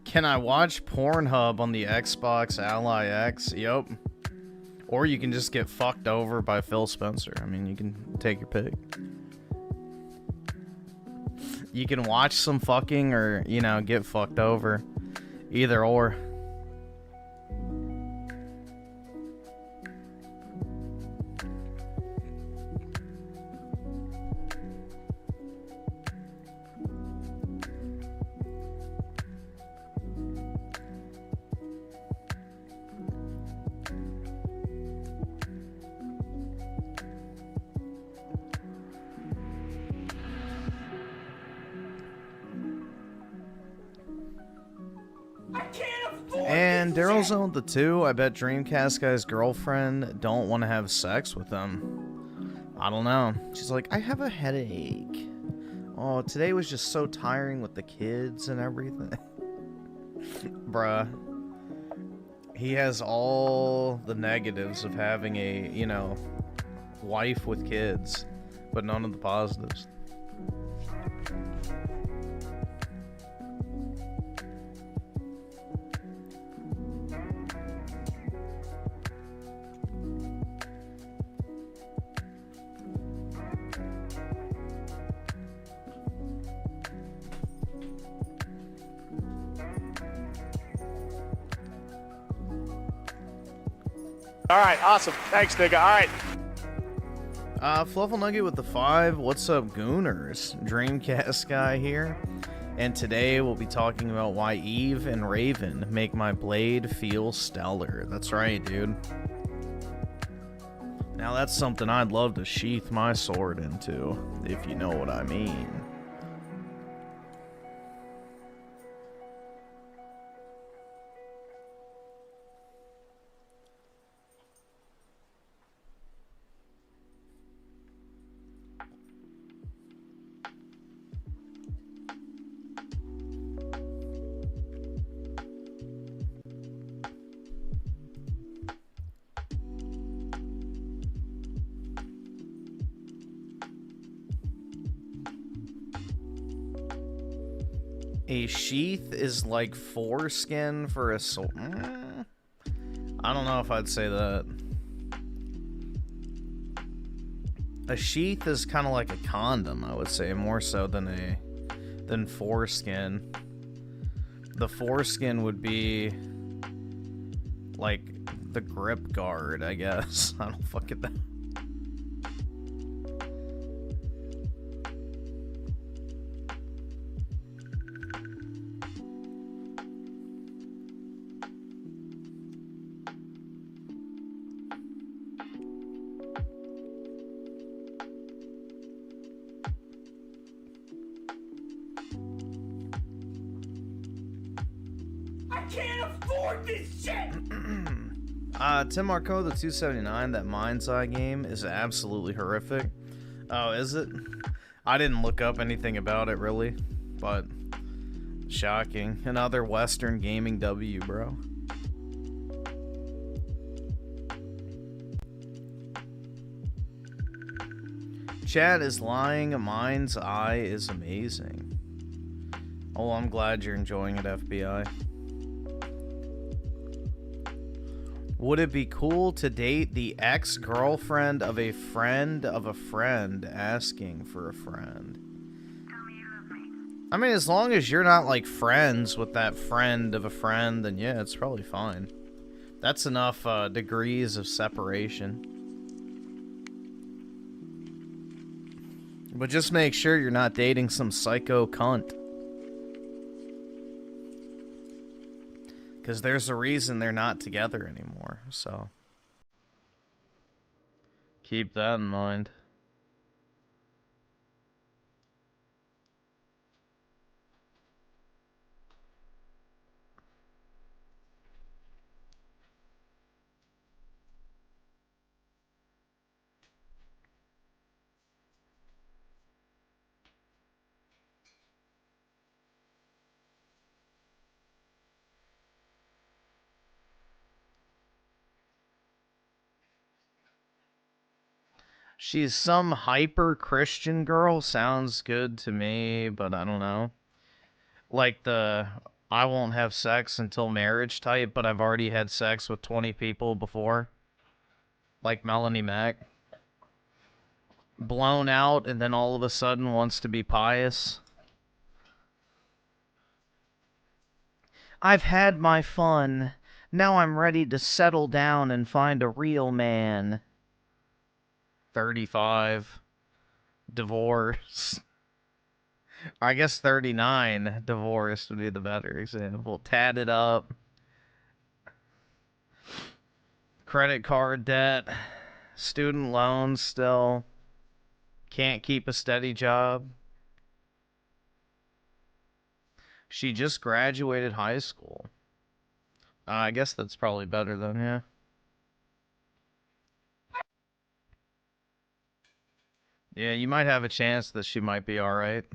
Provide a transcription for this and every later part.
Can I watch Pornhub on the Xbox Ally X? Yup. Or you can just get fucked over by Phil Spencer. I mean, you can take your pick. You can watch some fucking or, you know, get fucked over. Either or. And Daryl's owned the 2. I bet Dreamcast guy's girlfriend don't want to have sex with him. I don't know. She's like, I have a headache. Oh, today was just so tiring with the kids and everything. Bruh. He has all the negatives of having a, you know, wife with kids, but none of the positives. All right, awesome. Thanks, nigga. All right. Fluffle Nugget with the 5. What's up, Gooners? Dreamcast guy here. And today we'll be talking about why Eve and Raven make my blade feel stellar. That's right, dude. Now that's something I'd love to sheath my sword into, if you know what I mean. A sheath is like foreskin for a sword. I don't know if I'd say that. A sheath is kind of like a condom, I would say, more so than foreskin. The foreskin would be like the grip guard, I guess. I don't fucking know. Tim Marco, the 279, that Mind's Eye game is absolutely horrific. Oh, is it? I didn't look up anything about it, really. But, shocking. Another Western gaming W, bro. Chad is lying. Mind's Eye is amazing. Oh, I'm glad you're enjoying it, FBI. Would it be cool to date the ex-girlfriend of a friend asking for a friend? I mean, as long as you're not, like, friends with that friend of a friend, then yeah, it's probably fine. That's enough degrees of separation. But just make sure you're not dating some psycho cunt. Because there's a reason they're not together anymore, so keep that in mind. She's some hyper-Christian girl. Sounds good to me, but I don't know. Like the I won't have sex until marriage type, but I've already had sex with 20 people before. Like Melanie Mac. Blown out and then all of a sudden wants to be pious. I've had my fun. Now I'm ready to settle down and find a real man. 35. Divorce. I guess 39. Divorce would be the better example. Tatted up. Credit card debt. Student loans still. Can't keep a steady job. She just graduated high school. I guess that's probably better then, yeah. Yeah, you might have a chance that she might be alright.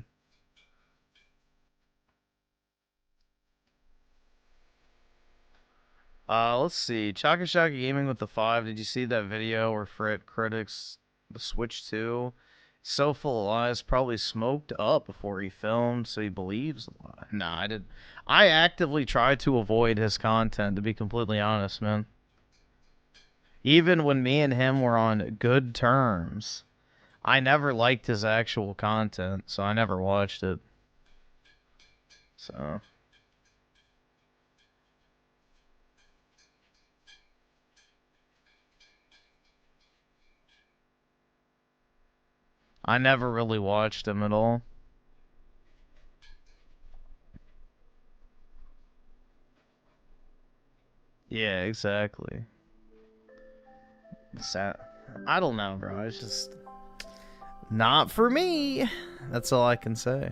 Let's see. Chaka Chaka Gaming with the 5. Did you see that video where Frit critics the Switch 2? So full of lies, probably smoked up before he filmed, so he believes a lie. Nah, I did. I actively tried to avoid his content, to be completely honest, man. Even when me and him were on good terms, I never liked his actual content, so I never watched it. So... I never really watched him at all. Yeah, exactly. I don't know, bro. It's just not for me. That's all I can say.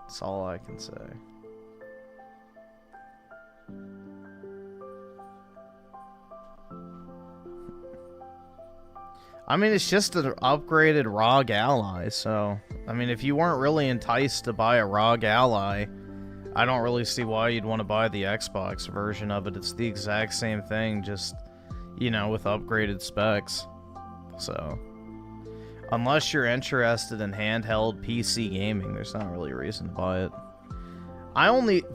That's all I can say. I mean, it's just an upgraded ROG Ally, so... I mean, if you weren't really enticed to buy a ROG Ally, I don't really see why you'd want to buy the Xbox version of it. It's the exact same thing, just, you know, with upgraded specs. So... unless you're interested in handheld PC gaming, there's not really a reason to buy it.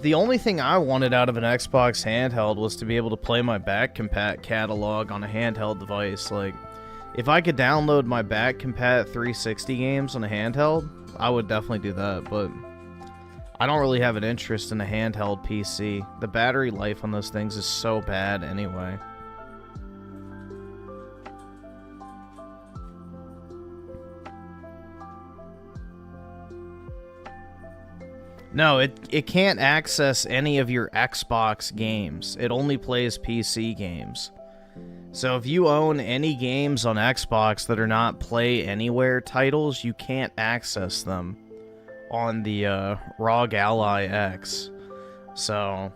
The only thing I wanted out of an Xbox handheld was to be able to play my back compat catalog on a handheld device, like... if I could download my back compat 360 games on a handheld, I would definitely do that, but I don't really have an interest in a handheld PC. The battery life on those things is so bad anyway. No, it can't access any of your Xbox games. It only plays PC games. So if you own any games on Xbox that are not Play Anywhere titles, you can't access them on the ROG Ally X. So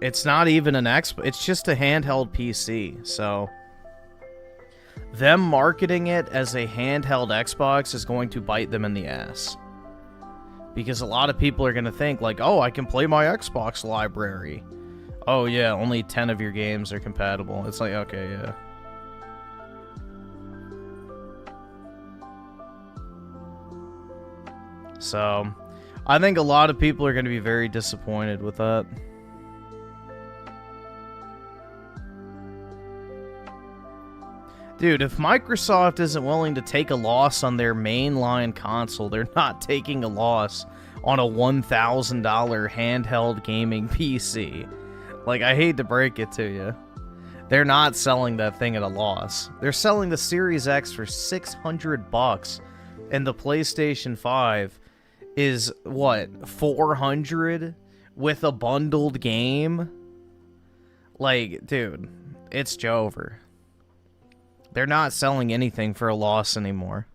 it's not even an Xbox, it's just a handheld PC. So them marketing it as a handheld Xbox is going to bite them in the ass. Because a lot of people are going to think like, oh, I can play my Xbox library. Oh yeah, only 10 of your games are compatible. It's like, okay, yeah. So, I think a lot of people are going to be very disappointed with that. Dude, if Microsoft isn't willing to take a loss on their mainline console, they're not taking a loss on a $1,000 handheld gaming PC. Like, I hate to break it to you. They're not selling that thing at a loss. They're selling the Series X for $600, and the PlayStation 5 is, what, $400 with a bundled game? Like, dude, it's Jover. They're not selling anything for a loss anymore.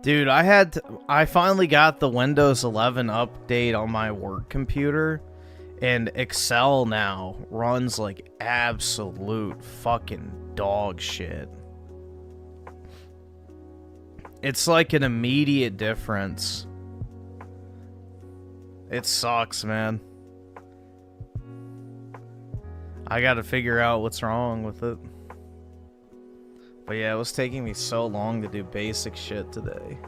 Dude, I finally got the Windows 11 update on my work computer, and Excel now runs like absolute fucking dog shit. It's like an immediate difference. It sucks, man. I gotta figure out what's wrong with it. But yeah, it was taking me so long to do basic shit today.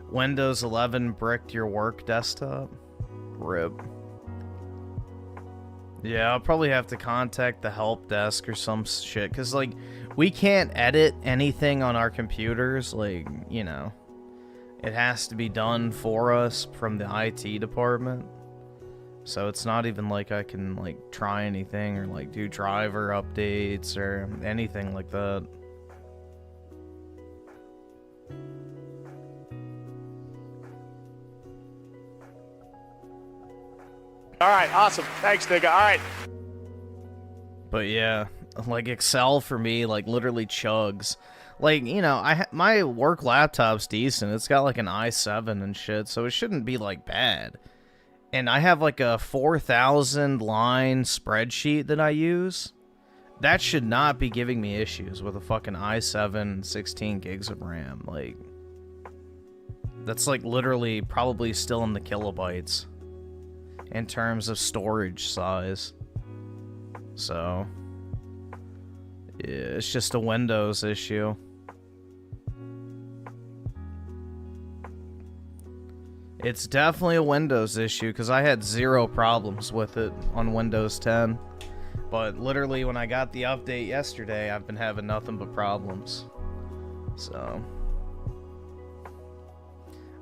Windows 11 bricked your work desktop? RIP. Yeah, I'll probably have to contact the help desk or some shit, because, like, we can't edit anything on our computers, like, you know. It has to be done for us from the IT department. So it's not even like I can, like, try anything or, like, do driver updates or anything like that. All right, awesome. Thanks, nigga. All right. But yeah, like Excel for me, like literally chugs. Like, you know, my work laptop's decent. It's got like an i7 and shit, so it shouldn't be like bad. And I have like a 4,000 line spreadsheet that I use. That should not be giving me issues with a fucking i7 and 16 gigs of RAM. Like, that's like literally probably still in the kilobytes in terms of storage size. So, yeah, it's just a Windows issue. It's definitely a Windows issue, because I had 0 problems with it on Windows 10. But literally when I got the update yesterday, I've been having nothing but problems. So,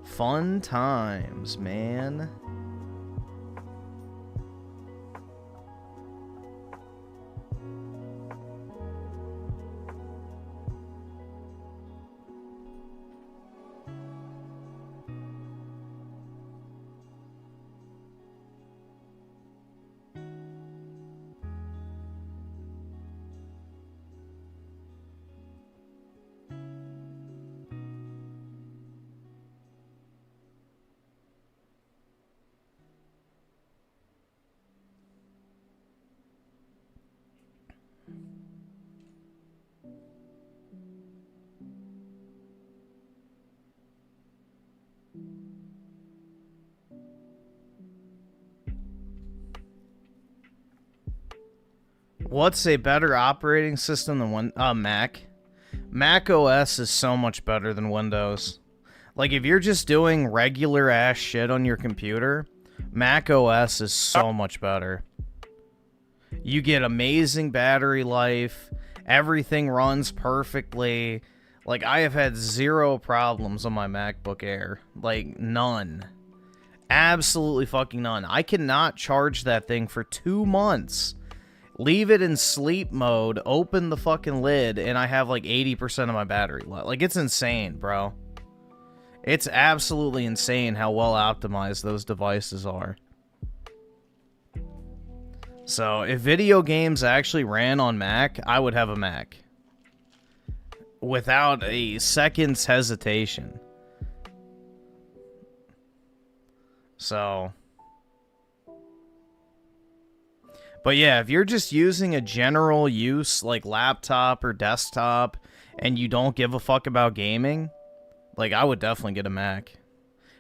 fun times, man. What's a better operating system than Mac? Mac OS is so much better than Windows. Like, if you're just doing regular ass shit on your computer, Mac OS is so much better. You get amazing battery life. Everything runs perfectly. Like, I have had 0 problems on my MacBook Air. Like, none. Absolutely fucking none. I cannot charge that thing for 2 months. Leave it in sleep mode, open the fucking lid, and I have like 80% of my battery left. Like, it's insane, bro. It's absolutely insane how well optimized those devices are. So, if video games actually ran on Mac, I would have a Mac. Without a second's hesitation. So, but yeah, if you're just using a general use, like laptop or desktop, and you don't give a fuck about gaming, like, I would definitely get a Mac.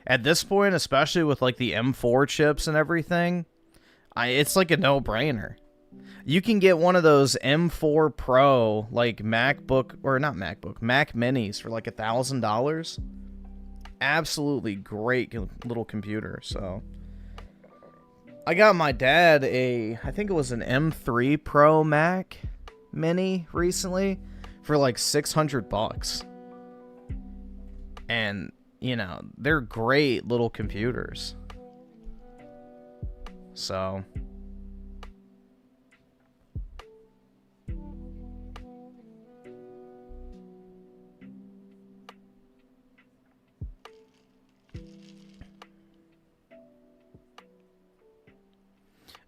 At this point, especially with like the M4 chips and everything, it's like a no-brainer. You can get one of those M4 Pro, like MacBook, or not MacBook, Mac Minis for like $1,000. Absolutely great little computer, so. I got my dad I think it was an M3 Pro Mac Mini recently for like $600. And, you know, they're great little computers. So,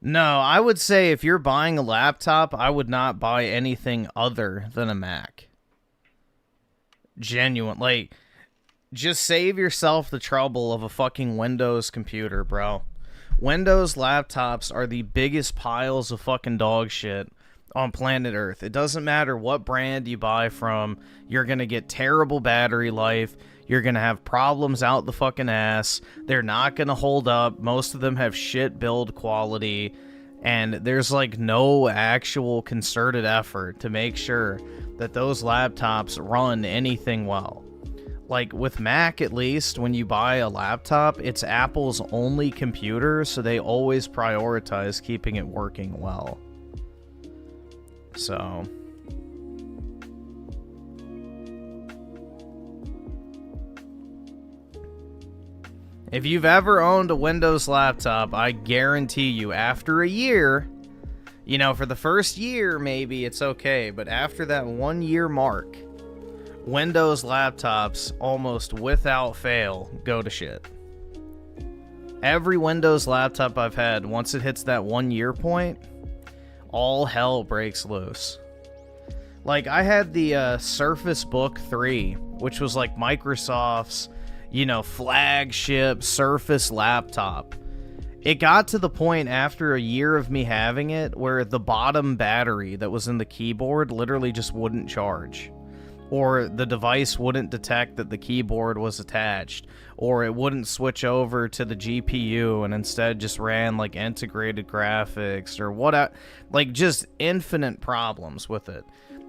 no, I would say if you're buying a laptop, I would not buy anything other than a Mac. Genuine. Like, just save yourself the trouble of a fucking Windows computer, bro. Windows laptops are the biggest piles of fucking dog shit on planet Earth. It doesn't matter what brand you buy from, you're gonna get terrible battery life. You're going to have problems out the fucking ass. They're not going to hold up. Most of them have shit build quality. And there's like no actual concerted effort to make sure that those laptops run anything well. Like with Mac, at least, when you buy a laptop, it's Apple's only computer, so they always prioritize keeping it working well. So... if you've ever owned a Windows laptop, I guarantee you, after a year, you know, for the first year, maybe it's okay, but after that 1 year mark, Windows laptops, almost without fail, go to shit. Every Windows laptop I've had, once it hits that 1 year point, all hell breaks loose. Like, I had the Surface Book 3, which was like Microsoft's, you know, flagship Surface laptop. It got to the point after a year of me having it where the bottom battery that was in the keyboard literally just wouldn't charge. Or the device wouldn't detect that the keyboard was attached. Or it wouldn't switch over to the GPU and instead just ran like integrated graphics or what, like just infinite problems with it.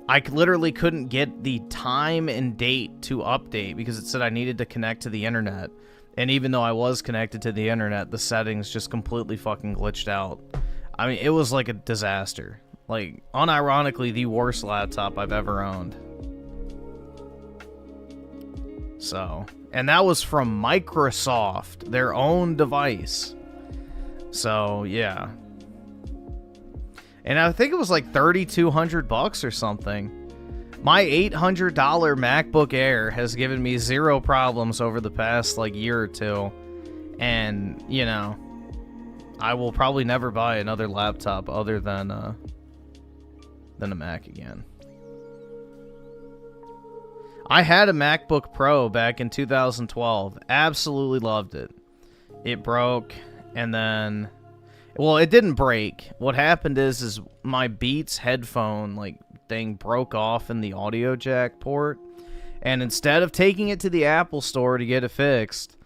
I literally couldn't get the time and date to update because it said I needed to connect to the internet. And even though I was connected to the internet, the settings just completely fucking glitched out. I mean, it was like a disaster. Like, unironically, the worst laptop I've ever owned. So, and that was from Microsoft, their own device. So, yeah. And I think it was like $3,200 or something. My $800 MacBook Air has given me zero problems over the past like year or two. And, you know, I will probably never buy another laptop other than a Mac again. I had a MacBook Pro back in 2012. Absolutely loved it. It broke, and then... well, it didn't break. What happened is my Beats headphone like thing broke off in the audio jack port, and instead of taking it to the Apple store to get it fixed,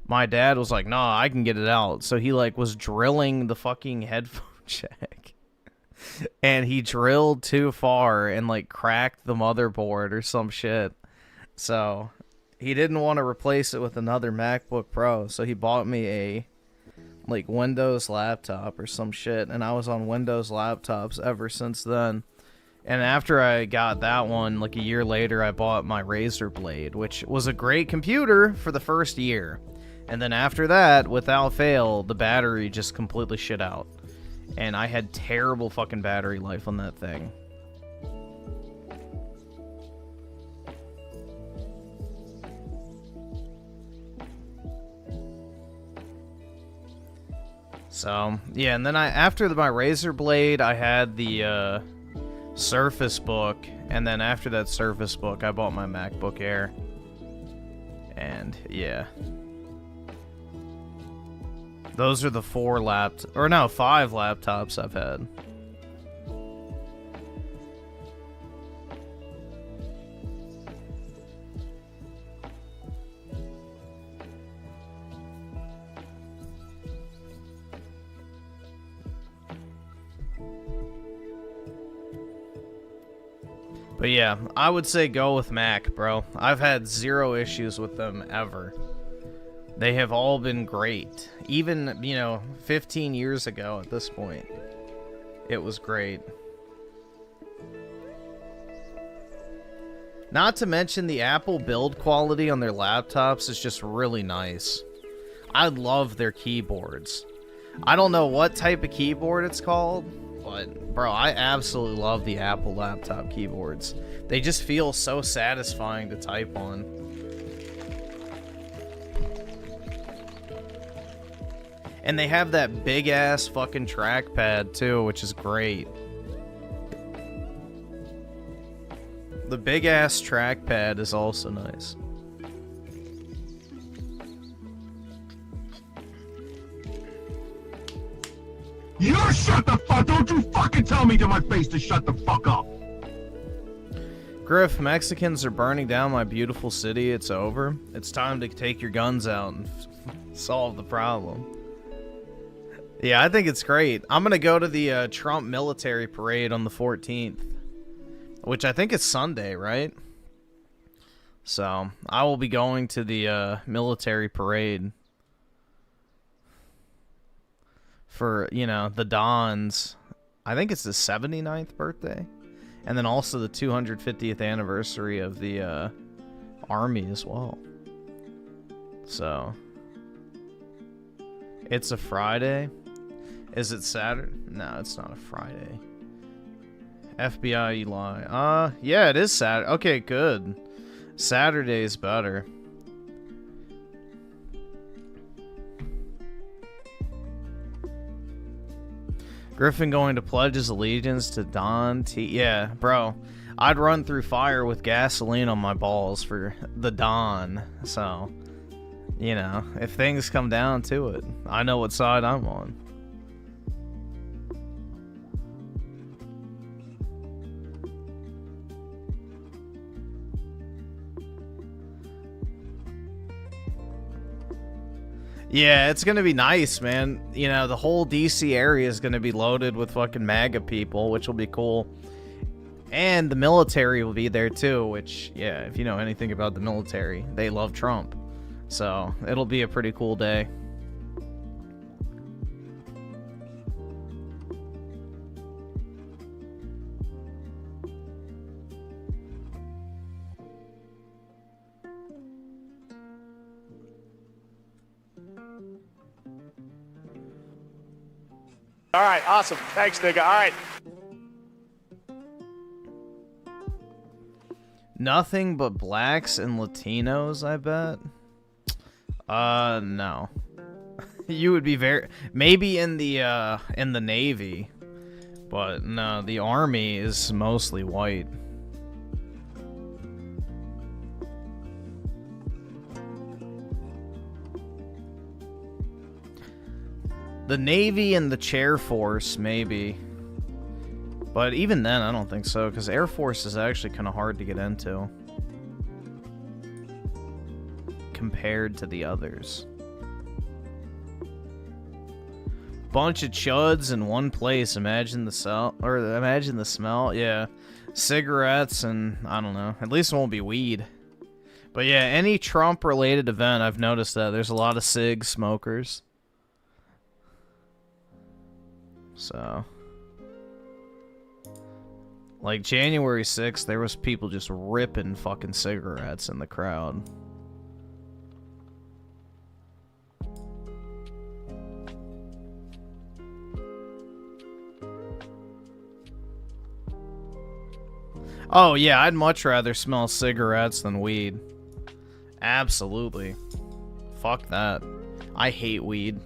my dad was like, "Nah, I can get it out." So he like was drilling the fucking headphone jack, and he drilled too far and like cracked the motherboard or some shit. So he didn't want to replace it with another MacBook Pro, so he bought me a like Windows laptop or some shit, and I was on Windows laptops ever since then. And after I got that one, like a year later, I bought my Razer Blade, which was a great computer for the first year. And then after that, without fail, the battery just completely shit out. And I had terrible fucking battery life on that thing. So, yeah, and then after my Razer Blade, I had the Surface Book, and then after that Surface Book, I bought my MacBook Air. And, yeah. Those are the 5 laptops I've had. But yeah, I would say go with Mac, bro. I've had zero issues with them ever. They have all been great. Even, you know, 15 years ago at this point, it was great. Not to mention the Apple build quality on their laptops is just really nice. I love their keyboards. I don't know what type of keyboard it's called, but, bro, I absolutely love the Apple laptop keyboards. They just feel so satisfying to type on. And they have that big-ass fucking trackpad, too, which is great. The big-ass trackpad is also nice. You shut the fuck! Don't you fucking tell me to my face to shut the fuck up! Griff, Mexicans are burning down my beautiful city. It's over. It's time to take your guns out and solve the problem. Yeah, I think it's great. I'm going to go to the Trump military parade on the 14th, which I think is Sunday, right? So, I will be going to the military parade for, you know, the Don's, I think it's the 79th birthday. And then also the 250th anniversary of the Army as well. So, it's a Friday. Is it Saturday? No, it's not a Friday. FBI, you lie. Yeah, it is Saturday. Okay, good. Saturday is better. Griffin going to pledge his allegiance to Don T. Yeah, bro. I'd run through fire with gasoline on my balls for the Don. So, you know, if things come down to it, I know what side I'm on. Yeah, it's gonna be nice, man. You know, the whole DC area is gonna be loaded with fucking MAGA people, which will be cool. And the military will be there too, which, yeah, if you know anything about the military, they love Trump. So, it'll be a pretty cool day. All right, awesome. Thanks, nigga. All right. Nothing but blacks and Latinos, I bet. No. You would be maybe in the Navy, but no, the Army is mostly white. The Navy and the Chair Force, maybe. But even then, I don't think so, because Air Force is actually kind of hard to get into. Compared to the others. Bunch of chuds in one place. Imagine the smell. Yeah. Cigarettes and, I don't know. At least it won't be weed. But yeah, any Trump-related event, I've noticed that. There's a lot of cig smokers. So, like January 6th, there was people just ripping fucking cigarettes in the crowd. Oh yeah, I'd much rather smell cigarettes than weed. Absolutely. Fuck that. I hate weed.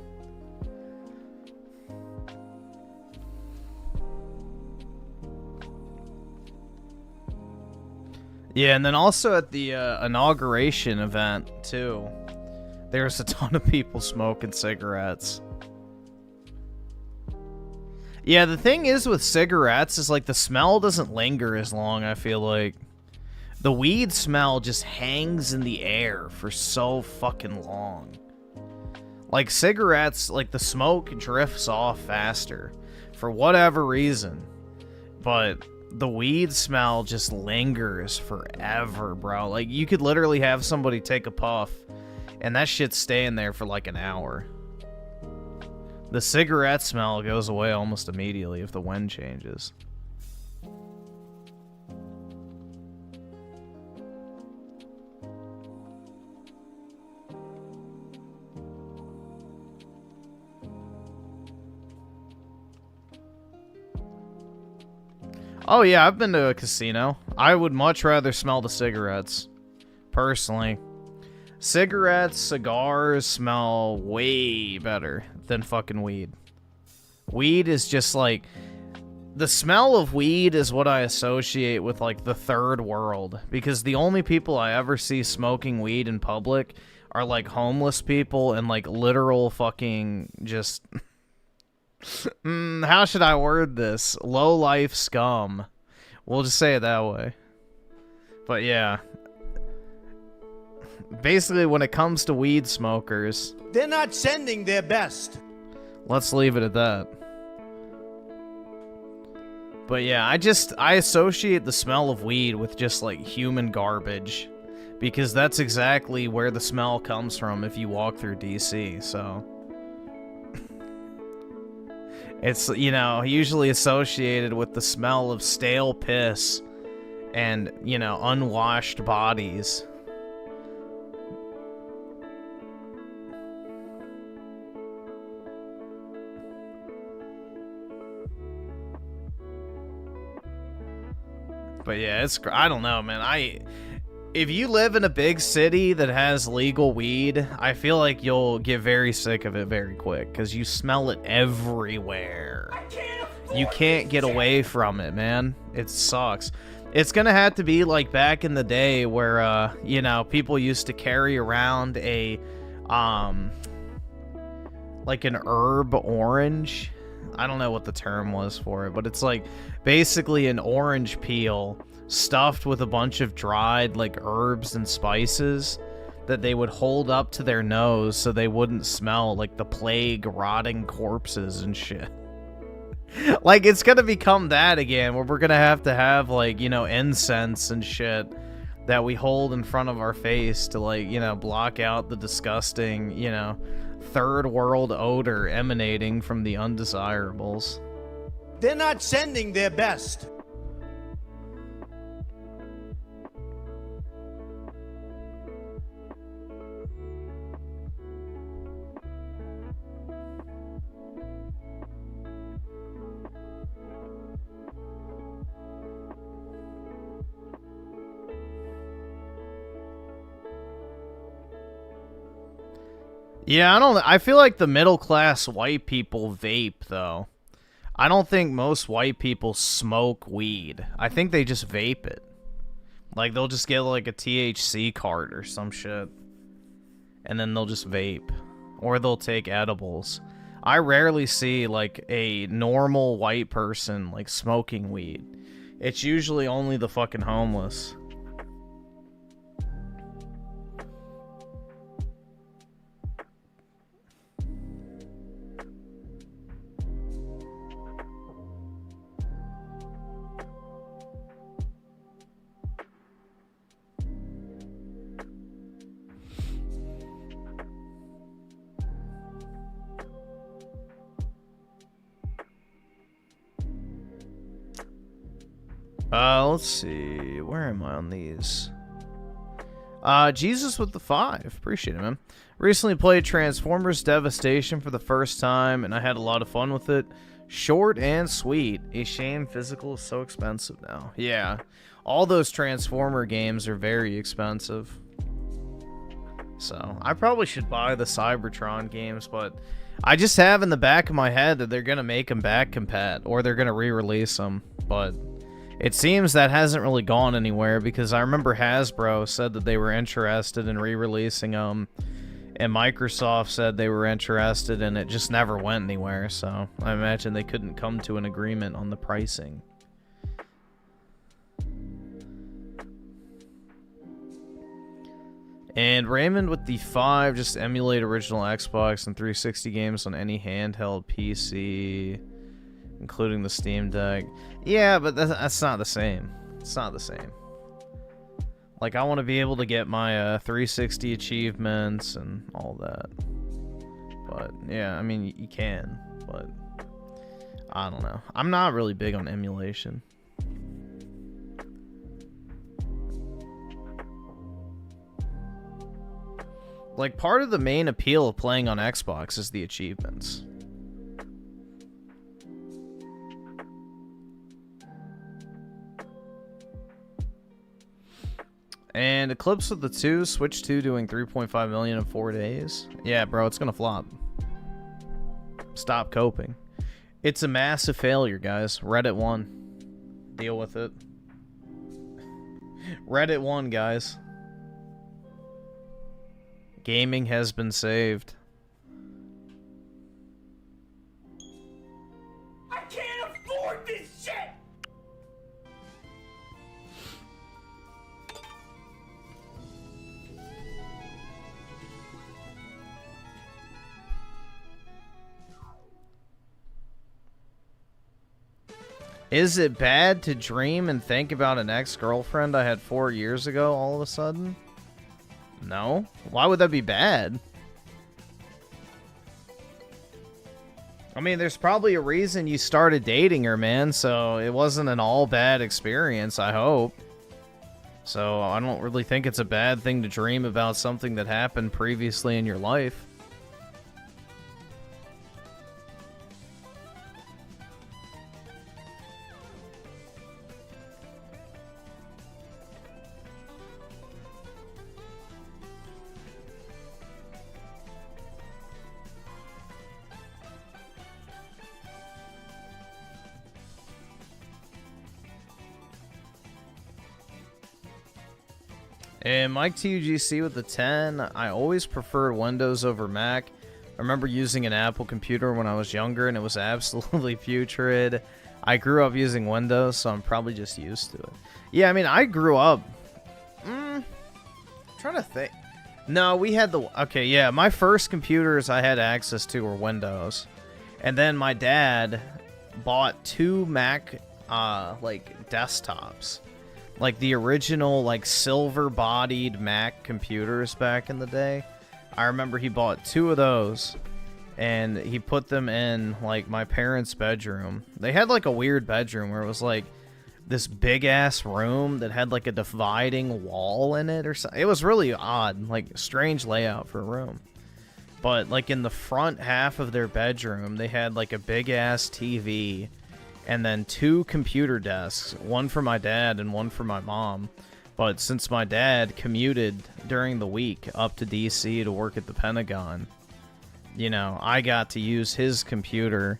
Yeah, and then also at the inauguration event, too, there's a ton of people smoking cigarettes. Yeah, the thing is with cigarettes is, like, the smell doesn't linger as long, I feel like. The weed smell just hangs in the air for so fucking long. Like, cigarettes, like, the smoke drifts off faster for whatever reason. But the weed smell just lingers forever, bro. Like, you could literally have somebody take a puff, and that shit's staying there for like an hour. The cigarette smell goes away almost immediately if the wind changes. Oh yeah, I've been to a casino. I would much rather smell the cigarettes, personally. Cigarettes, cigars smell way better than fucking weed. Weed is just like, the smell of weed is what I associate with like the third world, because the only people I ever see smoking weed in public are like homeless people and like literal fucking just how should I word this? Low life scum. We'll just say it that way. But yeah. Basically, when it comes to weed smokers, they're not sending their best. Let's leave it at that. But yeah, I associate the smell of weed with just like human garbage, because that's exactly where the smell comes from if you walk through DC, so it's, you know, usually associated with the smell of stale piss and, you know, unwashed bodies. But yeah, I don't know, man. If you live in a big city that has legal weed, I feel like you'll get very sick of it very quick, because you smell it everywhere. You can't get away from it, man. It sucks. It's gonna have to be like back in the day where, you know, people used to carry around a, like an herb orange. I don't know what the term was for it, but it's like basically an orange peel stuffed with a bunch of dried like herbs and spices that they would hold up to their nose so they wouldn't smell like the plague, rotting corpses and shit. Like, it's gonna become that again, where we're gonna have like, you know, incense and shit that we hold in front of our face to, like, you know, block out the disgusting, you know, third world odor emanating from the undesirables. They're not sending their best. Yeah, I feel like the middle class white people vape, though. I don't think most white people smoke weed. I think they just vape it. Like, they'll just get like a THC card or some shit, and then they'll just vape. Or they'll take edibles. I rarely see like a normal white person like smoking weed. It's usually only the fucking homeless. Let's see. Where am I on these? Jesus with the 5. Appreciate it, man. Recently played Transformers Devastation for the first time, and I had a lot of fun with it. Short and sweet. A shame physical is so expensive now. Yeah. All those Transformer games are very expensive. So, I probably should buy the Cybertron games, but I just have in the back of my head that they're going to make them back compat, or they're going to re-release them, but it seems that hasn't really gone anywhere, because I remember Hasbro said that they were interested in re-releasing them, and Microsoft said they were interested, and it just never went anywhere, so I imagine they couldn't come to an agreement on the pricing. And Raymond with the 5, just emulate original Xbox and 360 games on any handheld PC, including the Steam Deck. Yeah, but that's not the same. It's not the same. Like, I want to be able to get my 360 achievements and all that. But, yeah, I mean, you can. But, I don't know. I'm not really big on emulation. Like, part of the main appeal of playing on Xbox is the achievements. And Eclipse with the 2, Switch 2 doing 3.5 million in 4 days. Yeah, bro, it's gonna flop. Stop coping. It's a massive failure, guys. Reddit won. Deal with it. Reddit won, guys. Gaming has been saved. I can't afford this shit! Is it bad to dream and think about an ex-girlfriend I had 4 years ago all of a sudden? No. Why would that be bad? I mean, there's probably a reason you started dating her, man, so it wasn't an all bad experience, I hope. So I don't really think it's a bad thing to dream about something that happened previously in your life. And Mike TUGC with the 10, I always preferred Windows over Mac. I remember using an Apple computer when I was younger, and it was absolutely putrid. I grew up using Windows, so I'm probably just used to it. Yeah, I mean, I grew up... trying to think. No, we had the... Okay, yeah, my first computers I had access to were Windows. And then my dad bought 2 Mac, desktops. Like the original, silver-bodied Mac computers back in the day. I remember he bought 2 of those, and he put them in, my parents' bedroom. They had, a weird bedroom where it was, this big-ass room that had, a dividing wall in it or something. It was really odd, strange layout for a room. But, in the front half of their bedroom, they had, a big-ass TV, and then 2 computer desks, one for my dad and one for my mom. But since my dad commuted during the week up to DC to work at the Pentagon, I got to use his computer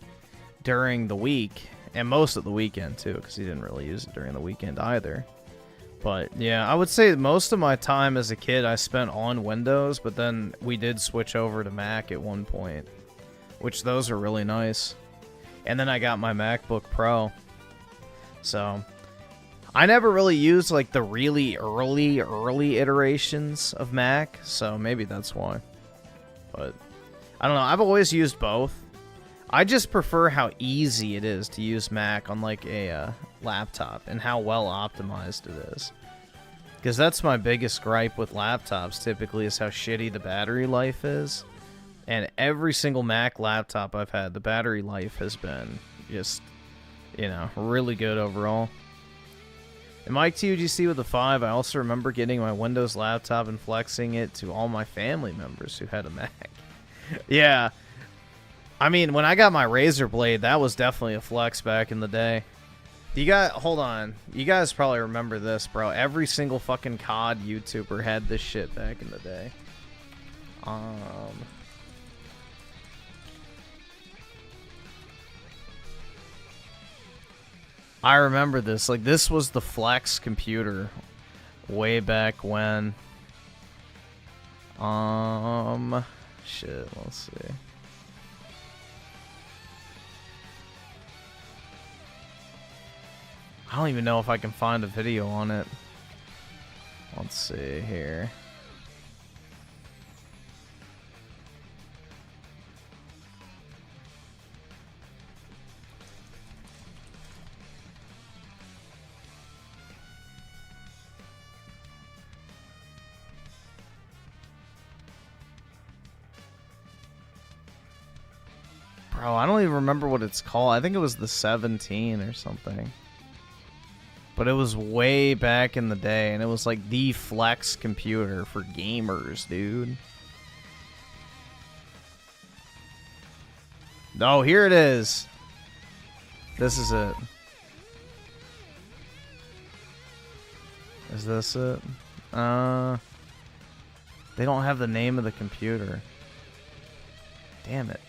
during the week, and most of the weekend too, because he didn't really use it during the weekend either. But yeah, I would say most of my time as a kid I spent on Windows, but then we did switch over to Mac at one point, which those are really nice. And then I got my MacBook Pro. So, I never really used, the really early iterations of Mac. So, maybe that's why. But, I don't know. I've always used both. I just prefer how easy it is to use Mac on, a laptop. And how well optimized it is. Because that's my biggest gripe with laptops, typically, is how shitty the battery life is. And every single Mac laptop I've had, the battery life has been just, really good overall. And Mike TUGC with the 5, I also remember getting my Windows laptop and flexing it to all my family members who had a Mac. Yeah. I mean, when I got my Razer Blade, that was definitely a flex back in the day. Hold on. You guys probably remember this, bro. Every single fucking COD YouTuber had this shit back in the day. I remember this. This was the flex computer way back when. Shit, let's see. I don't even know if I can find a video on it. Let's see here. Bro, I don't even remember what it's called. I think it was the 17 or something. But it was way back in the day, and it was the flex computer for gamers, dude. Oh, here it is. This is it. Is this it? They don't have the name of the computer. Damn it.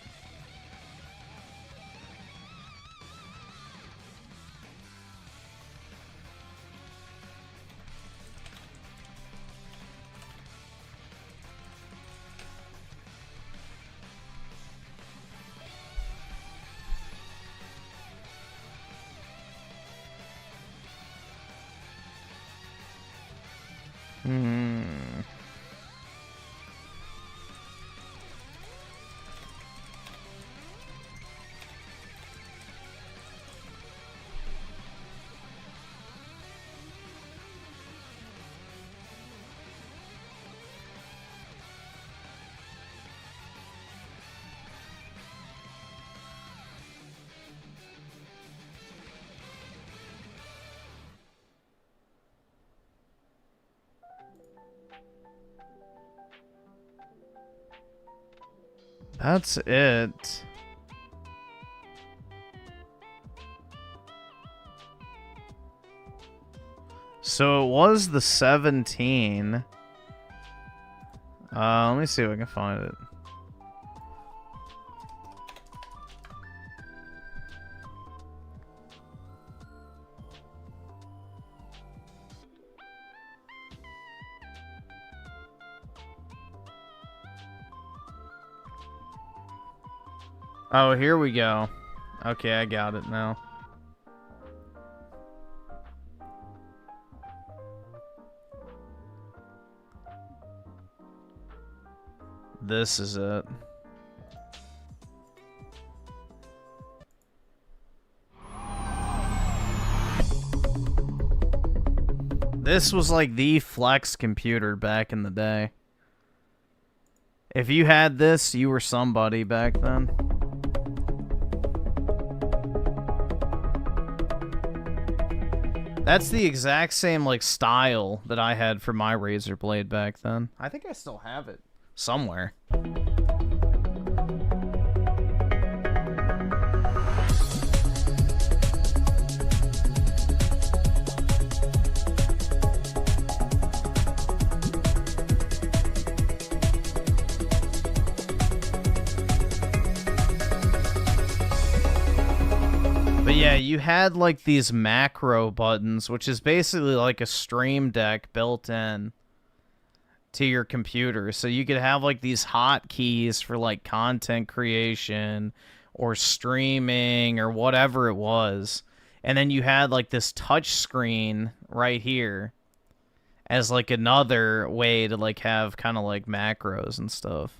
Hmm. That's it. So it was the 17. Let me see if I can find it. Oh, here we go. Okay, I got it now. This is it. This was like the flex computer back in the day. If you had this, you were somebody back then. That's the exact same like style that I had for my Razer Blade back then. I think I still have it somewhere. But yeah, you had like these macro buttons, which is basically like a Stream Deck built in to your computer. So you could have like these hotkeys for like content creation or streaming or whatever it was. And then you had like this touch screen right here as like another way to like have kind of like macros and stuff.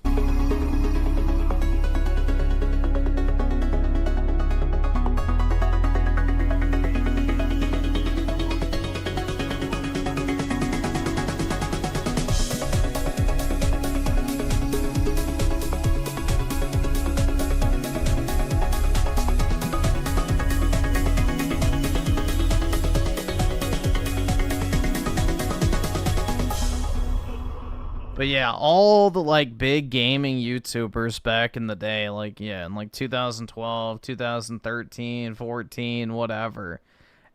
But yeah, all the like big gaming YouTubers back in the day, like yeah, in like 2012, 2013, 14, whatever,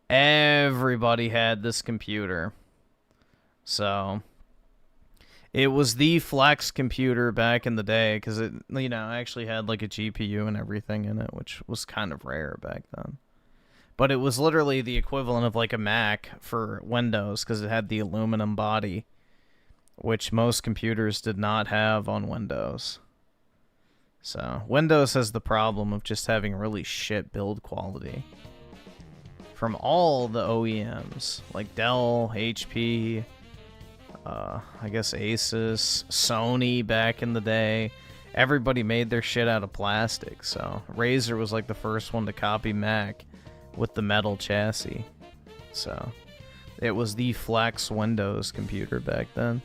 everybody had this computer. So it was the flex computer back in the day because it, you know, actually had like a GPU and everything in it, which was kind of rare back then. But it was literally the equivalent of like a Mac for Windows because it had the aluminum body, which most computers did not have on Windows. So, Windows has the problem of just having really shit build quality from all the OEMs, like Dell, HP, I guess Asus, Sony back in the day. Everybody made their shit out of plastic, so Razer was like the first one to copy Mac with the metal chassis. So, it was the flex Windows computer back then.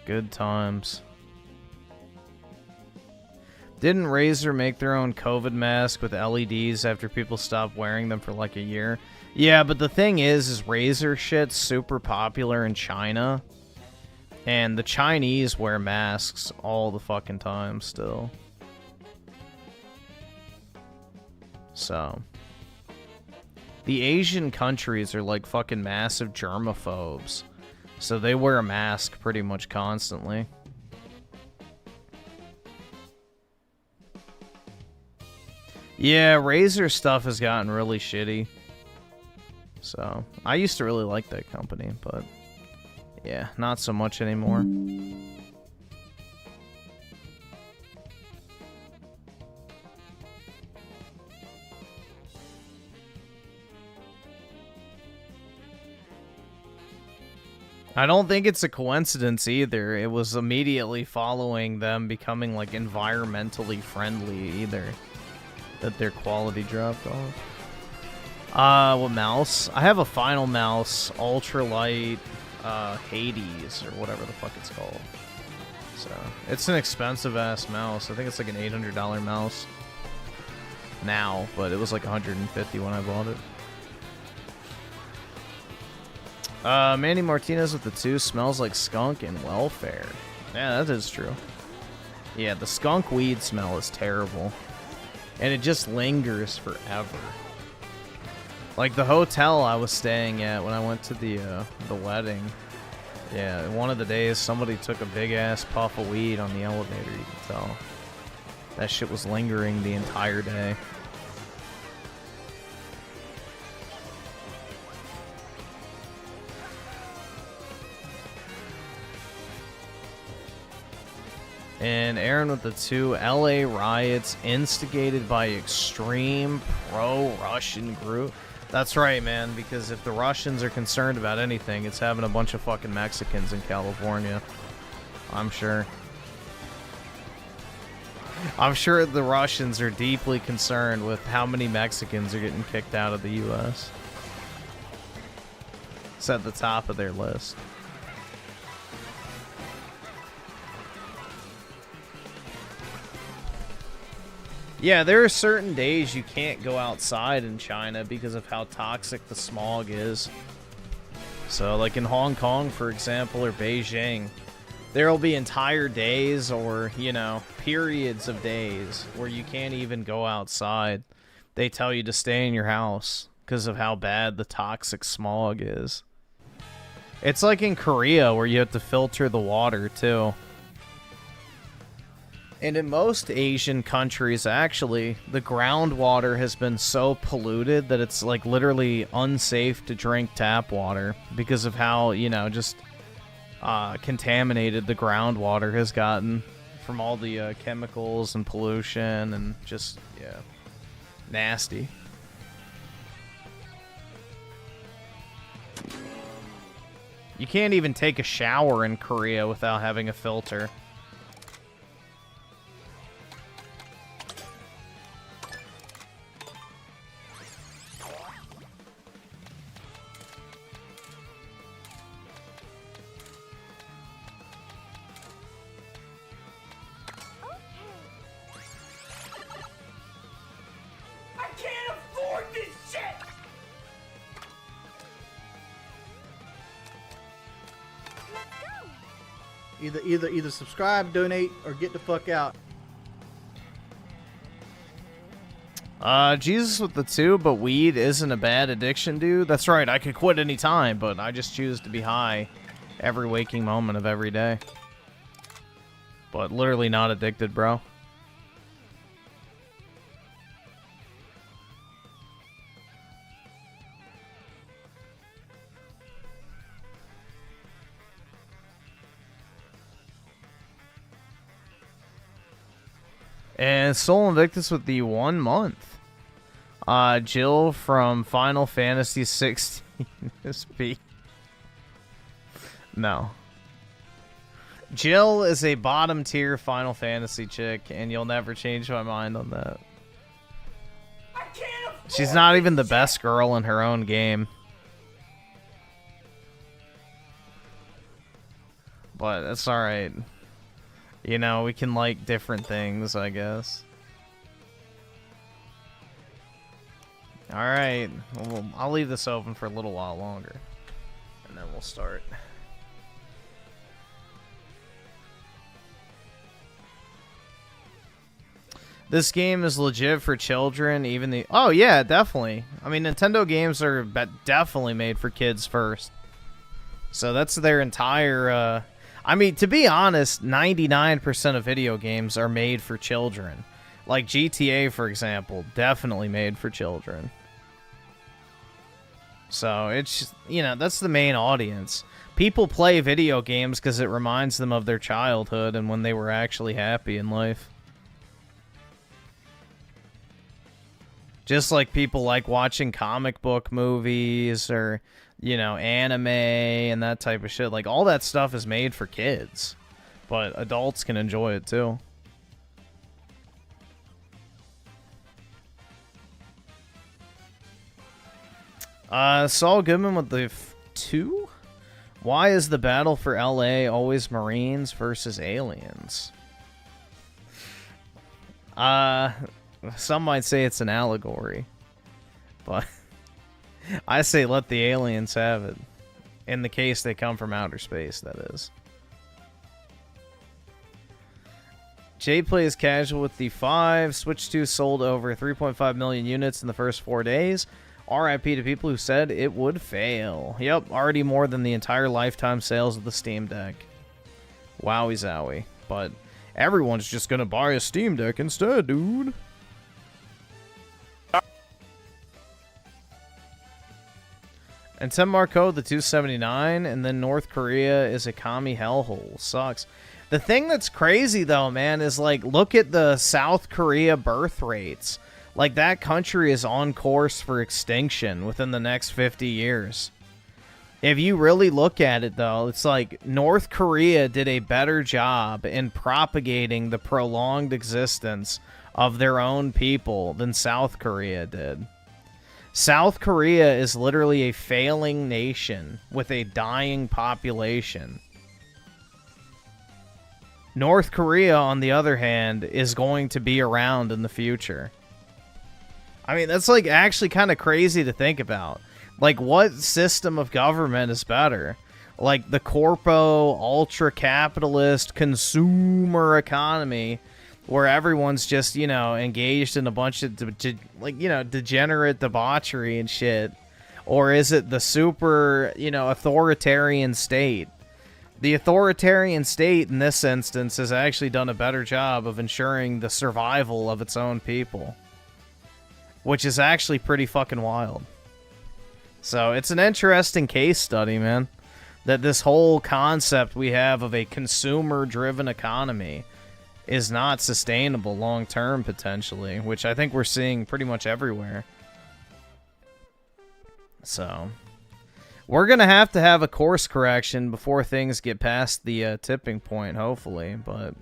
Good times. Didn't Razer make their own COVID mask with LEDs after people stopped wearing them for like a year? Yeah, but the thing is Razer shit's super popular in China. And the Chinese wear masks all the fucking time still. So. The Asian countries are like fucking massive germaphobes. So they wear a mask pretty much constantly. Yeah, Razer stuff has gotten really shitty. So, I used to really like that company, but yeah, not so much anymore. I don't think it's a coincidence either. It was immediately following them becoming like environmentally friendly either that their quality dropped off. What mouse? I have a Final Mouse Ultralight Hades or whatever the fuck it's called. So it's an expensive ass mouse. I think it's like an $800 mouse now, but it was like $150 when I bought it. Manny Martinez with the 2 smells like skunk and welfare. Yeah, that is true. Yeah, the skunk weed smell is terrible. And it just lingers forever. Like the hotel I was staying at when I went to the wedding. Yeah, one of the days somebody took a big ass puff of weed on the elevator, you can tell. That shit was lingering the entire day. And Aaron with the 2 LA riots instigated by extreme pro-Russian group. That's right, man, because if the Russians are concerned about anything, it's having a bunch of fucking Mexicans in California. I'm sure. I'm sure the Russians are deeply concerned with how many Mexicans are getting kicked out of the U.S. It's at the top of their list. Yeah, there are certain days you can't go outside in China because of how toxic the smog is. So, like in Hong Kong, for example, or Beijing, there will be entire days or, you know, periods of days where you can't even go outside. They tell you to stay in your house because of how bad the toxic smog is. It's like in Korea where you have to filter the water, too. And in most Asian countries, actually, the groundwater has been so polluted that it's, like, literally unsafe to drink tap water because of how, you know, just contaminated the groundwater has gotten from all the chemicals and pollution and just, yeah, nasty. You can't even take a shower in Korea without having a filter. Either subscribe, donate, or get the fuck out. Jesus with the 2, but weed isn't a bad addiction, dude. That's right, I could quit any time, but I just choose to be high every waking moment of every day. But literally not addicted, bro. And Soul Invictus with the 1 month. Jill from Final Fantasy 16 SP. No. Jill is a bottom tier Final Fantasy chick, and you'll never change my mind on that. She's not even the best girl in her own game. But it's alright. You know, we can like different things, I guess. Alright, well, I'll leave this open for a little while longer. And then we'll start. This game is legit for children, even the... Oh, yeah, definitely. I mean, Nintendo games are definitely made for kids first. So that's their entire... I mean, to be honest, 99% of video games are made for children. Like GTA, for example, definitely made for children. So it's, you know, that's the main audience. People play video games because it reminds them of their childhood and when they were actually happy in life. Just like people like watching comic book movies or... you know, anime and that type of shit. Like, all that stuff is made for kids. But adults can enjoy it, too. Saul Goodman with the 2? Why is the battle for LA always Marines versus aliens? Some might say it's an allegory. But... I say let the aliens have it. In the case they come from outer space, that is. Jay plays casual with the 5. Switch 2 sold over 3.5 million units in the first 4 days. RIP to people who said it would fail. Yep, already more than the entire lifetime sales of the Steam Deck. Wowie zowie. But everyone's just gonna buy a Steam Deck instead, dude. And Marco, the 279, and then North Korea is a commie hellhole. Sucks. The thing that's crazy, though, man, is, like, look at the South Korea birth rates. Like, that country is on course for extinction within the next 50 years. If you really look at it, though, it's like North Korea did a better job in propagating the prolonged existence of their own people than South Korea did. South Korea is literally a failing nation with a dying population. North Korea, on the other hand, is going to be around in the future. I mean, that's, like, actually kind of crazy to think about. Like, what system of government is better? Like, the corpo, ultra-capitalist, consumer economy, where everyone's just, you know, engaged in a bunch of, degenerate debauchery and shit? Or is it the super, authoritarian state? The authoritarian state, in this instance, has actually done a better job of ensuring the survival of its own people. Which is actually pretty fucking wild. So, it's an interesting case study, man. That this whole concept we have of a consumer-driven economy is not sustainable long-term, potentially. Which I think we're seeing pretty much everywhere. So, we're going to have a course correction before things get past the tipping point, hopefully. But,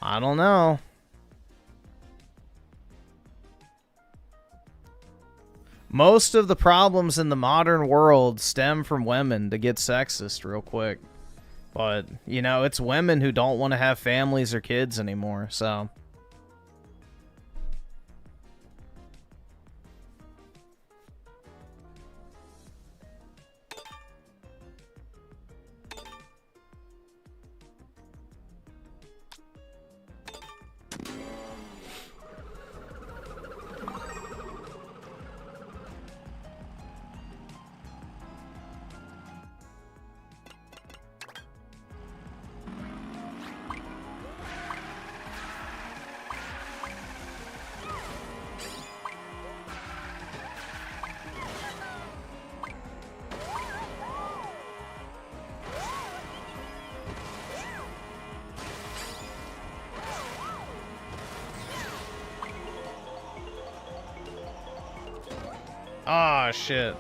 I don't know. Most of the problems in the modern world stem from women, to get sexist real quick. But, it's women who don't want to have families or kids anymore, so. Ah, shit.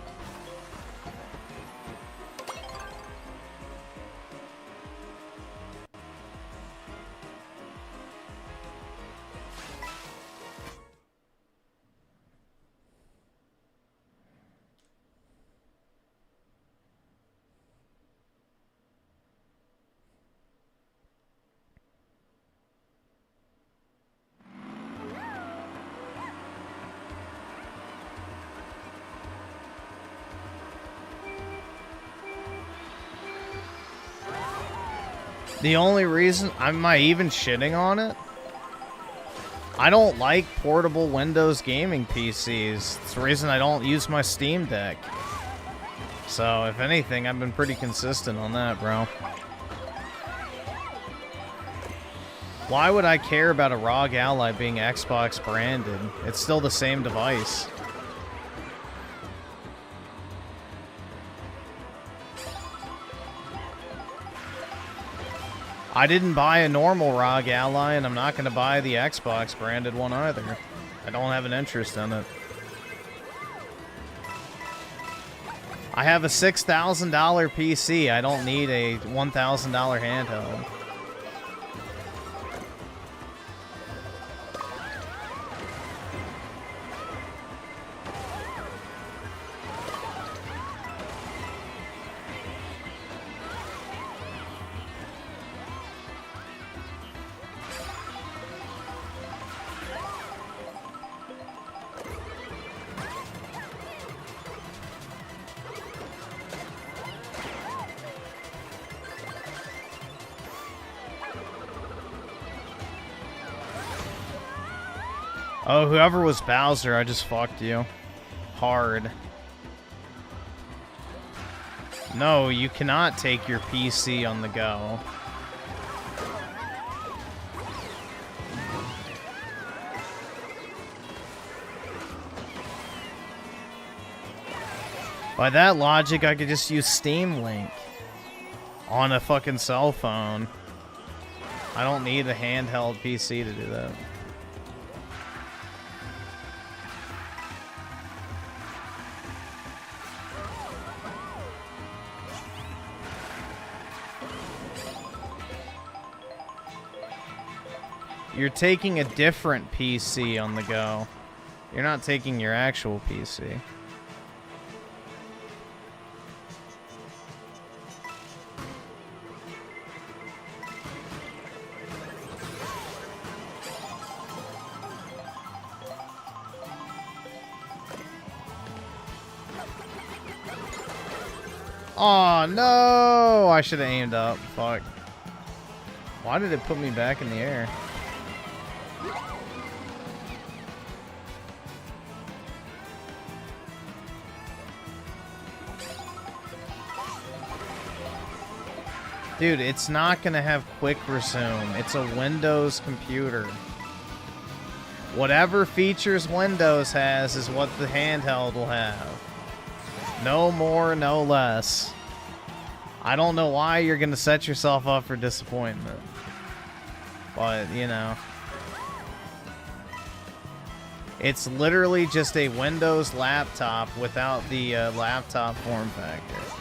The only reason, am I even shitting on it? I don't like portable Windows gaming PCs. It's the reason I don't use my Steam Deck. So, if anything, I've been pretty consistent on that, bro. Why would I care about a ROG Ally being Xbox branded? It's still the same device. I didn't buy a normal ROG Ally, and I'm not going to buy the Xbox branded one either. I don't have an interest in it. I have a $6,000 PC. I don't need a $1,000 handheld. Oh, whoever was Bowser, I just fucked you. Hard. No, you cannot take your PC on the go. By that logic, I could just use Steam Link on a fucking cell phone. I don't need a handheld PC to do that. You're taking a different PC on the go. You're not taking your actual PC. Oh no! I should have aimed up. Fuck. Why did it put me back in the air? Dude, it's not gonna have quick resume. It's a Windows computer. Whatever features Windows has is what the handheld will have. No more, no less. I don't know why you're gonna set yourself up for disappointment. But, you know. It's literally just a Windows laptop without the laptop form factor.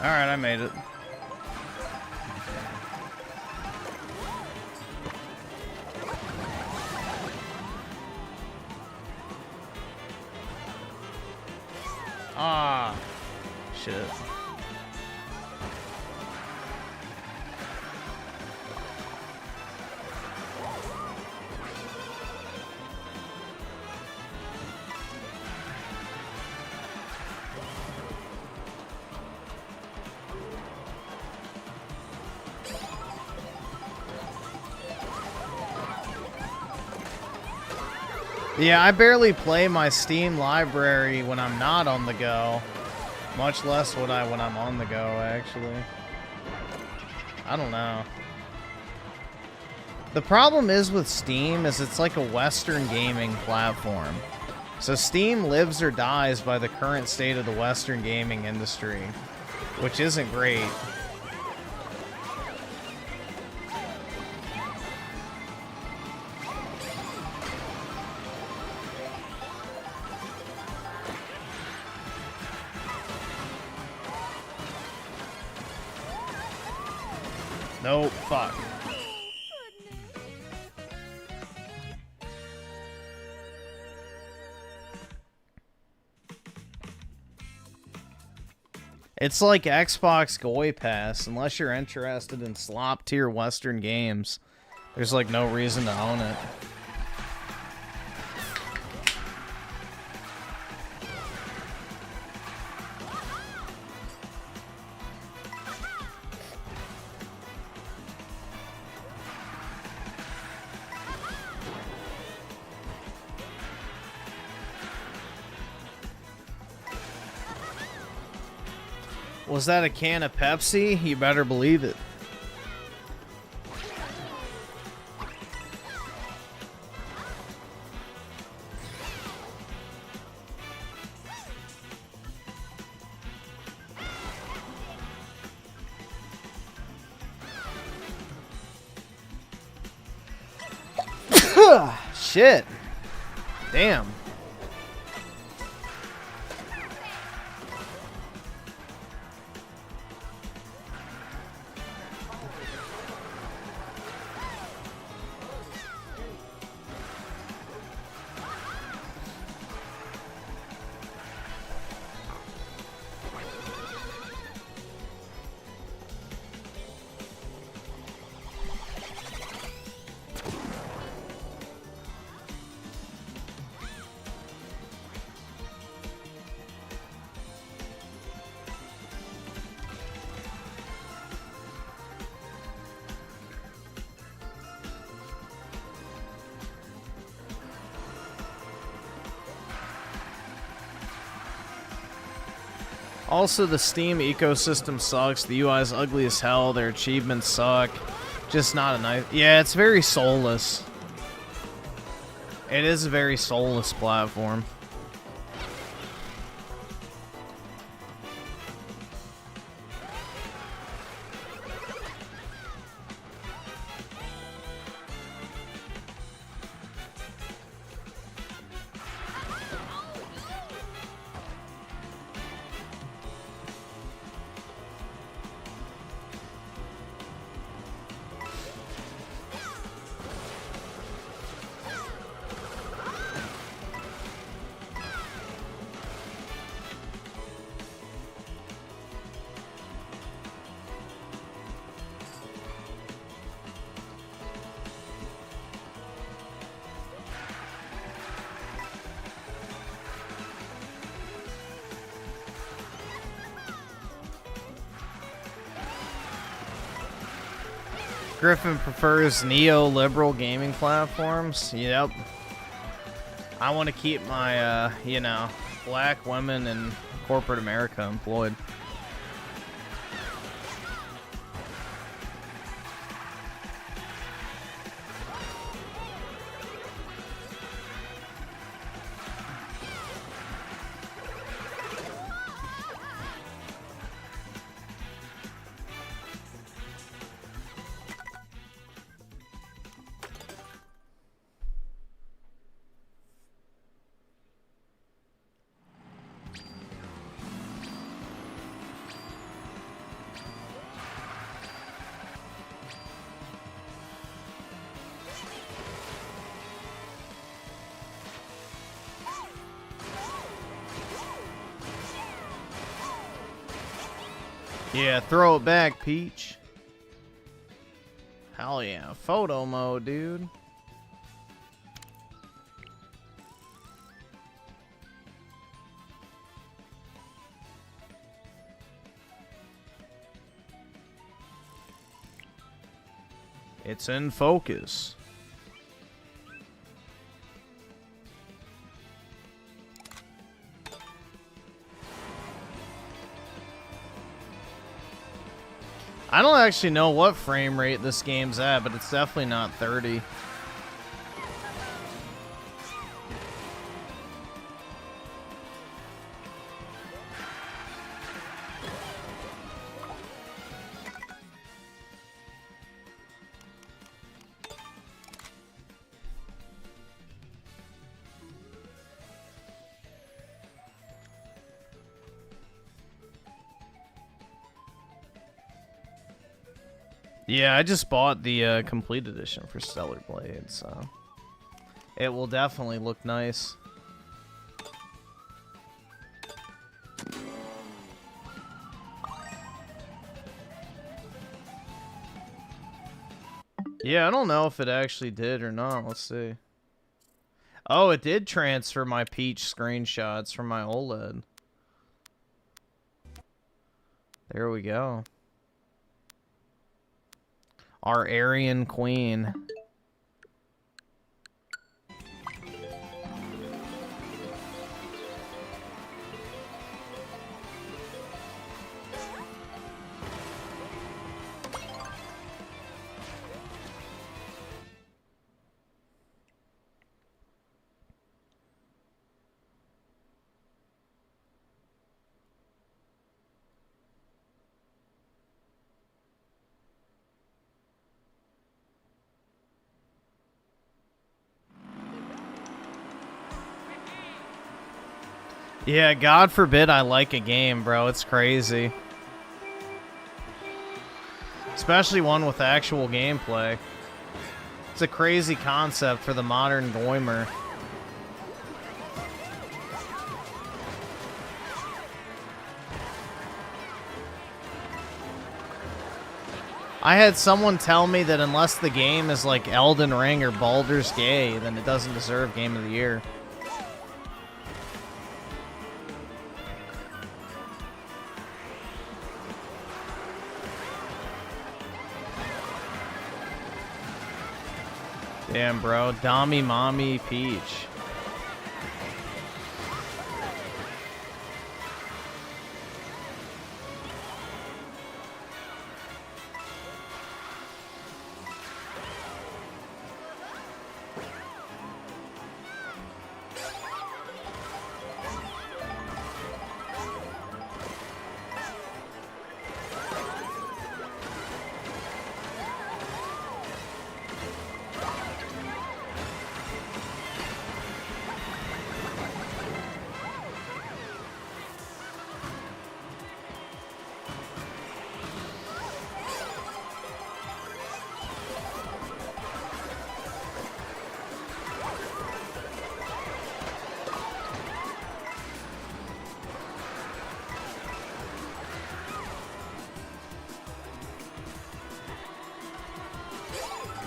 Alright, I made it. Ah, shit. Yeah, I barely play my Steam library when I'm not on the go. Much less would I when I'm on the go, actually. I don't know. The problem is with Steam is it's like a Western gaming platform. So Steam lives or dies by the current state of the Western gaming industry, which isn't great. Nope, fuck. It's like Xbox Goy Pass. Unless you're interested in slop tier Western games, there's like no reason to own it. Was that a can of Pepsi? You better believe it. Shit. Damn. Also, the Steam ecosystem sucks. The UI is ugly as hell. Their achievements suck. Just not a nice... Yeah, it's very soulless. It is a very soulless platform. Griffin prefers neoliberal gaming platforms. Yep. I want to keep my, you know, black women in corporate America employed. Yeah, throw it back, Peach. Hell yeah, photo mode, dude. It's in focus. I don't actually know what frame rate this game's at, but it's definitely not 30. Yeah, I just bought the complete edition for Stellar Blade, so it will definitely look nice. Yeah, I don't know if it actually did or not. Let's see. Oh, it did transfer my Peach screenshots from my OLED. There we go. Our Aryan Queen. Yeah, God forbid I like a game, bro. It's crazy. Especially one with actual gameplay. It's a crazy concept for the modern gamer. I had someone tell me that unless the game is like Elden Ring or Baldur's Gate, then it doesn't deserve Game of the Year. Damn, bro. Dommy Mommy Peach.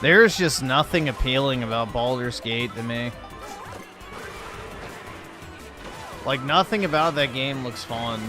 There's just nothing appealing about Baldur's Gate to me. Like, nothing about that game looks fun.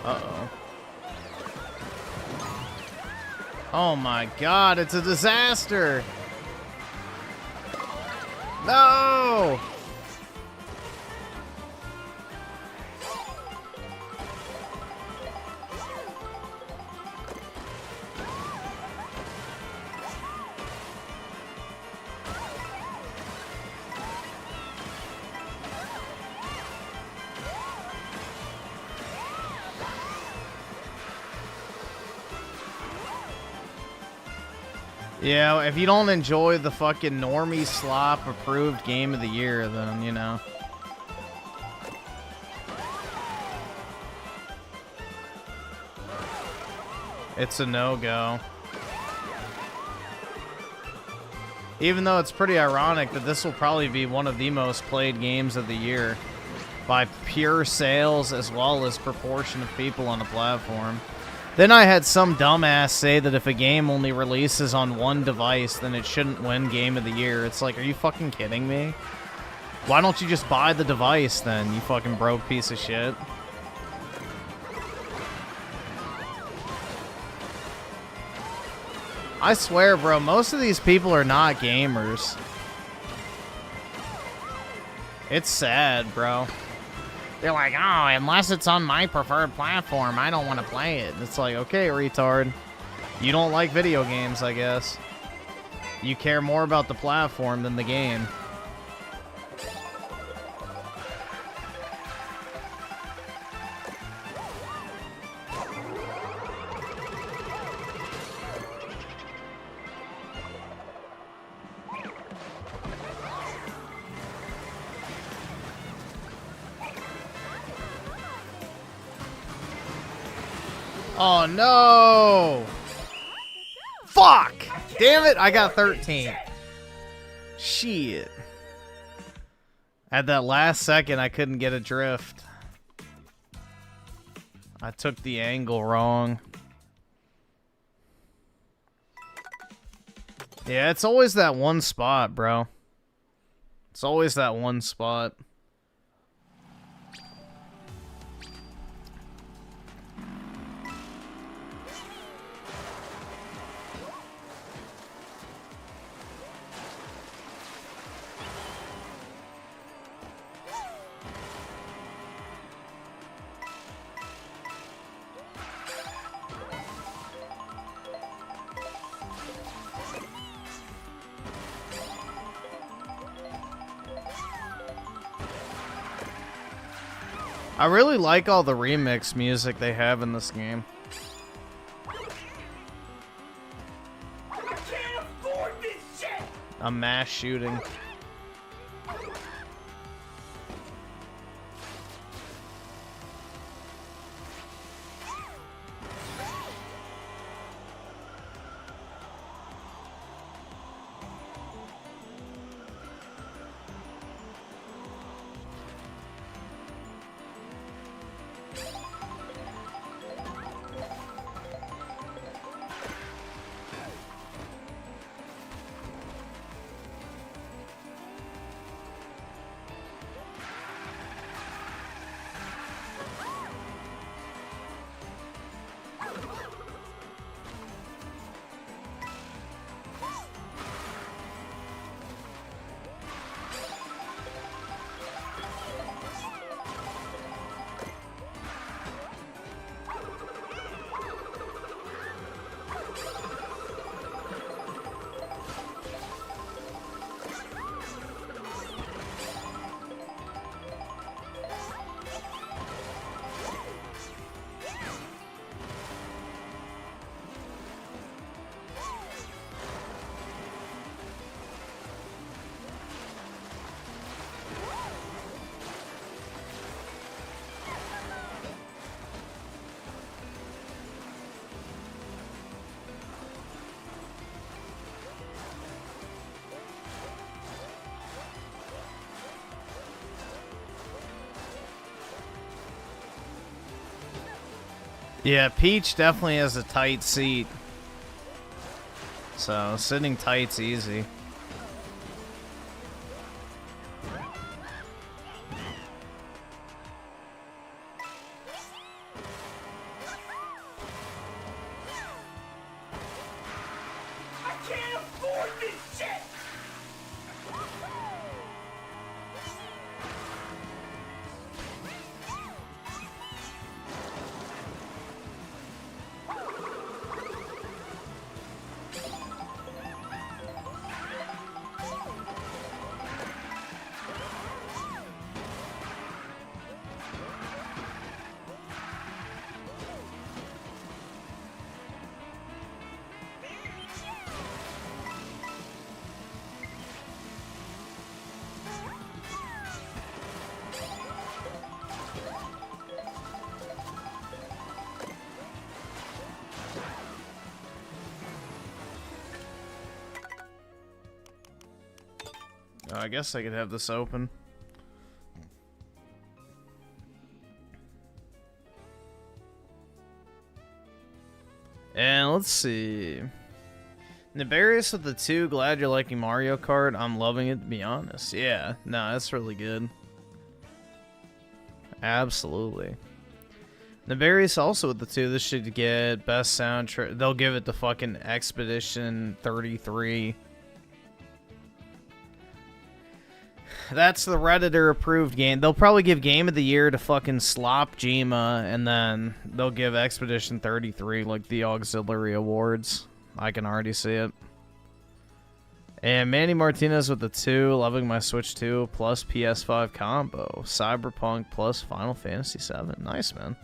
Uh-oh. Oh my god, it's a disaster! No! Yeah, if you don't enjoy the fucking normie slop approved Game of the Year, then, you know. It's a no-go. Even though it's pretty ironic that this will probably be one of the most played games of the year by pure sales as well as proportion of people on the platform. Then I had some dumbass say that if a game only releases on one device, then it shouldn't win Game of the Year. It's like, are you fucking kidding me? Why don't you just buy the device then, you fucking broke piece of shit? I swear, bro, most of these people are not gamers. It's sad, bro. They're like, oh, unless it's on my preferred platform, I don't want to play it. It's like, okay, retard. You don't like video games, I guess. You care more about the platform than the game. Oh, no! Fuck! Damn it, I got 13. Shit. At that last second, I couldn't get a drift. I took the angle wrong. Yeah, it's always that one spot, bro. It's always that one spot. I really like all the remix music they have in this game. I can't afford this shit! A mass shooting. Yeah, Peach definitely has a tight seat. So, sitting tight's easy. I can't afford this shit! I guess I could have this open. And let's see. Nefarious with the 2, glad you're liking Mario Kart. I'm loving it, to be honest. Yeah, no, that's really good. Absolutely. Nefarious also with the 2, this should get best soundtrack. They'll give it to fucking Expedition 33. That's the Redditor approved game. They'll probably give Game of the Year to fucking Slop Jima, and then they'll give Expedition 33 like the auxiliary awards. I can already see it. And Manny Martinez with the 2, loving my Switch 2 plus PS5 combo. Cyberpunk plus Final Fantasy 7. Nice, man.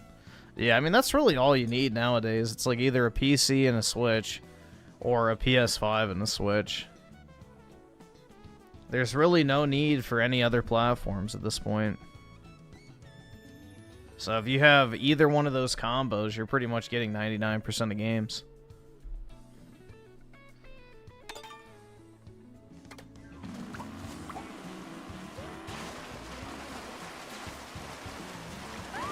Yeah, I mean, that's really all you need nowadays. It's like either a PC and a Switch or a PS5 and a Switch. There's really no need for any other platforms at this point. So if you have either one of those combos, you're pretty much getting 99% of games.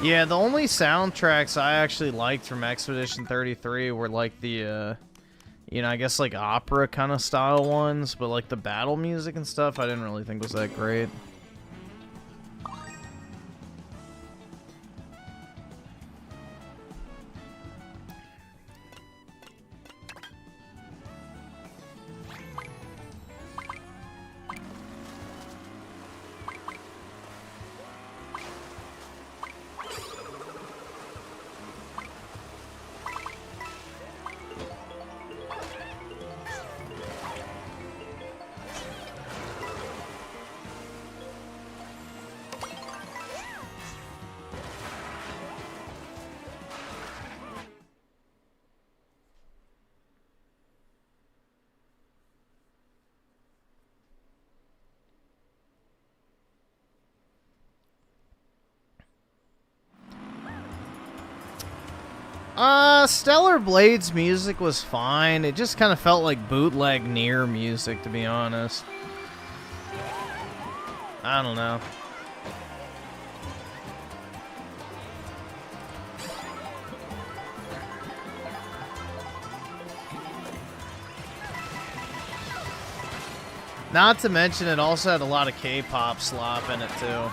Yeah, the only soundtracks I actually liked from Expedition 33 were like the, You know, I guess like opera kind of style ones, but like the battle music and stuff, I didn't really think was that great. Stellar Blade's music was fine. It just kind of felt like bootleg Nier music, to be honest. I don't know. Not to mention, it also had a lot of K-pop slop in it, too.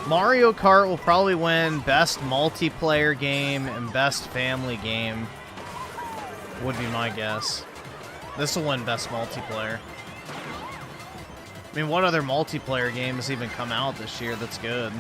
Mario Kart will probably win Best Multiplayer Game and Best Family Game, would be my guess. This will win Best Multiplayer. I mean, what other multiplayer game has even come out this year that's good?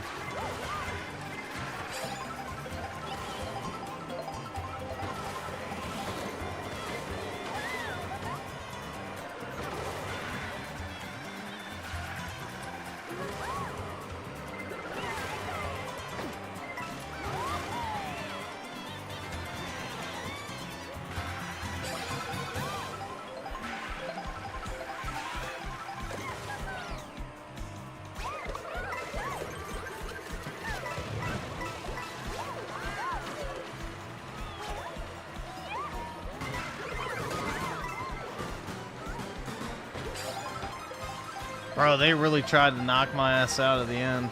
Bro, they really tried to knock my ass out at the end.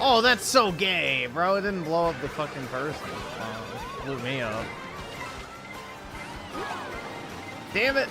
Oh, that's so gay, bro. It didn't blow up the fucking person. It blew me up. Damn it.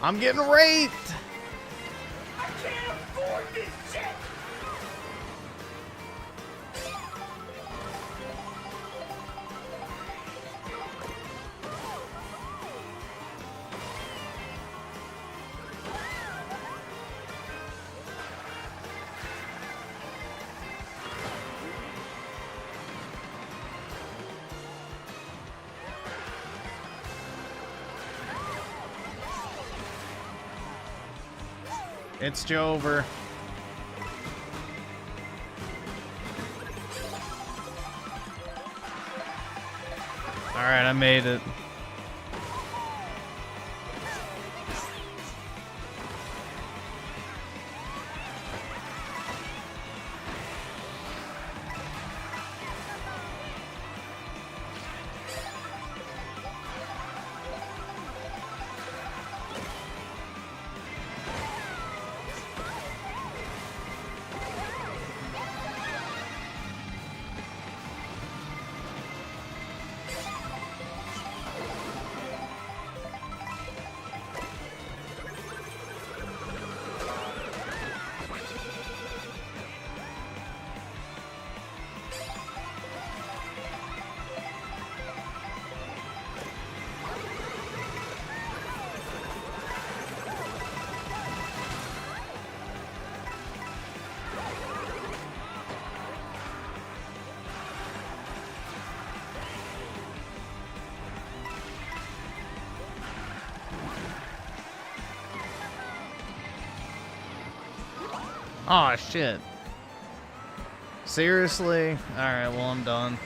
I'm getting raped! I can't afford this shit! It's Jover. Alright, I made it. Oh, shit. Seriously? Alright, well, I'm done.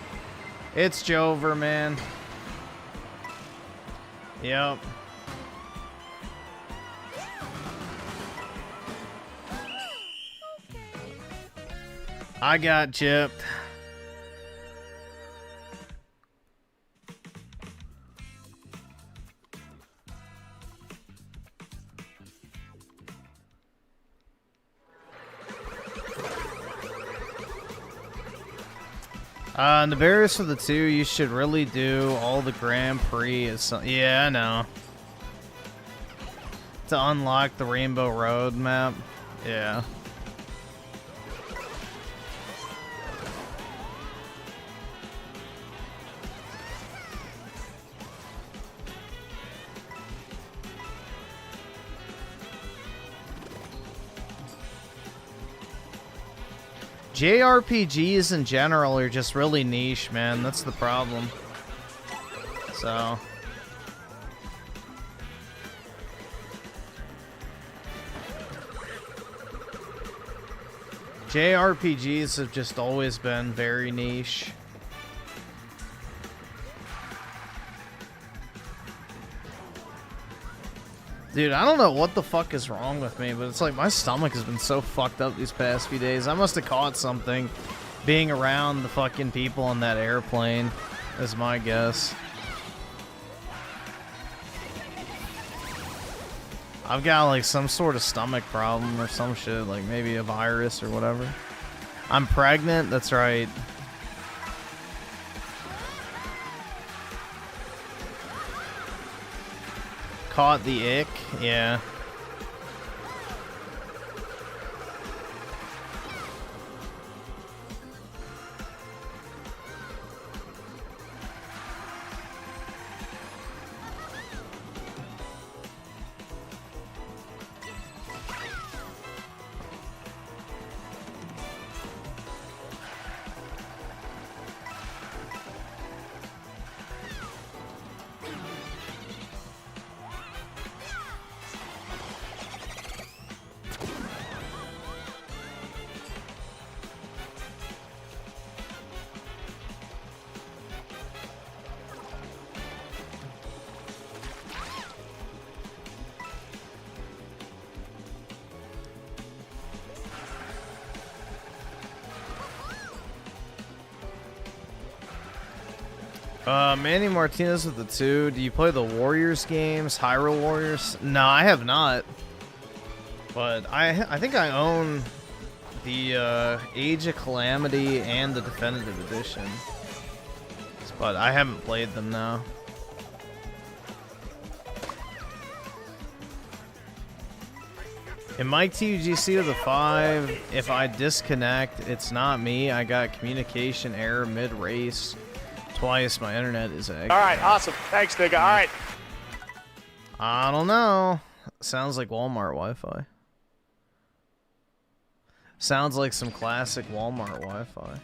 It's Jover, man. Yep. I got chipped. In the barriers for the 2, you should really do all the Grand Prix. Yeah, I know. To unlock the Rainbow Road map. Yeah. JRPGs in general are just really niche, man. That's the problem. So... JRPGs have just always been very niche. Dude, I don't know what the fuck is wrong with me, but it's like my stomach has been so fucked up these past few days. I must have caught something being around the fucking people on that airplane, is my guess. I've got like some sort of stomach problem or some shit, like maybe a virus or whatever. I'm pregnant, that's right. Caught the ick, yeah. Manny Martinez with the 2. Do you play the Warriors games? Hyrule Warriors? No, I have not. But I think I own the Age of Calamity and the Definitive Edition. But I haven't played them now. In my TUGC of the 5, if I disconnect, it's not me. I got communication error mid-race. Twice my internet is egg. All right, awesome. Thanks, nigga. All right. I don't know. Sounds like Walmart Wi-Fi. Sounds like some classic Walmart Wi-Fi.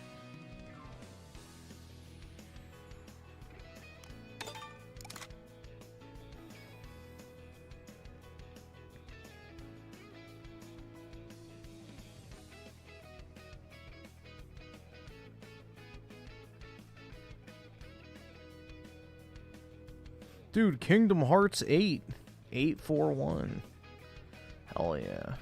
Dude, Kingdom Hearts 8. 841. Hell yeah.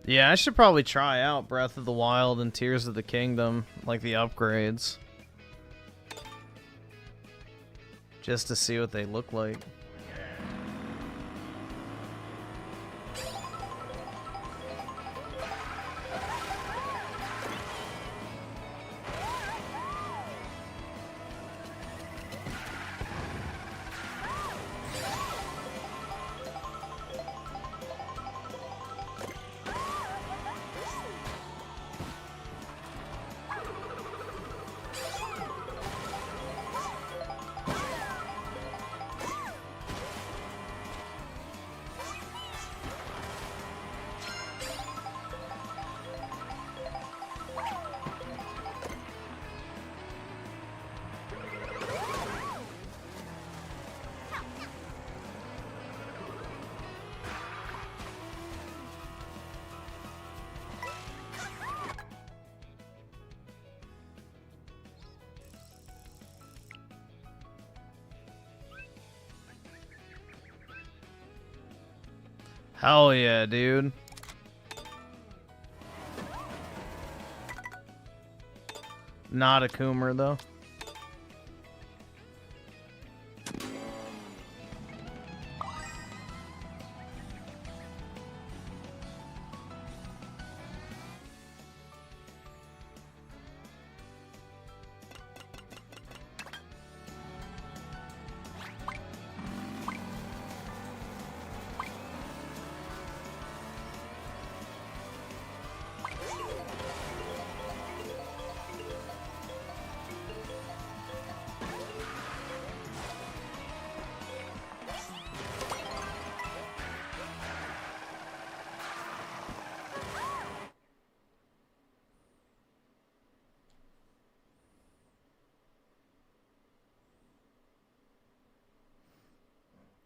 Yeah, I should probably try out Breath of the Wild and Tears of the Kingdom, like the upgrades. Just to see what they look like. Hell yeah, dude. Not a Coomer, though.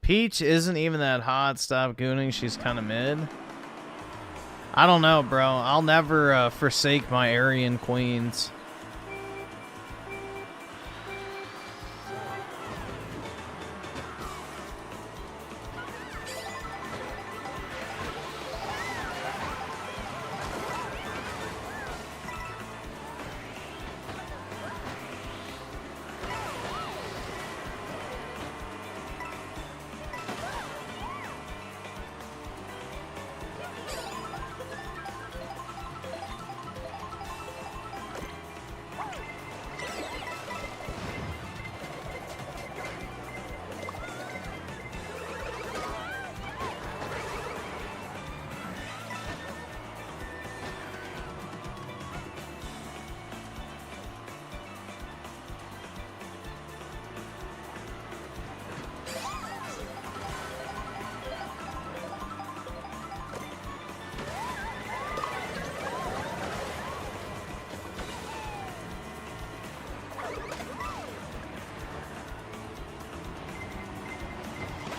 Peach isn't even that hot. Stop gooning. She's kind of mid. I don't know, bro. I'll never forsake my Aryan queens.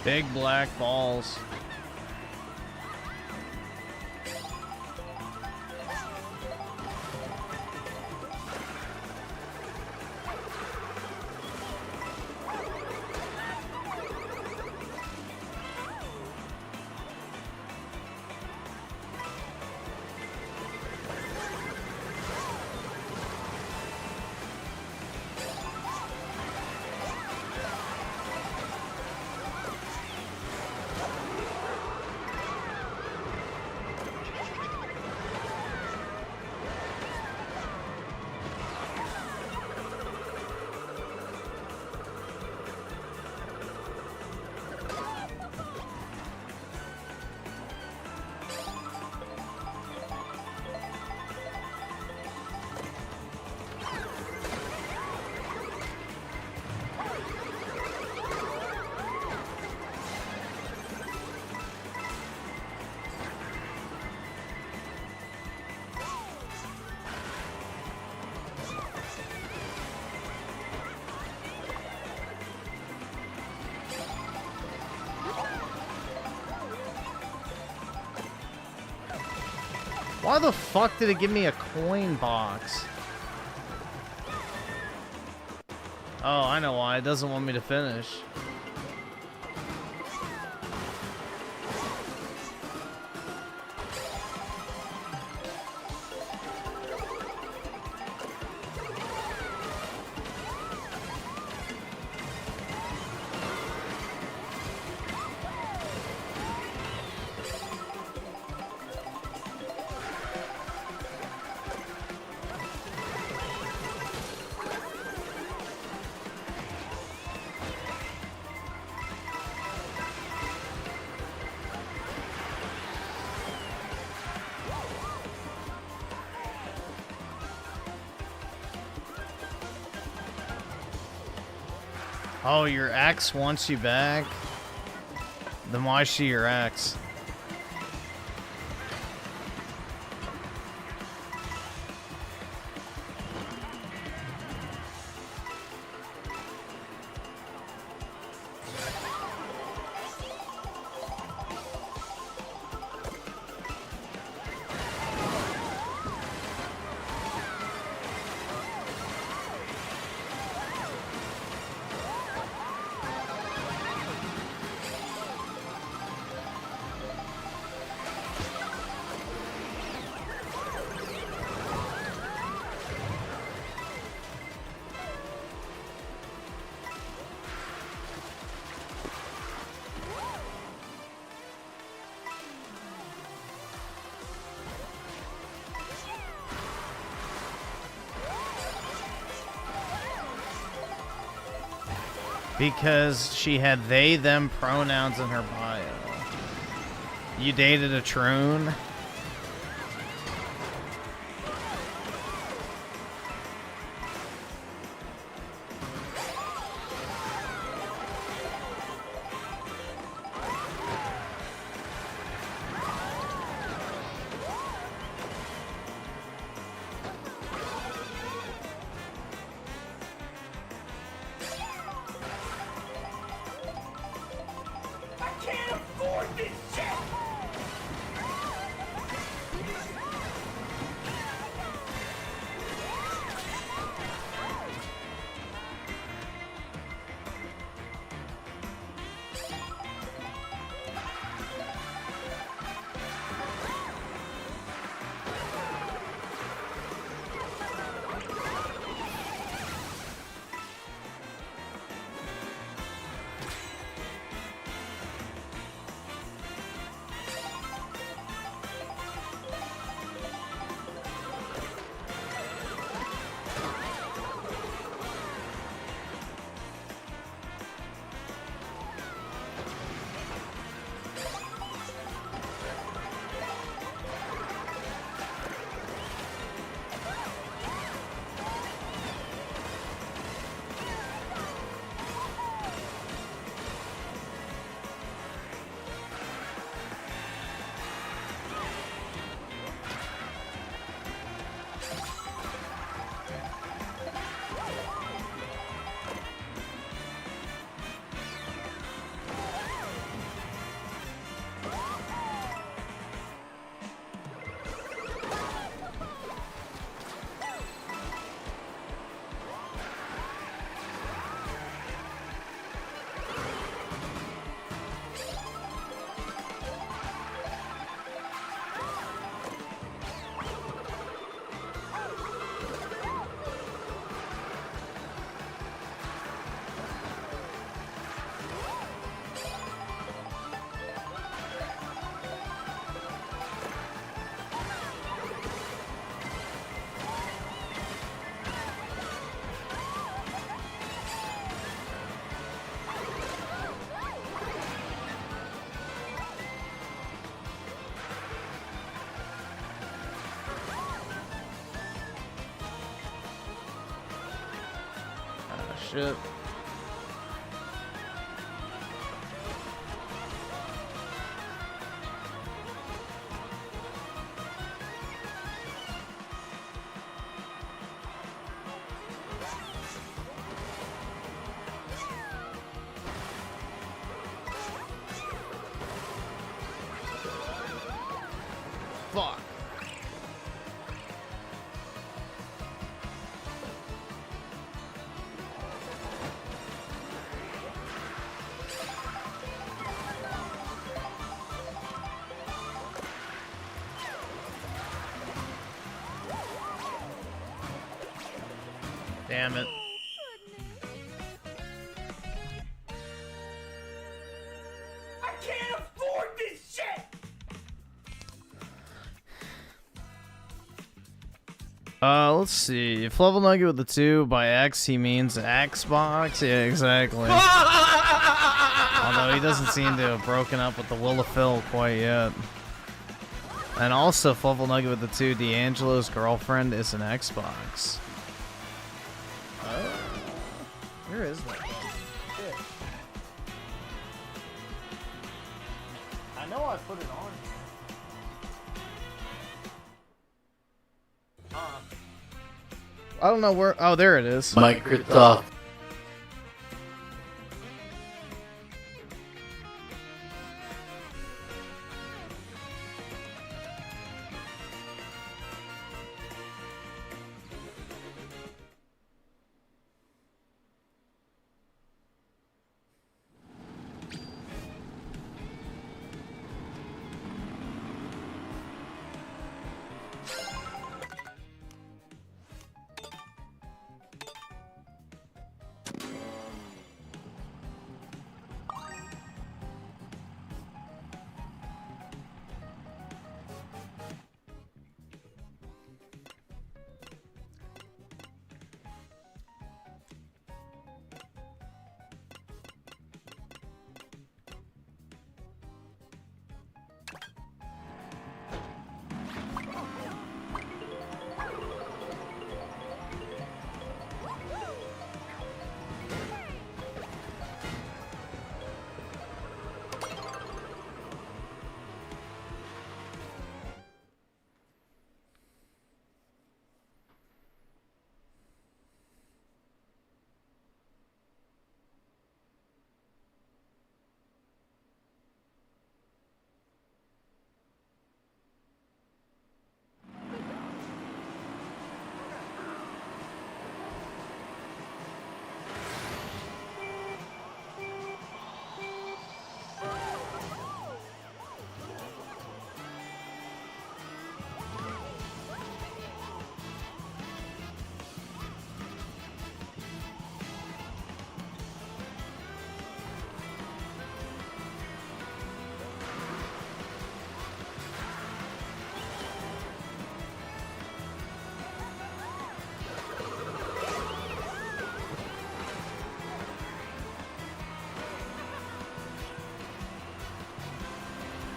Big black balls. Why the fuck did it give me a coin box? Oh, I know why. It doesn't want me to finish. Oh, your ex wants you back? Then why is she your ex? Because she had they, them pronouns in her bio. You dated a troon? I can't afford this shit! Shit. Fuck. Damn it. I can't afford this shit! Let's see. If Level Nugget with the 2 by X, he means Xbox? Yeah, exactly. Although he doesn't seem to have broken up with the Will of Phil quite yet. And also, if Level Nugget with the 2, D'Angelo's girlfriend is an Xbox. Where is that? Shit. I know I put it on. I don't know where. Oh, there it is. Microsoft.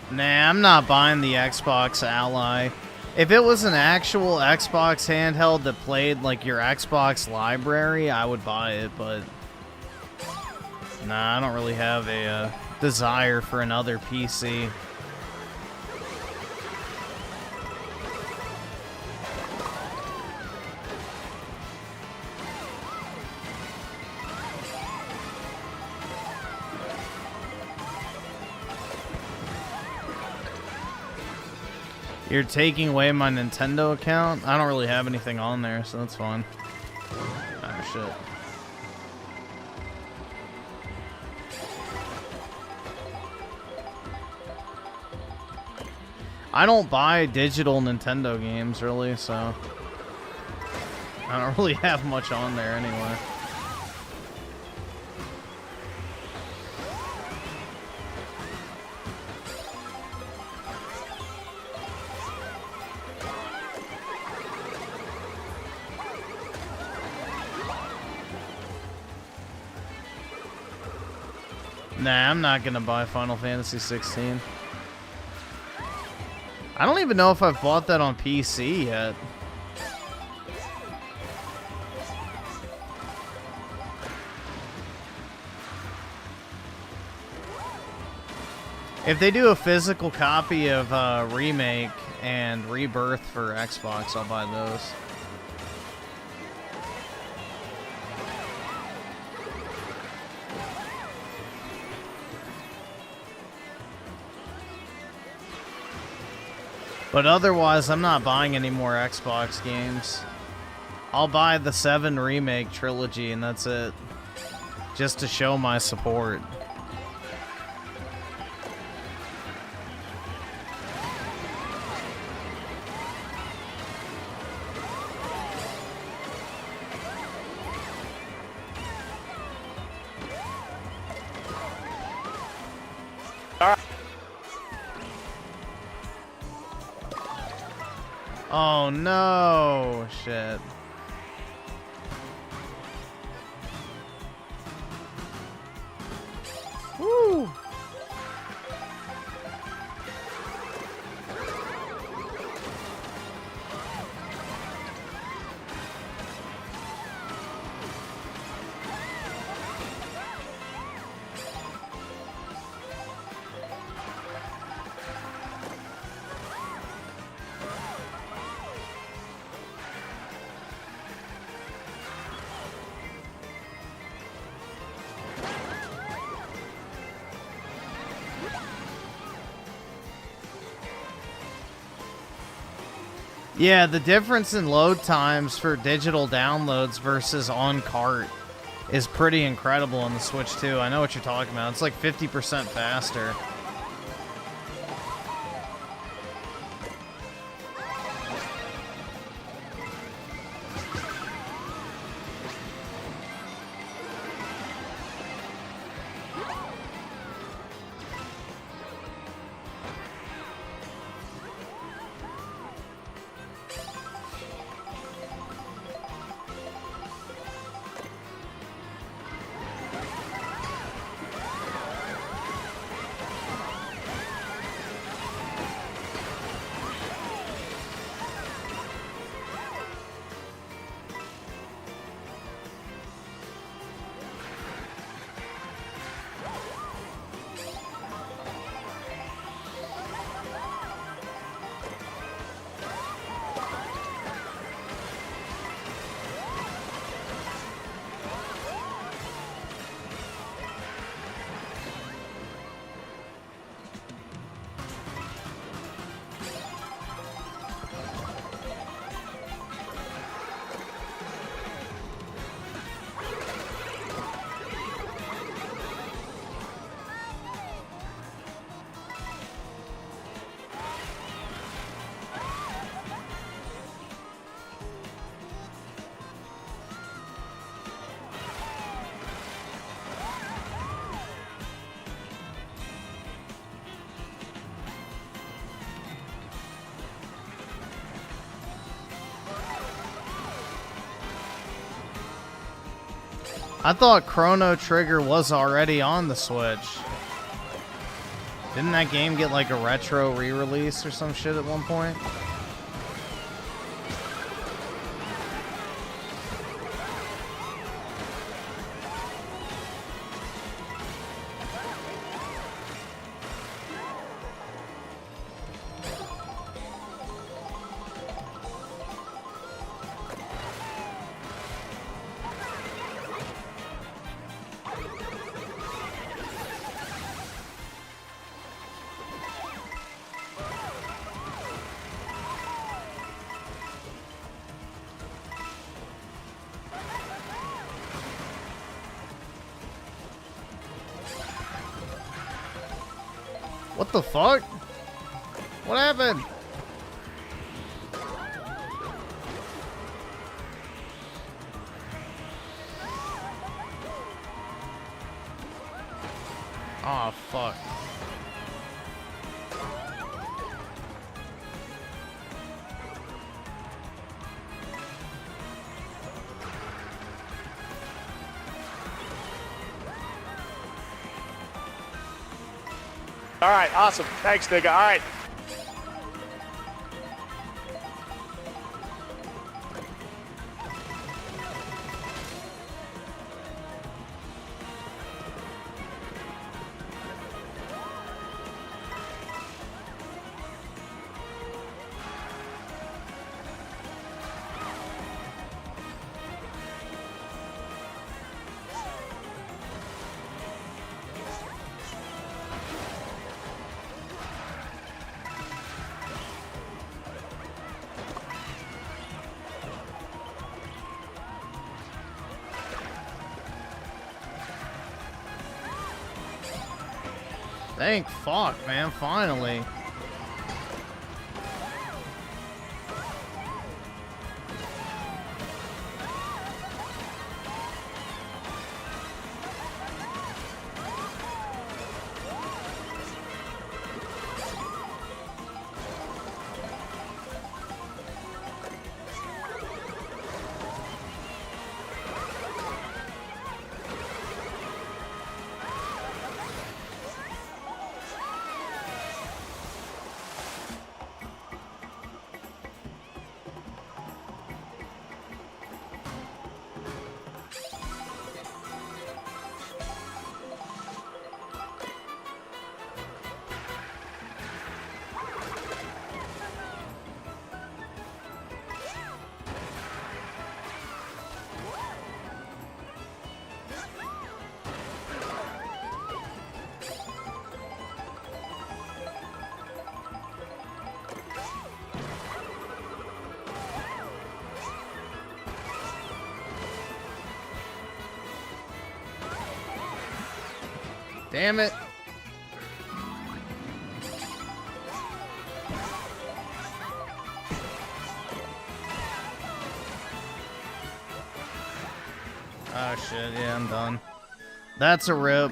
Nah, I'm not buying the Xbox Ally. If it was an actual Xbox handheld that played like your Xbox library, I would buy it, but nah, I don't really have a desire for another PC. You're taking away my Nintendo account? I don't really have anything on there, so that's fine. Oh, shit. I don't buy digital Nintendo games, really, so I don't really have much on there anyway. Nah, I'm not gonna buy Final Fantasy 16. I don't even know if I've bought that on PC yet. If they do a physical copy of Remake and Rebirth for Xbox, I'll buy those. But otherwise, I'm not buying any more Xbox games. I'll buy the 7 Remake trilogy, and that's it. Just to show my support. Oh no, shit. Woo! Yeah, the difference in load times for digital downloads versus on cart is pretty incredible on the Switch 2. I know what you're talking about. It's like 50% faster. I thought Chrono Trigger was already on the Switch. Didn't that game get like a retro re-release or some shit at one point? What the fuck? What happened? Oh, fuck. All right, awesome. Thanks, nigga. All right. Thank fuck, man. Finally. Damn it. Oh shit, yeah, I'm done. That's a rip.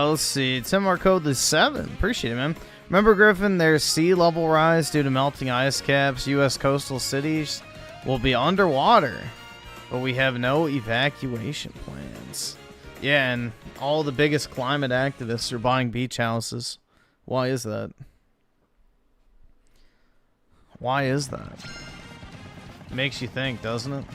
Let's see. 10 more code is 7. Appreciate it, man. Remember, Griffin, there's sea level rise due to melting ice caps. U.S. coastal cities will be underwater, but we have no evacuation plans. Yeah, and all the biggest climate activists are buying beach houses. Why is that? Why is that? Makes you think, doesn't it?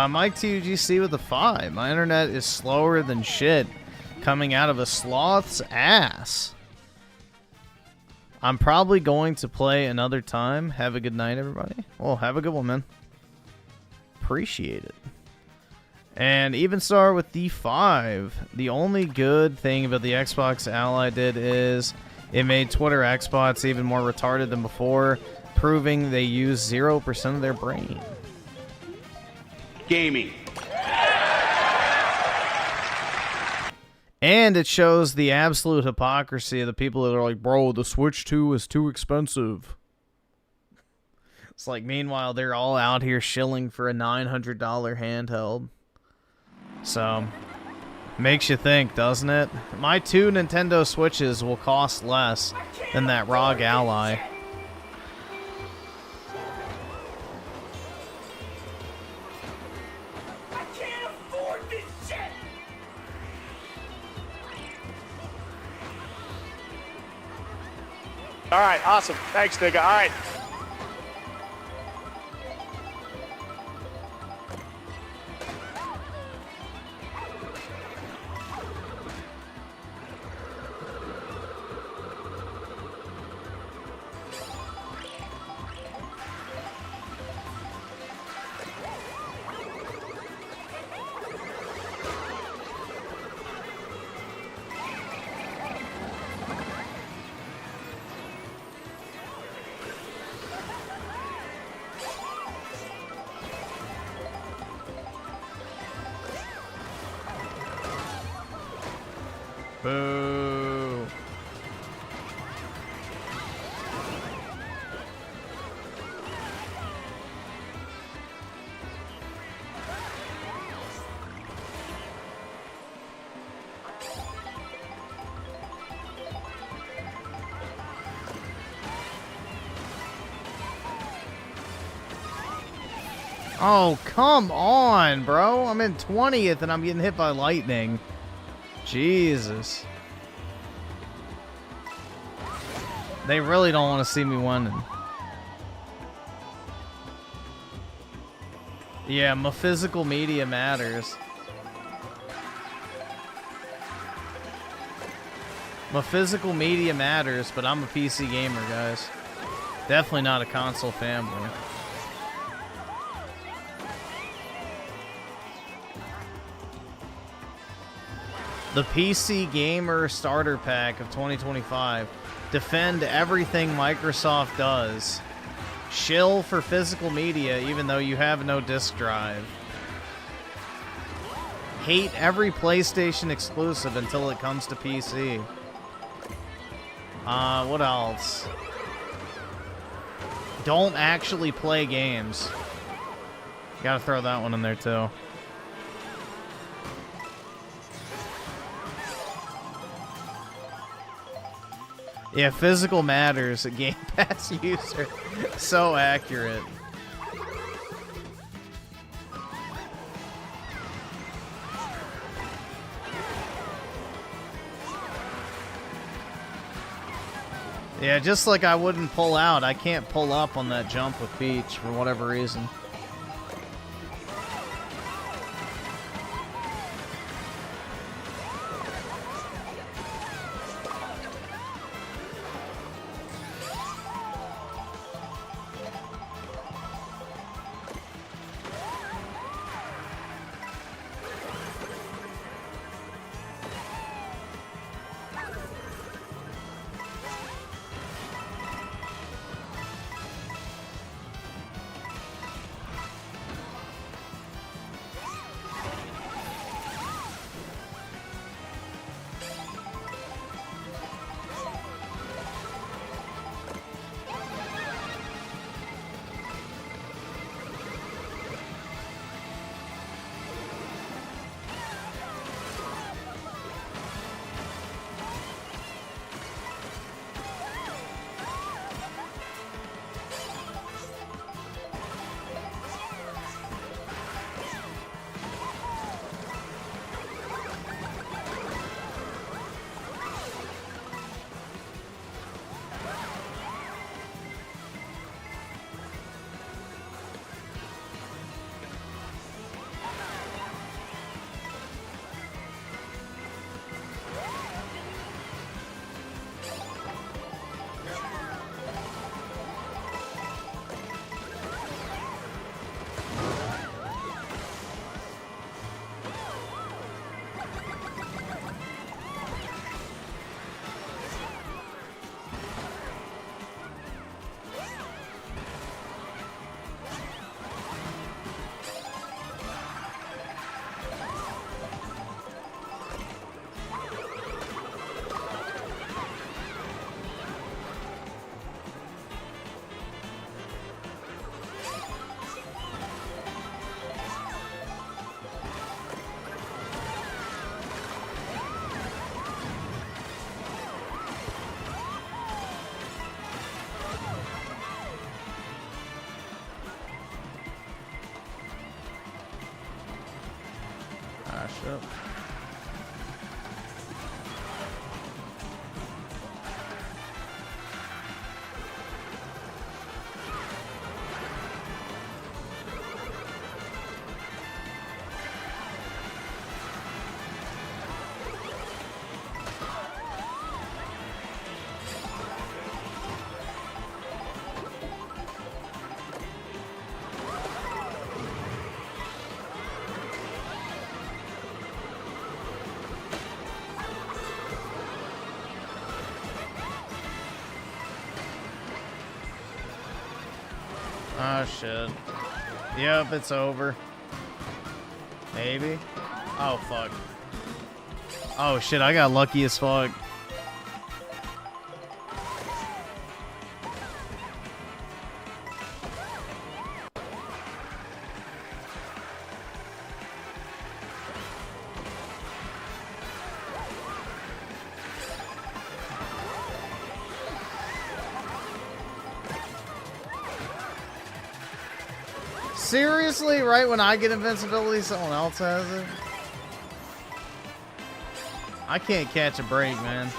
Mike TUGC with a 5. My internet is slower than shit coming out of a sloth's ass. I'm probably going to play another time. Have a good night, everybody. Well, have a good one, man. Appreciate it. And even star with the 5. The only good thing about the Xbox Ally did is it made Twitter Xbots even more retarded than before, proving they use 0% of their brain. Gaming. And it shows the absolute hypocrisy of the people that are like, bro, the Switch 2 is too expensive. It's like, meanwhile, they're all out here shilling for a $900 handheld. So, makes you think, doesn't it? My 2 Nintendo Switches will cost less than that ROG Ally. I can't afford this shit! All right, awesome. Thanks, nigga. All right. Boo. Oh, come on, bro. I'm in 20th and I'm getting hit by lightning. Jesus. They really don't want to see me winning. Yeah, my physical media matters. My physical media matters, but I'm a PC gamer, guys. Definitely not a console fanboy. The PC Gamer Starter Pack of 2025. Defend everything Microsoft does. Shill for physical media even though you have no disk drive. Hate every PlayStation exclusive until it comes to PC. What else? Don't actually play games. Gotta throw that one in there too. Yeah, physical matters. A Game Pass user. So accurate. Yeah, just like I wouldn't pull out, I can't pull up on that jump with Peach for whatever reason. Ah, shit. Oh shit. Yep, it's over. Maybe. Oh fuck. Oh shit, I got lucky as fuck. Seriously? Right when I get invincibility, someone else has it? I can't catch a break, man.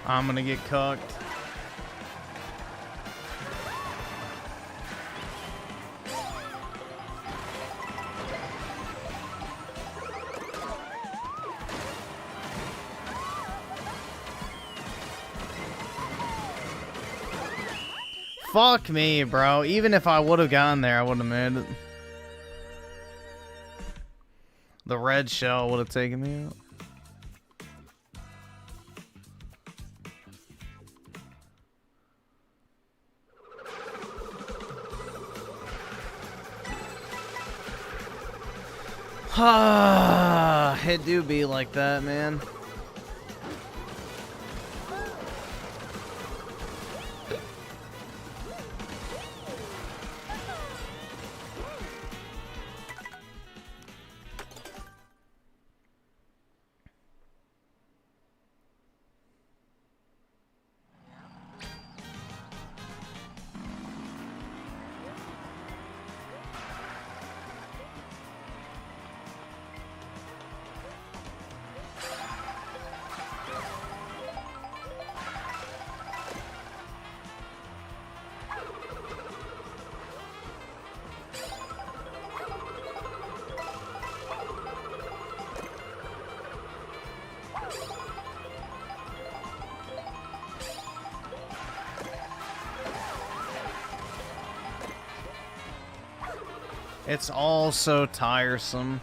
I'm gonna get cucked. Fuck me, bro. Even if I would have gotten there, I wouldn't have made it. The red shell would have taken me out. It do be like that, man. It's all so tiresome.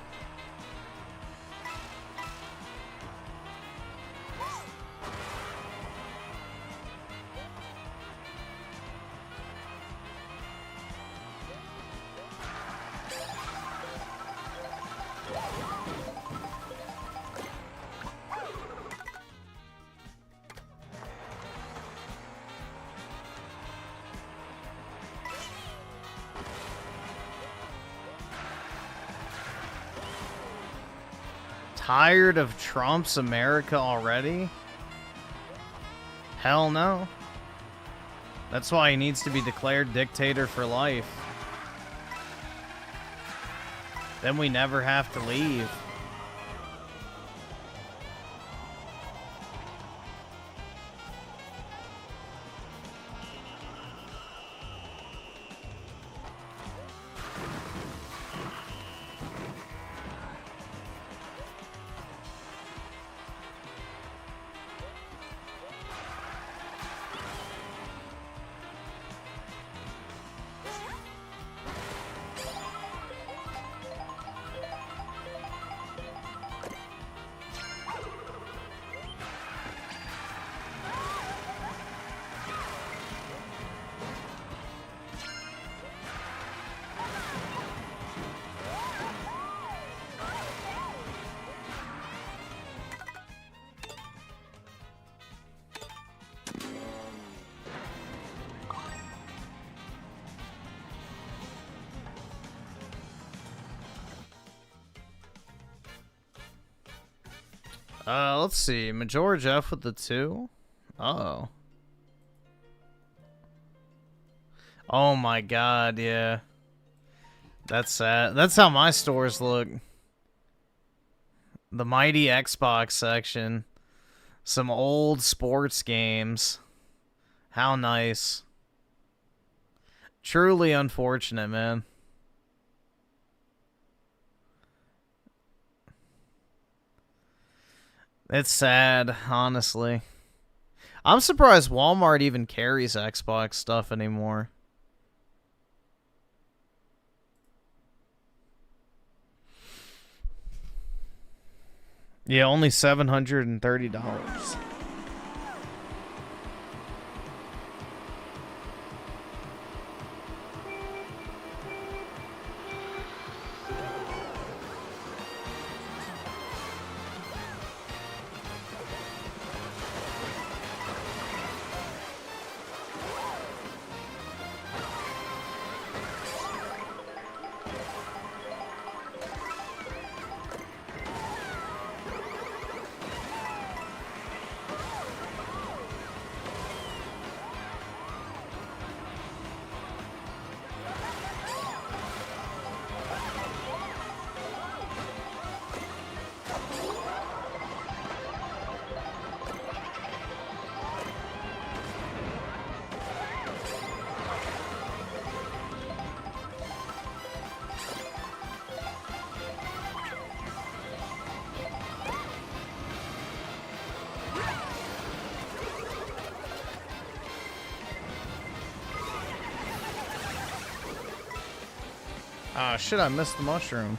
Tired of Trump's America already? Hell no. That's why he needs to be declared dictator for life. Then we never have to leave. Let's see. Major Jeff with the 2. Uh-oh. Oh my god, yeah. That's sad. That's how my stores look. The mighty Xbox section. Some old sports games. How nice. Truly unfortunate, man. It's sad, honestly. I'm surprised Walmart even carries Xbox stuff anymore. Yeah, only $730. Ah, shit, I missed the mushroom.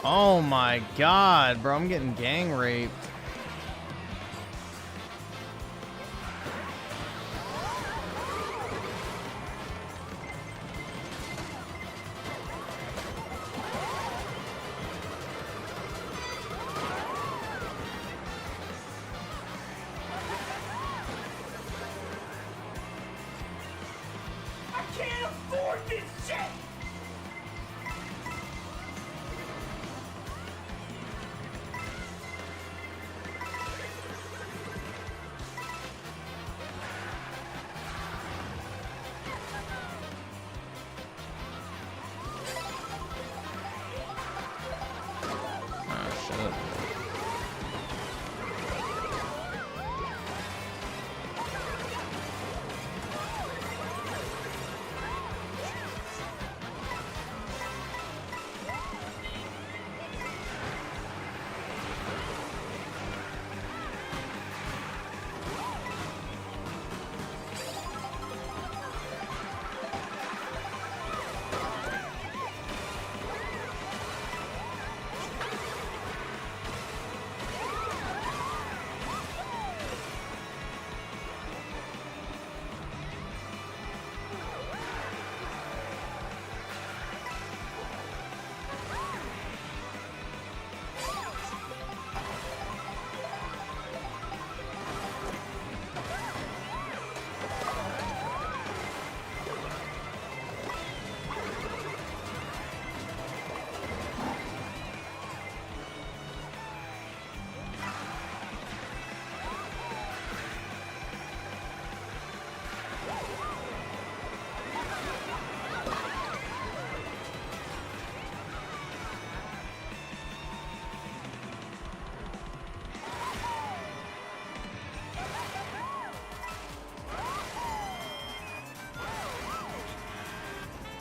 Oh my god, bro, I'm getting gang raped. I can't afford this shit!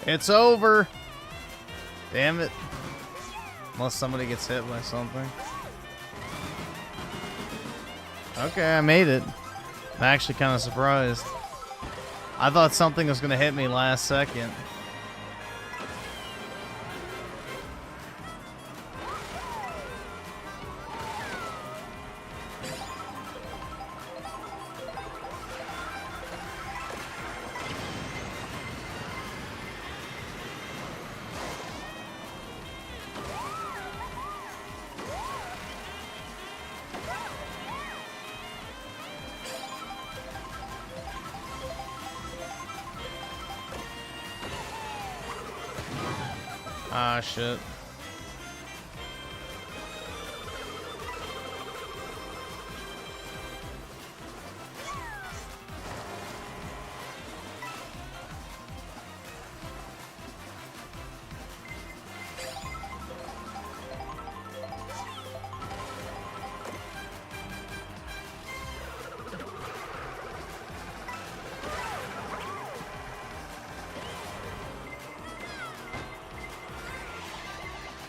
It's over. Damn it. Unless somebody gets hit by something. Okay, I made it. I'm actually kind of surprised. I thought something was going to hit me last second. Ah, shit.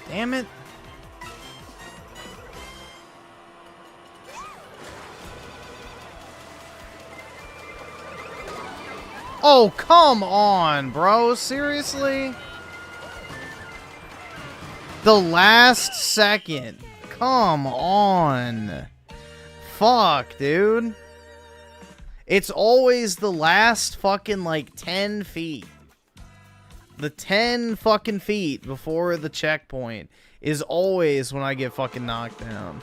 Damn it. Oh, come on, bro. Seriously? The last second. Come on. Fuck, dude. It's always the last fucking, like, 10 feet. The 10 fucking feet before the checkpoint is always when I get fucking knocked down.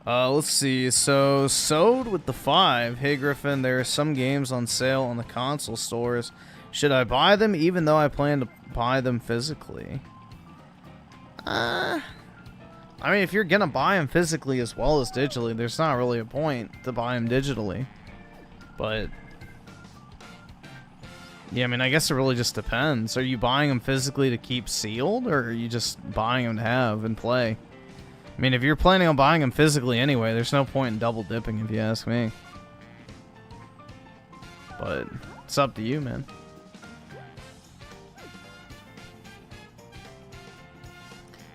Let's see. So, Sewed with the 5. Hey, Griffin, there are some games on sale on the console stores. Should I buy them even though I plan to buy them physically? I mean, if you're gonna buy them physically as well as digitally, there's not really a point to buy them digitally. But yeah, I mean, I guess it really just depends. Are you buying them physically to keep sealed, or are you just buying them to have and play? I mean, if you're planning on buying them physically anyway, there's no point in double dipping if you ask me. But it's up to you, man.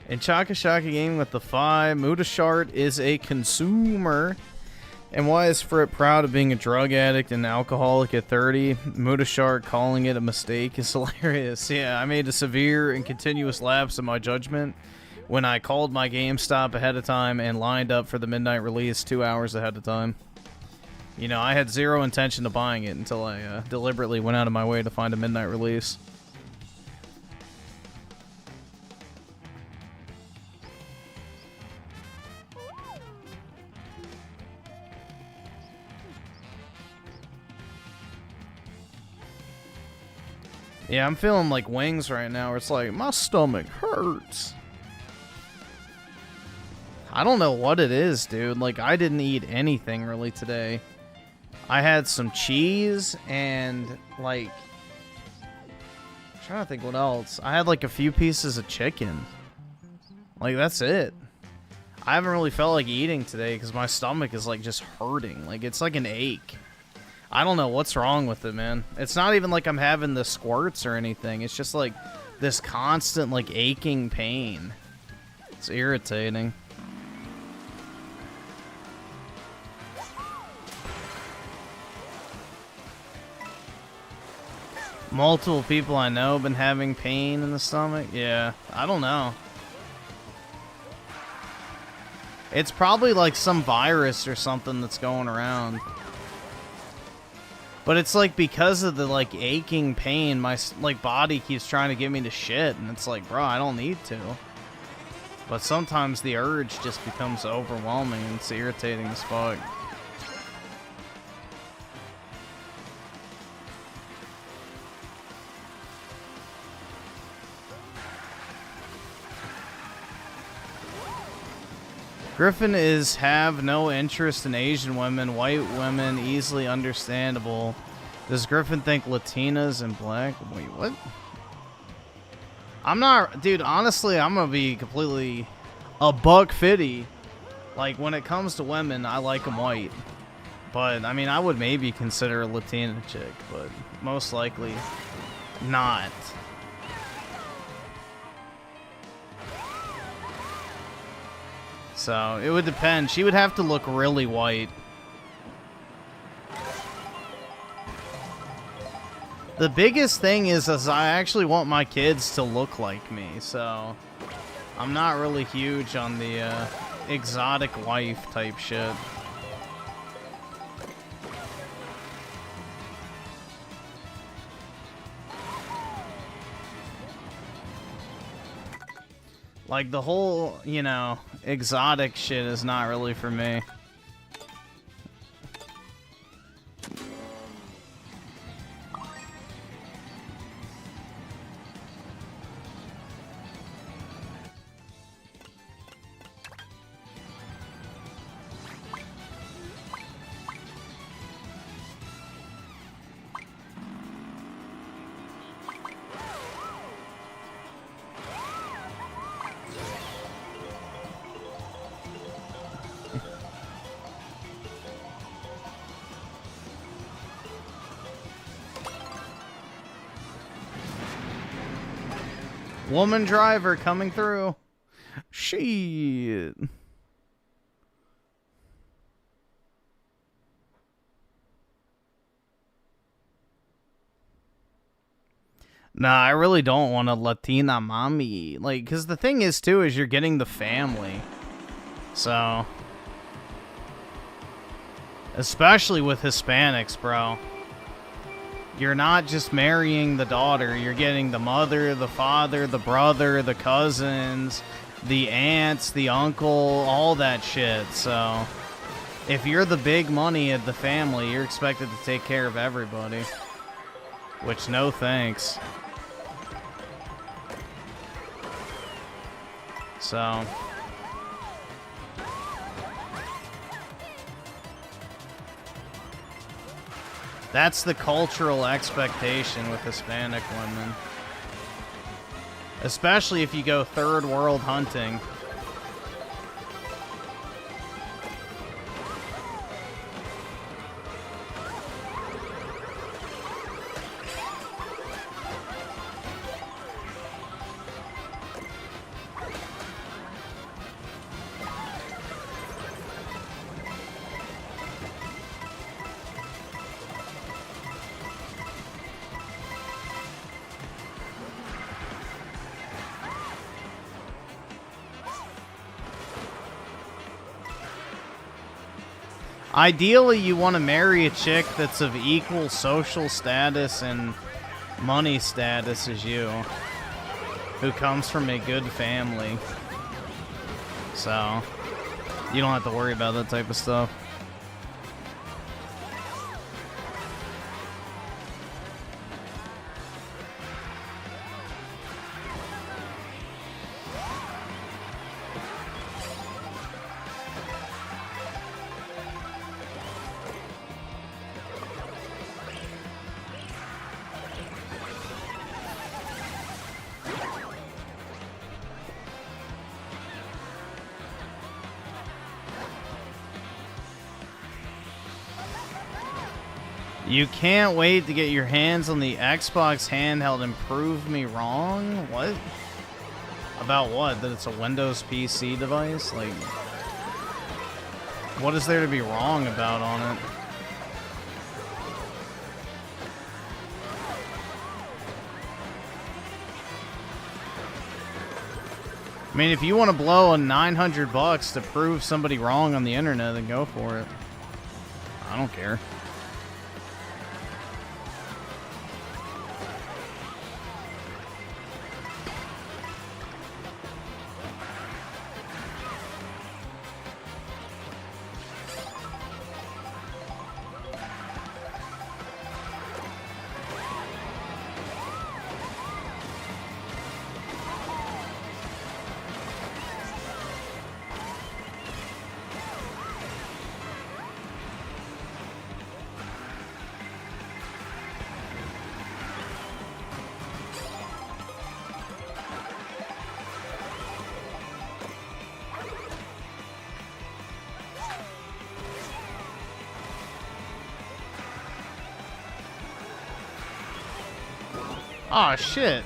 In Chaka Shaka Gaming with the 5, Mudashart is a consumer. And why is Frit proud of being a drug addict and alcoholic at 30? Mudashart calling it a mistake is hilarious. Yeah, I made a severe and continuous lapse in my judgment when I called my GameStop ahead of time and lined up for the midnight release 2 hours ahead of time. You know, I had zero intention of buying it until I deliberately went out of my way to find a midnight release. Yeah, I'm feeling like wings right now where it's like, my stomach hurts. I don't know what it is, dude. Like, I didn't eat anything really today. I had some cheese and, like, I'm trying to think what else. I had, like, a few pieces of chicken. Like, that's it. I haven't really felt like eating today because my stomach is, like, just hurting. Like, it's like an ache. I don't know what's wrong with it, man. It's not even like I'm having the squirts or anything. It's just, like, this constant, like, aching pain. It's irritating. Multiple people I know have been having pain in the stomach. Yeah, I don't know. It's probably like some virus or something that's going around. But it's like because of the like aching pain, my like body keeps trying to get me to shit, and it's like, bro, I don't need to. But sometimes the urge just becomes overwhelming and it's irritating as fuck. Griffin have no interest in Asian women, white women, easily understandable. Does Griffin think Latinas and black? Wait, what? I'm not, dude, honestly, I'm gonna be completely a $150. Like, when it comes to women, I like them white. But, I mean, I would maybe consider a Latina chick, but most likely not. So, it would depend. She would have to look really white. The biggest thing is I actually want my kids to look like me, so I'm not really huge on the exotic wife type shit. Like, the whole, you know, exotic shit is not really for me. Woman driver coming through. Shit. Nah, I really don't want a Latina mommy. Like, because the thing is, too, is you're getting the family. So. Especially with Hispanics, bro. You're not just marrying the daughter, you're getting the mother, the father, the brother, the cousins, the aunts, the uncle, all that shit. So, if you're the big money of the family, you're expected to take care of everybody. Which, no thanks. So... that's the cultural expectation with Hispanic women. Especially if you go third world hunting. Ideally, you want to marry a chick that's of equal social status and money status as you, who comes from a good family. So, you don't have to worry about that type of stuff. You can't wait to get your hands on the Xbox handheld and prove me wrong? What? About what? That it's a Windows PC device? Like, what is there to be wrong about on it? I mean, if you want to blow a $900 to prove somebody wrong on the internet, then go for it. I don't care. Aw, shit.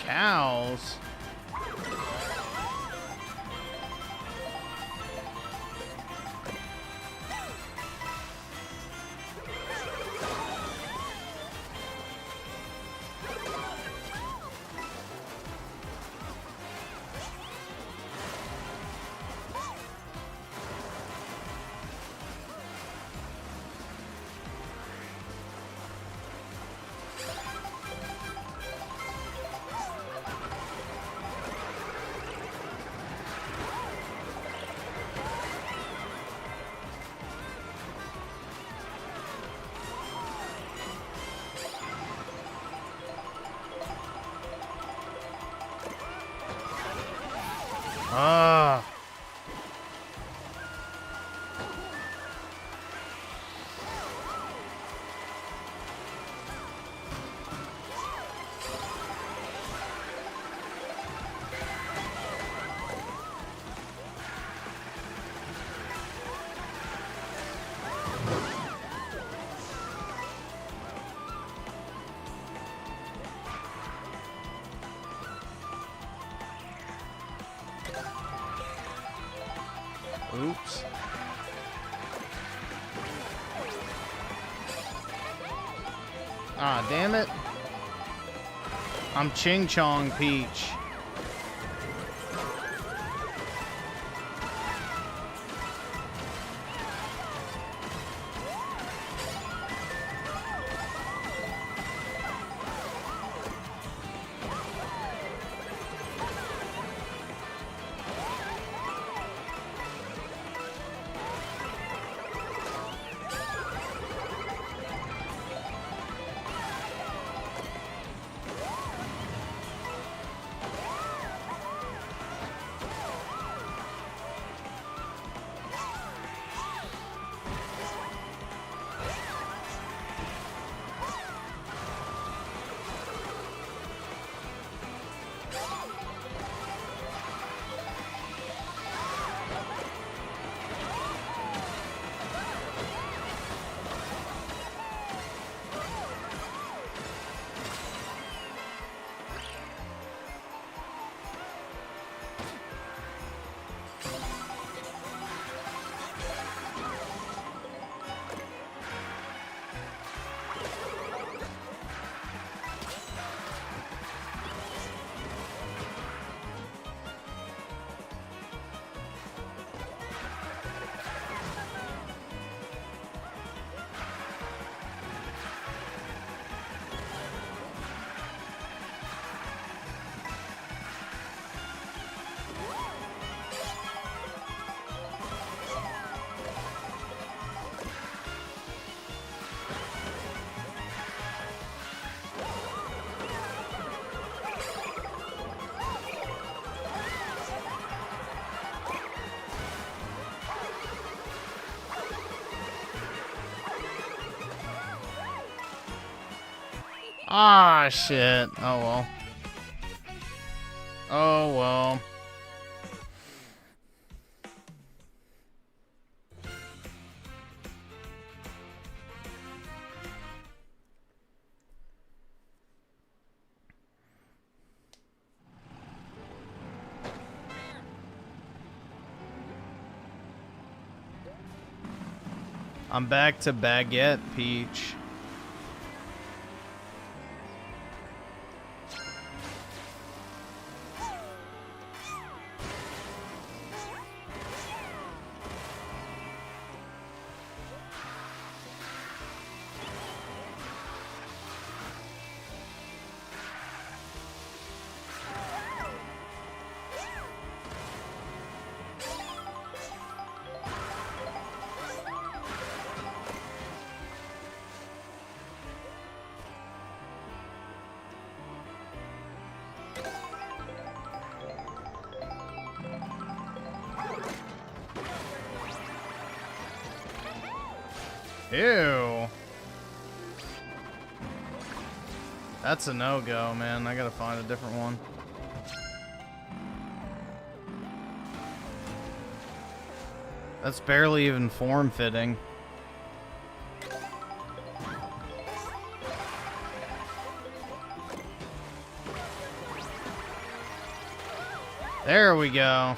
Cows. Ah. Oops. Ah, damn it. I'm Ching Chong Peach. Ah, shit. Oh, well. Oh, well. I'm back to Baguette Peach. Ew. That's a no-go, man. I gotta find a different one. That's barely even form-fitting. There we go.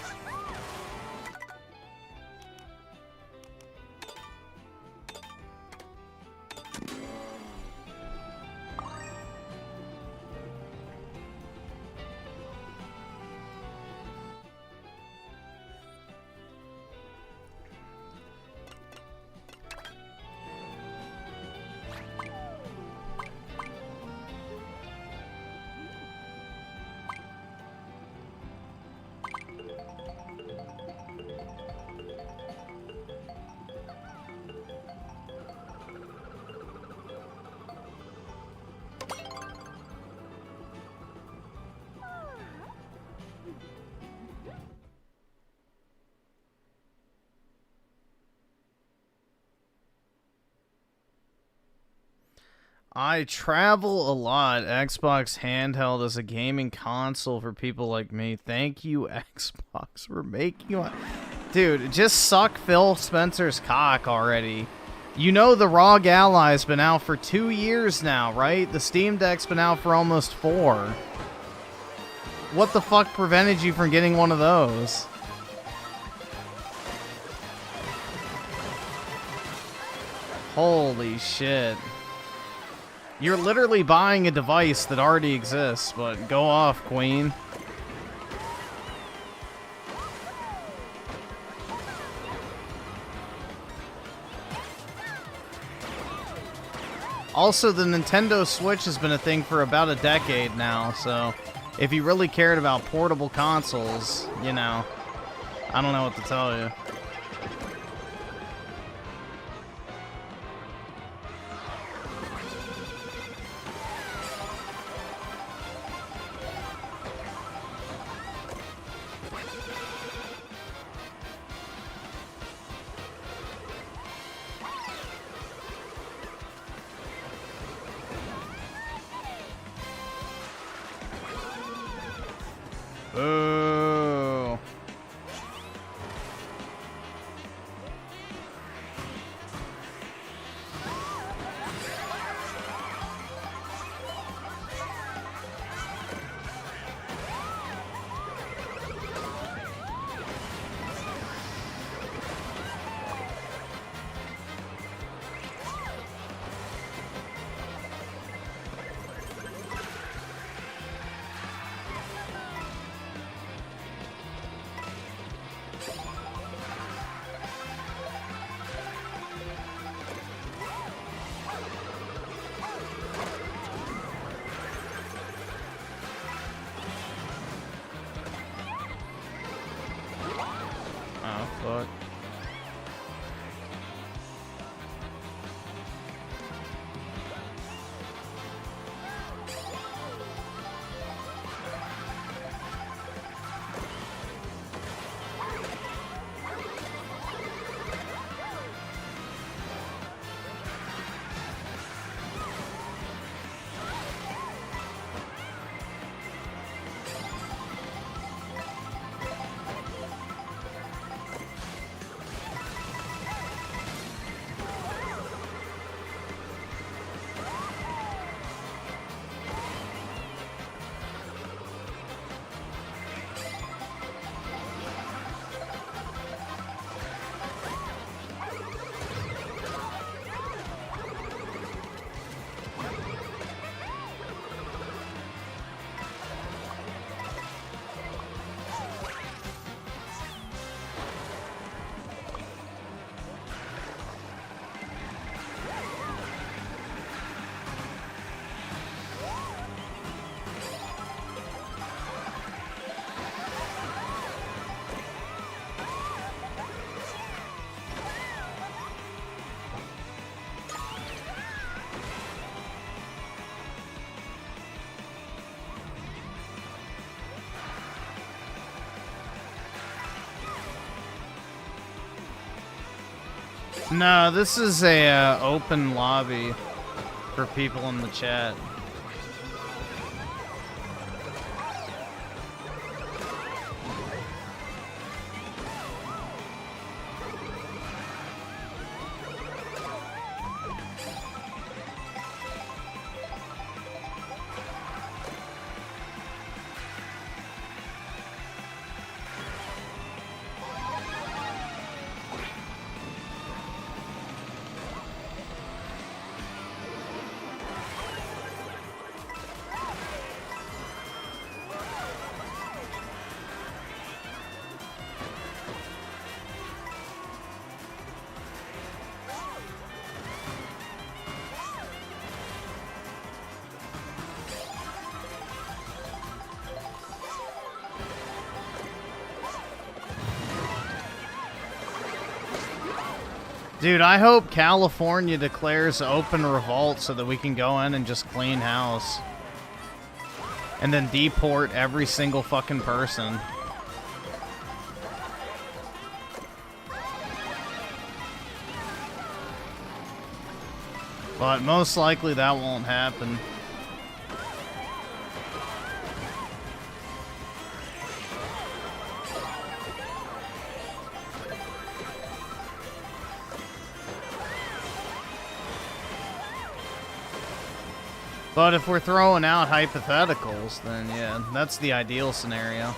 I travel a lot. Xbox handheld is a gaming console for people like me. Thank you, Xbox, for making one. Dude, just suck Phil Spencer's cock already. You know the ROG Ally's been out for 2 years now, right? The Steam Deck's been out for almost 4. What the fuck prevented you from getting one of those? Holy shit. You're literally buying a device that already exists, but go off, Queen. Also, the Nintendo Switch has been a thing for about a decade now, so if you really cared about portable consoles, you know, I don't know what to tell you. Boo. No, this is a open lobby for people in the chat. Dude, I hope California declares open revolt so that we can go in and just clean house. And then deport every single fucking person. But most likely that won't happen. But if we're throwing out hypotheticals, then yeah, that's the ideal scenario.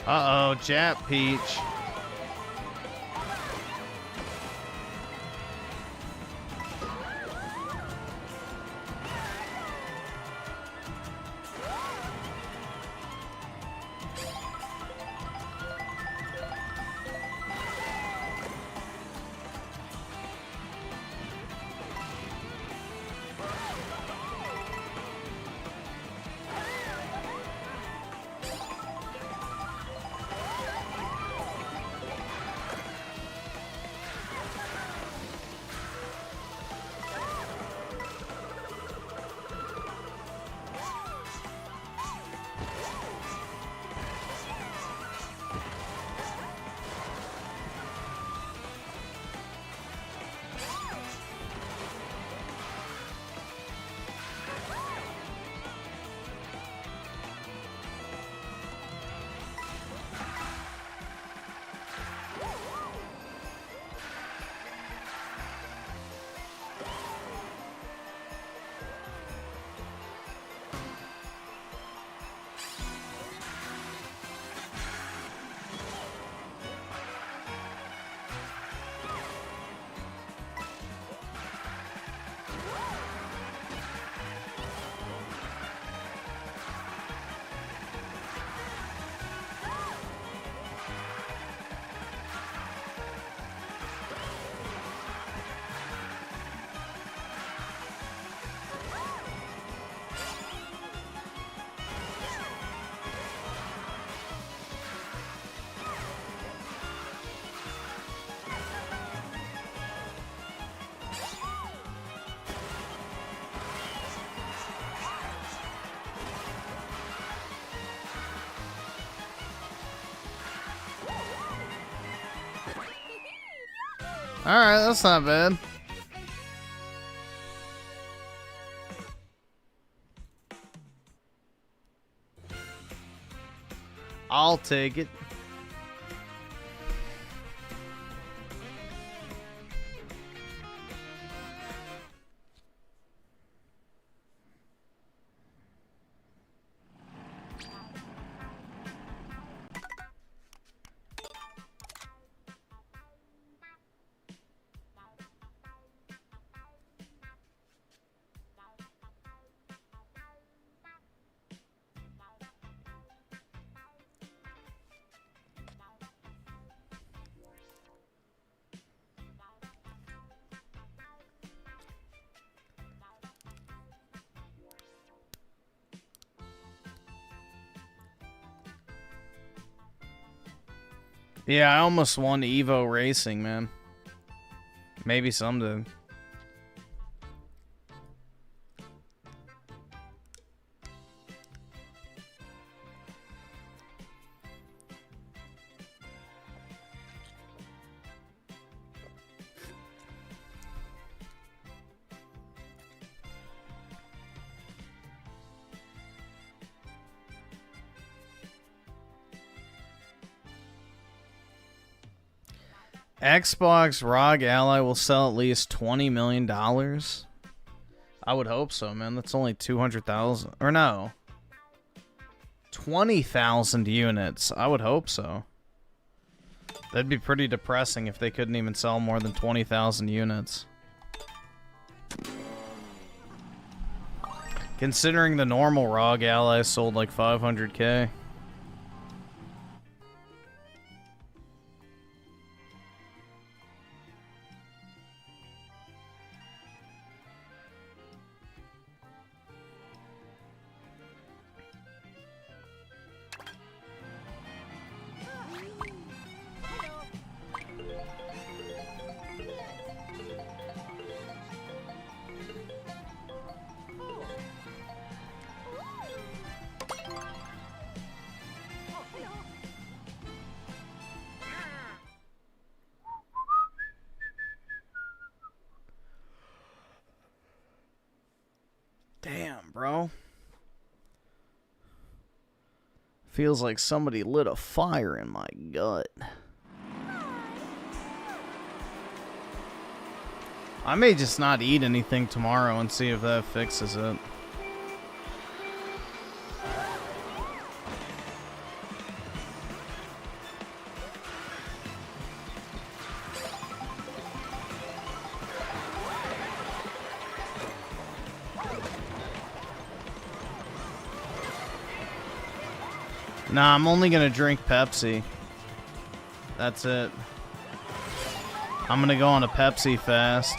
Uh-oh, Jap Peach. Alright, that's not bad. I'll take it. Yeah, I almost won Evo Racing, man. Maybe someday. Xbox ROG Ally will sell at least $20 million. I would hope so, man. That's only 200,000. Or no. 20,000 units. I would hope so. That'd be pretty depressing if they couldn't even sell more than 20,000 units. Considering the normal ROG Ally sold like 500K. Damn, bro. Feels like somebody lit a fire in my gut. I may just not eat anything tomorrow and see if that fixes it. Nah, I'm only gonna drink Pepsi. That's it. I'm gonna go on a Pepsi fast.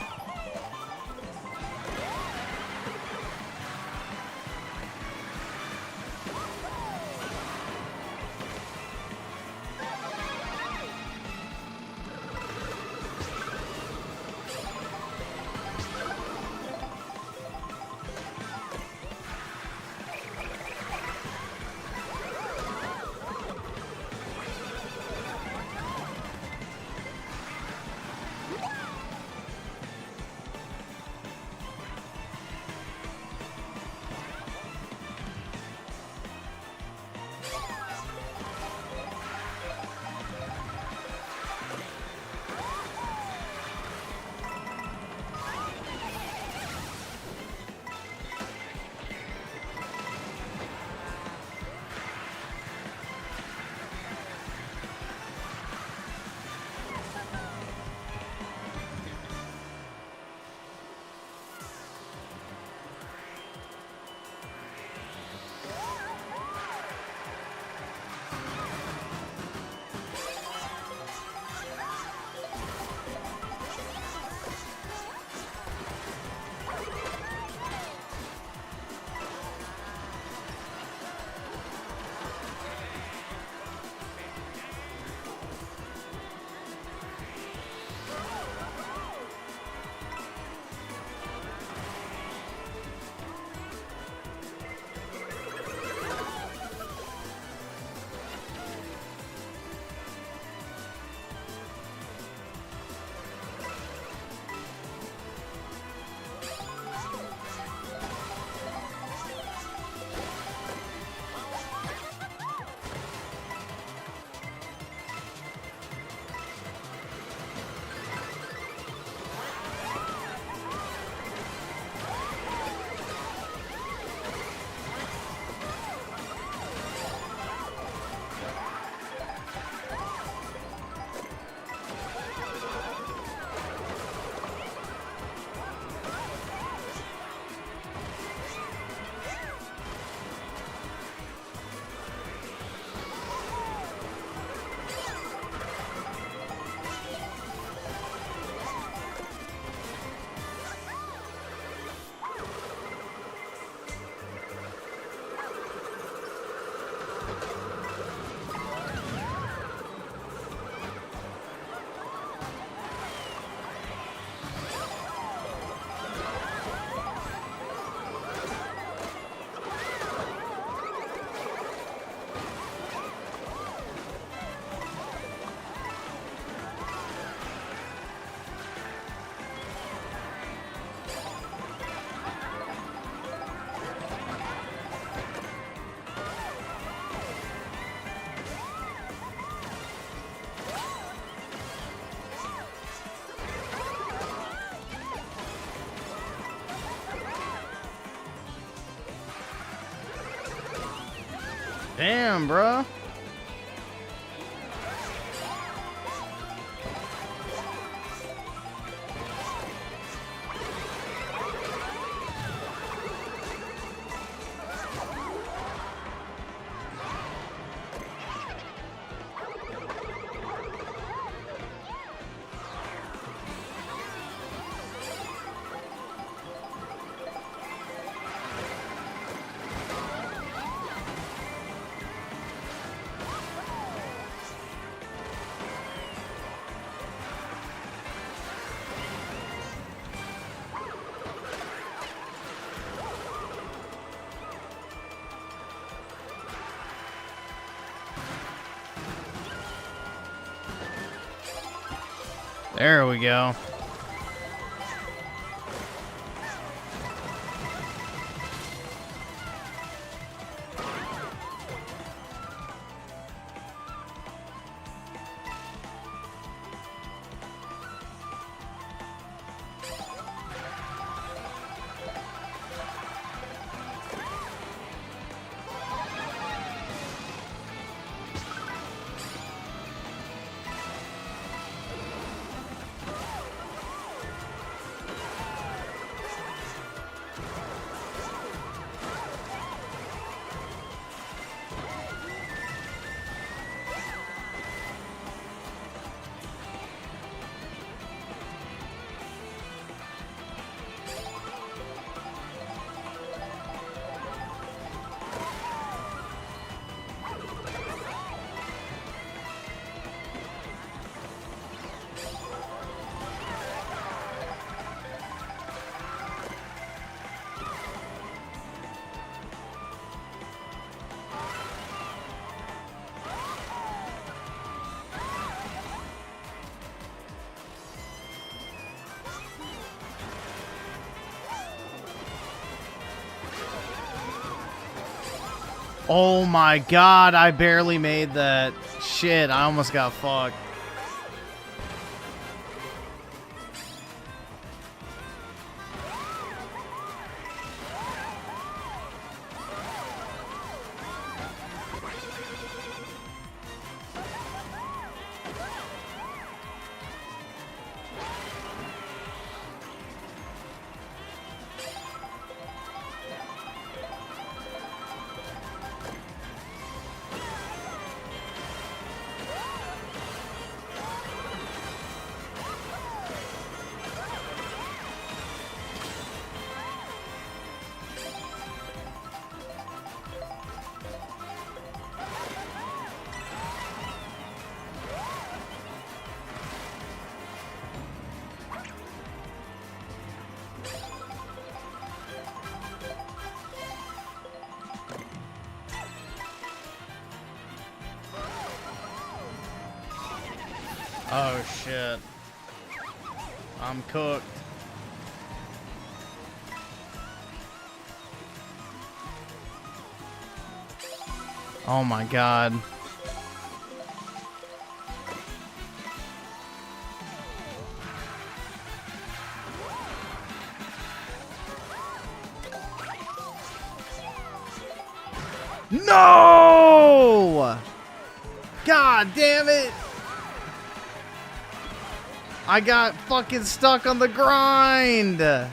Damn, bro. There we go. Oh my god, I barely made that. Shit, I almost got fucked. Oh shit. I'm cooked. Oh my god. No! God damn it! I got fucking stuck on the grind! Bug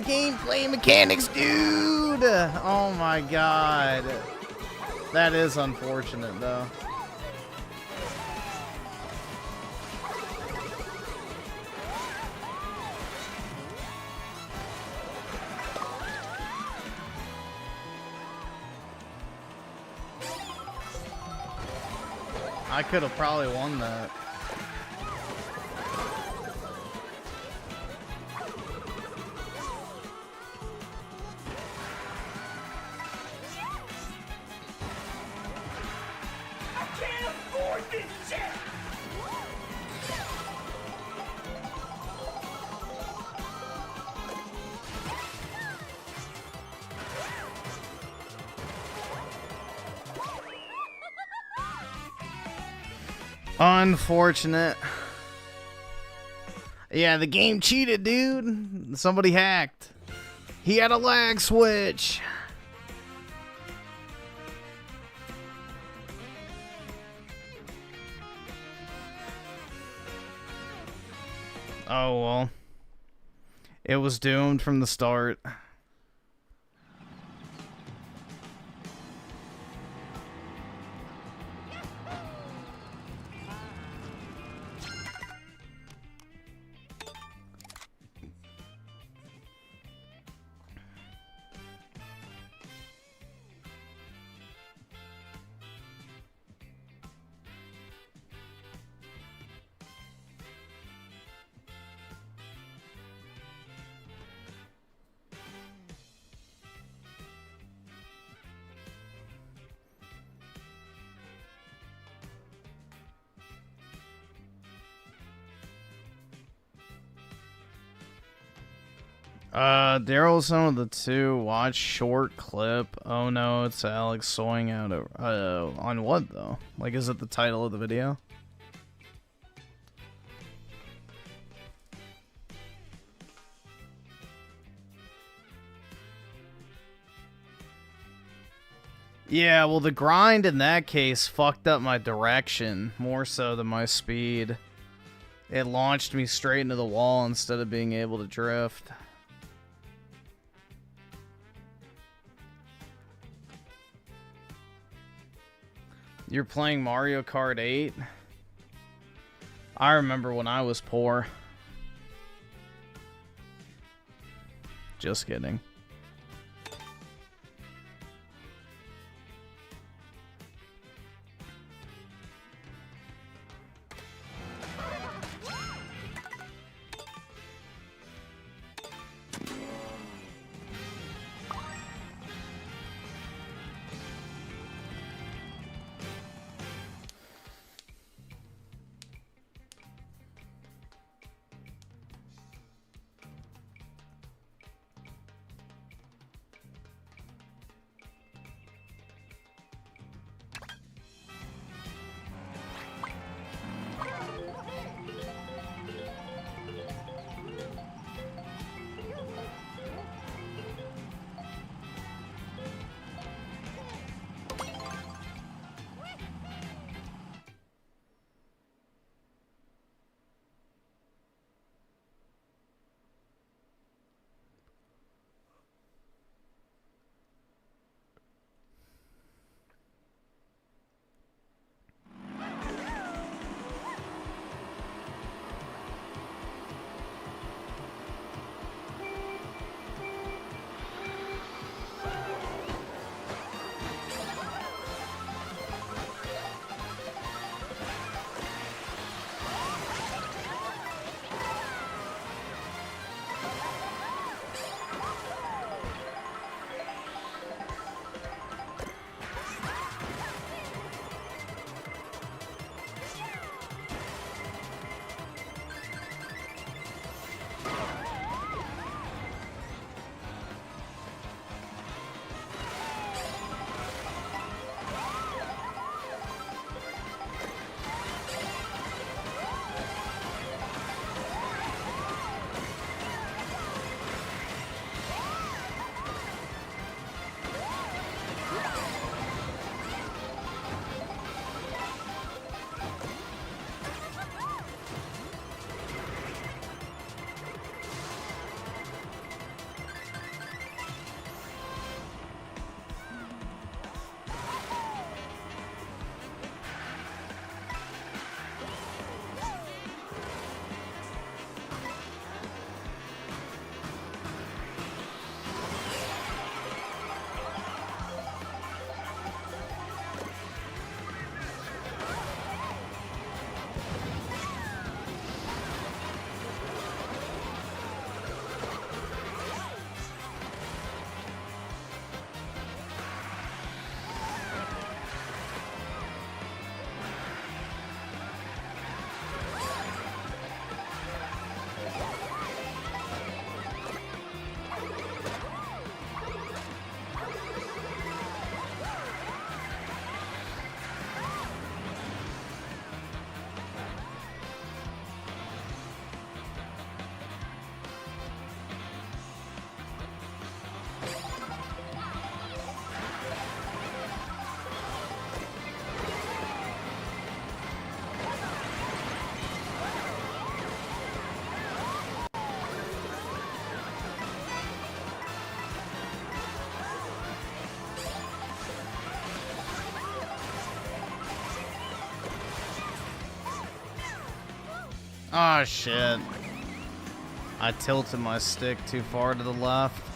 gameplay mechanics, dude! Oh my god. That is unfortunate, though. I could have probably won that. I can't afford this shit! Unfortunate. Yeah, the game cheated, dude. Somebody hacked. He had a lag switch. Oh, well. It was doomed from the start. Daryl's some of the two. Watch short clip. Oh no, it's Alex sawing out a, on what though? Like, is it the title of the video? Yeah, well, the grind in that case fucked up my direction more so than my speed. It launched me straight into the wall instead of being able to drift. You're playing Mario Kart 8? I remember when I was poor. Just kidding. Ah, shit. I tilted my stick too far to the left.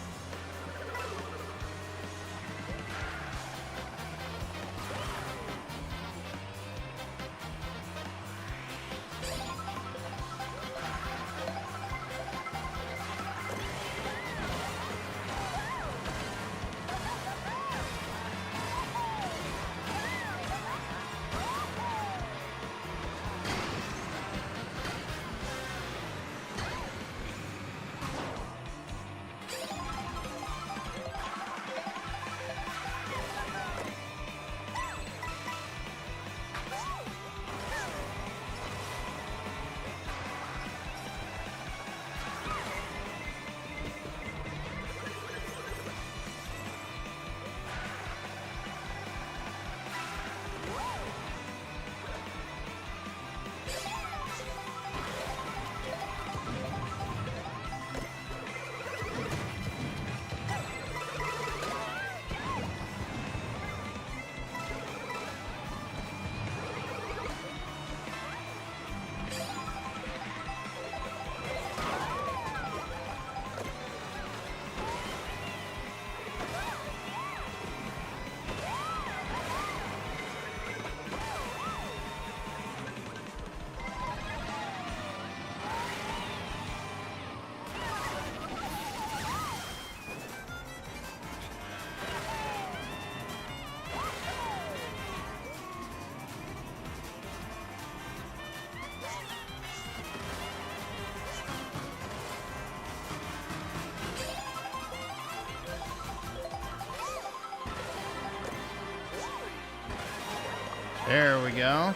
There we go.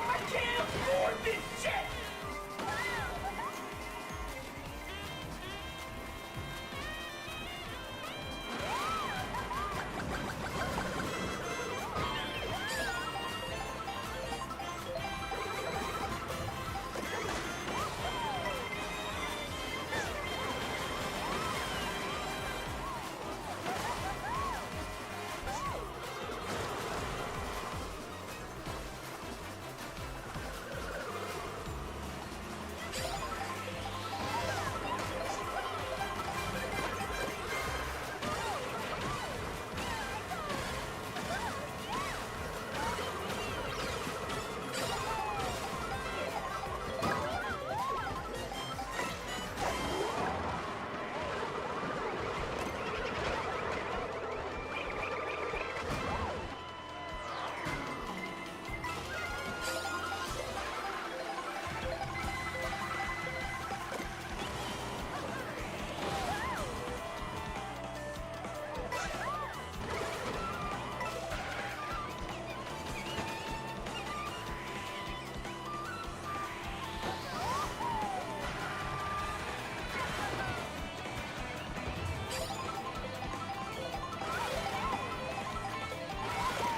I can't afford this shit!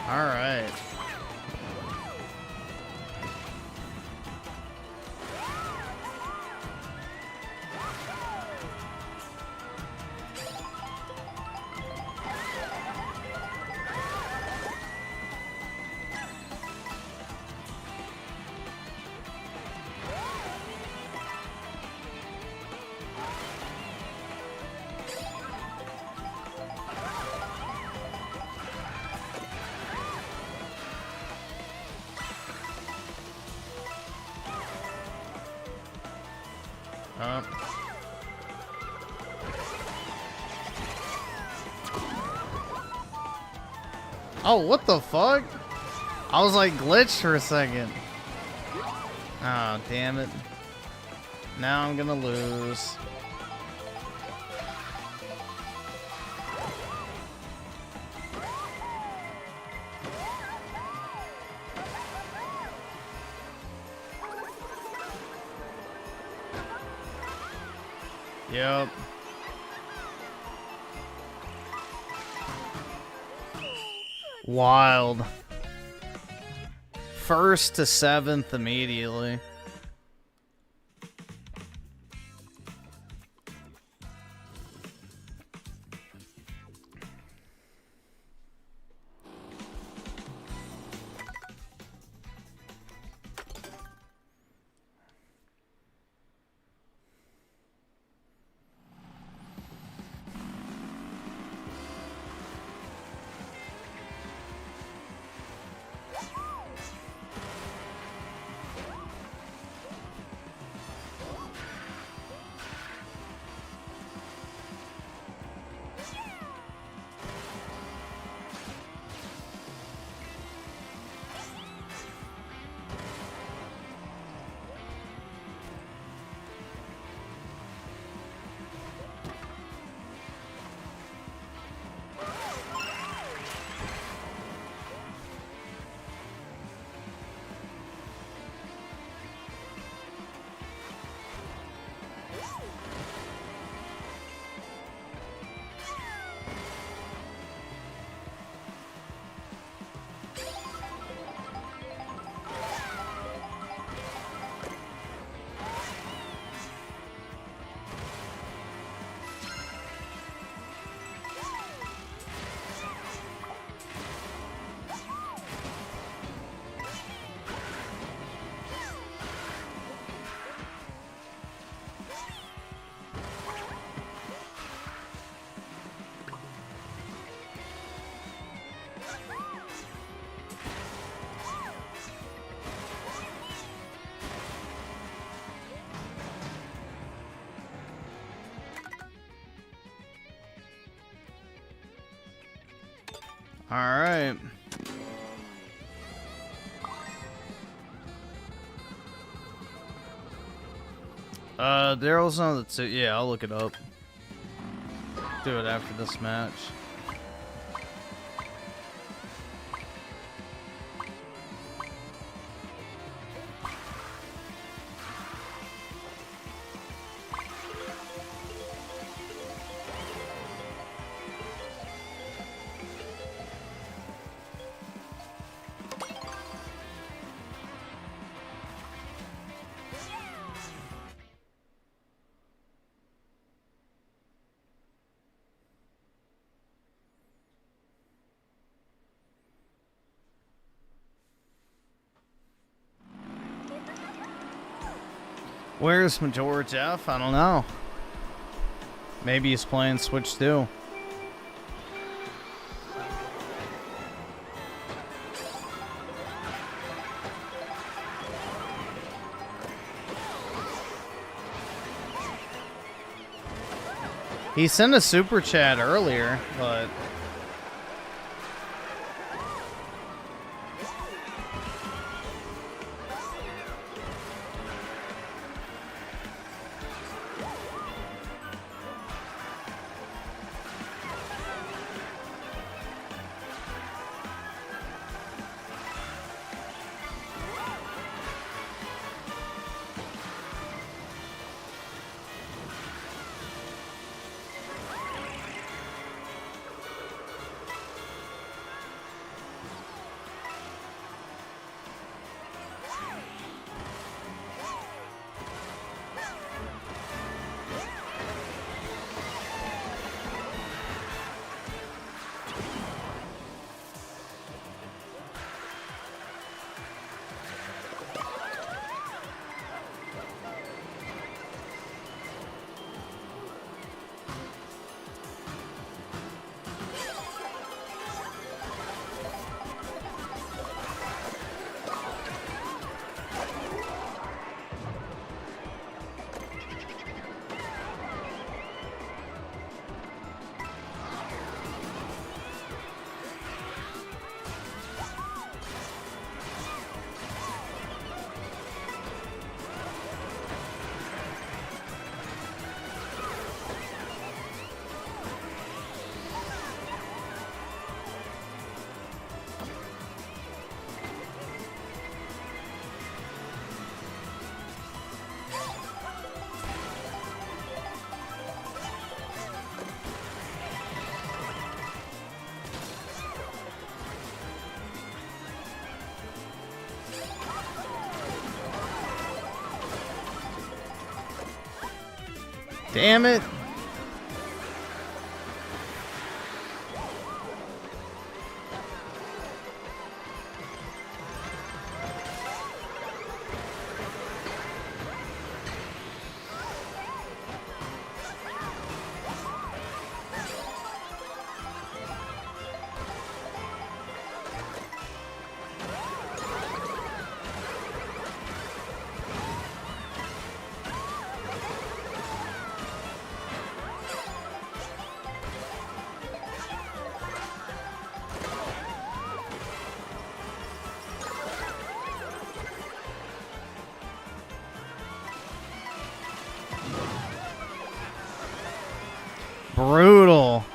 All right. Oh, what the fuck? I was like glitched for a second. Oh, damn it. Now I'm gonna lose. Yep. Wild. First to 7th immediately. All right. Daryl's on the two. Yeah, I'll look it up. Do it after this match. Where's Majora Jeff? I don't know. Maybe he's playing Switch 2. He sent a super chat earlier, but... Damn it. Brutal.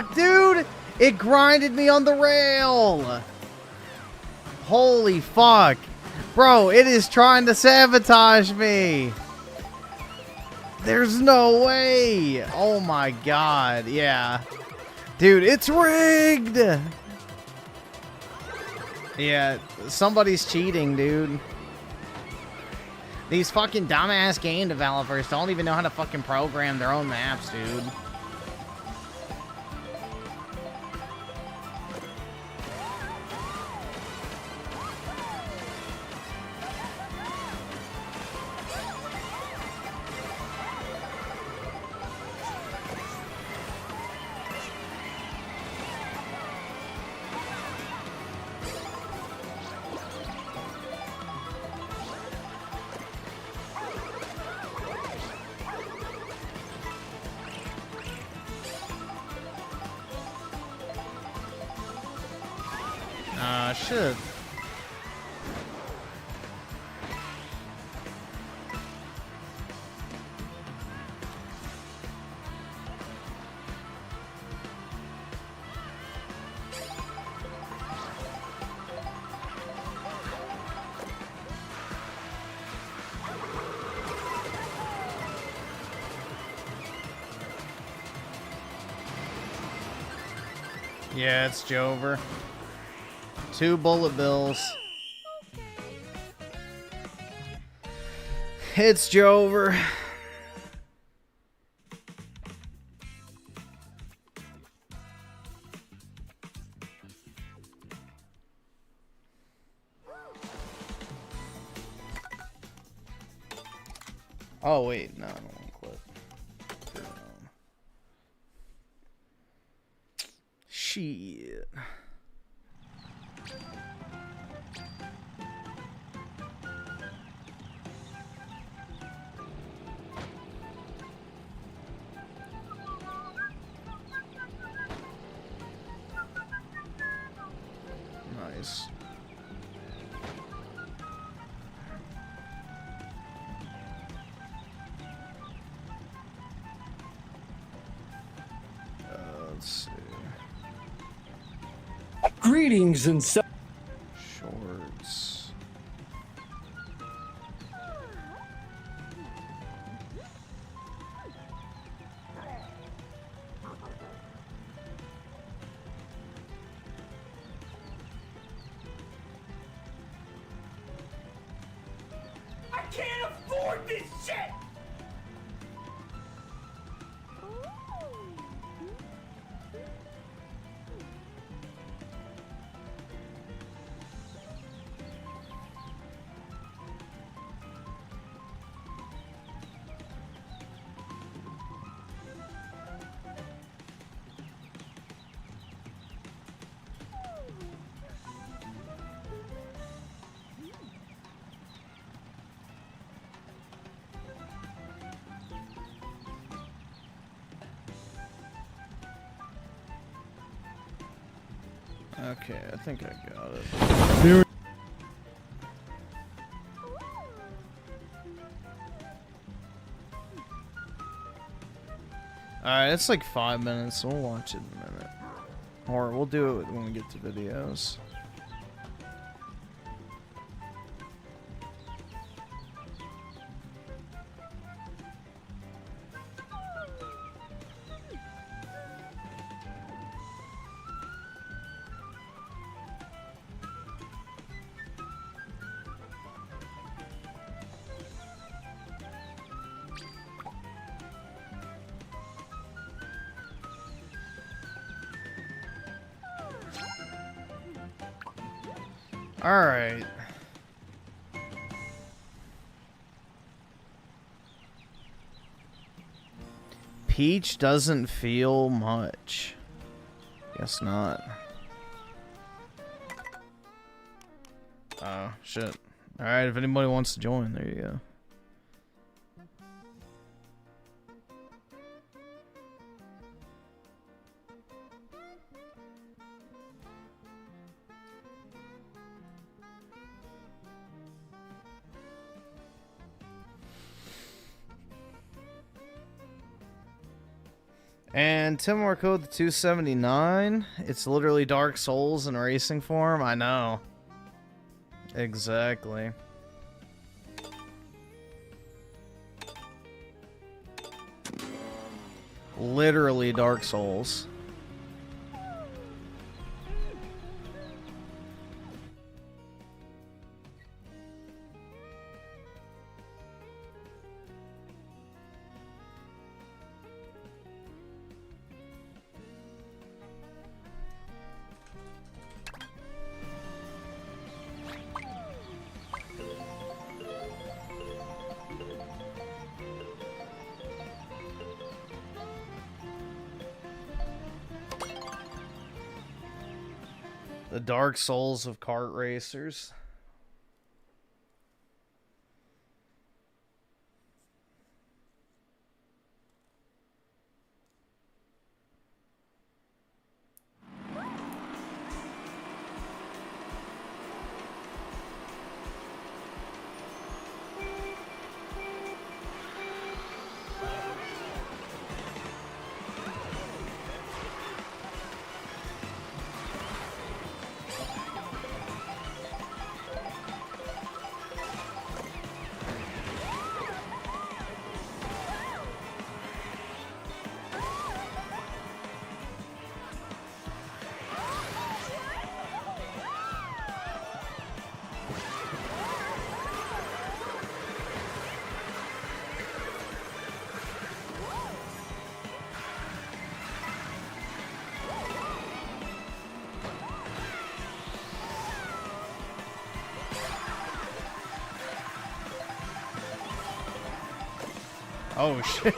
fuck, dude? It grinded me on the rail. Holy fuck. Bro, it is trying to sabotage me. There's no way. Oh my god. Yeah. Dude, it's rigged. Yeah, somebody's cheating, dude. These fucking dumbass game developers don't even know how to fucking program their own maps, dude. Shit. Yeah, it's Jover. 2 bullet bills. It's Jover. Oh wait, no, I don't want to quit. Shit. Nice. Let's see. Greetings and Shorts. I can't afford this shit! Okay, I think I got it. Alright, it's like 5 minutes, so we'll watch it in a minute. Or we'll do it when we get to videos. Alright. Peach doesn't feel much. Guess not. Oh, shit. Alright, if anybody wants to join, there you go. And Timor Code the 279. It's literally Dark Souls in racing form. I know. Exactly. Literally Dark Souls. The Dark Souls of kart racers. Oh shit.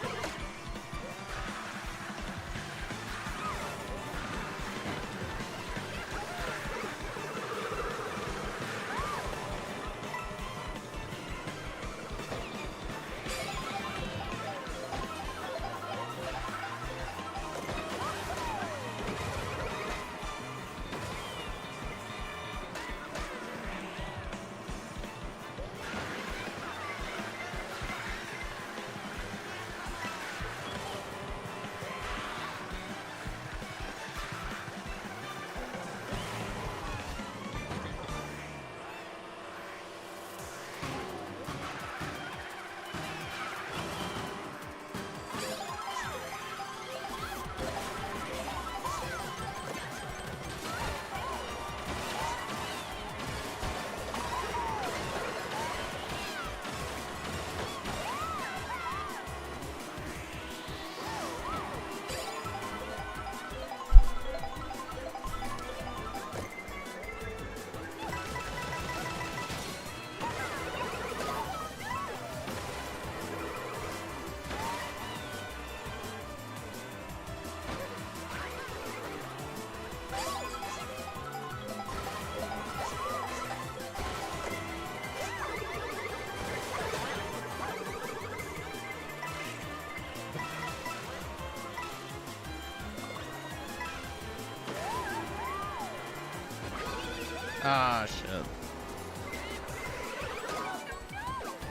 Ah, shit.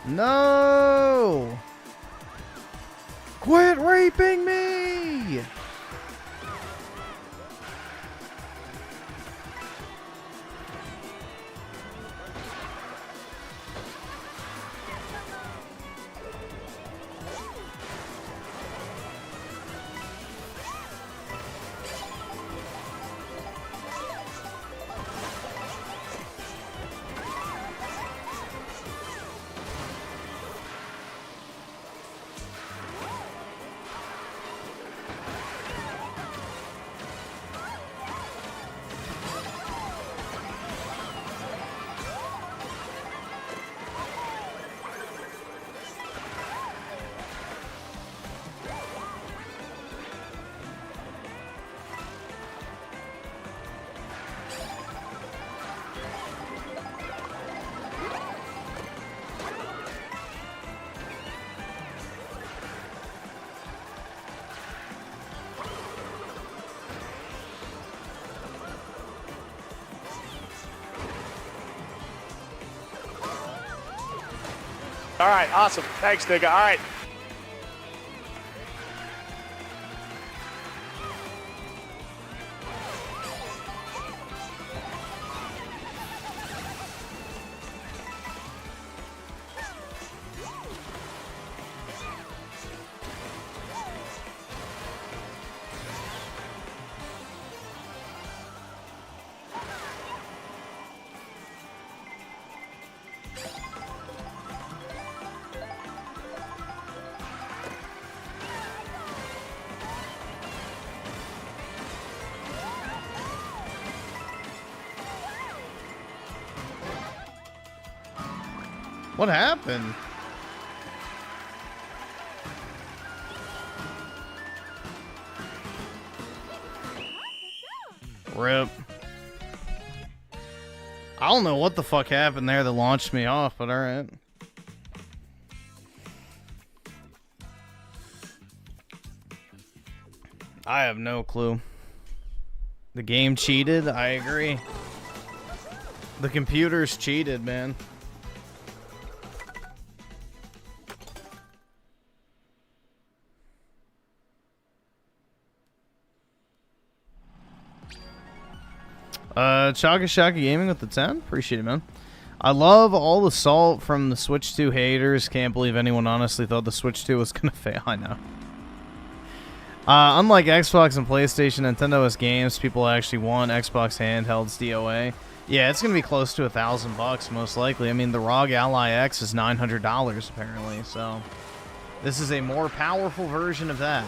No! Quit raping me! All right, awesome. Thanks, nigga. All right. What happened? Rip. I don't know what the fuck happened there that launched me off, but alright. I have no clue. The game cheated? I agree. The computer's cheated, man. Chaka Shaka Gaming with the 10. Appreciate it, man. I love all the salt from the Switch 2 haters. Can't believe anyone honestly thought the Switch 2 was gonna fail. I know. Unlike Xbox and PlayStation, Nintendo has games people actually want. Xbox handhelds DOA. Yeah, it's gonna be close to $1,000 most likely. I mean, the ROG Ally X is $900 apparently. So this is a more powerful version of that,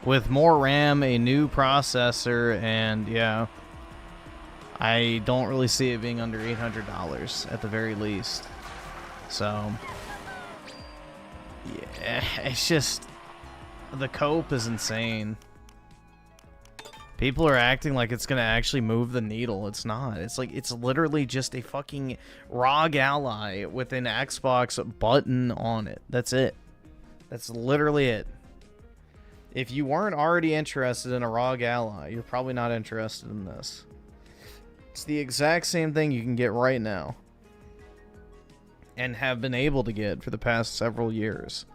with more RAM, a new processor, and yeah. I don't really see it being under $800 at the very least. So, yeah, it's just, the cope is insane. People are acting like it's going to actually move the needle. It's not. It's like, it's literally just a fucking ROG Ally with an Xbox button on it. That's it. That's literally it. If you weren't already interested in a ROG Ally, you're probably not interested in this. It's the exact same thing you can get right now, and have been able to get for the past several years.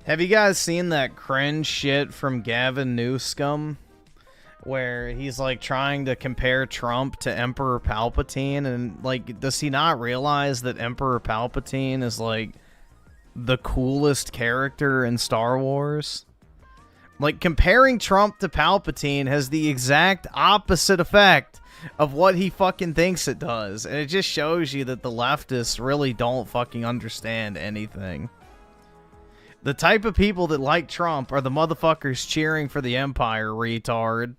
Have you guys seen that cringe shit from Gavin Newscomb, where he's like trying to compare Trump to Emperor Palpatine, and like, does he not realize that Emperor Palpatine is like the coolest character in Star Wars? Like, comparing Trump to Palpatine has the exact opposite effect of what he fucking thinks it does, and it just shows you that the leftists really don't fucking understand anything. The type of people that like Trump are the motherfuckers cheering for the Empire, retard.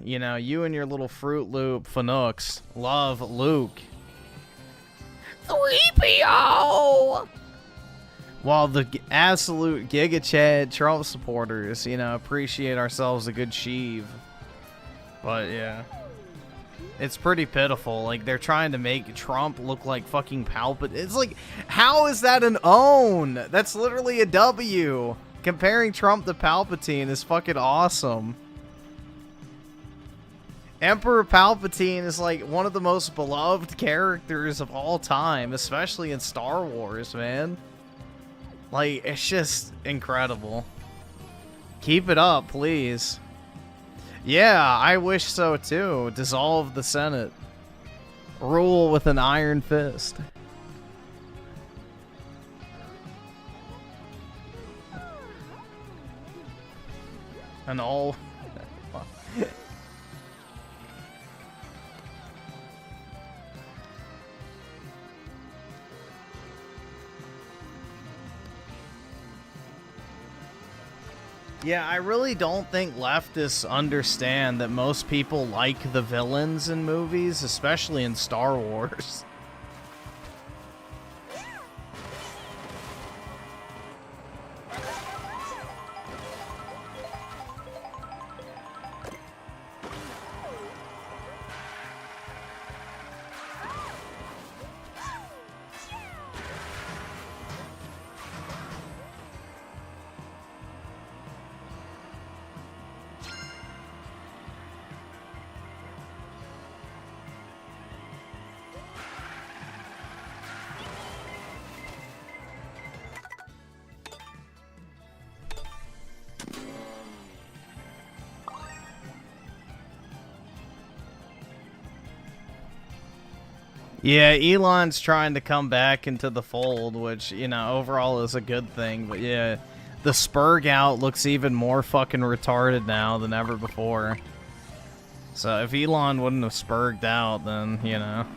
You know, you and your little Fruit Loop Fanooks love Luke. 3PO! While the absolute Giga Chad Trump supporters, you know, appreciate ourselves a good sheev. But, yeah. It's pretty pitiful. Like, they're trying to make Trump look like fucking Palpatine. It's like, how is that an own? That's literally a W. Comparing Trump to Palpatine is fucking awesome. Emperor Palpatine is like one of the most beloved characters of all time, especially in Star Wars, man. Like, it's just incredible. Keep it up, please. Yeah, I wish so too. Dissolve the Senate. Rule with an iron fist. And all... Yeah, I really don't think leftists understand that most people like the villains in movies, especially in Star Wars. Yeah, Elon's trying to come back into the fold, which, you know, overall is a good thing. But yeah, The Spurg out looks even more fucking retarded now than ever before. So if Elon wouldn't have spurged out, then, you know.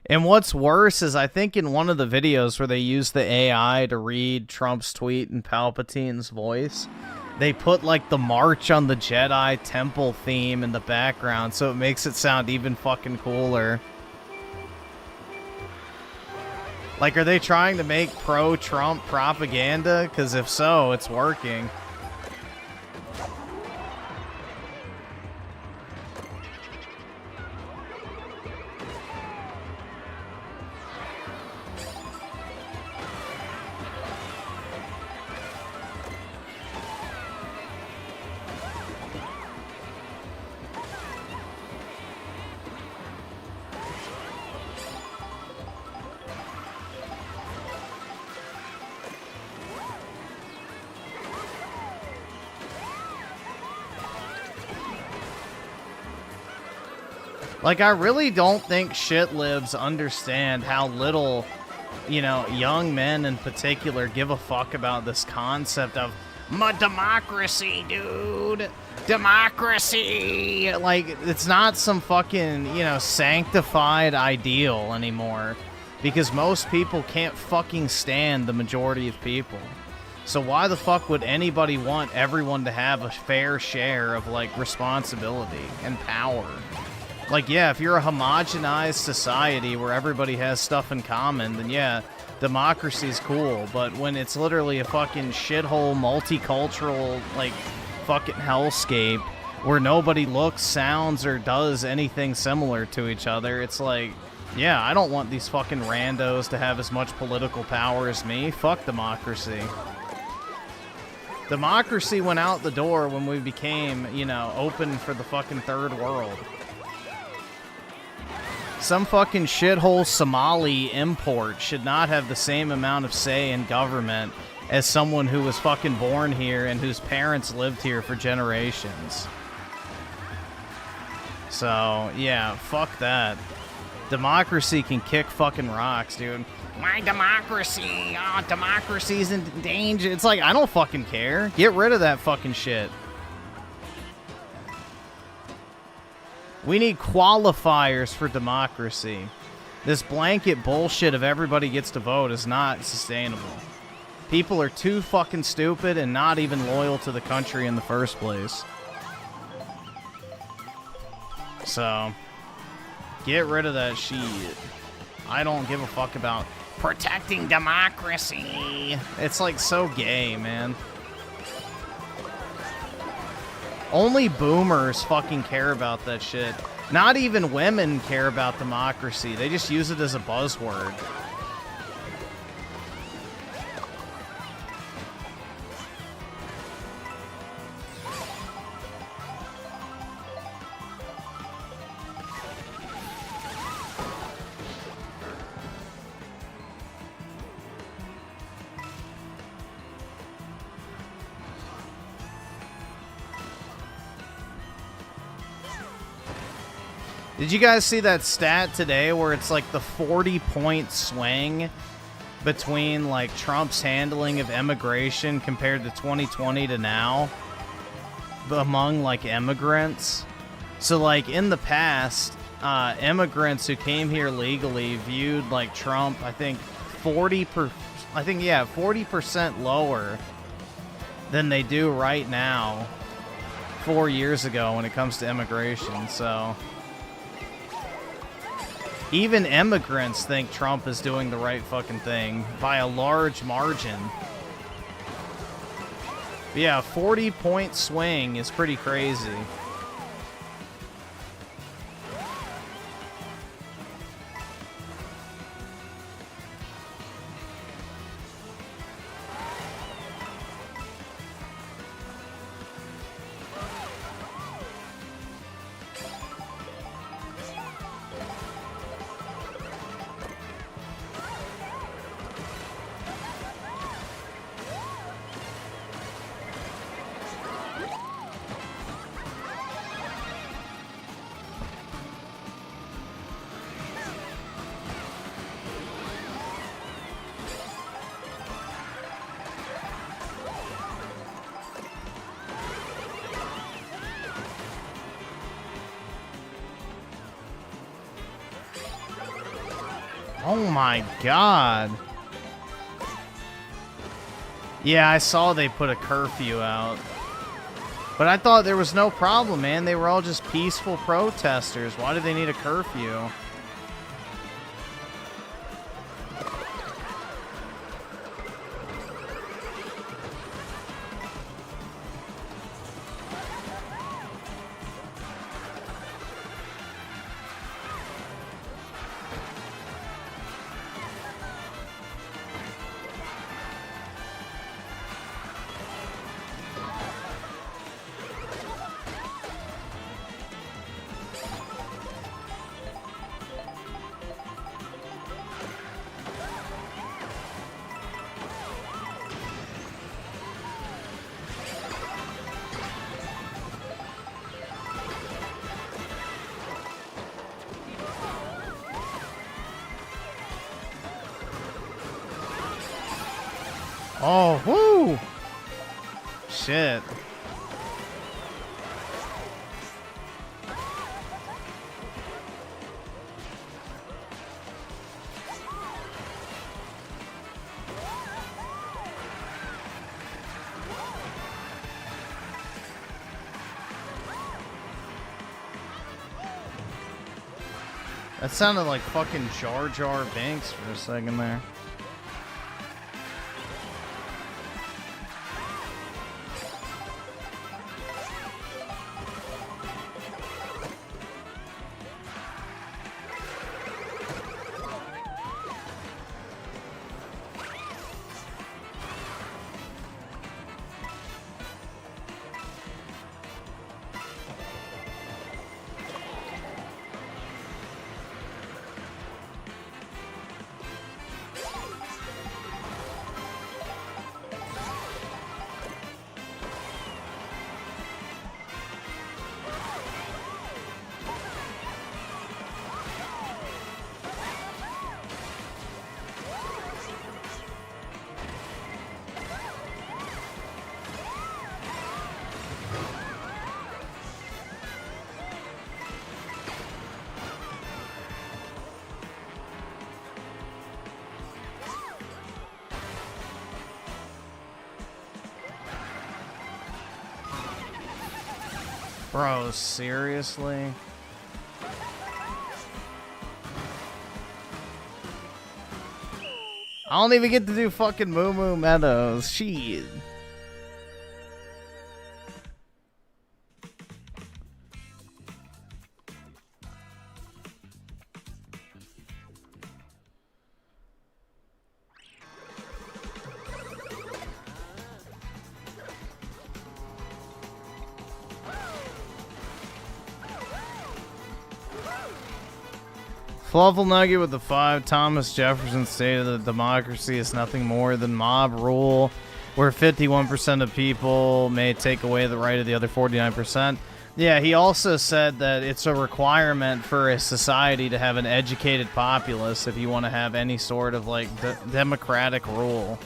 And what's worse is I think in one of the videos where they used the AI to read Trump's tweet in Palpatine's voice, they put like the March on the Jedi Temple theme in the background, so it makes it sound even fucking cooler. Like, are they trying to make pro-Trump propaganda? Because if so, it's working. Like, I really don't think shitlibs understand how little, you know, young men in particular give a fuck about this concept of democracy, dude. Democracy. Like, it's not some fucking, you know, sanctified ideal anymore. Because most people can't fucking stand the majority of people. So why the fuck would anybody want everyone to have a fair share of, like, responsibility and power? Like, yeah, if you're a homogenized society where everybody has stuff in common, then yeah, democracy's cool. But when it's literally a fucking shithole, multicultural, like, fucking hellscape where nobody looks, sounds, or does anything similar to each other, it's like, yeah, I don't want these fucking randos to have as much political power as me. Fuck democracy. Democracy went out the door when we became, you know, open for the fucking third world. Some fucking shithole Somali import should not have the same amount of say in government as someone who was fucking born here and whose parents lived here for generations. So, yeah, fuck that. Democracy can kick fucking rocks, dude. My democracy! Oh, democracy's in danger. It's like, I don't fucking care. Get rid of that fucking shit. We need qualifiers for democracy. This blanket bullshit of everybody gets to vote is not sustainable. People are too fucking stupid and not even loyal to the country in the first place. So, get rid of that shit. I don't give a fuck about protecting democracy. It's like so gay, man. Only boomers fucking care about that shit. Not even women care about democracy. They just use it as a buzzword. Did you guys see that stat today where it's like the 40-point swing between like Trump's handling of immigration compared to 2020 to now among like immigrants? So like in the past, immigrants who came here legally viewed like Trump, I think 40% lower than they do right now 4 years ago when it comes to immigration. So even immigrants think Trump is doing the right fucking thing by a large margin. But yeah, a 40-point swing is pretty crazy. Oh my god. Yeah, I saw they put a curfew out. But I thought there was no problem, man. They were all just peaceful protesters. Why do they need a curfew? Oh, whoo! Shit. That sounded like fucking Jar Jar Binks for a second there. Bro, seriously? I don't even get to do fucking Moo Moo Meadows. Shit. Fluffle Nugget with the 5. Thomas Jefferson stated that democracy is nothing more than mob rule, where 51% of people may take away the right of the other 49%. Yeah, he also said that it's a requirement for a society to have an educated populace if you want to have any sort of, like, democratic rule.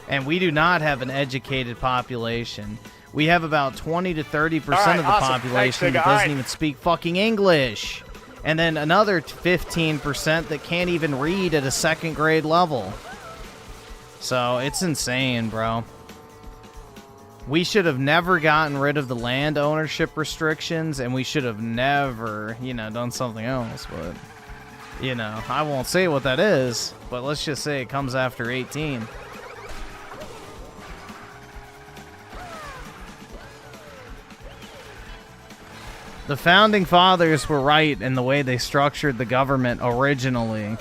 And we do not have an educated population. We have about 20 to 30% of the population that doesn't even speak fucking English. And then another 15% that can't even read at a 2nd grade level. So, it's insane, bro. We should have never gotten rid of the land ownership restrictions, and we should have never, you know, done something else. But, you know, I won't say what that is, but let's just say it comes after 18. The founding fathers were right in the way they structured the government originally.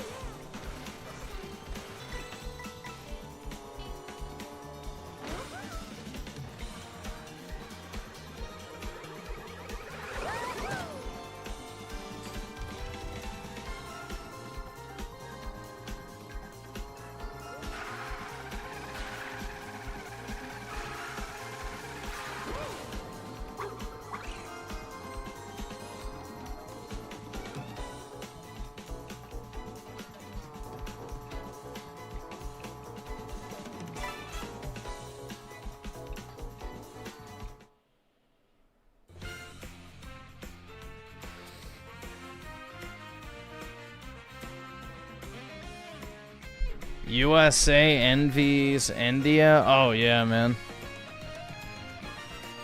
USA envies India. Oh, yeah, man.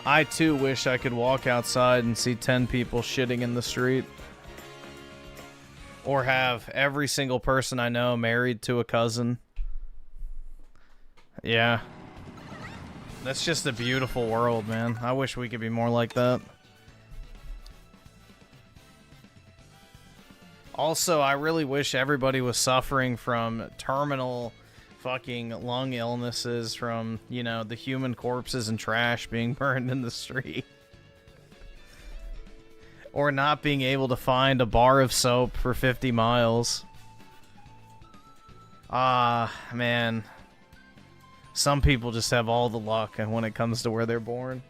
I, too, wish I could walk outside and see 10 people shitting in the street. Or have every single person I know married to a cousin. Yeah. That's just a beautiful world, man. I wish we could be more like that. Also, I really wish everybody was suffering from terminal fucking lung illnesses from, you know, the human corpses and trash being burned in the street. Or not being able to find a bar of soap for 50 miles. Ah, man. Some people just have all the luck when it comes to where they're born.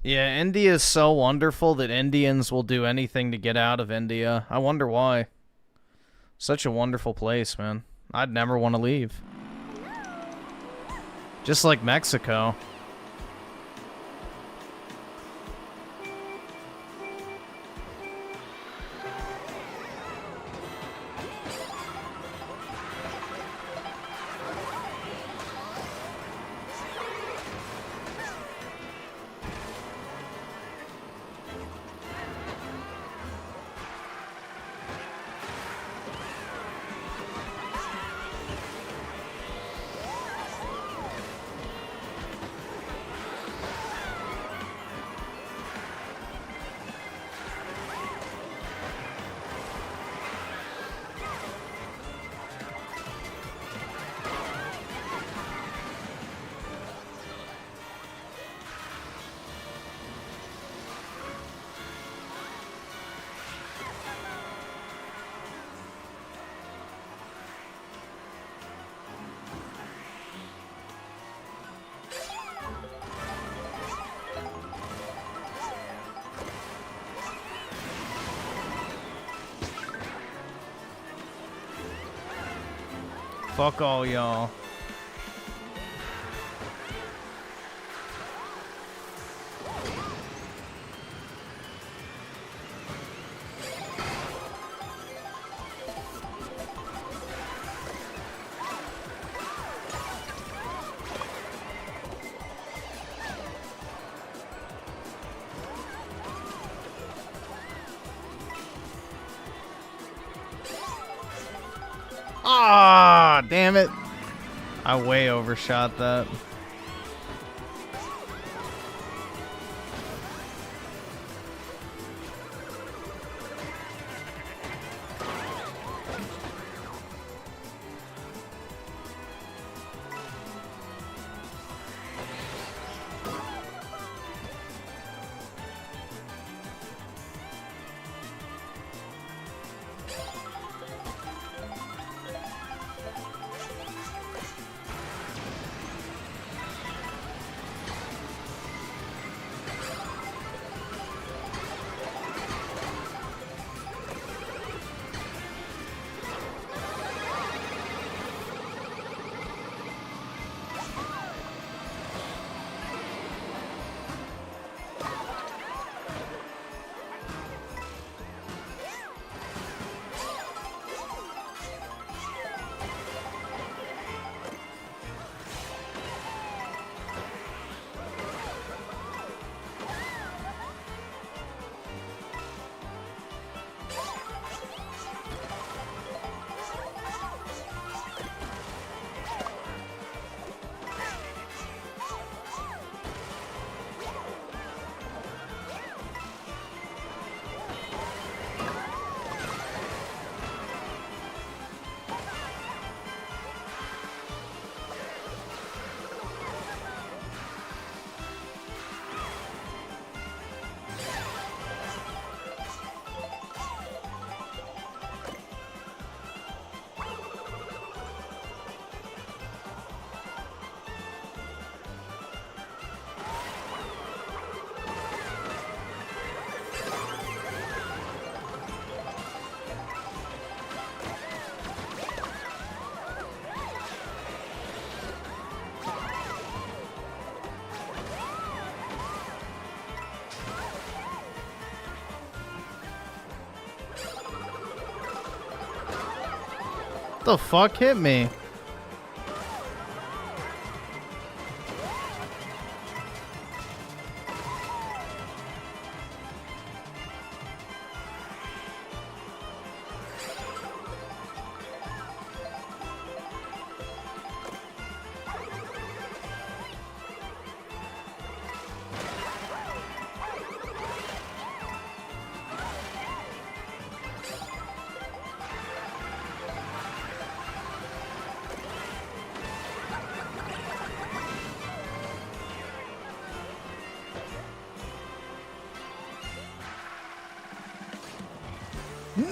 Yeah, India is so wonderful that Indians will do anything to get out of India. I wonder why. Such a wonderful place, man. I'd never want to leave. Just like Mexico. Fuck all y'all. Ah, damn it. I way overshot that. The fuck hit me?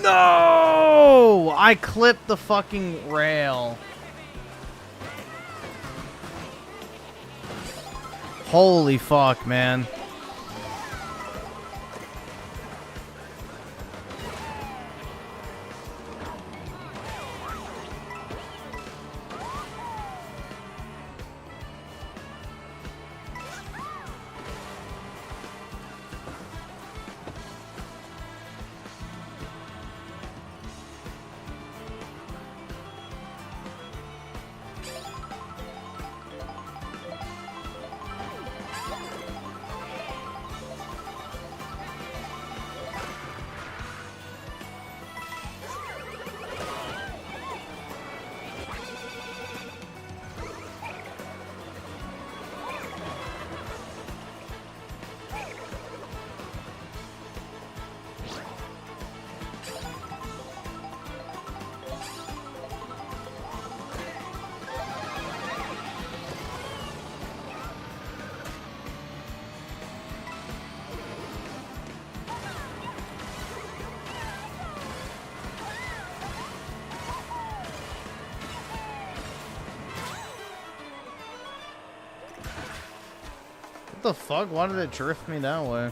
No! I clipped the fucking rail. Holy fuck, man. What the fuck? Why did it drift me that way?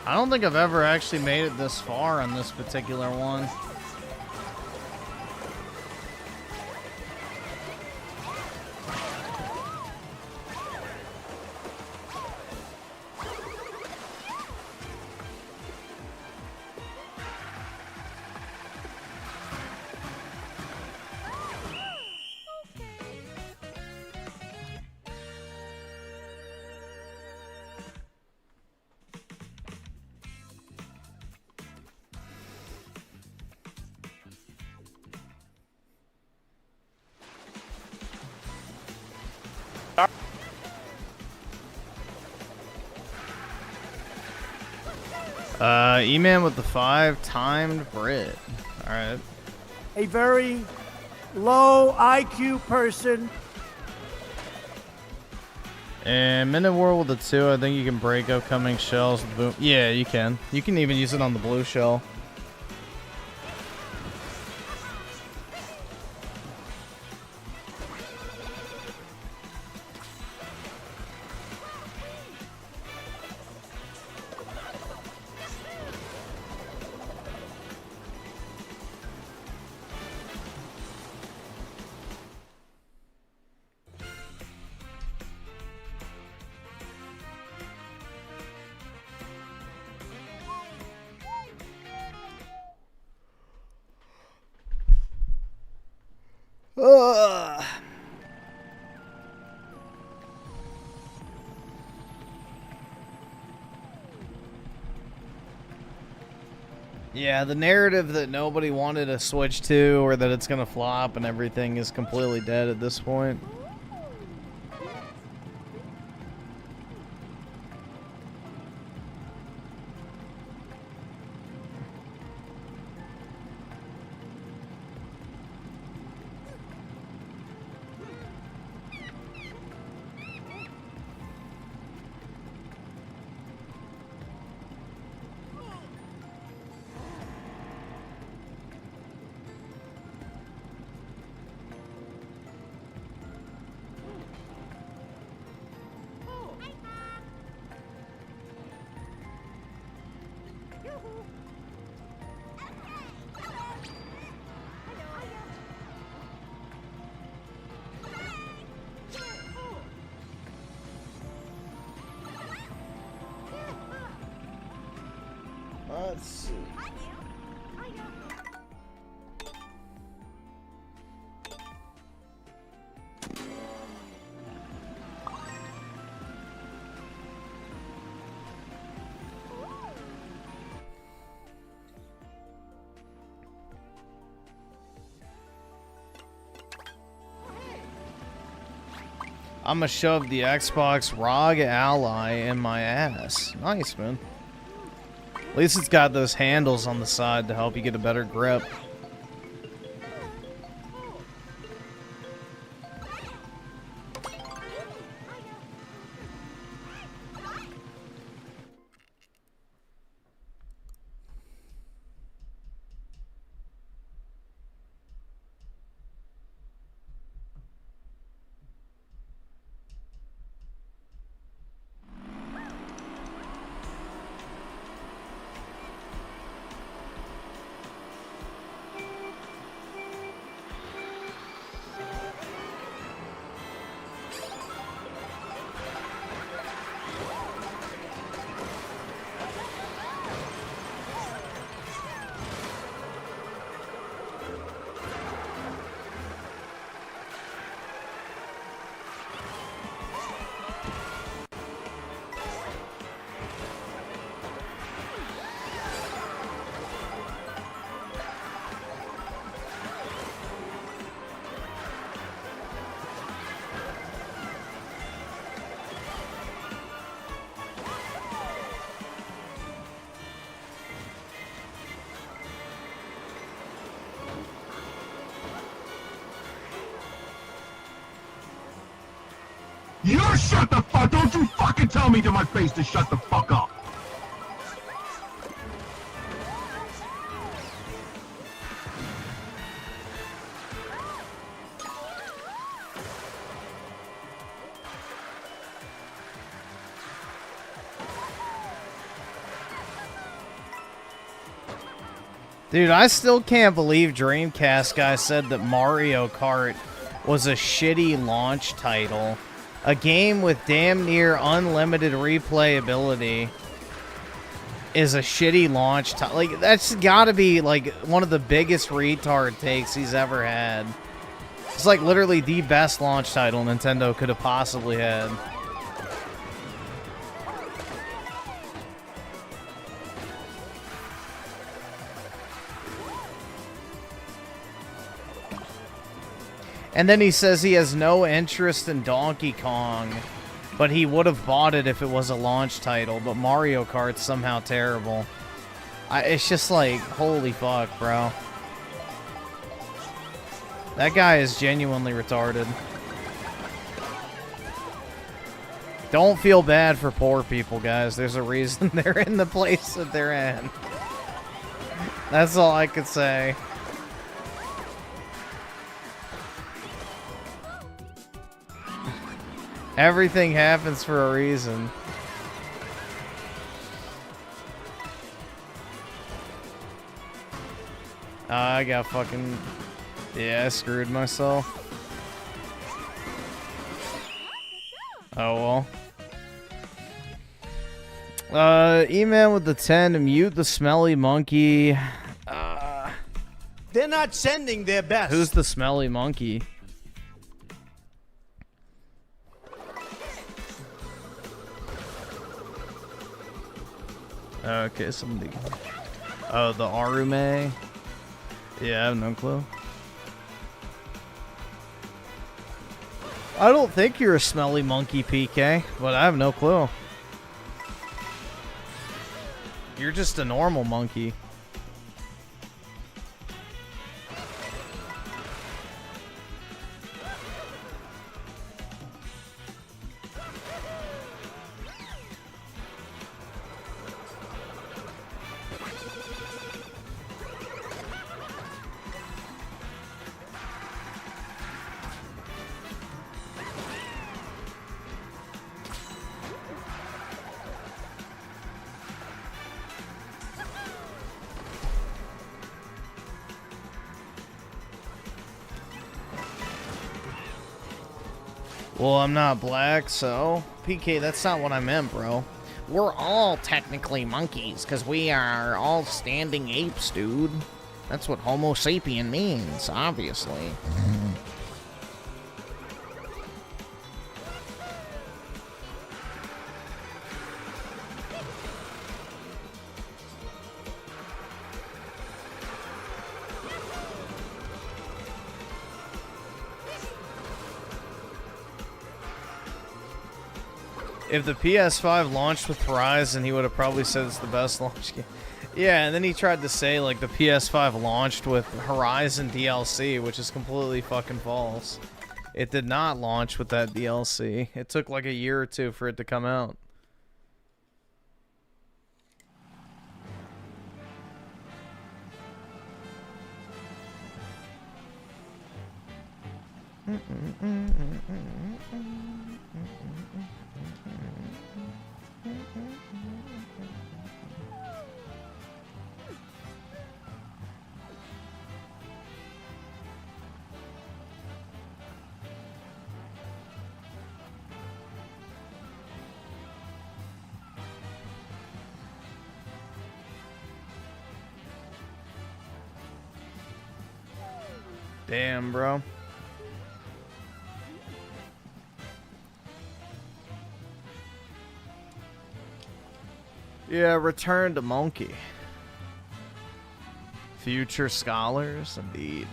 I don't think I've ever actually made it this far on this particular one. E-Man with the 5 timed Brit. Alright. A very low IQ person. And Minute War with the 2, I think you can break upcoming shells with boom. Yeah, you can. You can even use it on the blue shell. Ugh. Yeah, the narrative that nobody wanted to switch to or that it's gonna flop and everything is completely dead at this point. Let's see. I'm gonna shove the Xbox ROG Ally in my ass. Nice, man. At least it's got those handles on the side to help you get a better grip. You shut the fuck! Don't you fucking tell me to my face to shut the fuck up! Dude, I still can't believe Dreamcast guy said that Mario Kart was a shitty launch title. A game with damn near unlimited replayability is a shitty launch title. Like, that's gotta be, like, one of the biggest retard takes he's ever had. It's, like, literally the best launch title Nintendo could have possibly had. And then he says he has no interest in Donkey Kong, but he would have bought it if it was a launch title, but Mario Kart's somehow terrible. It's just like, holy fuck, bro. That guy is genuinely retarded. Don't feel bad for poor people, guys. There's a reason they're in the place that they're in. That's all I could say. Everything happens for a reason. I got fucking... Yeah, I screwed myself. Oh well. E-Man with the 10 to mute the smelly monkey. They're not sending their best. Who's the smelly monkey? Okay, somebody... Oh, the Arume? Yeah, I have no clue. I don't think you're a smelly monkey, PK, but I have no clue. You're just a normal monkey. Well, I'm not black, so... PK, that's not what I meant, bro. We're all technically monkeys, because we are all standing apes, dude. That's what Homo sapien means, obviously. If the PS5 launched with Horizon, he would have probably said it's the best launch game. Yeah, and then he tried to say, like, the PS5 launched with Horizon DLC, which is completely fucking false. It did not launch with that DLC. It took, like, a year or two for it to come out. Damn, bro. Yeah, return to monkey. Future scholars, indeed.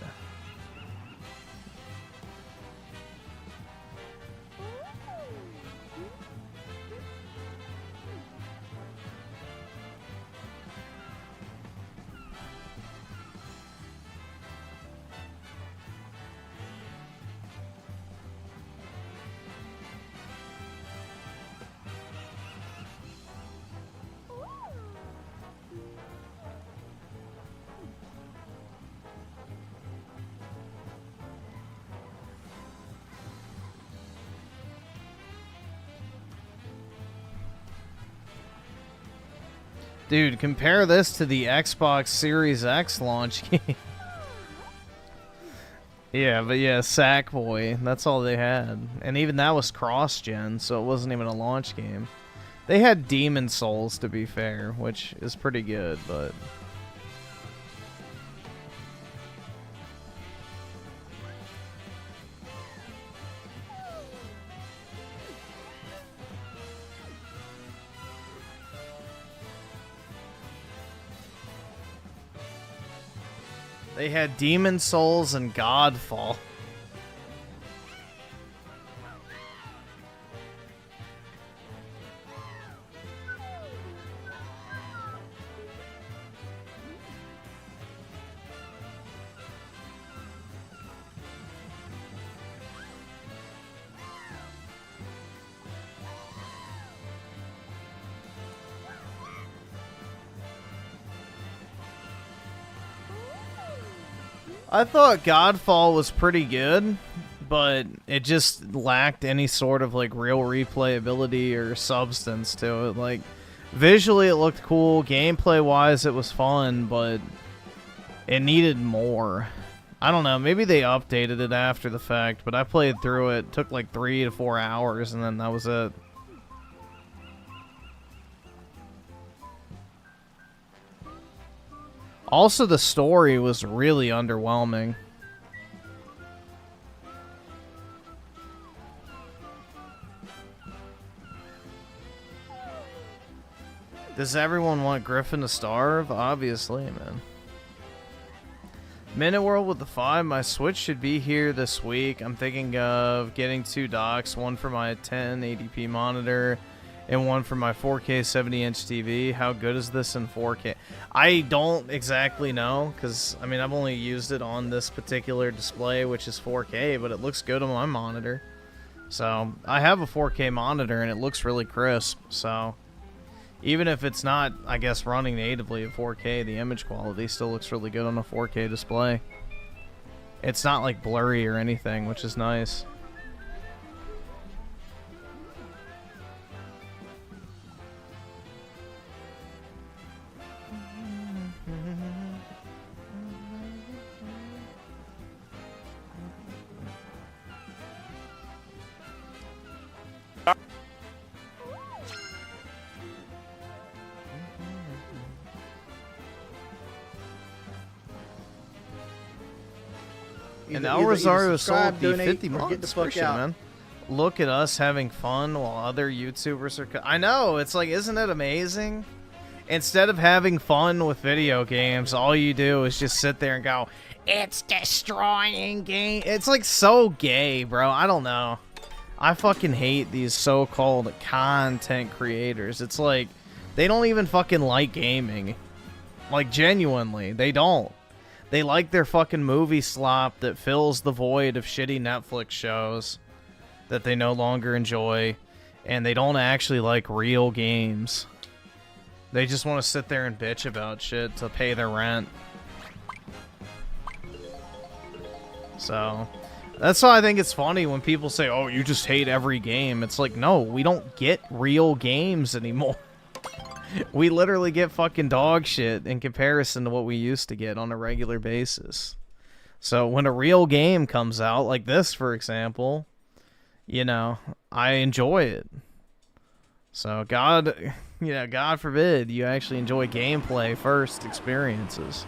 Dude, compare this to the Xbox Series X launch game. Yeah, but yeah, Sackboy, that's all they had. And even that was cross-gen, so it wasn't even a launch game. They had Demon Souls, to be fair, which is pretty good, but... They had Demon Souls and Godfall. I thought Godfall was pretty good, but it just lacked any sort of like real replayability or substance to it. Like visually it looked cool, gameplay wise it was fun, but it needed more. I don't know, maybe they updated it after the fact, but I played through it. It took like 3 to 4 hours and then that was it. Also, the story was really underwhelming. Does everyone want Griffin to starve? Obviously, man. Minute World with the 5. My Switch should be here this week. I'm thinking of getting 2 docks, one for my 1080p monitor and one for my 4K 70-inch TV. How good is this in 4K? I don't exactly know, because, I mean, I've only used it on this particular display, which is 4K, but it looks good on my monitor. So, I have a 4K monitor, and it looks really crisp, so even if it's not, I guess, running natively at 4K, the image quality still looks really good on a 4K display. It's not, like, blurry or anything, which is nice. And El Rosario sold the 50 months. Appreciate it, man. Look at us having fun while other YouTubers are... I know, it's like, isn't it amazing? Instead of having fun with video games, all you do is just sit there and go, it's destroying game. It's like so gay, bro. I don't know. I fucking hate these so-called content creators. It's like, they don't even fucking like gaming. Like, genuinely, they don't. They like their fucking movie slop that fills the void of shitty Netflix shows that they no longer enjoy, and they don't actually like real games. They just want to sit there and bitch about shit to pay their rent. So, that's why I think it's funny when people say, oh, you just hate every game. It's like, no, we don't get real games anymore. We literally get fucking dog shit in comparison to what we used to get on a regular basis. So when a real game comes out, like this, for example, you know, I enjoy it. So God forbid you actually enjoy gameplay first experiences.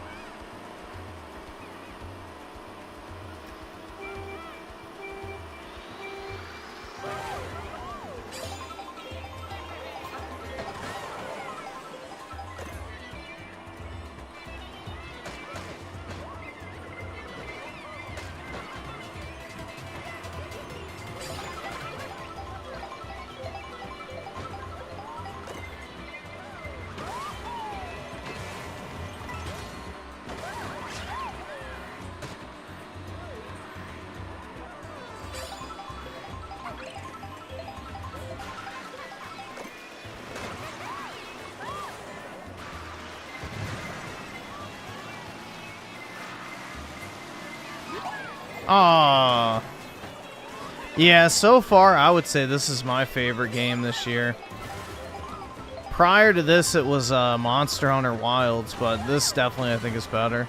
Aww. Yeah, so far, I would say this is my favorite game this year. Prior to this, it was Monster Hunter Wilds, but this definitely, I think, is better.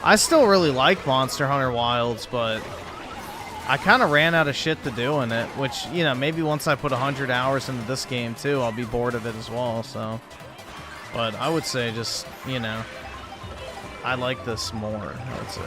I still really like Monster Hunter Wilds, but I kind of ran out of shit to do in it, which, you know, maybe once I put 100 hours into this game, too, I'll be bored of it as well, so. But I would say just, you know, I like this more, I would say.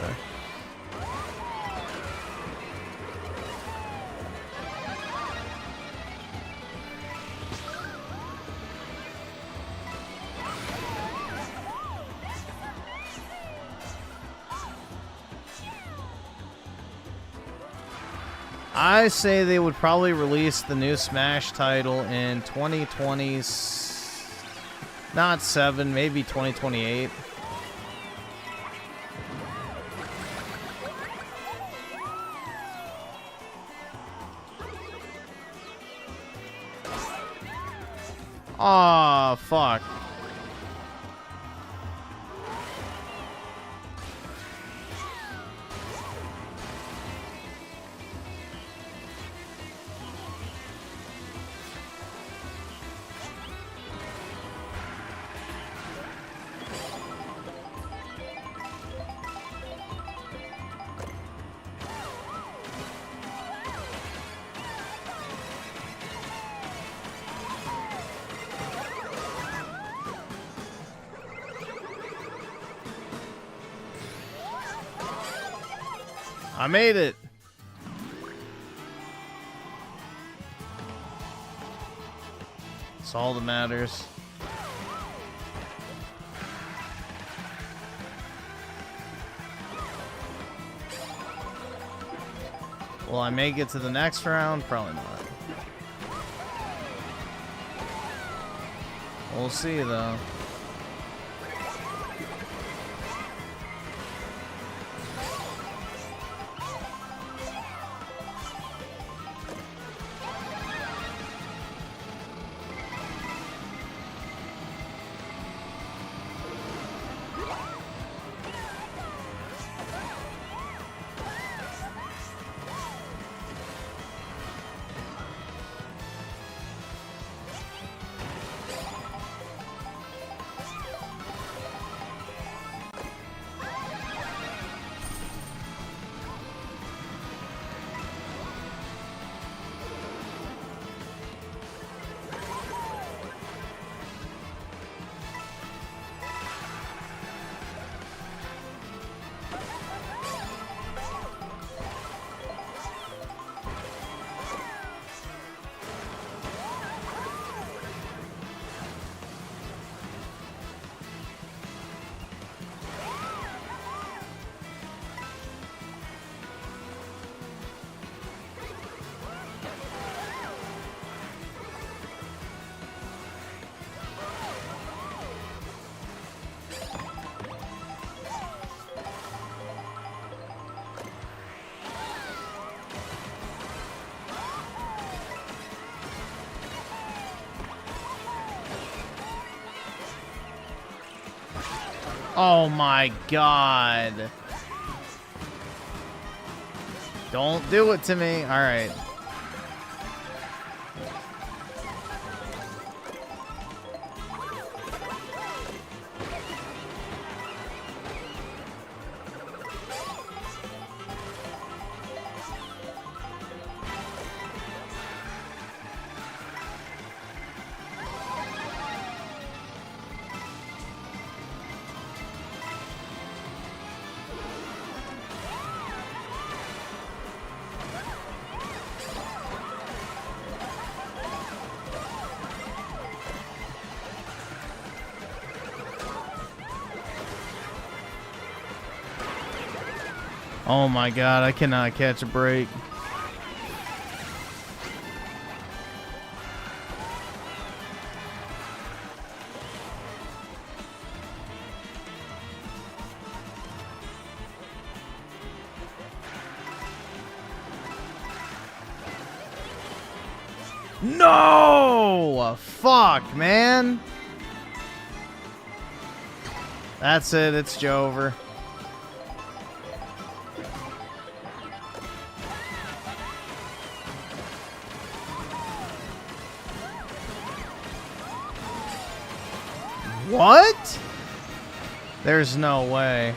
I say they would probably release the new Smash title in 2020, not 7, maybe 2028. Aw, fuck. I made it. That's all that matters. Will I make it to the next round? Probably not. We'll see, though. Oh my god. Don't do it to me. Alright. Oh my god, I cannot catch a break. No! Fuck, man. That's it, it's over. What? There's no way.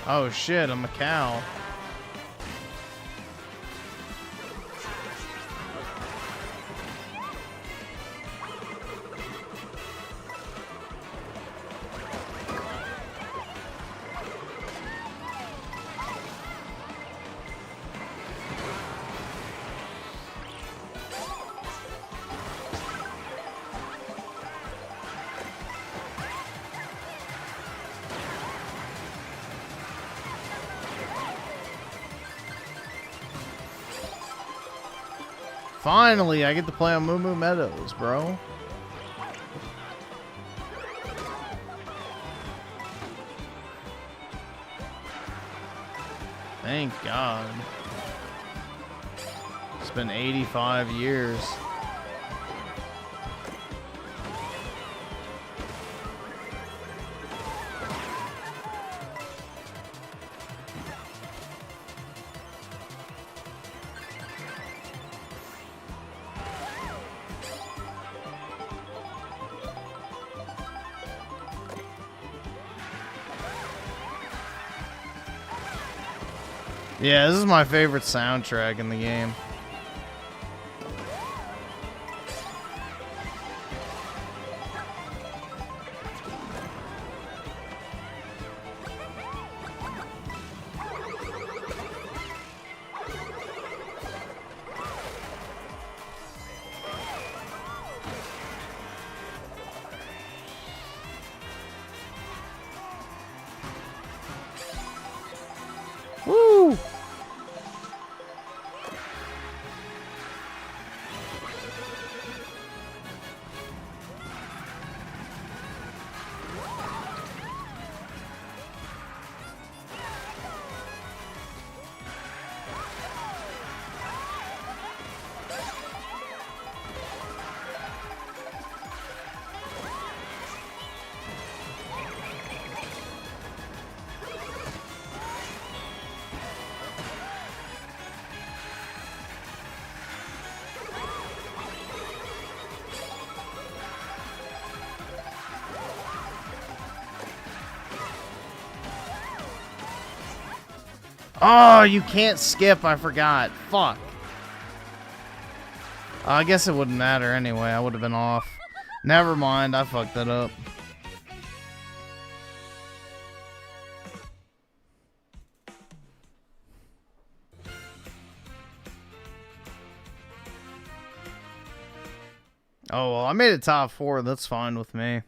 Oh shit, I'm a cow. Finally, I get to play on Moo Moo Meadows, bro. Thank God. It's been 85 years. Yeah, this is my favorite soundtrack in the game. Woo! Oh, you can't skip. I forgot. Fuck. I guess it wouldn't matter anyway. I would have been off. Never mind. I fucked that up. Oh, well, I made it top 4. That's fine with me.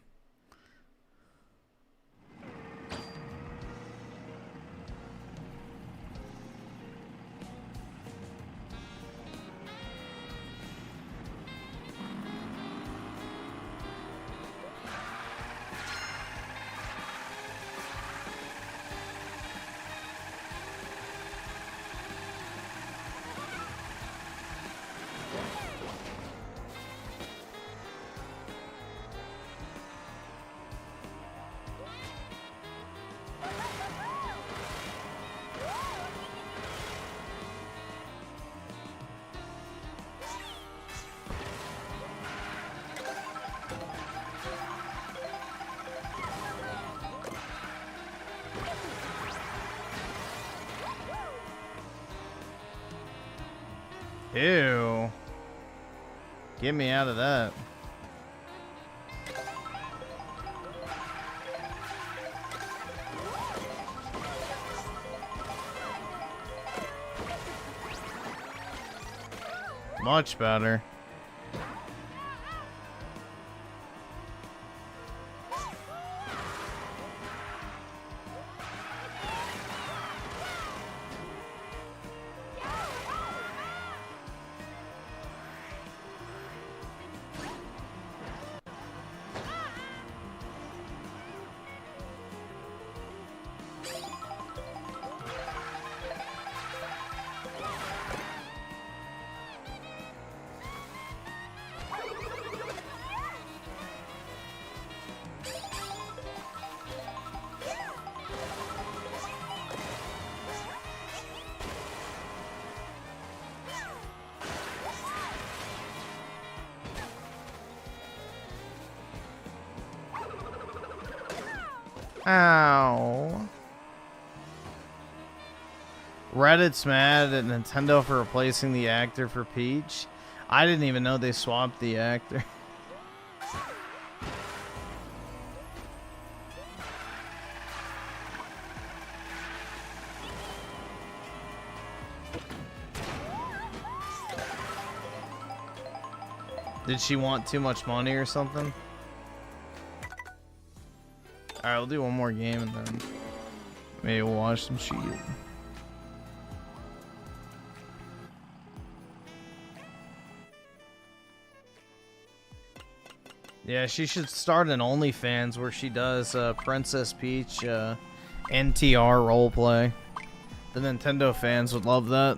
Ew. Get me out of that. Much better. Ow. Reddit's mad at Nintendo for replacing the actor for Peach. I didn't even know they swapped the actor. Did she want too much money or something? Alright, we'll do one more game and then maybe we'll watch some shit. Yeah, she should start an OnlyFans where she does Princess Peach NTR roleplay. The Nintendo fans would love that.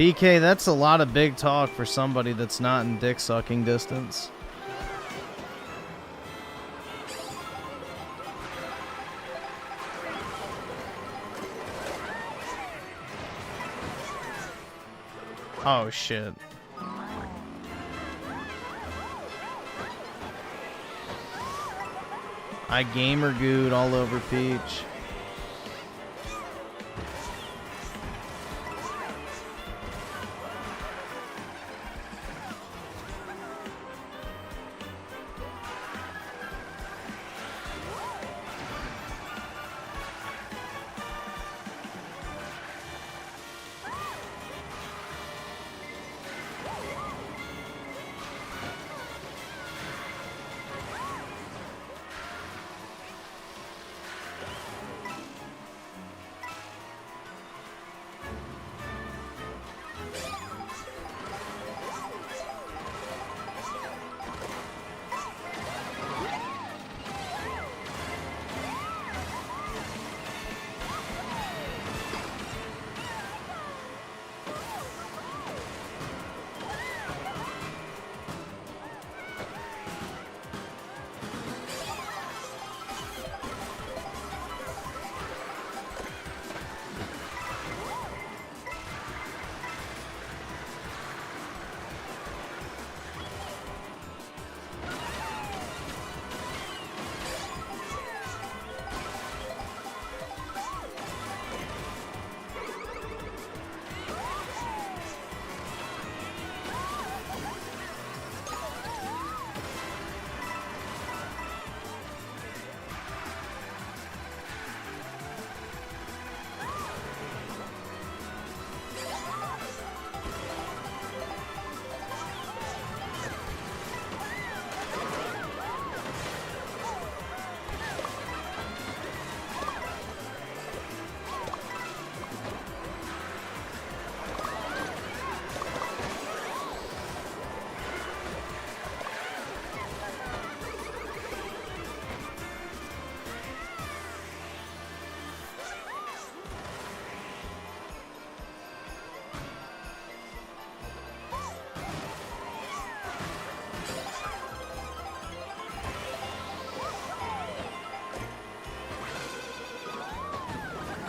PK, that's a lot of big talk for somebody that's not in dick sucking distance. Oh shit. I gamer gooed all over Peach.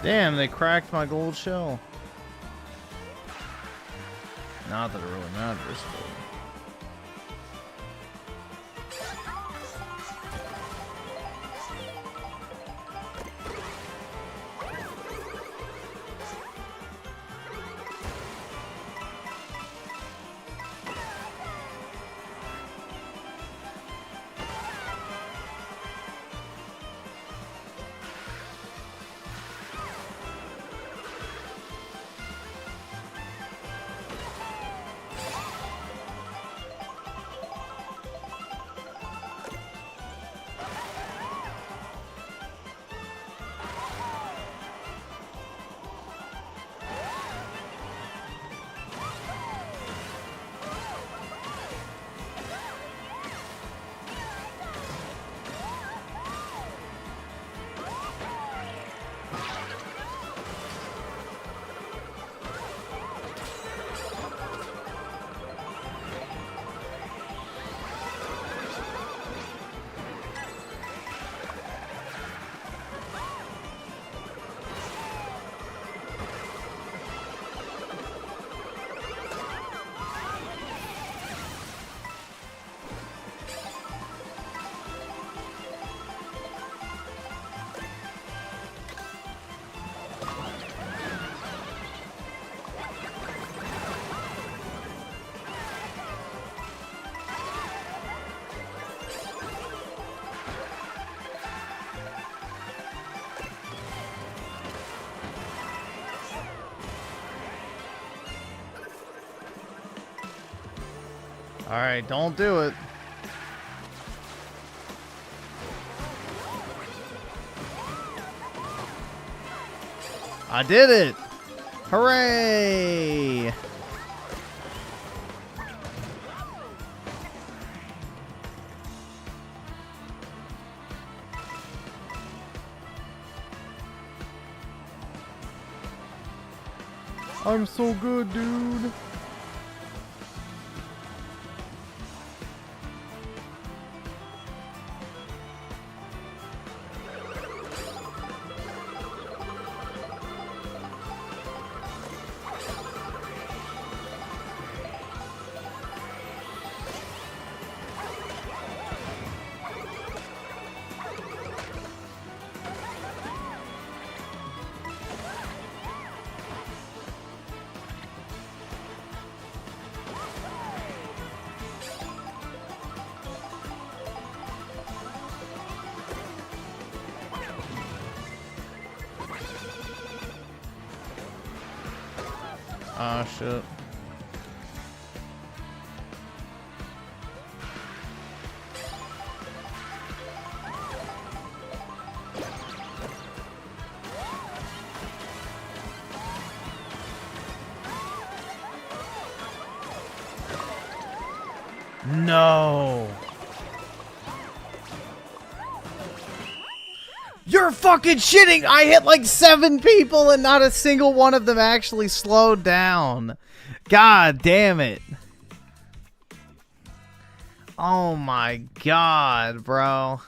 Damn, they cracked my gold shell. Not that it really matters, but... Alright, don't do it. I did it! Hooray! I'm so good, dude. Ah, shit. No. You're fucking shitting! I hit like 7 people and not a single one of them actually slowed down. God damn it. Oh my god, bro.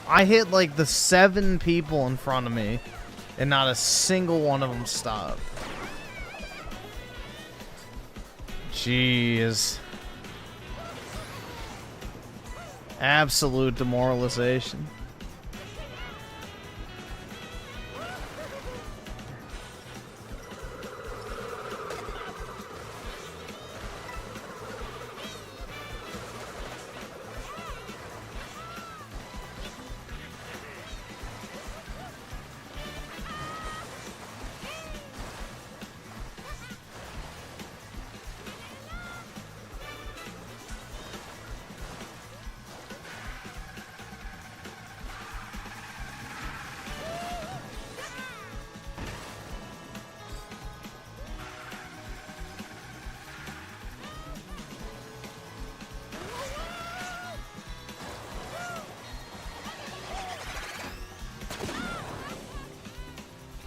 I hit like the 7 people in front of me, and not a single one of them stopped. Jeez. Absolute demoralization.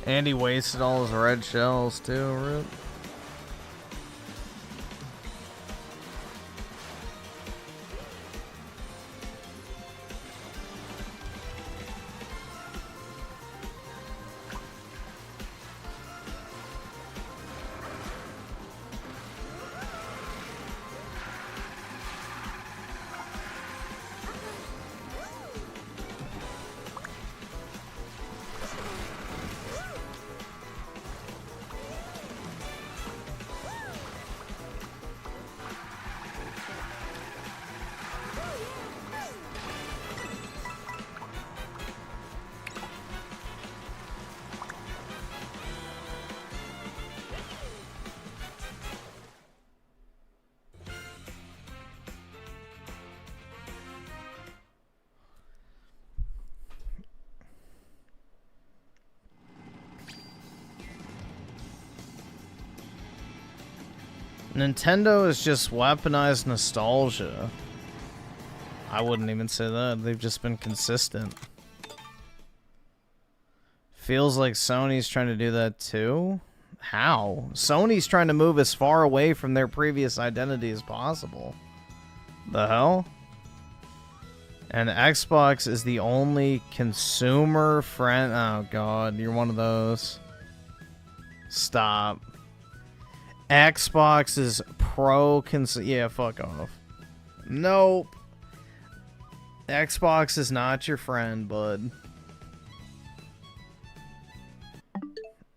And he wasted all his red shells too, Rip. Nintendo is just weaponized nostalgia. I wouldn't even say that. They've just been consistent. Feels like Sony's trying to do that too. How? Sony's trying to move as far away from their previous identity as possible. The hell? And Xbox is the only consumer friend. Oh god, you're one of those. Stop. Xbox is yeah, fuck off. Nope. Xbox is not your friend, bud.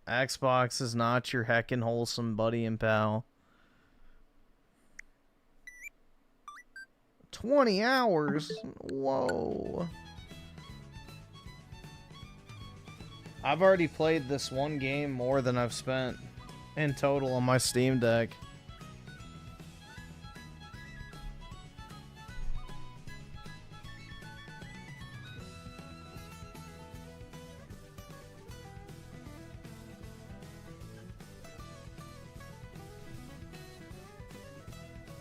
Xbox is not your heckin' wholesome buddy and pal. 20 hours? Whoa. I've already played this one game more than I've spent in total on my Steam Deck.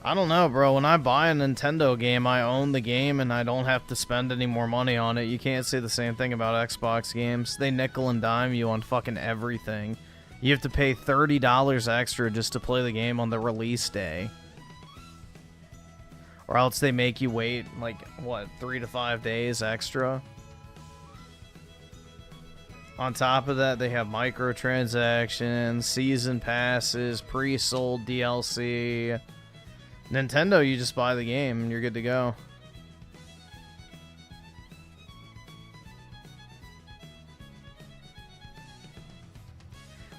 I don't know, bro. When I buy a Nintendo game, I own the game and I don't have to spend any more money on it. You can't say the same thing about Xbox games. They nickel and dime you on fucking everything. You have to pay $30 extra just to play the game on the release day. Or else they make you wait, like, what, 3 to 5 days extra? On top of that, they have microtransactions, season passes, pre-sold DLC. Nintendo, you just buy the game and you're good to go.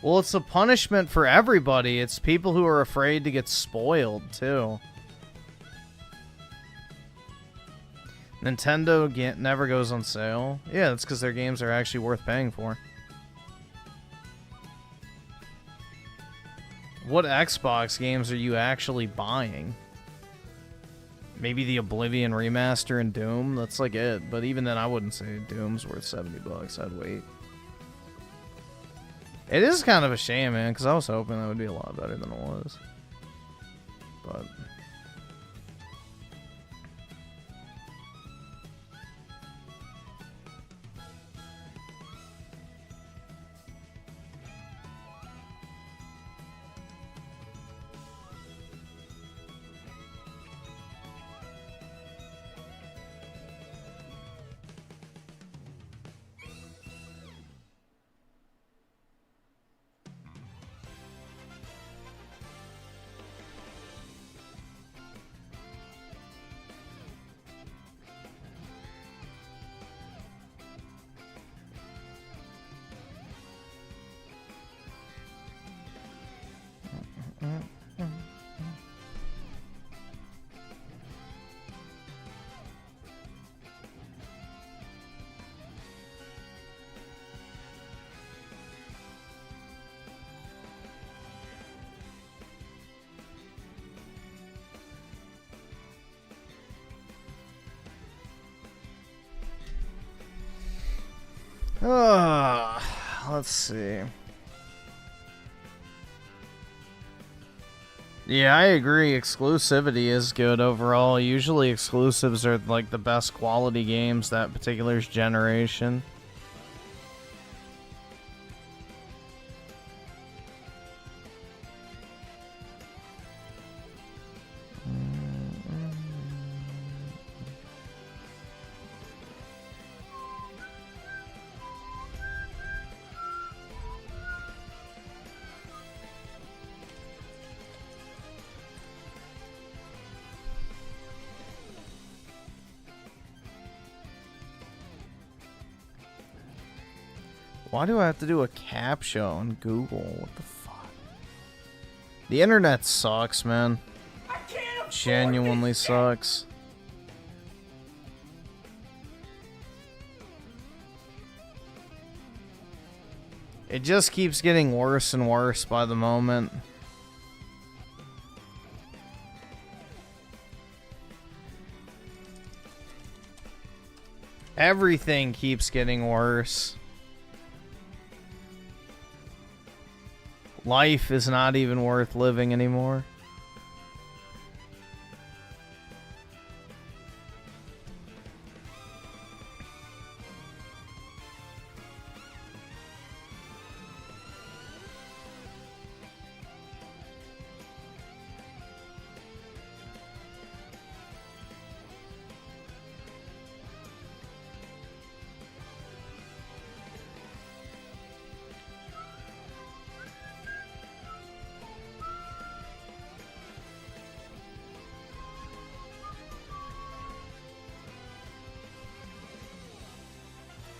Well, it's a punishment for everybody. It's people who are afraid to get spoiled, too. Nintendo never goes on sale. Yeah, that's because their games are actually worth paying for. What Xbox games are you actually buying? Maybe the Oblivion remaster and Doom. That's like it. But even then, I wouldn't say Doom's worth $70. I'd wait. It is kind of a shame, man, because I was hoping that would be a lot better than it was. But let's see. Yeah, I agree. Exclusivity is good overall. Usually exclusives are like the best quality games that particular generation. Why do I have to do a captcha on Google? What the fuck? The internet sucks, man. Genuinely sucks. It just keeps getting worse and worse by the moment. Everything keeps getting worse. Life is not even worth living anymore.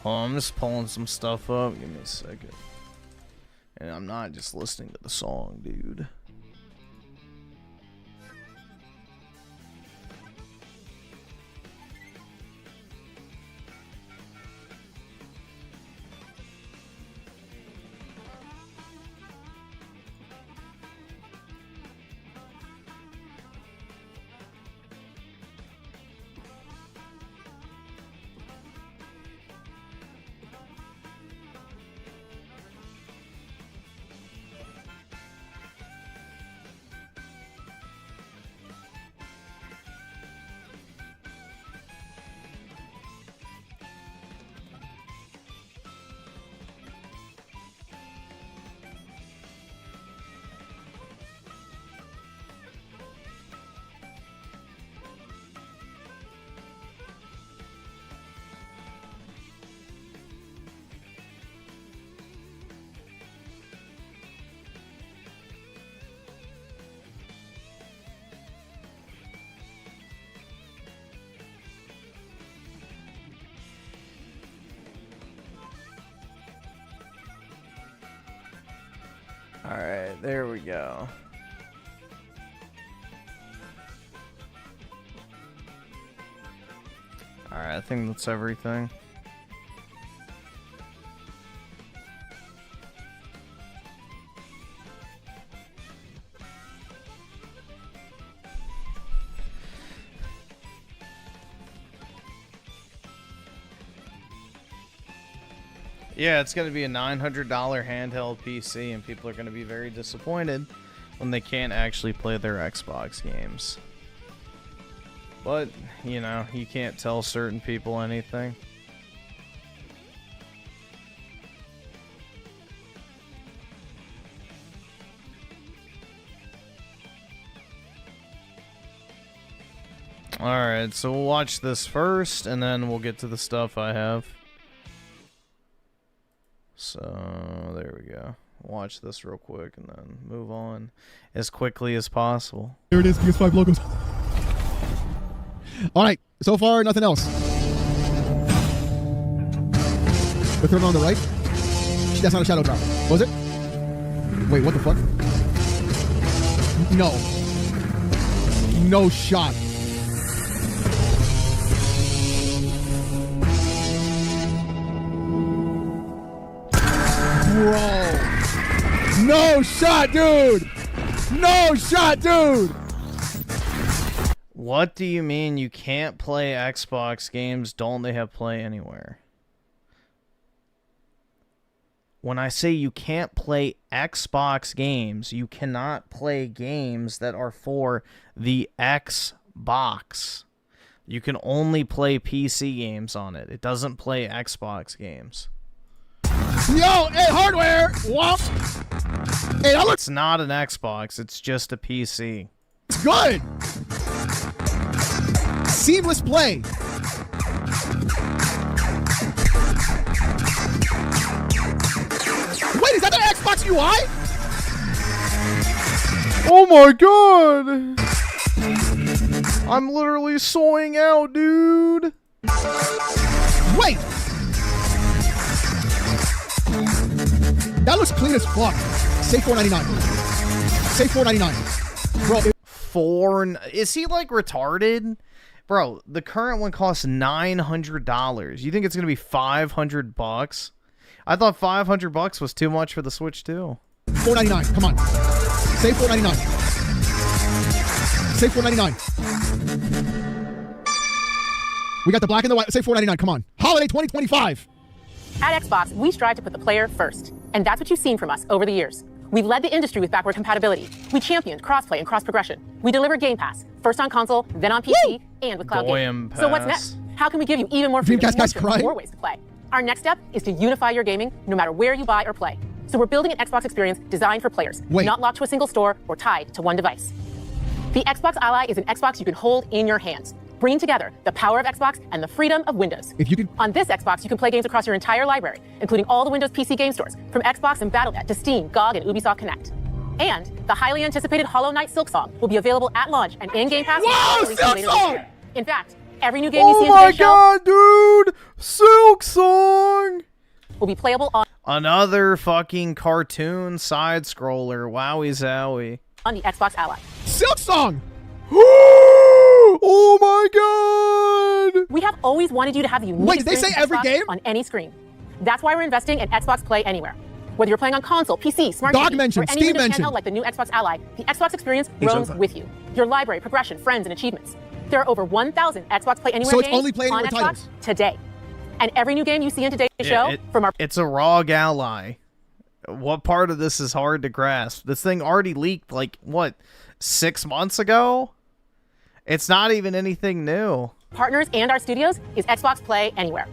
Hold on, I'm just pulling some stuff up. Give me a second. And I'm not just listening to the song, dude. Alright, there we go. Alright, I think that's everything. Yeah, it's going to be a $900 handheld PC, and people are going to be very disappointed when they can't actually play their Xbox games. But, you know, you can't tell certain people anything. Alright, so we'll watch this first, and then we'll get to the stuff I have. So, there we go. Watch this real quick, and then move on as quickly as possible. There it is, PS5 logos. Alright, so far, nothing else. The third one on the right? That's not a shadow drop. Was it? Wait, what the fuck? No. No shot. Bro. No shot, dude. No shot, dude. What do you mean you can't play Xbox games? Don't they have Play Anywhere? When I say you can't play Xbox games, you cannot play games that are for the Xbox. You can only play PC games on it. It doesn't play Xbox games. Yo, hey, hardware! Womp! Hey, that looks It's not an Xbox, it's just a PC. good! Seamless play. Wait, is that the Xbox UI? Oh my god! I'm literally soying out, dude! Wait! That looks clean as fuck. Say $4.99. Say $4.99. Bro, Is he like retarded? Bro, the current one costs $900. You think it's gonna be $500? I thought $500 was too much for the Switch too. $4.99. Come on. Say $4.99. Say $4.99. We got the black and the white. Say $4.99. Come on. Holiday 2025. At Xbox, we strive to put the player first. And that's what you've seen from us over the years. We've led the industry with backward compatibility. We championed crossplay and cross-progression. We deliver Game Pass, first on console, then on PC, and with cloud gaming. So what's next? How can we give you even more freedom, more ways to play? Our next step is to unify your gaming, no matter where you buy or play. So we're building an Xbox experience designed for players, not locked to a single store or tied to one device. The Xbox Ally is an Xbox you can hold in your hands, bringing together the power of Xbox and the freedom of Windows. On this Xbox, you can play games across your entire library, including all the Windows PC game stores, from Xbox and Battle.net to Steam, GOG, and Ubisoft Connect. And the highly anticipated Hollow Knight Silksong will be available at launch and in Game Pass later this year. In fact, every new game you see in today's show... Oh my god, dude! Silksong! ...will be playable on... Another fucking cartoon side-scroller. Wowie zowie. ...on the Xbox Ally. Silksong! Oh my god! We have always wanted you to have the unique Wait, did they say every game? On any screen. That's why we're investing in Xbox Play Anywhere. Whether you're playing on console, PC, smart TV, or any Windows handheld like the new Xbox Ally, the Xbox experience roams with you. Your library, progression, friends, and achievements. There are over 1,000 Xbox Play Anywhere games only Play Anywhere on Xbox titles. today. And every new game you see in today's show from our... It's a ROG Ally. What part of this is hard to grasp? This thing already leaked, like, what, 6 months ago? It's not even anything new. Partners and our studios is Xbox Play Anywhere.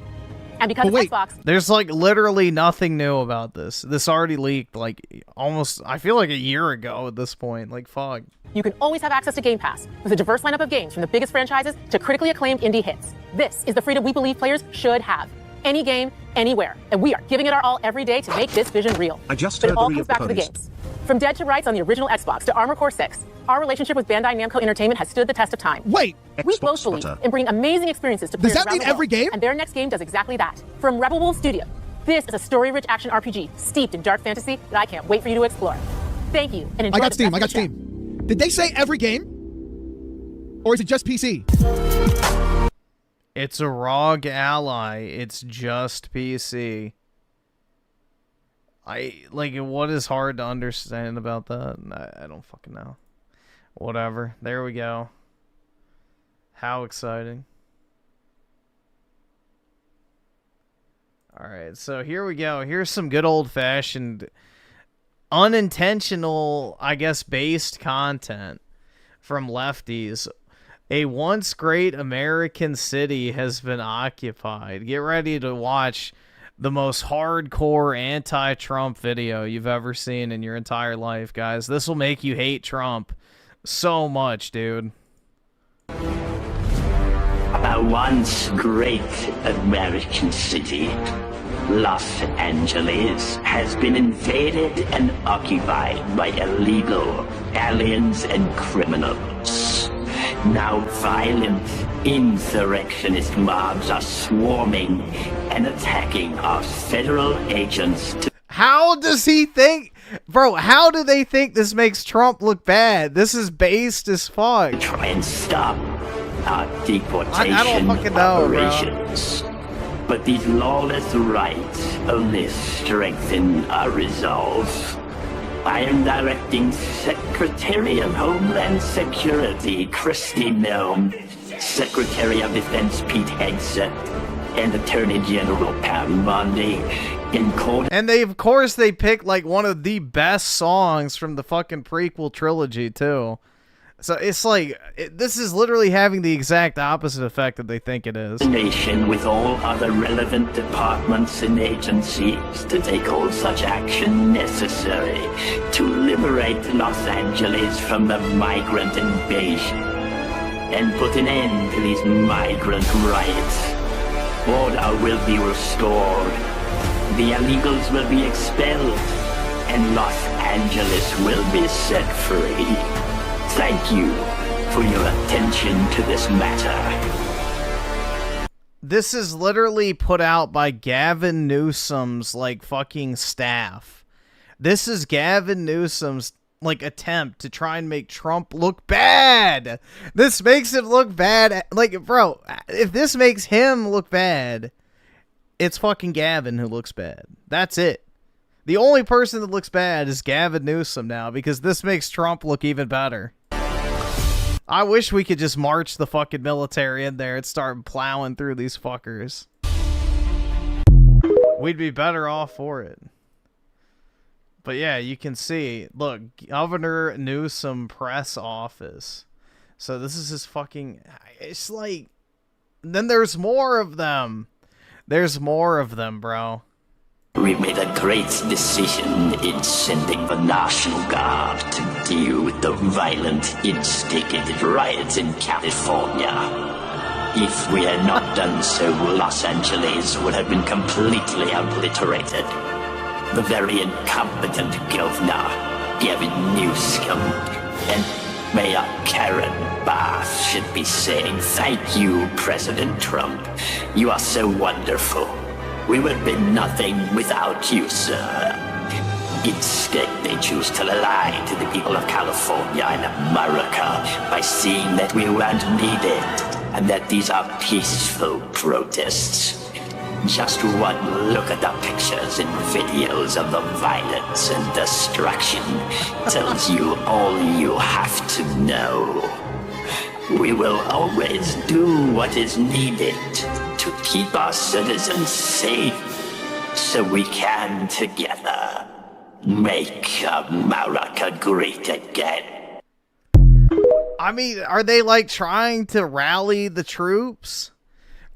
And because Xbox... There's, like, literally nothing new about this. This already leaked, like, almost, I feel like a year ago at this point. Like, fuck. You can always have access to Game Pass with a diverse lineup of games from the biggest franchises to critically acclaimed indie hits. This is the freedom we believe players should have. Any game, anywhere. And we are giving it our all every day to make this vision real. But it all comes back to the games. From Dead to Rights on the original Xbox to Armored Core 6, our relationship with Bandai Namco Entertainment has stood the test of time. Wait! We both believe in bringing amazing experiences to players around the world. Does that mean every game? And their next game does exactly that. From Rebel Wolf Studio, this is a story-rich action RPG steeped in dark fantasy that I can't wait for you to explore. Thank you, and enjoy I got the Steam. rest I got of the show. Steam. Did they say every game? Or is it just PC? It's a ROG Ally. It's just PC. What is hard to understand about that? I don't fucking know. Whatever. There we go. How exciting. Alright, so here we go. Here's some good old-fashioned, unintentional, I guess, based content from lefties. A once great American city has been occupied. Get ready to watch the most hardcore anti-Trump video you've ever seen in your entire life, guys. This will make you hate Trump so much, dude. A once great American city, Los Angeles, has been invaded and occupied by illegal aliens and criminals. Now violent insurrectionist mobs are swarming and attacking our federal agents. How does he think? Bro, how do they think this makes Trump look bad? This is based as fuck. Try and stop our deportation I don't fucking know, operations. But these lawless rights only strengthen our resolve. I am directing Secretary of Homeland Security Kristi Noem, Secretary of Defense Pete Hegseth, and Attorney General Pam Bondi in court. And they, of course, they picked like one of the best songs from the fucking prequel trilogy too. So it's like, this is literally having the exact opposite effect that they think it is. Nation with all other relevant departments and agencies to take all such action necessary to liberate Los Angeles from the migrant invasion and put an end to these migrant riots. Order will be restored, the illegals will be expelled, and Los Angeles will be set free. Thank you for your attention to this matter. This is literally put out by Gavin Newsom's, like, fucking staff. This is Gavin Newsom's, like, attempt to try and make Trump look bad. This makes him look bad. Like, bro, if this makes him look bad, it's fucking Gavin who looks bad. That's it. The only person that looks bad is Gavin Newsom now, because this makes Trump look even better. I wish we could just march the fucking military in there and start plowing through these fuckers. We'd be better off for it. But yeah, you can see, look, Governor Newsom press office. So this is his fucking, it's like, then there's more of them. There's more of them, bro. We made a great decision in sending the National Guard to deal with the violent, instigated riots in California. If we had not done so, Los Angeles would have been completely obliterated. The very incompetent governor, Gavin Newsom, and Mayor Karen Bass should be saying, "Thank you, President Trump. You are so wonderful. We would be nothing without you, sir." Instead, they choose to lie to the people of California and America by saying that we weren't needed and that these are peaceful protests. Just one look at the pictures and videos of the violence and destruction tells you all you have to know. We will always do what is needed to keep our citizens safe, so we can together make America great again. I mean, are they like trying to rally the troops?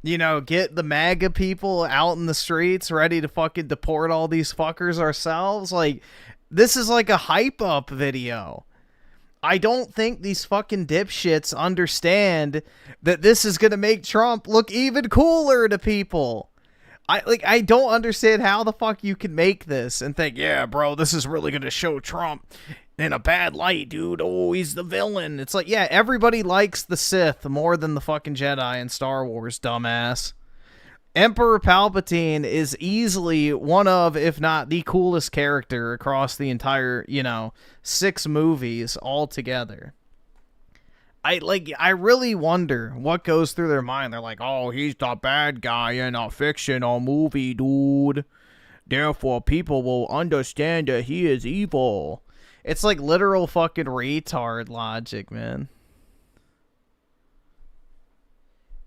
You know, get the MAGA people out in the streets ready to fucking deport all these fuckers ourselves? Like, this is like a hype up video. I don't think these fucking dipshits understand that this is gonna make Trump look even cooler to people. I don't understand how the fuck you can make this and think, yeah, bro, this is really gonna show Trump in a bad light, dude. Oh, he's the villain. It's like, yeah, everybody likes the Sith more than the fucking Jedi in Star Wars, dumbass. Emperor Palpatine is easily one of, if not the coolest character across the entire, 6 movies altogether. I really wonder what goes through their mind. They're like, oh, he's the bad guy in a fictional movie, dude. Therefore, people will understand that he is evil. It's like literal fucking retard logic, man.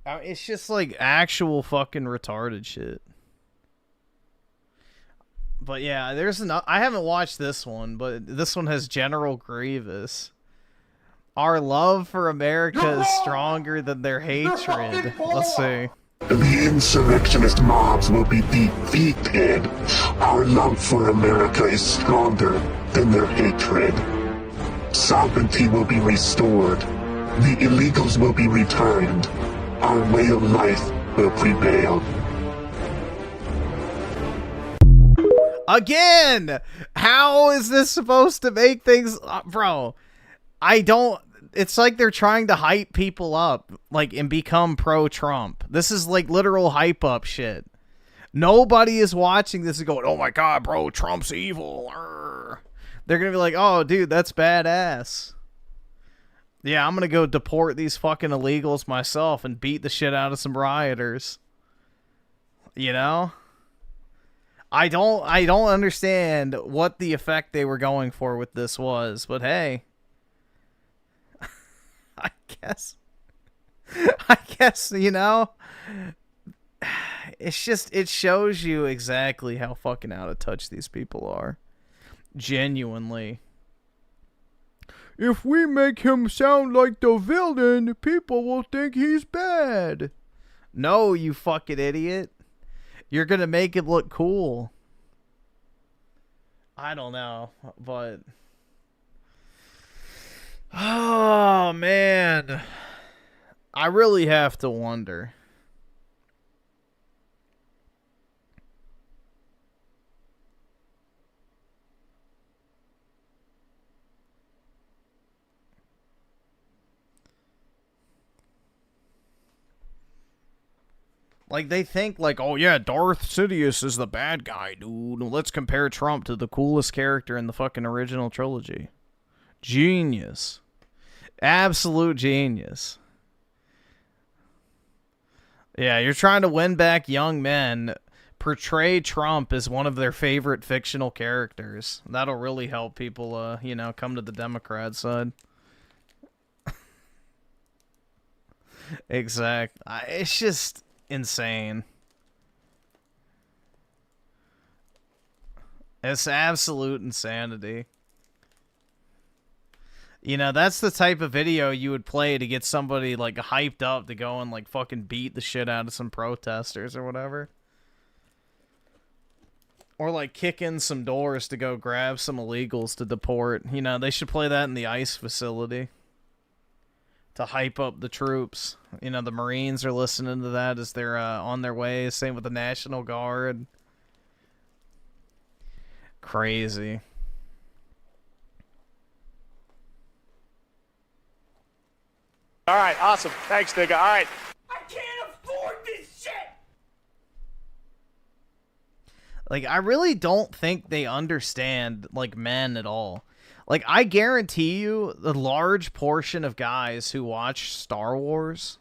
It's just like actual fucking retarded shit. But yeah, I haven't watched this one, but this one has General Grievous. Our love for America is stronger than their hatred. Let's see. The insurrectionist mobs will be defeated. Our love for America is stronger than their hatred. Sovereignty will be restored. The illegals will be returned. Our way of life will prevail. Again! How is this supposed to make things... bro, it's like they're trying to hype people up, and become pro-Trump. This is literal hype up shit. Nobody is watching this and going, oh my god, bro, Trump's evil. Arr. They're gonna be like, oh, dude, that's badass. Yeah, I'm gonna go deport these fucking illegals myself and beat the shit out of some rioters. I don't understand what the effect they were going for with this was, but hey. I guess, it shows you exactly how fucking out of touch these people are. Genuinely. If we make him sound like the villain, people will think he's bad. No, you fucking idiot. You're gonna make it look cool. I don't know, but... oh, man. I really have to wonder. They think, oh yeah, Darth Sidious is the bad guy, dude. Let's compare Trump to the coolest character in the fucking original trilogy. Genius. Absolute genius. Yeah, you're trying to win back young men. Portray Trump as one of their favorite fictional characters. That'll really help people, come to the Democrat side. Exact. It's just insane. It's absolute insanity. That's the type of video you would play to get somebody, hyped up to go and, fucking beat the shit out of some protesters or whatever. Or, kick in some doors to go grab some illegals to deport. They should play that in the ICE facility. To hype up the troops. The Marines are listening to that as they're on their way. Same with the National Guard. Crazy. All right, awesome. Thanks, nigga. All right. I can't afford this shit! I really don't think they understand, men at all. I guarantee you the large portion of guys who watch Star Wars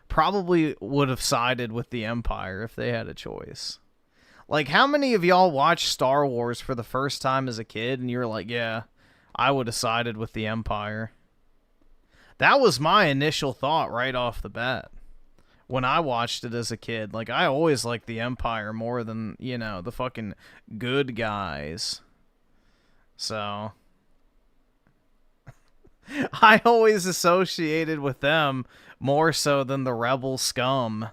probably would have sided with the Empire if they had a choice. How many of y'all watched Star Wars for the first time as a kid and you were like, yeah, I would have sided with the Empire? That was my initial thought right off the bat. When I watched it as a kid, I always liked the Empire more than, the fucking good guys. So... I always associated with them more so than the rebel scum.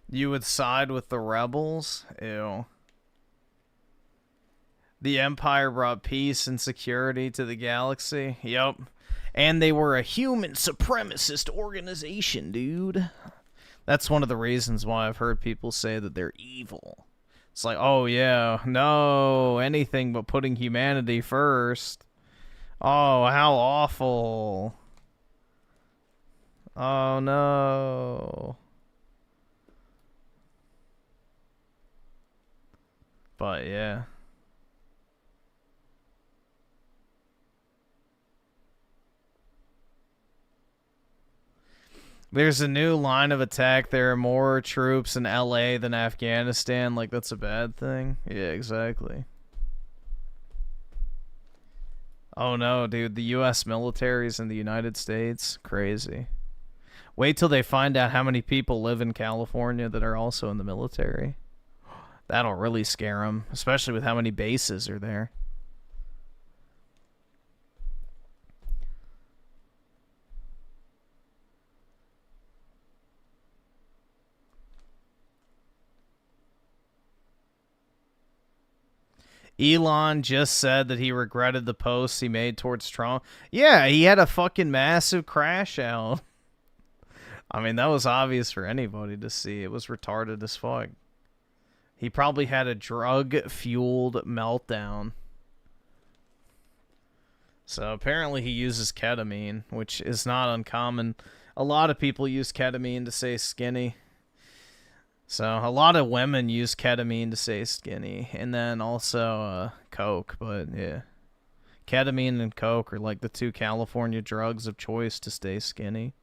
You would side with the rebels? Ew. The Empire brought peace and security to the galaxy. Yep. And they were a human supremacist organization, dude. That's one of the reasons why I've heard people say that they're evil. It's like, oh yeah, no, anything but putting humanity first. Oh, how awful. Oh no. But yeah. There's a new line of attack. There are more troops in LA than Afghanistan. Like, that's a bad thing? Yeah, exactly. Oh no, dude. The US military's in the United States. Crazy. Wait till they find out how many people live in California that are also in the military. That'll really scare them, especially with how many bases are there. Elon just said that he regretted the posts he made towards Trump. Yeah, he had a fucking massive crash out. I mean, that was obvious for anybody to see. It was retarded as fuck. He probably had a drug-fueled meltdown. So apparently he uses ketamine, which is not uncommon. A lot of people use ketamine to stay skinny. So a lot of women use ketamine to stay skinny. And then also coke, but yeah. Ketamine and coke are like the two California drugs of choice to stay skinny.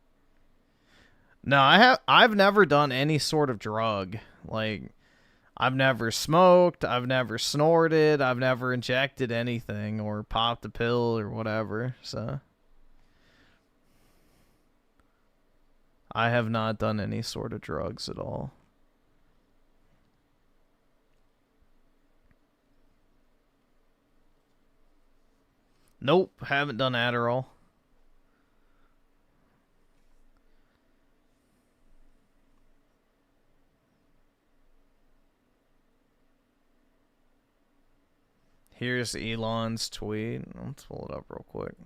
No, I've never done any sort of drug. Like, I've never smoked, I've never snorted, I've never injected anything or popped a pill or whatever, so I have not done any sort of drugs at all. Nope, haven't done Adderall. Here's Elon's tweet. Let's pull it up real quick.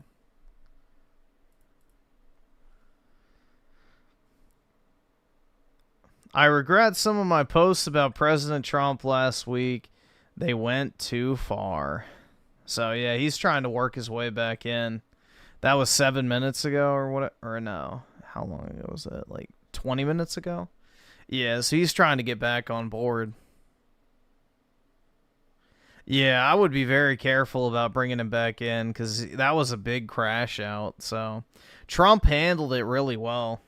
I regret some of my posts about President Trump last week. They went too far. So yeah, he's trying to work his way back in. That was 7 minutes ago or what? Or no, how long ago was that? Like 20 minutes ago? Yeah, so he's trying to get back on board. Yeah, I would be very careful about bringing him back in because that was a big crash out. So Trump handled it really well.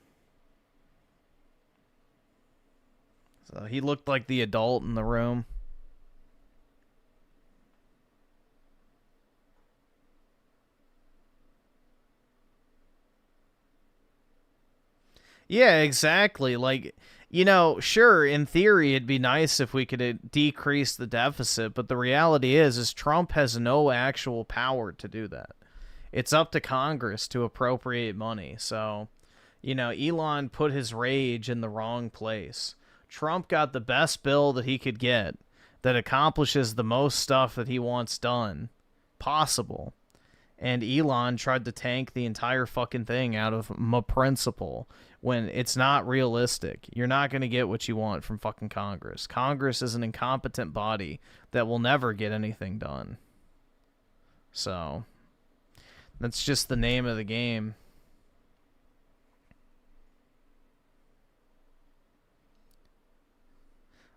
So he looked like the adult in the room. Yeah, exactly. Like, you know, sure, in theory, it'd be nice if we could decrease the deficit, but the reality is Trump has no actual power to do that. It's up to Congress to appropriate money. So, you know, Elon put his rage in the wrong place. Trump got the best bill that he could get that accomplishes the most stuff that he wants done possible. And Elon tried to tank the entire fucking thing out of principle when it's not realistic. You're not going to get what you want from fucking Congress. Congress is an incompetent body that will never get anything done. So, that's just the name of the game.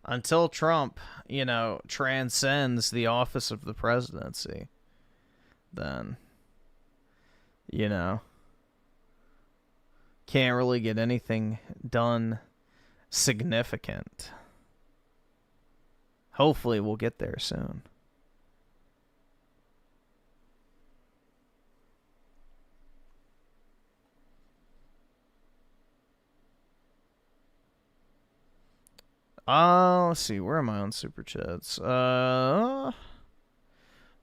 Until Trump, you know, transcends the office of the presidency, then, you know, can't really get anything done significant. Hopefully we'll get there soon. Let's see, where am I on Super Chats?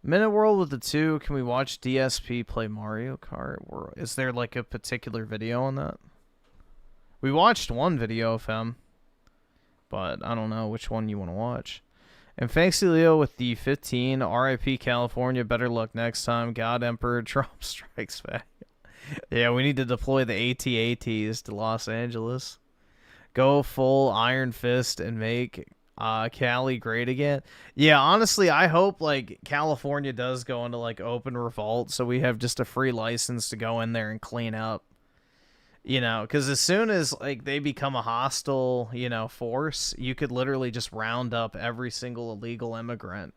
Minute World with the 2, can we watch DSP play Mario Kart? Is there like a particular video on that? We watched one video of him, but I don't know which one you want to watch. And thanks to Leo with the 15. RIP California. Better luck next time. God Emperor Trump strikes back. Yeah, we need to deploy the AT-ATs to Los Angeles. Go full Iron Fist and make Cali great again. Yeah, honestly, I hope like California does go into like open revolt, so we have just a free license to go in there and clean up. You know, because as soon as like they become a hostile, you know, force, you could literally just round up every single illegal immigrant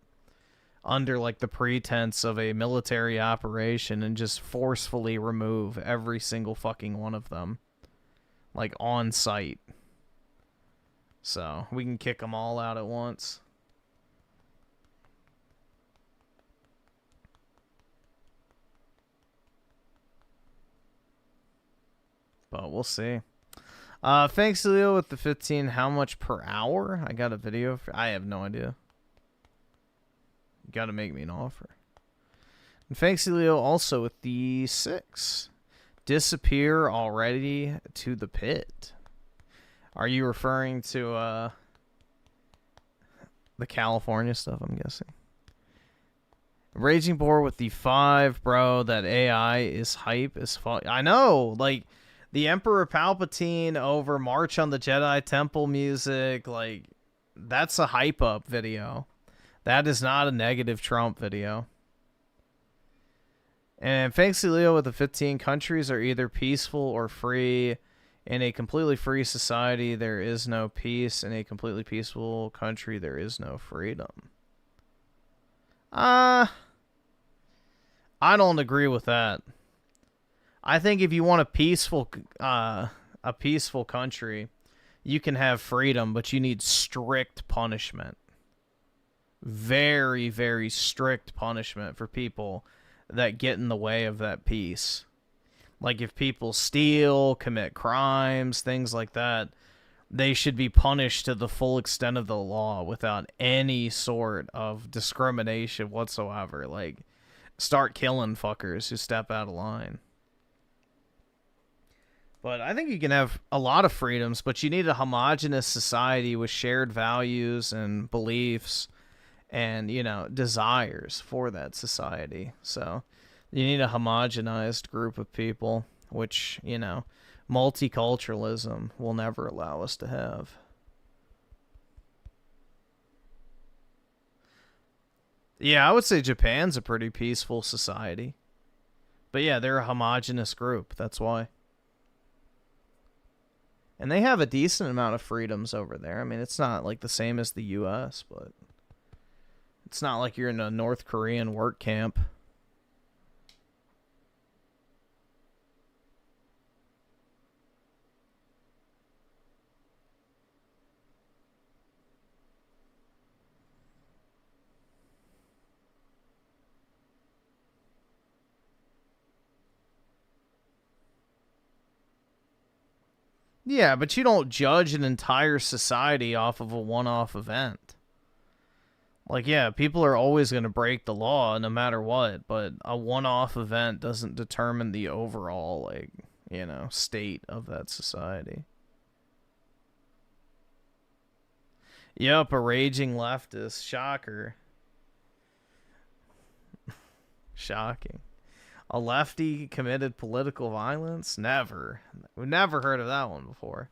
under like the pretense of a military operation and just forcefully remove every single fucking one of them, like on site. So we can kick them all out at once. But we'll see. Thanks, Leo, with the 15. How much per hour? I got a video. I have no idea. You got to make me an offer. And thanks, Leo, also with the 6. Disappear already to the pit. Are you referring to the California stuff, I'm guessing? Raging Boar with the 5. Bro, that AI is hype as fuck. I know, like... The Emperor Palpatine over March on the Jedi Temple music, like, that's a hype-up video. That is not a negative Trump video. And thanks to Leo with the 15, countries are either peaceful or free. In a completely free society, there is no peace. In a completely peaceful country, there is no freedom. I don't agree with that. I think if you want a peaceful country, you can have freedom, but you need strict punishment. Very, very strict punishment for people that get in the way of that peace. Like if people steal, commit crimes, things like that, they should be punished to the full extent of the law without any sort of discrimination whatsoever. Like, start killing fuckers who step out of line. But I think you can have a lot of freedoms, but you need a homogenous society with shared values and beliefs and, you know, desires for that society. So you need a homogenized group of people, which, you know, multiculturalism will never allow us to have. Yeah, I would say Japan's a pretty peaceful society. But yeah, they're a homogenous group. That's why. And they have a decent amount of freedoms over there. I mean, it's not like the same as the U.S., but it's not like you're in a North Korean work camp. Yeah, but you don't judge an entire society off of a one-off event. Like, yeah, people are always going to break the law no matter what, but a one-off event doesn't determine the overall, like, you know, state of that society. Yep, a raging leftist. Shocker. Shocking. A lefty committed political violence? Never. We've never heard of that one before.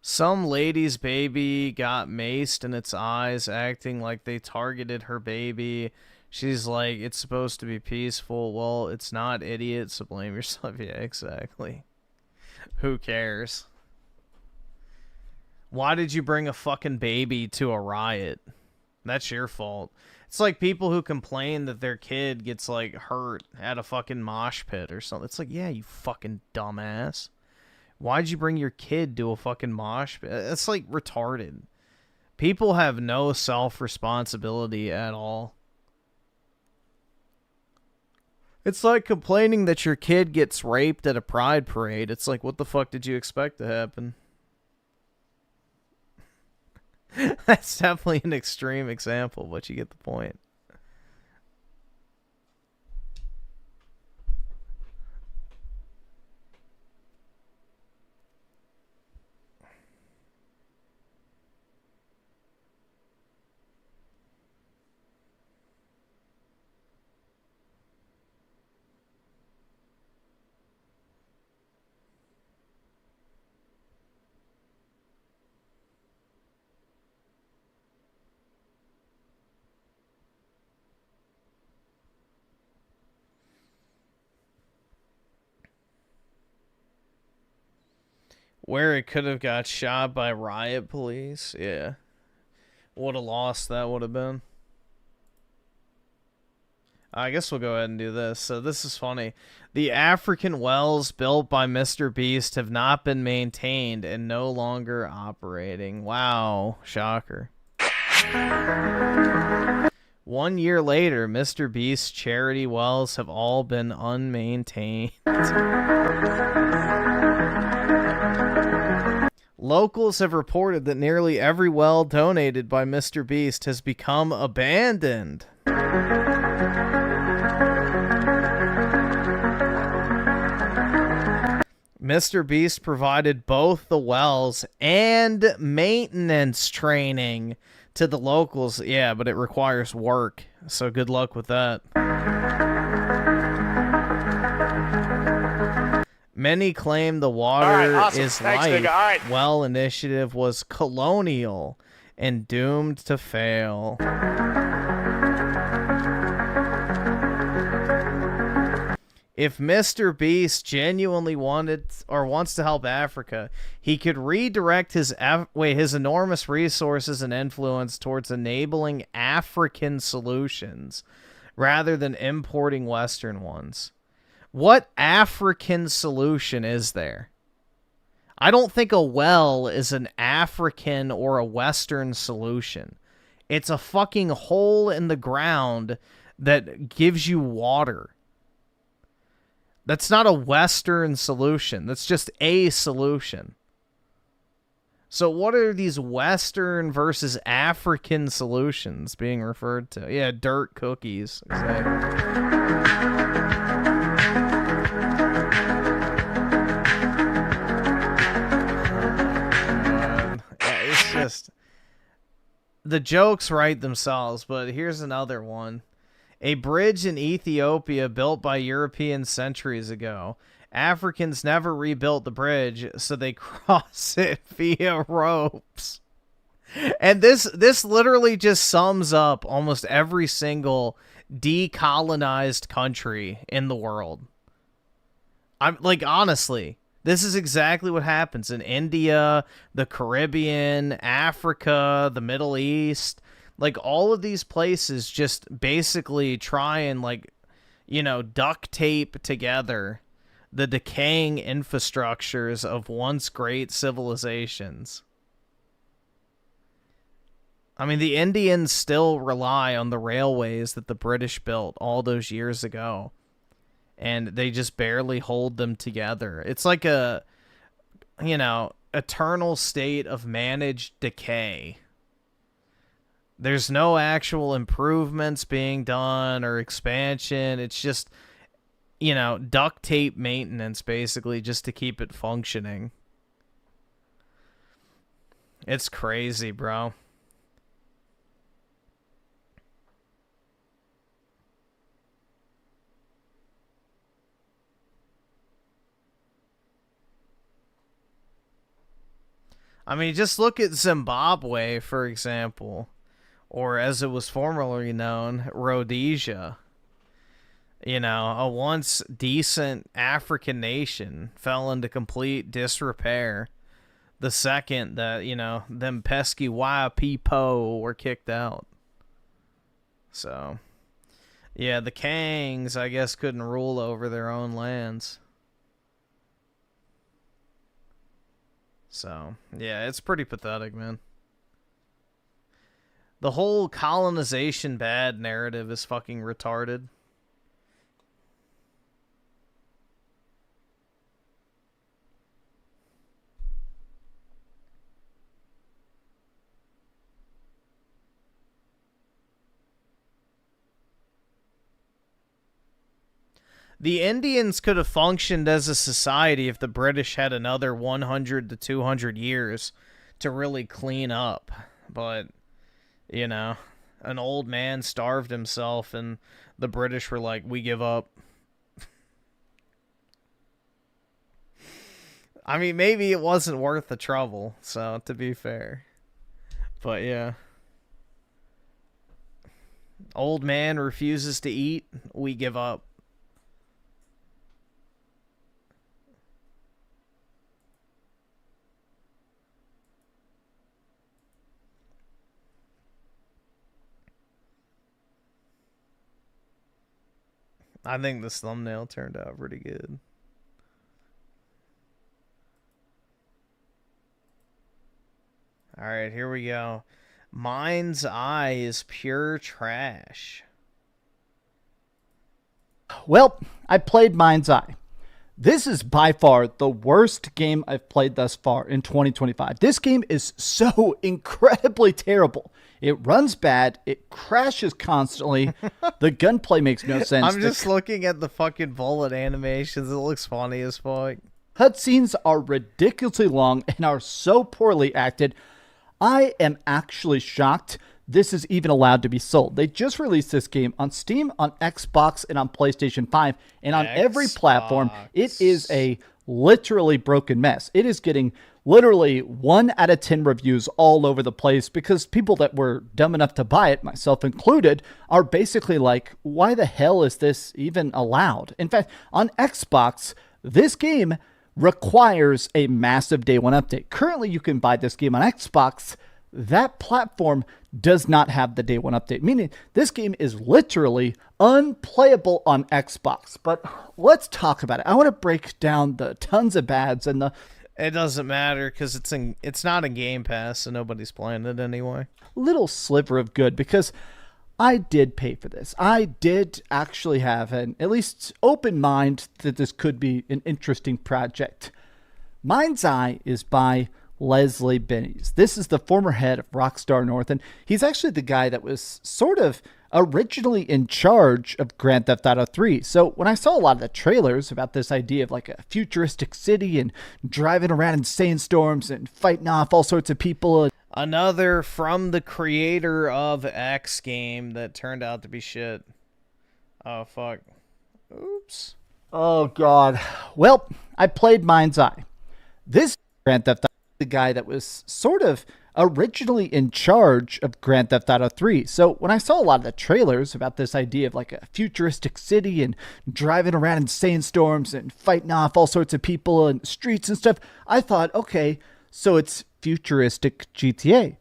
Some lady's baby got maced in its eyes, acting like they targeted her baby. She's like, it's supposed to be peaceful. Well, it's not, idiot, so blame yourself. Yeah, exactly. Who cares? Why did you bring a fucking baby to a riot? That's your fault. It's like people who complain that their kid gets, like, hurt at a fucking mosh pit or something. It's like, yeah, you fucking dumbass. Why'd you bring your kid to a fucking mosh pit? It's like retarded. People have no self-responsibility at all. It's like complaining that your kid gets raped at a pride parade. It's like, what the fuck did you expect to happen? That's definitely an extreme example, but you get the point. Where it could have got shot by riot police. Yeah. What a loss that would have been. I guess we'll go ahead and do this. So this is funny. The African wells built by Mr. Beast have not been maintained and no longer operating. Wow. Shocker. 1 year later, Mr. Beast's charity wells have all been unmaintained. Locals have reported that nearly every well donated by Mr. Beast has become abandoned. Mr. Beast provided both the wells and maintenance training to the locals. Yeah, but it requires work, so good luck with that. Many claim the water is Thanks, life. Well initiative was colonial and doomed to fail. If Mr. Beast genuinely wanted or wants to help Africa, he could redirect his enormous resources and influence towards enabling African solutions rather than importing Western ones. What African solution is there? I don't think a well is an African or a Western solution. It's a fucking hole in the ground that gives you water. That's not a Western solution. That's just a solution. So what are these Western versus African solutions being referred to? Yeah, dirt cookies. Exactly. Just the jokes write themselves, but here's another one. A bridge in Ethiopia built by Europeans centuries ago. Africans never rebuilt the bridge, so they cross it via ropes. And this literally just sums up almost every single decolonized country in the world. I'm like, honestly, this is exactly what happens in India, the Caribbean, Africa, the Middle East. Like, all of these places just basically try and, like, you know, duct tape together the decaying infrastructures of once great civilizations. I mean, the Indians still rely on the railways that the British built all those years ago. And they just barely hold them together. It's like a, you know, eternal state of managed decay. There's no actual improvements being done or expansion. It's just, you know, duct tape maintenance, basically, just to keep it functioning. It's crazy, bro. I mean, just look at Zimbabwe, for example, or as it was formerly known, Rhodesia. You know, a once decent African nation fell into complete disrepair the second that, you know, them pesky white people were kicked out. So, yeah, the Kangs, I guess, couldn't rule over their own lands. So, yeah, it's pretty pathetic, man. The whole colonization bad narrative is fucking retarded. The Indians could have functioned as a society if the British had another 100 to 200 years to really clean up. But, you know, an old man starved himself and the British were like, we give up. I mean, maybe it wasn't worth the trouble, so to be fair. But yeah. Old man refuses to eat, we give up. I think this thumbnail turned out pretty good. Alright, here we go. Mind's Eye is pure trash. Well, I played Mind's Eye. This is by far the worst game I've played thus far in 2025. This game is so incredibly terrible. It runs bad. It crashes constantly. The gunplay makes no sense. I'm just looking at the fucking bullet animations. It looks funny as fuck. Cutscenes are ridiculously long and are so poorly acted. I am actually shocked this is even allowed to be sold. They just released this game on Steam, on Xbox, and on PlayStation 5. And on every platform, it is a literally broken mess. It is getting literally 1 out of 10 reviews all over the place because people that were dumb enough to buy it, myself included, are basically like, why the hell is this even allowed? In fact, on Xbox, this game requires a massive day one update. Currently, you can buy this game on Xbox. That platform does not have the day one update, meaning this game is literally unplayable on Xbox. But let's talk about it. I want to break down the tons of bads and the... It doesn't matter because it's not in Game Pass, so nobody's playing it anyway. Little sliver of good because I did pay for this. I did actually have an at least open mind that this could be an interesting project. Mind's Eye is by Leslie Bennies. This is the former head of Rockstar North, and he's actually the guy that was sort of originally in charge of Grand Theft Auto 3. So when I saw a lot of the trailers about this idea of like a futuristic city and driving around in sandstorms and fighting off all sorts of people. Another from the creator of X game that turned out to be shit. Oh, fuck. Oops. Oh, God. Well, I played Mind's Eye. This Grand Theft Auto, the guy that was sort of originally in charge of Grand Theft Auto 3. So when I saw a lot of the trailers about this idea of like a futuristic city and driving around in sandstorms and fighting off all sorts of people in streets and stuff, I thought, okay, so it's futuristic GTA.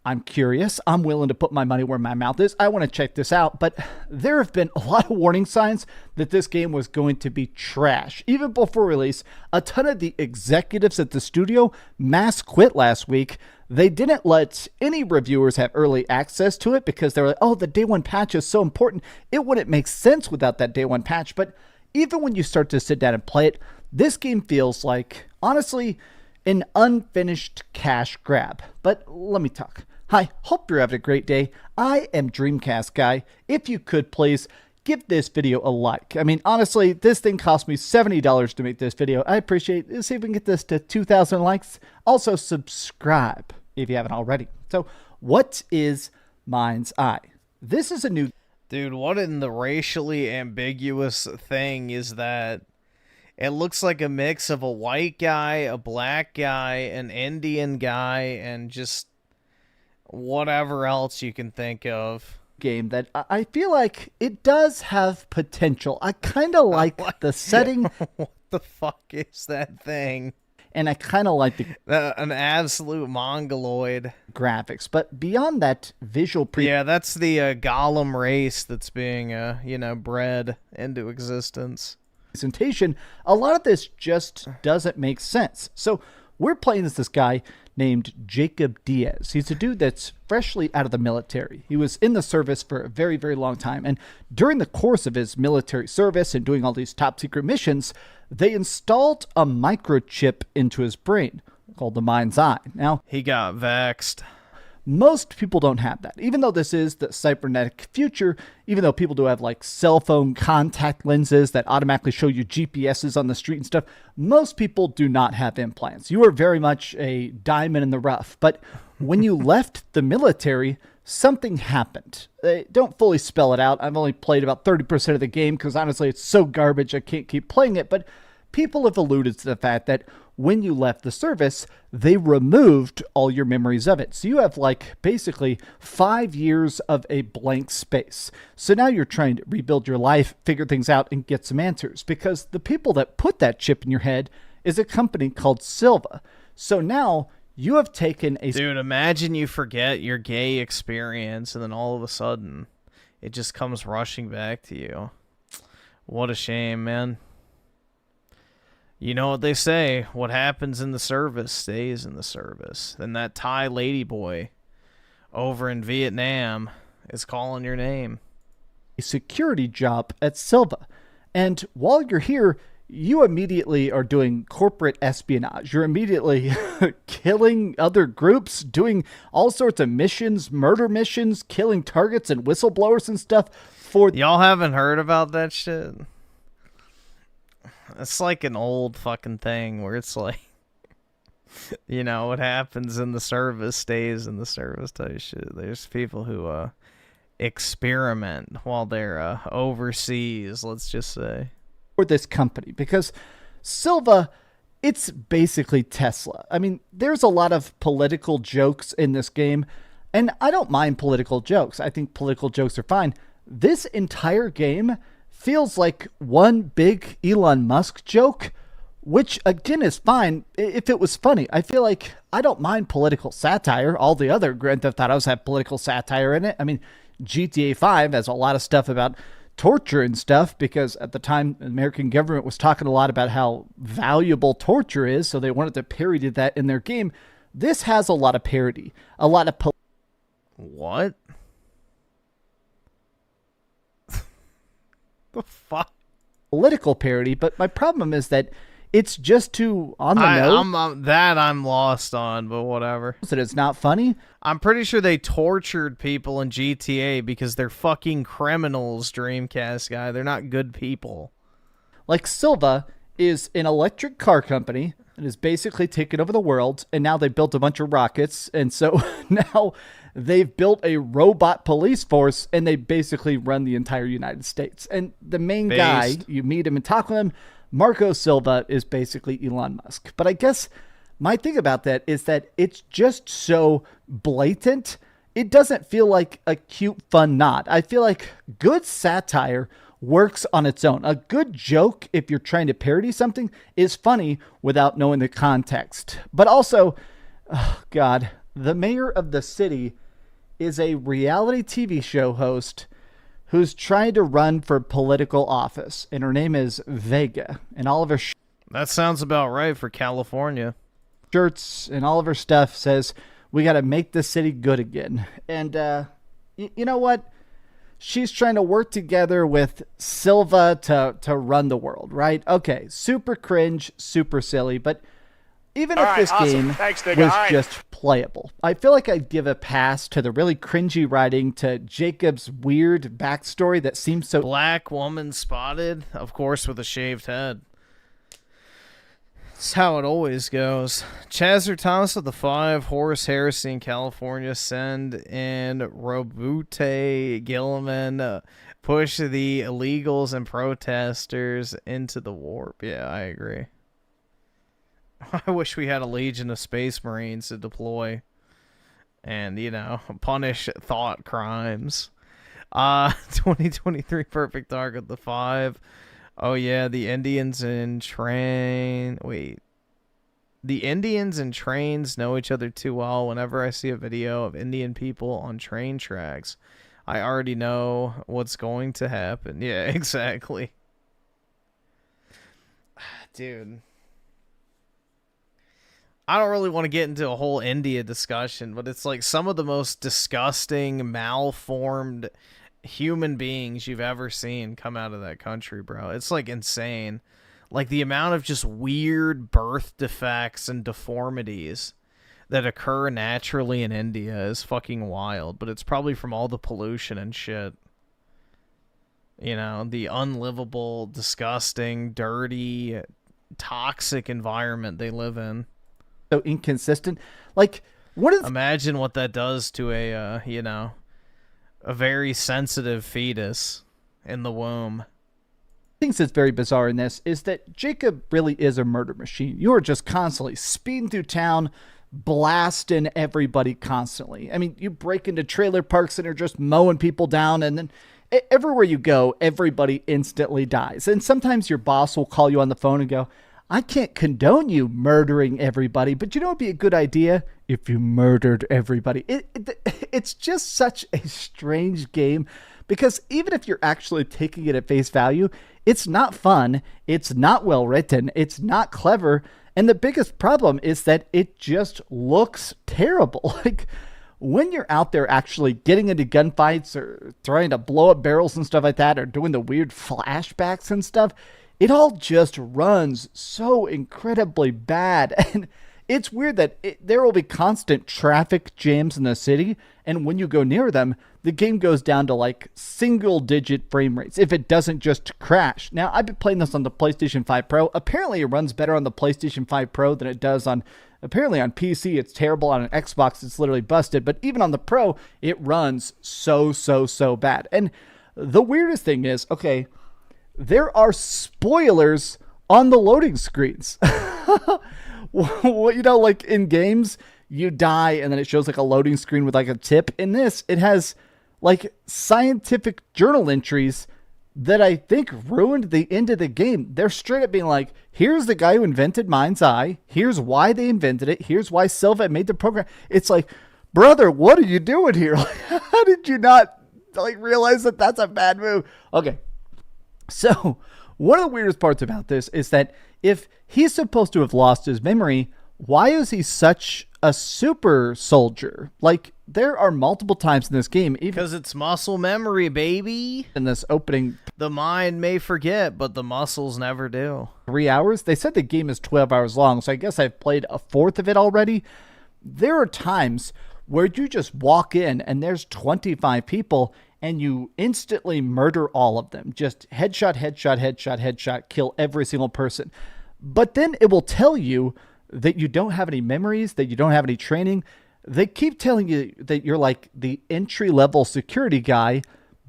I'm curious. I'm willing to put my money where my mouth is. I want to check this out. But there have been a lot of warning signs that this game was going to be trash. Even before release, a ton of the executives at the studio mass quit last week. They didn't let any reviewers have early access to it because they were like, oh, the day one patch is so important. It wouldn't make sense without that day one patch. But even when you start to sit down and play it, this game feels like, honestly, an unfinished cash grab. But let me talk. Hi, hope you're having a great day. I am Dreamcast Guy. If you could please give this video a like. I mean, honestly, this thing cost me $70 to make this video. I appreciate it. See if we can get this to 2,000 likes. Also, subscribe if you haven't already. So, what is Mind's Eye? This is a new... Dude, what in the racially ambiguous thing is that? It looks like a mix of a white guy, a black guy, an Indian guy, and just whatever else you can think of. Game that I feel like it does have potential. I kind of like the setting. What the fuck is that thing? And I kind of like an absolute mongoloid graphics, but beyond that visual yeah, that's the Gollum race that's being bred into existence. Presentation, a lot of this just doesn't make sense. So we're playing as this guy named Jacob Diaz. He's a dude that's freshly out of the military. He was in the service for a very, very long time. And during the course of his military service and doing all these top secret missions, they installed a microchip into his brain called the Mind's Eye. Now, he got vexed. Most people don't have that. Even though this is the cybernetic future, even though people do have like cell phone contact lenses that automatically show you GPSs on the street and stuff, most people do not have implants. You are very much a diamond in the rough. But when you left the military, something happened. Don't fully spell it out. I've only played about 30% of the game because honestly, it's so garbage I can't keep playing it. But people have alluded to the fact that when you left the service, they removed all your memories of it. So you have like basically 5 years of a blank space. So now you're trying to rebuild your life, figure things out, and get some answers because the people that put that chip in your head is a company called Silva. So now you have taken a... Dude, imagine you forget your gay experience and then all of a sudden it just comes rushing back to you. What a shame, man. You know what they say, what happens in the service stays in the service. Then that Thai ladyboy over in Vietnam is calling your name. A security job at Silva. And while you're here, you immediately are doing corporate espionage. You're immediately killing other groups, doing all sorts of missions, murder missions, killing targets and whistleblowers and stuff. Y'all haven't heard about that shit? It's like an old fucking thing where it's like, you know, what happens in the service stays in the service type shit. There's people who experiment while they're overseas, let's just say. For this company, because Silva, it's basically Tesla. I mean, there's a lot of political jokes in this game, and I don't mind political jokes. I think political jokes are fine. This entire game feels like one big Elon Musk joke, which again is fine if it was funny. I feel like I don't mind political satire. All the other Grand Theft Autos have political satire in it. I mean, GTA 5 has a lot of stuff about torture and stuff because at the time the American government was talking a lot about how valuable torture is, so they wanted to parody that in their game. This has a lot of parody, a lot of what the fuck? Political parody, but my problem is that it's just too on the nose. I'm lost on, but whatever. That it's not funny. I'm pretty sure they tortured people in GTA because they're fucking criminals, Dreamcast guy. They're not good people. Like Silva is an electric car company that has basically taken over the world, and now they built a bunch of rockets, and so now they've built a robot police force, and they basically run the entire United States. And the main guy, you meet him and talk with him, Marco Silva, is basically Elon Musk. But I guess my thing about that is that it's just so blatant. It doesn't feel like a cute, fun nod. I feel like good satire works on its own. A good joke, if you're trying to parody something, is funny without knowing the context. But also, oh God, the mayor of the city is a reality TV show host who's trying to run for political office, and her name is Vega, and all of her that sounds about right for California. Shirts and all of her stuff says, we got to make the city good again. And you know what? She's trying to work together with Silva to run the world, right? Okay, super cringe, super silly, but even if this game was just playable, I feel like I'd give a pass to the really cringy writing, to Jacob's weird backstory that seems so... Black woman spotted, of course, with a shaved head. It's how it always goes. Chazzer Thomas of the 5, Horace Heresy in California, Send in Robute Gilliman, push the illegals and protesters into the warp. Yeah, I agree. I wish we had a legion of space marines to deploy and, you know, punish thought crimes. 2023 Perfect Target the 5. Oh yeah, the Indians and train. Wait. The Indians and trains know each other too well. Whenever I see a video of Indian people on train tracks, I already know what's going to happen. Yeah, exactly. Dude. I don't really want to get into a whole India discussion, but it's like some of the most disgusting, malformed human beings you've ever seen come out of that country, bro. It's like insane. Like the amount of just weird birth defects and deformities that occur naturally in India is fucking wild, but it's probably from all the pollution and shit. You know, the unlivable, disgusting, dirty, toxic environment they live in. So inconsistent. Like, what is... Imagine what that does to a, you know, a very sensitive fetus in the womb. Things that's very bizarre in this is that Jacob really is a murder machine. You are just constantly speeding through town, blasting everybody constantly. I mean, you break into trailer parks and are just mowing people down, and then everywhere you go, everybody instantly dies. And sometimes your boss will call you on the phone and go, I can't condone you murdering everybody, but you know what would be a good idea? If you murdered everybody. It's just such a strange game, because even if you're actually taking it at face value, it's not fun, it's not well written, it's not clever, and the biggest problem is that it just looks terrible. Like, when you're out there actually getting into gunfights or trying to blow up barrels and stuff like that, or doing the weird flashbacks and stuff, it all just runs so incredibly bad. And it's weird that there will be constant traffic jams in the city, and when you go near them, the game goes down to like single-digit frame rates if it doesn't just crash. Now, I've been playing this on the PlayStation 5 Pro. Apparently, it runs better on the PlayStation 5 Pro than it does on... Apparently, on PC, it's terrible. On an Xbox, it's literally busted. But even on the Pro, it runs so bad. And the weirdest thing is, okay, there are spoilers on the loading screens. You know, like in games, you die and then it shows like a loading screen with like a tip. In this, it has like scientific journal entries that I think ruined the end of the game. They're straight up being like, here's the guy who invented Mind's Eye. Here's why they invented it. Here's why Silva made the program. It's like, brother, what are you doing here? How did you not like realize that that's a bad move? Okay. So one of the weirdest parts about this is that if he's supposed to have lost his memory, why is he such a super soldier? Like, there are multiple times in this game, even because it's muscle memory, baby. In this opening, the mind may forget, but the muscles never do. 3 hours. They said the game is 12 hours long, so I guess I've played a fourth of it already. There are times where you just walk in and there's 25 people and you instantly murder all of them. Just headshot, kill every single person. But then it will tell you that you don't have any memories, that you don't have any training. They keep telling you that you're like the entry-level security guy,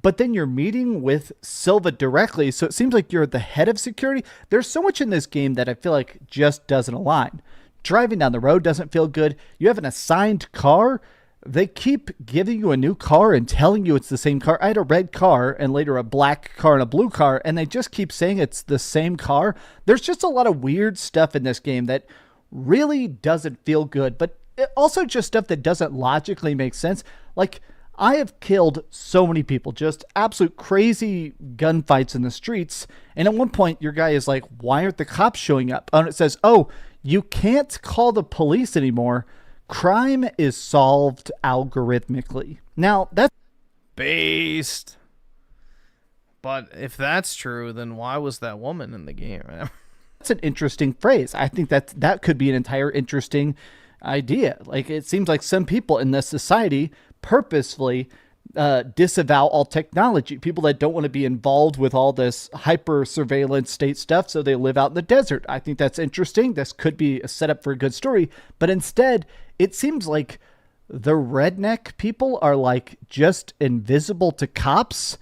but then you're meeting with Silva directly, so it seems like you're the head of security. There's so much in this game that I feel like just doesn't align. Driving down the road doesn't feel good. You have an assigned car. They keep giving you a new car and telling you it's the same car. I had a red car and later a black car and a blue car, and they just keep saying it's the same car. There's just a lot of weird stuff in this game that really doesn't feel good, but also just stuff that doesn't logically make sense. Like, I have killed so many people, just absolute crazy gunfights in the streets, and at one point your guy is like, why aren't the cops showing up? And it says, oh, you can't call the police anymore. Crime is solved algorithmically. Now, that's based. But if that's true, then why was that woman in the game? That's an interesting phrase. I think that could be an entire interesting idea. Like, it seems like some people in this society purposefully disavow all technology. People that don't want to be involved with all this hyper surveillance state stuff, so they live out in the desert. I think that's interesting. This could be a setup for a good story, but instead it seems like the redneck people are like just invisible to cops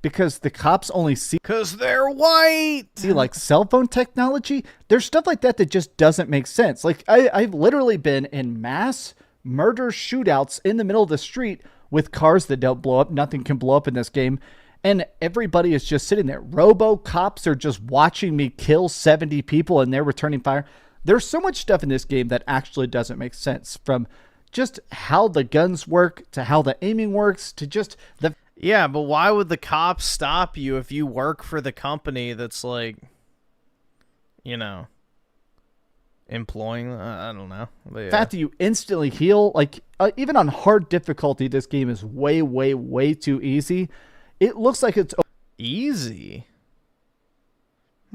because the cops only see because they're white. See, like cell phone technology. There's stuff like that that just doesn't make sense. Like I've literally been in mass murder shootouts in the middle of the street with cars that don't blow up. Nothing can blow up in this game. And everybody is just sitting there. Robo cops are just watching me kill 70 people and they're returning fire. There's so much stuff in this game that actually doesn't make sense, from just how the guns work to how the aiming works to just the... Yeah, but why would the cops stop you if you work for the company that's like, you know, employing, I don't know. The fact that you instantly heal, like even on hard difficulty, this game is way too easy. It looks like it's easy.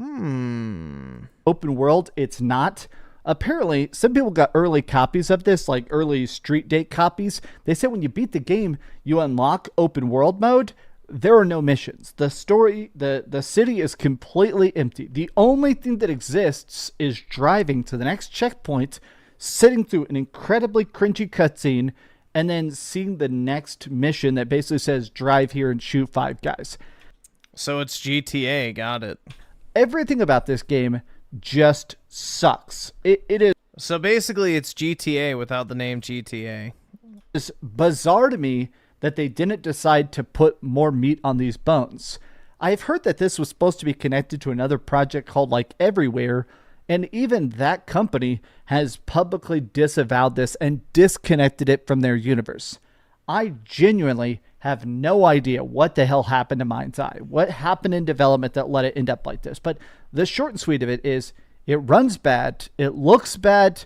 Open world. It's not. Apparently, some people got early copies of this, like early Street Date copies. They said when you beat the game, you unlock open world mode. There are no missions. The story, the city is completely empty. The only thing that exists is driving to the next checkpoint, sitting through an incredibly cringy cutscene, and then seeing the next mission that basically says drive here and shoot 5 guys. So it's GTA, got it. Everything about this game just sucks. It is. So basically it's GTA without the name GTA. It's bizarre to me that they didn't decide to put more meat on these bones. I've heard that this was supposed to be connected to another project called like Everywhere, and even that company has publicly disavowed this and disconnected it from their universe. I genuinely have no idea what the hell happened to Mind's Eye, what happened in development that let it end up like this. But the short and sweet of it is, it runs bad, it looks bad,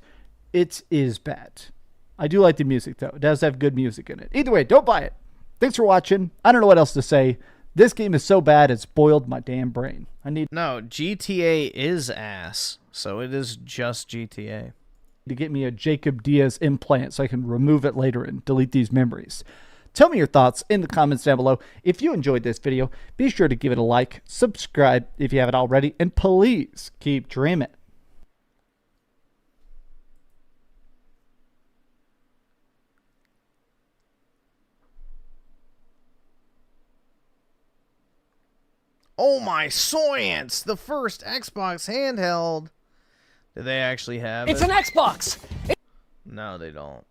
it is bad. I do like the music, though. It does have good music in it. Either way, don't buy it. Thanks for watching. I don't know what else to say. This game is so bad, it's boiled my damn brain. No, GTA is ass, so it is just GTA. To get me a Jacob Diaz implant so I can remove it later and delete these memories. Tell me your thoughts in the comments down below. If you enjoyed this video, be sure to give it a like, subscribe if you haven't already, and please keep dreaming. Oh my science! The first Xbox handheld. Do they actually have it? It's an Xbox! No, they don't.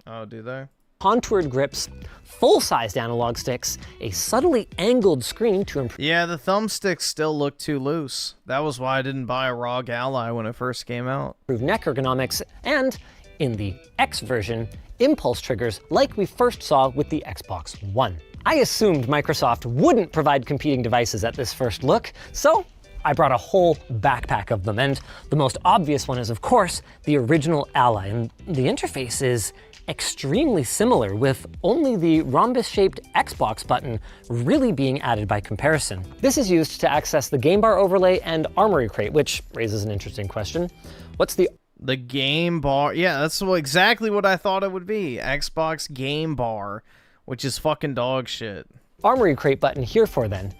Oh, do they? Contoured grips, full-sized analog sticks, a subtly angled screen to improve. Yeah, the thumbsticks still look too loose. That was why I didn't buy a ROG Ally when it first came out. Neck ergonomics, and in the X version, impulse triggers like we first saw with the Xbox One. I assumed Microsoft wouldn't provide competing devices at this first look, so I brought a whole backpack of them, and the most obvious one is, of course, the original Ally, and the interface is extremely similar, with only the rhombus-shaped Xbox button really being added by comparison. This is used to access the game bar overlay and armory crate, which raises an interesting question. What's the game bar? Yeah, that's exactly what I thought it would be. Xbox game bar, which is fucking dog shit. Armory crate button here for then?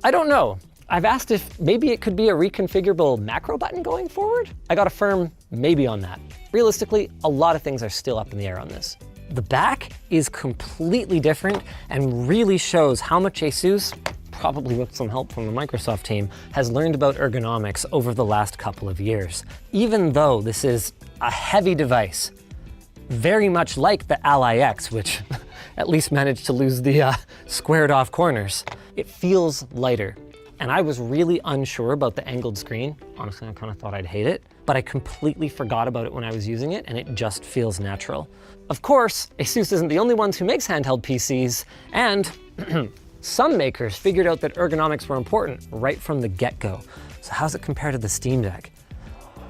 I don't know. I've asked if maybe it could be a reconfigurable macro button going forward. I got a firm maybe on that. Realistically, a lot of things are still up in the air on this. The back is completely different and really shows how much ASUS, probably with some help from the Microsoft team, has learned about ergonomics over the last couple of years. Even though this is a heavy device, very much like the Ally X, which at least managed to lose the squared off corners, it feels lighter. And I was really unsure about the angled screen. Honestly, I kind of thought I'd hate it, but I completely forgot about it when I was using it, and it just feels natural. Of course, ASUS isn't the only ones who makes handheld PCs, and some makers figured out that ergonomics were important right from the get-go. So how's it compare to the Steam Deck?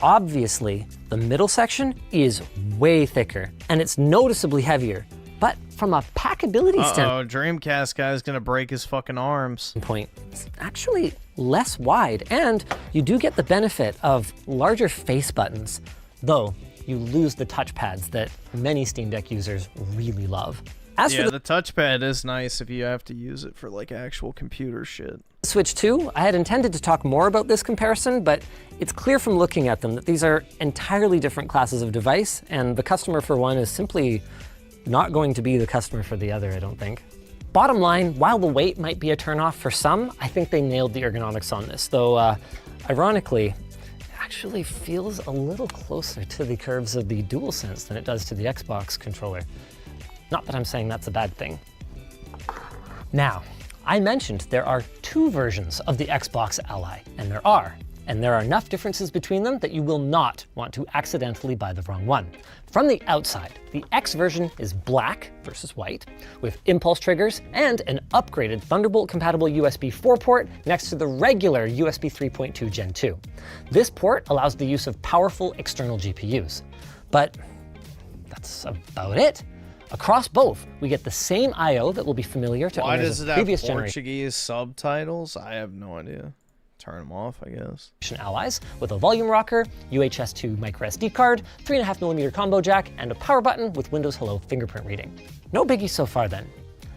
Obviously, the middle section is way thicker, and it's noticeably heavier. But from a packability standpoint, Dreamcast guy's gonna break his fucking arms. It's actually less wide, and you do get the benefit of larger face buttons, though you lose the touchpads that many Steam Deck users really love. Yeah, the touchpad is nice if you have to use it for like actual computer shit. Switch 2, I had intended to talk more about this comparison, but it's clear from looking at them that these are entirely different classes of device, and the customer for one is simply not going to be the customer for the other, I don't think. Bottom line, while the weight might be a turnoff for some, I think they nailed the ergonomics on this, though ironically, it actually feels a little closer to the curves of the DualSense than it does to the Xbox controller. Not that I'm saying that's a bad thing. Now, I mentioned there are 2 versions of the Xbox Ally, and there are enough differences between them that you will not want to accidentally buy the wrong one. From the outside, the X version is black versus white, with impulse triggers and an upgraded Thunderbolt-compatible USB 4 port next to the regular USB 3.2 Gen 2. This port allows the use of powerful external GPUs. But that's about it. Across both, we get the same I/O that will be familiar to owners of previous generations. Why does it have Portuguese subtitles? I have no idea. turn them off, I guess. Allies with a volume rocker, UHS-2 microSD card, 3.5mm combo jack, and a power button with Windows Hello fingerprint reading. No biggie so far then.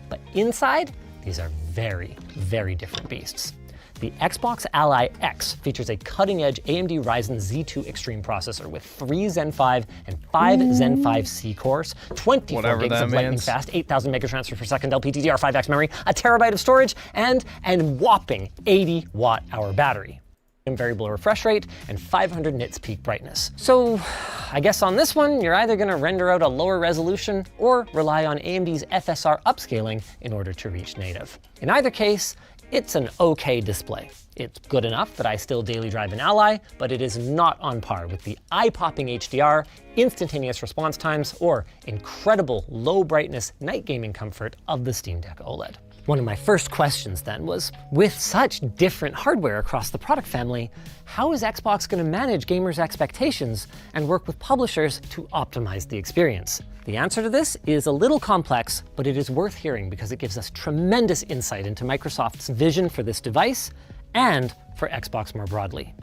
But inside, these are very, very different beasts. The Xbox Ally X features a cutting-edge AMD Ryzen Z2 Extreme processor with 3 Zen 5 and 5 Zen 5C cores, 24 gigs of lightning fast, 8,000 megatransfer per second LPDDR5X memory, a terabyte of storage, and a whopping 80 watt-hour battery. Variable refresh rate, and 500 nits peak brightness. So I guess on this one, you're either gonna render out a lower resolution or rely on AMD's FSR upscaling in order to reach native. In either case, it's an okay display. It's good enough that I still daily drive an Ally, but it is not on par with the eye-popping HDR, instantaneous response times, or incredible low brightness night gaming comfort of the Steam Deck OLED. One of my first questions then was, with such different hardware across the product family, how is Xbox going to manage gamers' expectations and work with publishers to optimize the experience? The answer to this is a little complex, but it is worth hearing because it gives us tremendous insight into Microsoft's vision for this device and for Xbox more broadly.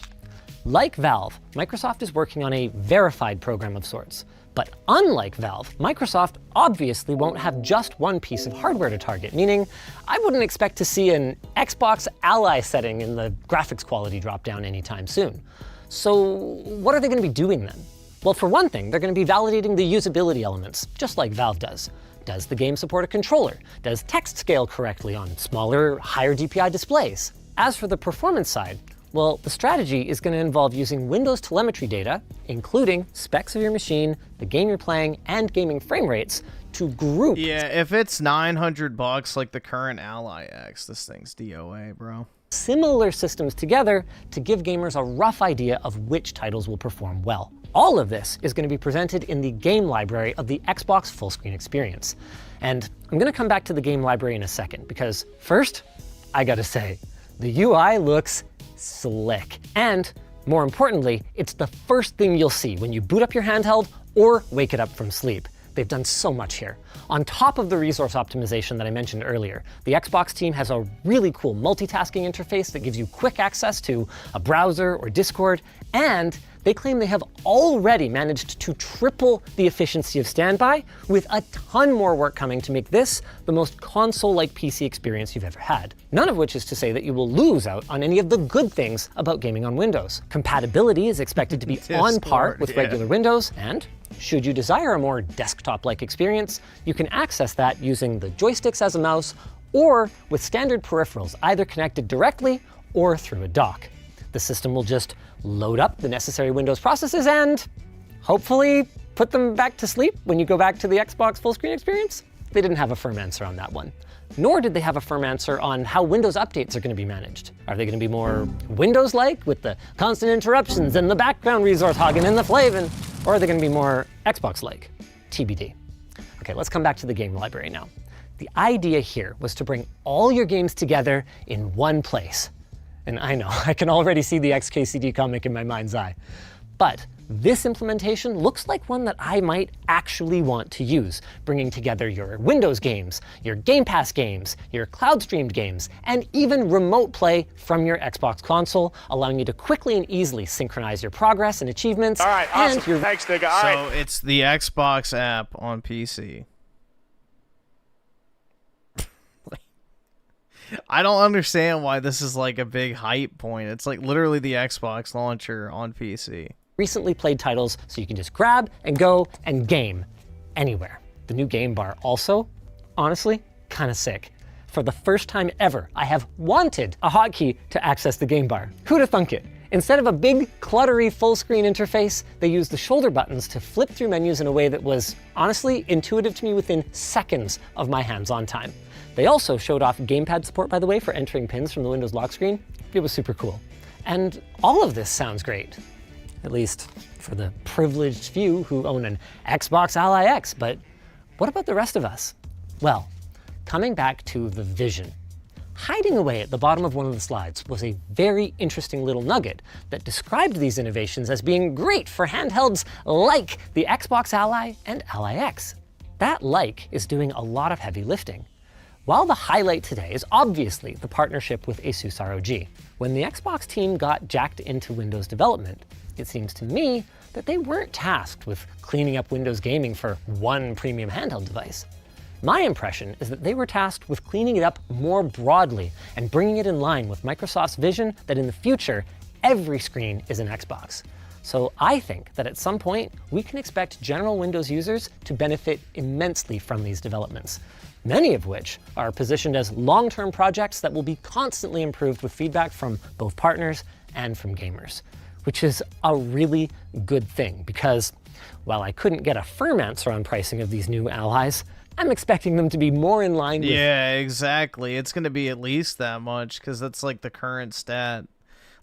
Like Valve, Microsoft is working on a verified program of sorts. But unlike Valve, Microsoft obviously won't have just one piece of hardware to target, meaning I wouldn't expect to see an Xbox Ally setting in the graphics quality drop down anytime soon. So what are they going to be doing then? Well, for one thing, they're going to be validating the usability elements, just like Valve does. Does the game support a controller? Does text scale correctly on smaller, higher DPI displays? As for the performance side, well, the strategy is going to involve using Windows telemetry data, including specs of your machine, the game you're playing, and gaming frame rates, to group. Yeah, if it's $900 like the current Ally X, this thing's DOA, bro. Similar systems together to give gamers a rough idea of which titles will perform well. All of this is going to be presented in the game library of the Xbox full screen experience. And I'm going to come back to the game library in a second, because first, I gotta say, the UI looks slick. And more importantly, it's the first thing you'll see when you boot up your handheld or wake it up from sleep. They've done so much here. On top of the resource optimization that I mentioned earlier, the Xbox team has a really cool multitasking interface that gives you quick access to a browser or Discord, and they claim they have already managed to triple the efficiency of standby, with a ton more work coming to make this the most console-like PC experience you've ever had. None of which is to say that you will lose out on any of the good things about gaming on Windows. Compatibility is expected to be on par with regular Windows, and should you desire a more desktop-like experience, you can access that using the joysticks as a mouse or with standard peripherals either connected directly or through a dock. The system will just load up the necessary Windows processes and hopefully put them back to sleep when you go back to the Xbox full screen experience. They didn't have a firm answer on that one. Nor did they have a firm answer on how Windows updates are going to be managed. Are they going to be more Windows-like with the constant interruptions and the background resource hogging and the flavin'? Or are they going to be more Xbox-like? TBD. Okay, let's come back to the game library now. The idea here was to bring all your games together in one place. And I know, I can already see the XKCD comic in my mind's eye. But this implementation looks like one that I might actually want to use, bringing together your Windows games, your Game Pass games, your cloud-streamed games, and even remote play from your Xbox console, allowing you to quickly and easily synchronize your progress and achievements. All right, awesome. And your Thanks, nigga. All right. So it's the Xbox app on PC. I don't understand why this is like a big hype point. It's like literally the Xbox launcher on PC. Recently played titles so you can just grab and go and game anywhere. The new game bar also, honestly, kind of sick. For the first time ever, I have wanted a hotkey to access the game bar. Who'da thunk it? Instead of a big, cluttery full screen interface, they used the shoulder buttons to flip through menus in a way that was, honestly, intuitive to me within seconds of my hands-on time. They also showed off gamepad support, by the way, for entering pins from the Windows lock screen. It was super cool. And all of this sounds great, at least for the privileged few who own an Xbox Ally X, but what about the rest of us? Well, coming back to the vision. Hiding away at the bottom of one of the slides was a very interesting little nugget that described these innovations as being great for handhelds like the Xbox Ally and Ally X. That like is doing a lot of heavy lifting. While the highlight today is obviously the partnership with Asus ROG, When the Xbox team got jacked into Windows development, it seems to me that they weren't tasked with cleaning up Windows gaming for one premium handheld device. My impression is that they were tasked with cleaning it up more broadly and bringing it in line with Microsoft's vision that in the future, every screen is an Xbox. So I think that at some point, we can expect general Windows users to benefit immensely from these developments, many of which are positioned as long-term projects that will be constantly improved with feedback from both partners and from gamers, which is a really good thing because while I couldn't get a firm answer on pricing of these new allies, I'm expecting them to be more in line with... Yeah, exactly. It's going to be at least that much because that's like the current stat.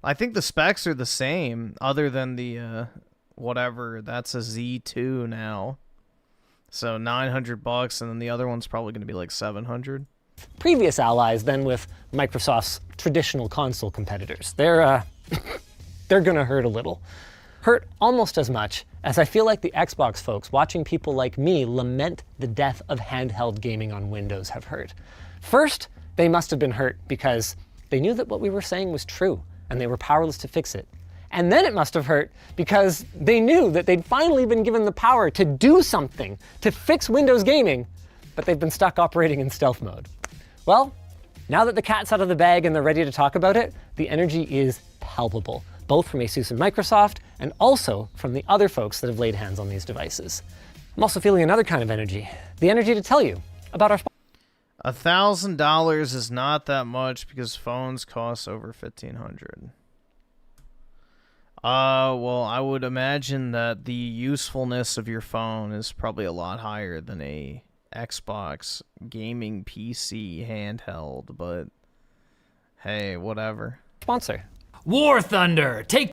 I think the specs are the same other than the whatever. That's a Z2 now. So $900 and then the other one's probably going to be like 700. Previous allies than with Microsoft's traditional console competitors. They're going to hurt a little. Hurt almost as much as I feel like the Xbox folks watching people like me lament the death of handheld gaming on Windows have hurt. First, they must have been hurt because they knew that what we were saying was true and they were powerless to fix it. And then it must have hurt because they knew that they'd finally been given the power to do something to fix Windows gaming, but they've been stuck operating in stealth mode. Well, now that the cat's out of the bag and they're ready to talk about it, the energy is palpable, both from ASUS and Microsoft, and also from the other folks that have laid hands on these devices. I'm also feeling another kind of energy, the energy to tell you about our $1,000 is not that much because phones cost over $1,500. Well, I would imagine that the usefulness of your phone is probably a lot higher than a Xbox gaming PC handheld, but hey, whatever. Sponsor. War Thunder, take...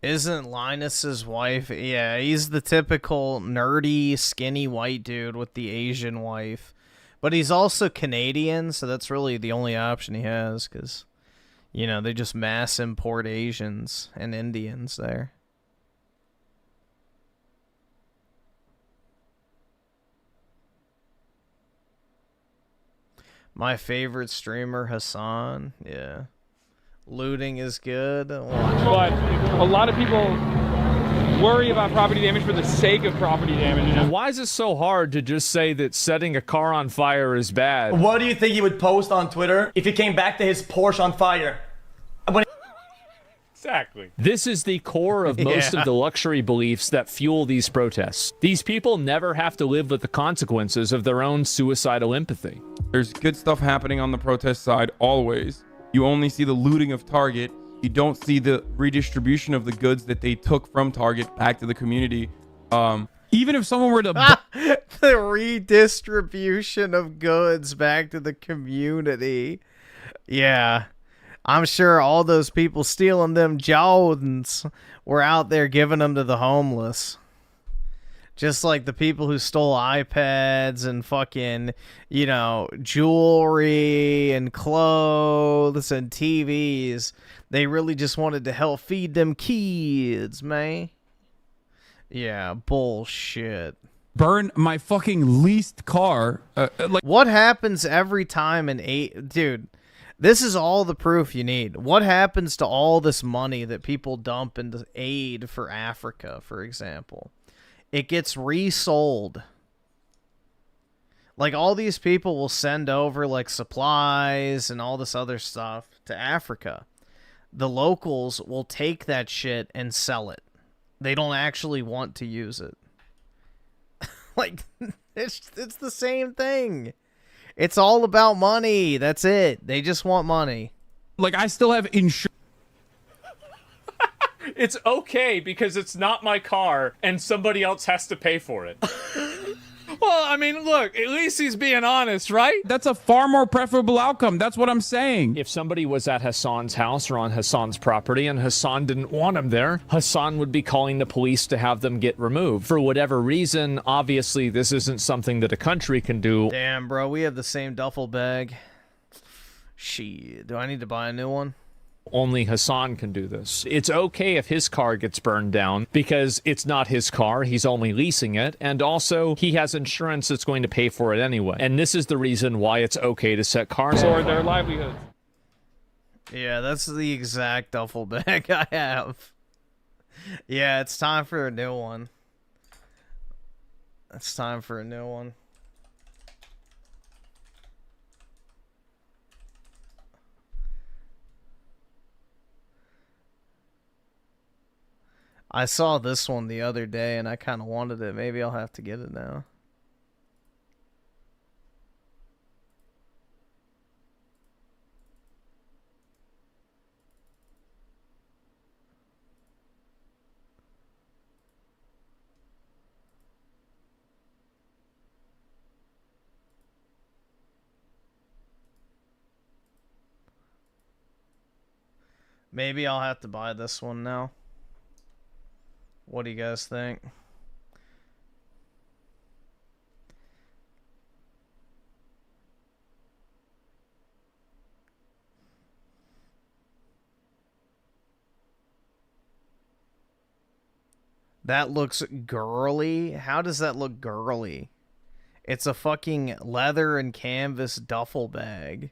Isn't Linus's wife? Yeah, he's the typical nerdy, skinny white dude with the Asian wife. But he's also Canadian, so that's really the only option he has, because, you know, they just mass import Asians and Indians there. My favorite streamer, Hassan. Yeah. Looting is good. But a lot of people worry about property damage for the sake of property damage. You know? Why is it so hard to just say that setting a car on fire is bad? What do you think he would post on Twitter if he came back to his Porsche on fire? Exactly. This is the core of most of the luxury beliefs that fuel these protests. These people never have to live with the consequences of their own suicidal empathy. There's good stuff happening on the protest side always. You only see the looting of Target. You don't see the redistribution of the goods that they took from Target back to the community. Even if someone were to... The redistribution of goods back to the community. Yeah. I'm sure all those people stealing them Jordans were out there giving them to the homeless. Just like the people who stole iPads and fucking, you know, jewelry and clothes and TVs. They really just wanted to help feed them kids, man. Yeah, bullshit. Burn my fucking leased car. What happens every time dude, this is all the proof you need. What happens to all this money that people dump into aid for Africa, for example? It gets resold. Like, all these people will send over, like, supplies and all this other stuff to Africa. The locals will take that shit and sell it. They don't actually want to use it. Like, it's the same thing. It's all about money. That's it. They just want money. Like, I still have insurance. It's okay because it's not my car and somebody else has to pay for it. Well, I mean, look, at least he's being honest, right? That's a far more preferable outcome. That's what I'm saying. If somebody was at Hassan's house or on Hassan's property and Hassan didn't want him there, Hassan would be calling the police to have them get removed. For whatever reason, obviously this isn't something that a country can do. Damn, bro, we have the same duffel bag. Shit, do I need to buy a new one? Only Hassan can do this. It's okay if his car gets burned down because it's not his car, he's only leasing it, and also he has insurance that's going to pay for it anyway. And this is the reason why it's okay to set cars for their livelihoods. Yeah, that's the exact duffel bag I have. Yeah, it's time for a new one. It's time for a new one. I saw this one the other day and I kind of wanted it. Maybe I'll have to get it now. Maybe I'll have to buy this one now. What do you guys think? That looks girly. How does that look girly? It's a fucking leather and canvas duffel bag.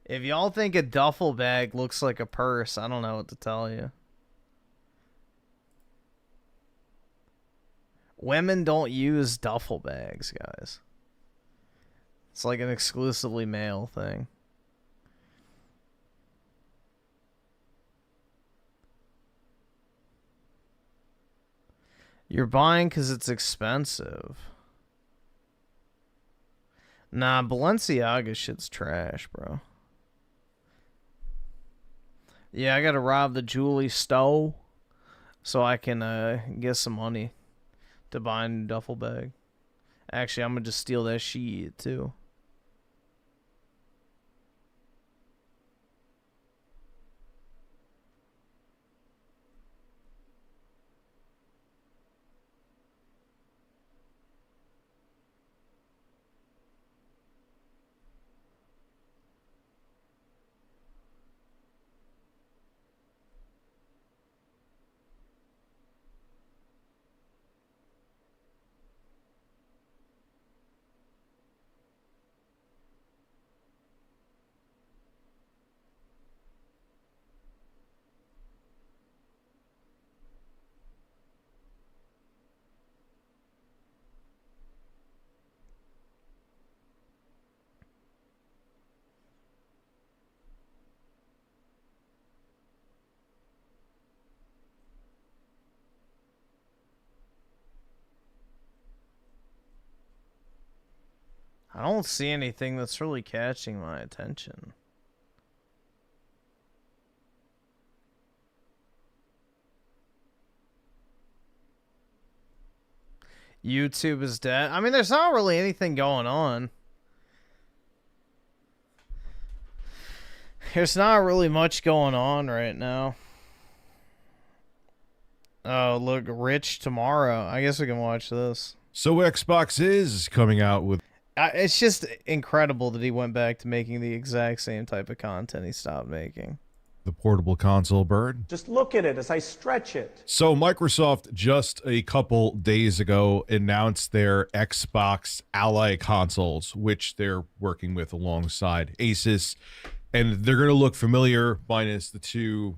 If y'all think a duffel bag looks like a purse, I don't know what to tell you. Women don't use duffel bags, guys. It's like an exclusively male thing. You're buying because it's expensive. Nah, Balenciaga shit's trash, bro. Yeah, I gotta rob the jewelry store so I can get some money to buy a new duffel bag. Actually, I'm gonna just steal that shit too. I don't see anything that's really catching my attention. YouTube is dead. I mean, there's not really anything going on. There's not really much going on right now. Oh, look, Rich tomorrow. I guess we can watch this. So Xbox is coming out with... It's just incredible that he went back to making the exact same type of content he stopped making. The portable console bird. Just look at it as I stretch it. So Microsoft just a couple days ago announced their Xbox Ally consoles, which they're working with alongside Asus, and they're going to look familiar minus the two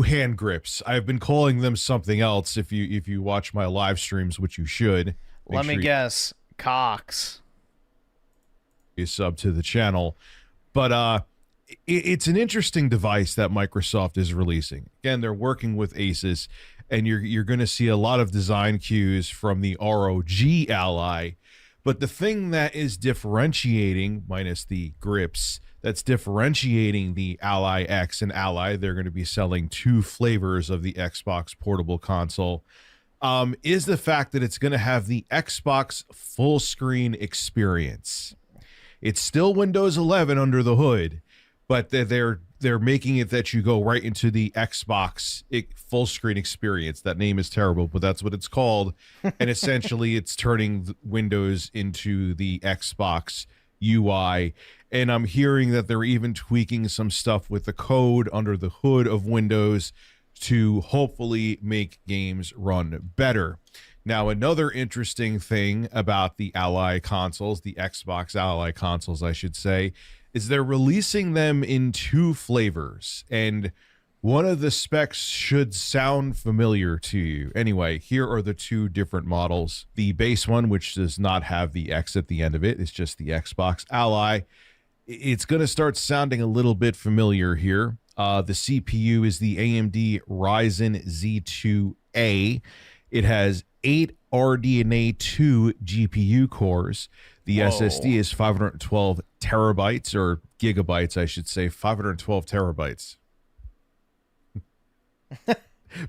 hand grips. I've been calling them something else. If you watch my live streams, which you should. Let me guess. Cox. You sub to the channel, but it's an interesting device that Microsoft is releasing. Again, they're working with Asus, and you're going to see a lot of design cues from the ROG Ally. But the thing that is differentiating, minus the grips, that's differentiating the Ally X and Ally, they're going to be selling 2 flavors of the Xbox portable console, is the fact that it's going to have the Xbox full screen experience. It's still Windows 11 under the hood, but they're making it that you go right into the Xbox full screen experience. That name is terrible, but that's what it's called. And essentially, it's turning Windows into the Xbox UI. And I'm hearing that they're even tweaking some stuff with the code under the hood of Windows to hopefully make games run better. Now, another interesting thing about the Ally consoles, the Xbox Ally consoles, I should say, is they're releasing them in 2 flavors. And one of the specs should sound familiar to you. Anyway, here are the 2 different models. The base one, which does not have the X at the end of it, is just the Xbox Ally. It's going to start sounding a little bit familiar here. The CPU is the AMD Ryzen Z2A. It has 8 RDNA 2 GPU cores. The SSD is 512 terabytes, or gigabytes, I should say, 512 terabytes.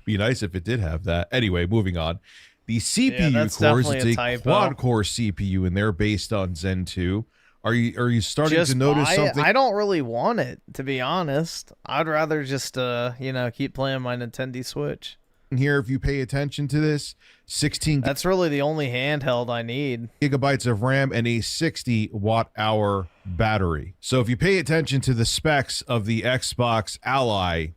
Be nice if it did have that. Anyway, moving on. The CPU cores, it's a quad-core CPU, and they're based on Zen 2. Are you starting to notice something? I don't really want it, to be honest. I'd rather just keep playing my Nintendee Switch. Here, if you pay attention to this, 16. That's really the only handheld I need. Gigabytes of RAM and a 60 watt-hour battery. So if you pay attention to the specs of the Xbox Ally,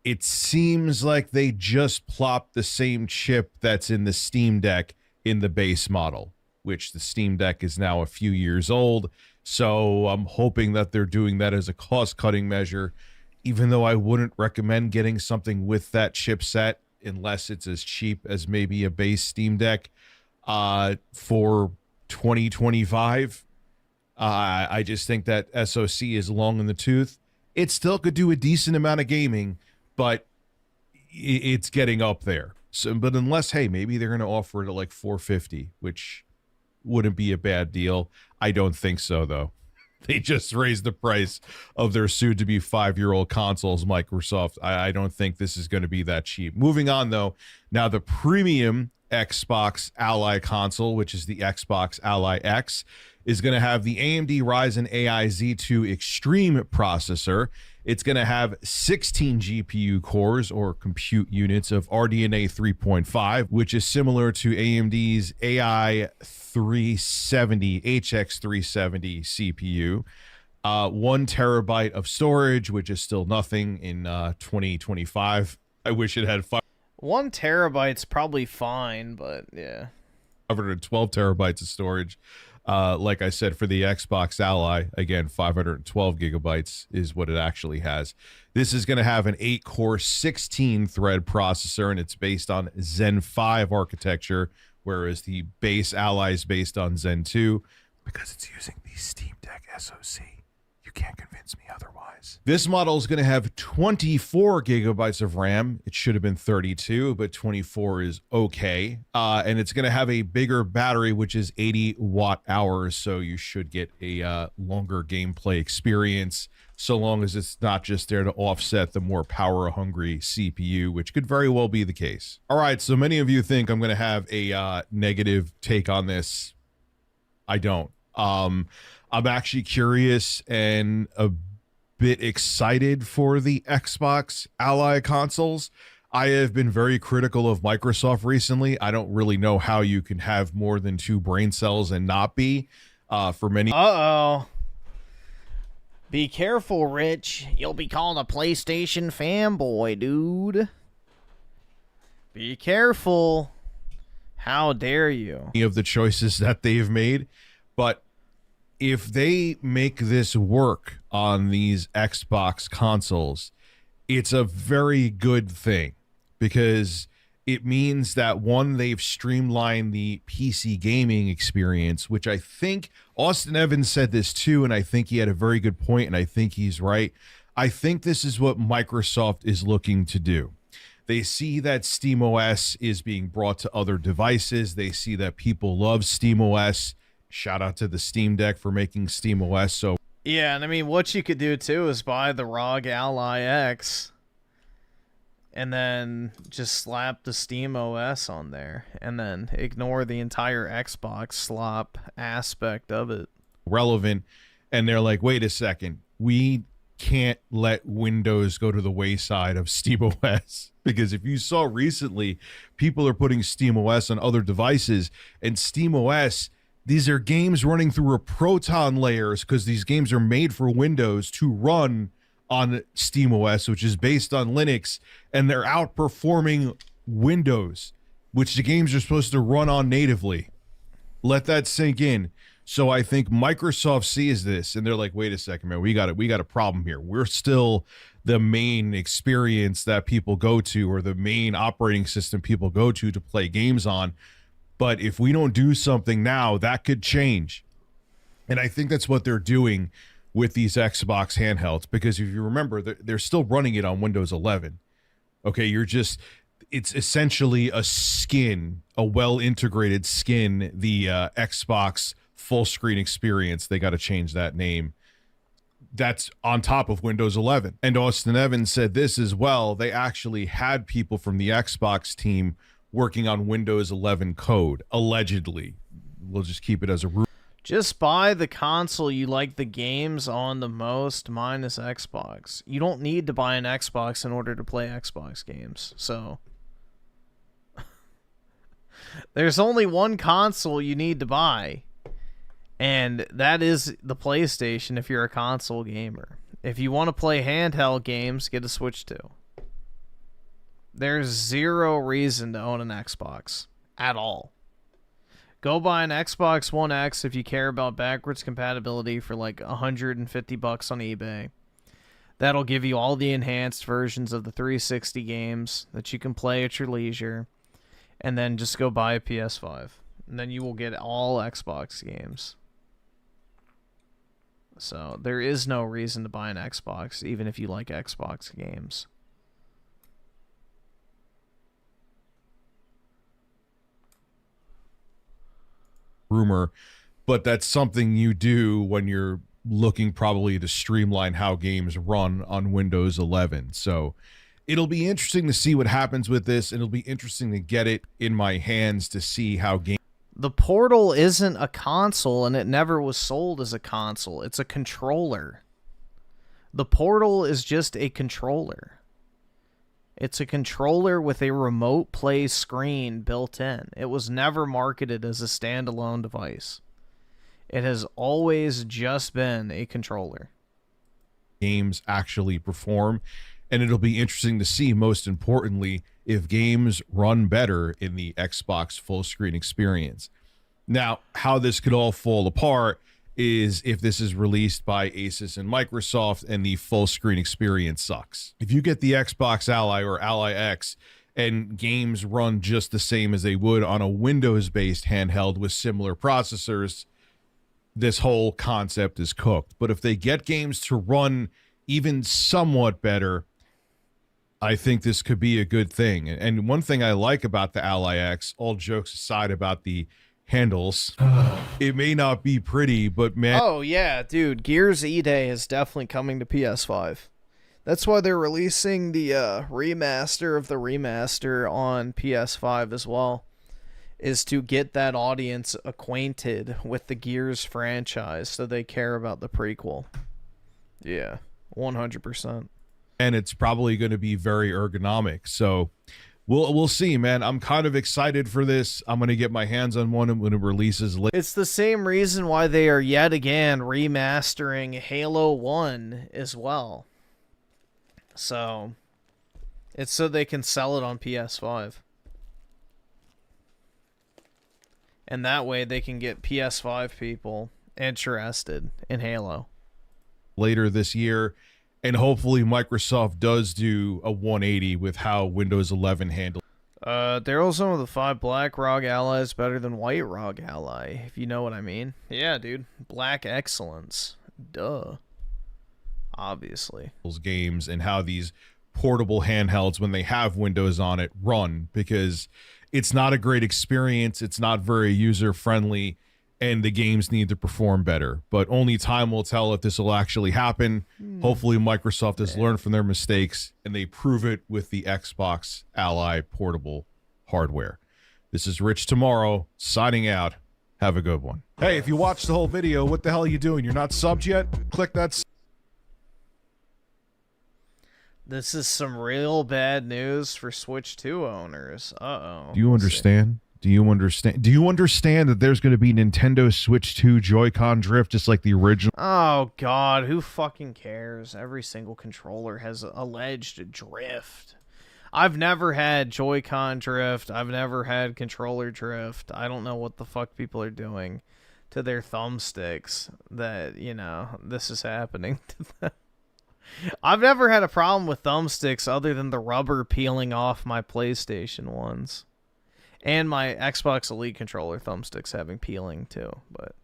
it seems like they just plopped the same chip that's in the Steam Deck in the base model, which the Steam Deck is now a few years old. So I'm hoping that they're doing that as a cost-cutting measure, even though I wouldn't recommend getting something with that chipset unless it's as cheap as maybe a base Steam Deck for 2025. I just think that SoC is long in the tooth. It still could do a decent amount of gaming, but it's getting up there. So, but unless, hey, maybe they're going to offer it at like $450, which wouldn't be a bad deal. I don't think so, though. They just raised the price of their soon-to-be 5-year-old consoles, Microsoft. I don't think this is going to be that cheap. Moving on, though. Now, the premium Xbox Ally console, which is the Xbox Ally X, is going to have the AMD Ryzen AI Z2 Extreme processor. It's going to have 16 GPU cores, or compute units, of RDNA 3.5, which is similar to AMD's AI 370, HX370 CPU. 1 terabyte of storage, which is still nothing in 2025. I wish it had 1 terabyte's probably fine, but yeah. 512 terabytes of storage. Like I said, for the Xbox Ally, again, 512 gigabytes is what it actually has. This is going to have an 8-core, 16-thread processor, and it's based on Zen 5 architecture, whereas the base Ally is based on Zen 2. Because it's using the Steam Deck SoC. You can't convince me otherwise. This model is going to have 24 gigabytes of RAM. It should have been 32, but 24 is okay. And it's going to have a bigger battery, which is 80 watt hours. So you should get a longer gameplay experience, so long as it's not just there to offset the more power-hungry CPU, which could very well be the case. All right, so many of you think I'm going to have a negative take on this. I don't. I'm actually curious and a bit excited for the Xbox Ally consoles. I have been very critical of Microsoft recently. I don't really know how you can have more than 2 brain cells and not be. For many. Uh-oh. Be careful, Rich. You'll be called a PlayStation fanboy, dude. Be careful. How dare you? Of the choices that they've made. But if they make this work on these Xbox consoles, it's a very good thing, because it means that, one, they've streamlined the PC gaming experience, which I think Austin Evans said this too, and I think he had a very good point, and I think he's right. I think this is what Microsoft is looking to do. They see that SteamOS is being brought to other devices. They see that people love SteamOS. Shout out to the Steam Deck for making SteamOS so. Yeah, and I mean, what you could do too is buy the ROG Ally X and then just slap the SteamOS on there and then ignore the entire Xbox slop aspect of it. Relevant, and they're like, wait a second, we can't let Windows go to the wayside of SteamOS, because if you saw recently, people are putting SteamOS on other devices, and SteamOS, these are games running through a Proton layers because these games are made for Windows to run on SteamOS, which is based on Linux, and they're outperforming Windows, which the games are supposed to run on natively. Let that sink in. So I think Microsoft sees this and they're like, wait a second, man, we got a problem here. We're still the main experience that people go to, or the main operating system people go to play games on. But if we don't do something now, that could change. And I think that's what they're doing with these Xbox handhelds, because if you remember, they're still running it on Windows 11. Okay, it's essentially a skin, a well-integrated skin, the Xbox full screen experience. They got to change that name. That's on top of Windows 11. And Austin Evans said this as well. They actually had people from the Xbox team working on Windows 11 code, allegedly. We'll just keep it as a rumor. Just buy the console you like the games on the most, minus Xbox. You don't need to buy an Xbox in order to play Xbox games. So there's only one console you need to buy, and that is the PlayStation if you're a console gamer. If you want to play handheld games, get a Switch 2. There's zero reason to own an Xbox at all. Go buy an Xbox One X if you care about backwards compatibility for like $150 on eBay. That'll give you all the enhanced versions of the 360 games that you can play at your leisure. And then just go buy a PS5. And then you will get all Xbox games. So there is no reason to buy an Xbox, even if you like Xbox games. Rumor, but that's something you do when you're looking probably to streamline how games run on Windows 11. So it'll be interesting to see what happens with this, and it'll be interesting to get it in my hands to see how games. The Portal isn't a console, and it never was sold as a console. It's a controller. The Portal is just a controller. It's a controller with a remote play screen built in. It was never marketed as a standalone device. It has always just been a controller. Games actually perform, and it'll be interesting to see, most importantly, if games run better in the Xbox full screen experience. Now, how this could all fall apart is if this is released by Asus and Microsoft and the full screen experience sucks. If you get the Xbox Ally or Ally X and games run just the same as they would on a Windows-based handheld with similar processors, this whole concept is cooked. But if they get games to run even somewhat better, I think this could be a good thing. And one thing I like about the Ally X, all jokes aside about the handles, it may not be pretty, but man. Oh yeah, dude, Gears E-Day is definitely coming to PS5. That's why they're releasing the remaster of the remaster on PS5 as well, is to get that audience acquainted with the Gears franchise so they care about the prequel. Yeah, 100%. And it's probably going to be very ergonomic. So we'll see, man. I'm kind of excited for this. I'm going to get my hands on one when it releases later. It's the same reason why they are yet again remastering Halo 1 as well. So it's so they can sell it on PS5. And that way they can get PS5 people interested in Halo. Later this year. And hopefully Microsoft does do a 180 with how Windows 11 handles. Daryl's one of the 5 black ROG allies better than white ROG ally, if you know what I mean. Yeah, dude. Black excellence. Duh. Obviously. Games and how these portable handhelds when they have Windows on it run, because it's not a great experience. It's not very user friendly, and the games need to perform better. But only time will tell if this will actually happen. Hopefully Microsoft has learned from their mistakes and they prove it with the Xbox Ally portable hardware. This is Rich Tomorrow signing out. Have a good one. Hey, if you watched the whole video, what the hell are you doing? You're not subbed yet? Click that. This is some real bad news for Switch 2 owners. Uh-oh. Do you understand? Do you understand? Do you understand that there's going to be Nintendo Switch 2 Joy-Con drift just like the original? Oh, God. Who fucking cares? Every single controller has alleged drift. I've never had Joy-Con drift. I've never had controller drift. I don't know what the fuck people are doing to their thumbsticks that, you know, this is happening to them. I've never had a problem with thumbsticks other than the rubber peeling off my PlayStation ones. And my Xbox Elite controller thumbsticks having peeling too, but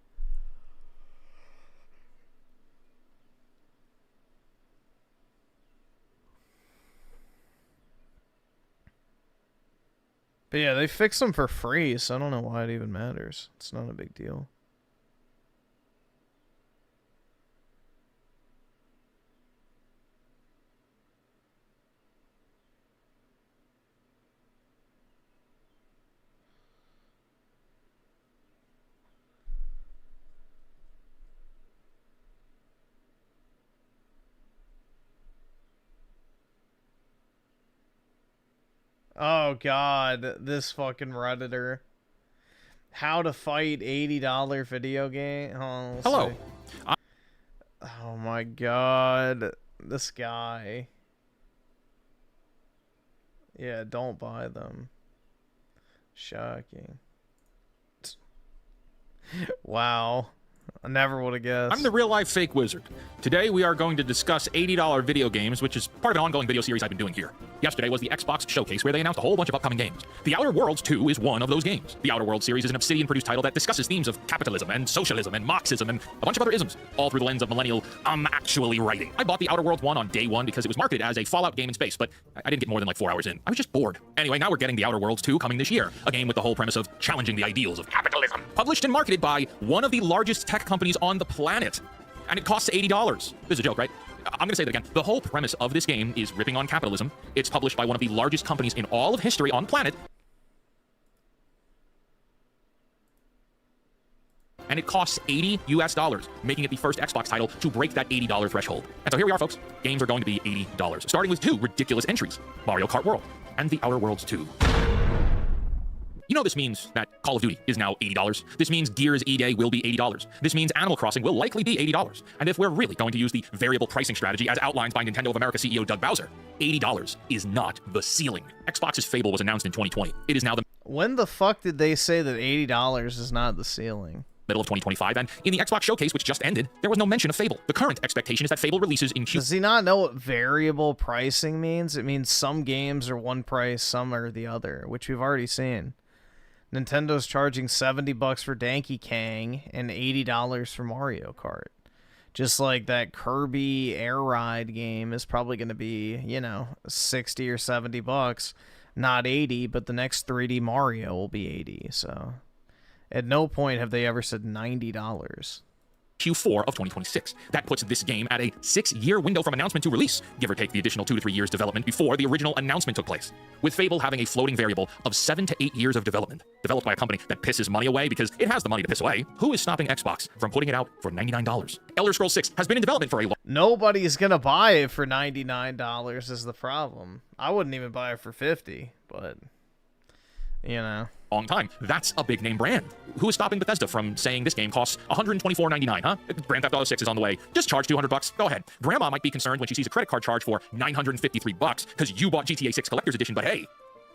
yeah, they fix them for free, so I don't know why it even matters. It's not a big deal. Oh, God, this fucking Redditor. How to fight $80 video game? Oh, hello. Oh, my God. This guy. Yeah, don't buy them. Shocking. Wow. I never would have guessed. I'm the real-life fake wizard. Today, we are going to discuss $80 video games, which is part of an ongoing video series I've been doing here. Yesterday was the Xbox Showcase, where they announced a whole bunch of upcoming games. The Outer Worlds 2 is one of those games. The Outer Worlds series is an Obsidian-produced title that discusses themes of capitalism and socialism and Marxism and a bunch of other isms, all through the lens of millennial, actually writing. I bought the Outer Worlds 1 on day one because it was marketed as a Fallout game in space, but I didn't get more than like 4 hours in. I was just bored. Anyway, now we're getting the Outer Worlds 2 coming this year, a game with the whole premise of challenging the ideals of capitalism. Published and marketed by one of the largest tech companies on the planet. And it costs $80. This is a joke, right? I'm going to say that again. The whole premise of this game is ripping on capitalism. It's published by one of the largest companies in all of history on the planet. And it costs $80 US, making it the first Xbox title to break that $80 threshold. And so here we are, folks. Games are going to be $80, starting with 2 ridiculous entries, Mario Kart World and The Outer Worlds 2. You know this means that Call of Duty is now $80. This means Gears E-Day will be $80. This means Animal Crossing will likely be $80. And if we're really going to use the variable pricing strategy as outlined by Nintendo of America CEO Doug Bowser, $80 is not the ceiling. Xbox's Fable was announced in 2020. It is now the... When the fuck did they say that $80 is not the ceiling? Middle of 2025, and in the Xbox Showcase, which just ended, there was no mention of Fable. The current expectation is that Fable releases in Q... Does he not know what variable pricing means? It means some games are one price, some are the other, which we've already seen. Nintendo's charging $70 for Donkey Kong and $80 for Mario Kart. Just like that Kirby Air Ride game is probably going to be, you know, 60 or $70, not 80, but the next 3D Mario will be 80. So at no point have they ever said $90. Q4 of 2026. That puts this game at a 6-year window from announcement to release, give or take the additional 2 to 3 years development before the original announcement took place. With Fable having a floating variable of 7 to 8 years of development, developed by a company that pisses money away because it has the money to piss away, who is stopping Xbox from putting it out for $99? Elder Scrolls 6 has been in development for a long... Nobody's gonna buy it for $99 is the problem. I wouldn't even buy it for $50, but, you know... long time. That's a big name brand. Who is stopping Bethesda from saying this game costs $124.99, huh? Grand Theft Auto 6 is on the way. Just charge $200. Go ahead. Grandma might be concerned when she sees a credit card charge for $953 because you bought GTA 6 Collector's Edition, but hey,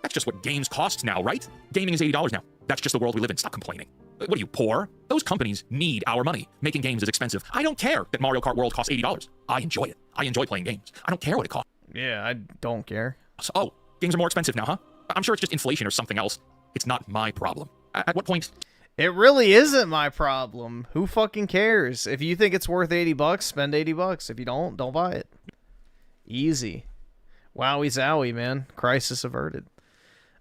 that's just what games cost now, right? Gaming is $80 now. That's just the world we live in. Stop complaining. What are you, poor? Those companies need our money. Making games is expensive. I don't care that Mario Kart World costs $80. I enjoy it. I enjoy playing games. I don't care what it costs. Yeah, I don't care. So, oh, games are more expensive now, huh? I'm sure it's just inflation or something else. It's not my problem. At what point? It really isn't my problem. Who fucking cares? If you think it's worth $80, spend $80. If you don't buy it. Easy. Wowie zowie, man. Crisis averted.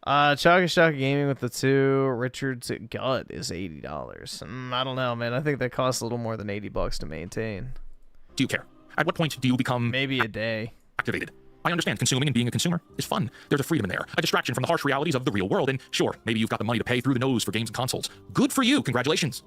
Chaka Chaka Gaming with the 2. Richard's Gut is $80. I don't know, man. I think that costs a little more than $80 to maintain. Do you care? At what point do you become maybe a day activated? I understand consuming and being a consumer is fun. There's a freedom in there, a distraction from the harsh realities of the real world. And sure, maybe you've got the money to pay through the nose for games and consoles. Good for you. Congratulations.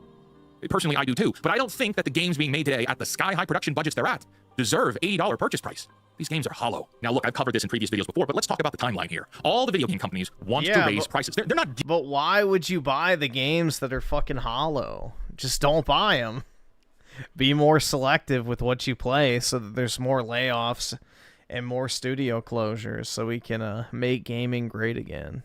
Personally, I do too. But I don't think that the games being made today at the sky-high production budgets they're at deserve $80 purchase price. These games are hollow. Now, look, I've covered this in previous videos before, but let's talk about the timeline here. All the video game companies want to raise prices. They're not... But why would you buy the games that are fucking hollow? Just don't buy them. Be more selective with what you play so that there's more layoffs and more studio closures so we can make gaming great again.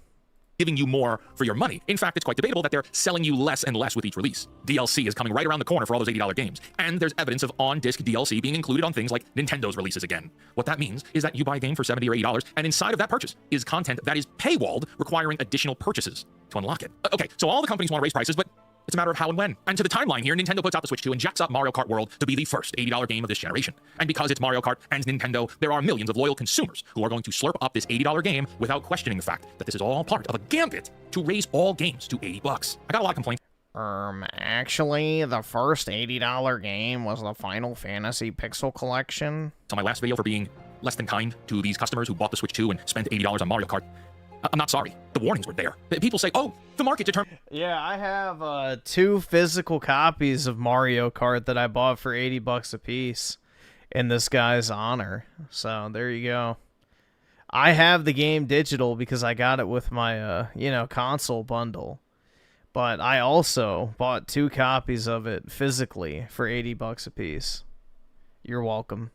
Giving you more for your money. In fact, it's quite debatable that they're selling you less and less with each release. DLC is coming right around the corner for all those $80 games. And there's evidence of on-disc DLC being included on things like Nintendo's releases again. What that means is that you buy a game for $70 or $80, and inside of that purchase is content that is paywalled, requiring additional purchases to unlock it. Okay, so all the companies want to raise prices, but it's a matter of how and when. And to the timeline here, Nintendo puts out the Switch 2 and jacks up Mario Kart World to be the first $80 game of this generation. And because it's Mario Kart and Nintendo, there are millions of loyal consumers who are going to slurp up this $80 game without questioning the fact that this is all part of a gambit to raise all games to $80. I got a lot of complaints. Actually, the first $80 game was the Final Fantasy Pixel Collection. So my last video for being less than kind to these customers who bought the Switch 2 and spent $80 on Mario Kart. I'm not sorry. The warnings were there. People say, oh, the market determined. Yeah, I have 2 physical copies of Mario Kart that I bought for $80 a piece in this guy's honor. So there you go. I have the game digital because I got it with my, console bundle. But I also bought 2 copies of it physically for $80 a piece. You're welcome.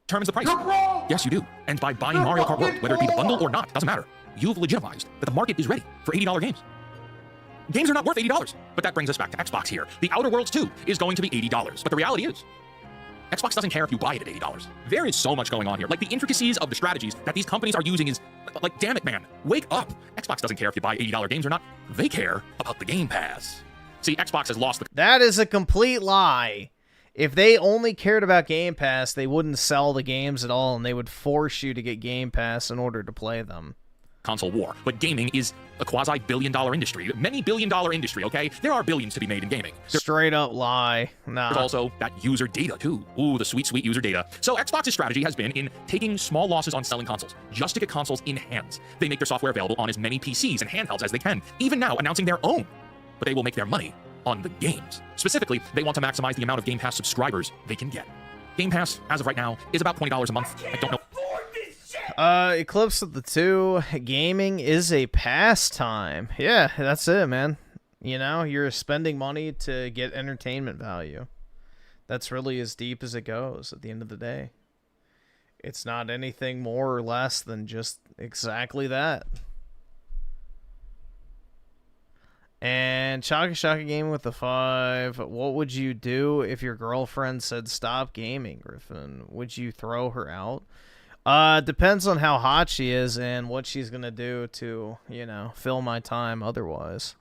Determines the price. Yes, you do. And by buying Mario Kart World, whether it be the bundle or not, doesn't matter. You've legitimized that the market is ready for $80 games. Games are not worth $80, but that brings us back to Xbox here. The Outer Worlds 2 is going to be $80, but the reality is, Xbox doesn't care if you buy it at $80. There is so much going on here. Like, the intricacies of the strategies that these companies are using is, like, damn it, man, wake up. Xbox doesn't care if you buy $80 games or not. They care about the Game Pass. See, Xbox has lost the... That is a complete lie. If they only cared about Game Pass, they wouldn't sell the games at all, and they would force you to get Game Pass in order to play them. Console war, but gaming is a quasi-billion-dollar industry. Many billion-dollar industry, okay? There are billions to be made in gaming. Straight up lie. Nah. There's also that user data, too. Ooh, the sweet, sweet user data. So Xbox's strategy has been in taking small losses on selling consoles, just to get consoles in hands. They make their software available on as many PCs and handhelds as they can, even now announcing their own. But they will make their money on the games. Specifically, they want to maximize the amount of Game Pass subscribers they can get. Game Pass, as of right now, is about $20 a month. I don't know. Eclipse of the 2, gaming is a pastime. Yeah, that's it, man. You know, you're spending money to get entertainment value. That's really as deep as it goes at the end of the day. It's not anything more or less than just exactly that. And Chaka Chaka Gaming with the 5. What would you do if your girlfriend said stop gaming, Griffin? Would you throw her out? Depends on how hot she is and what she's gonna do to, fill my time otherwise.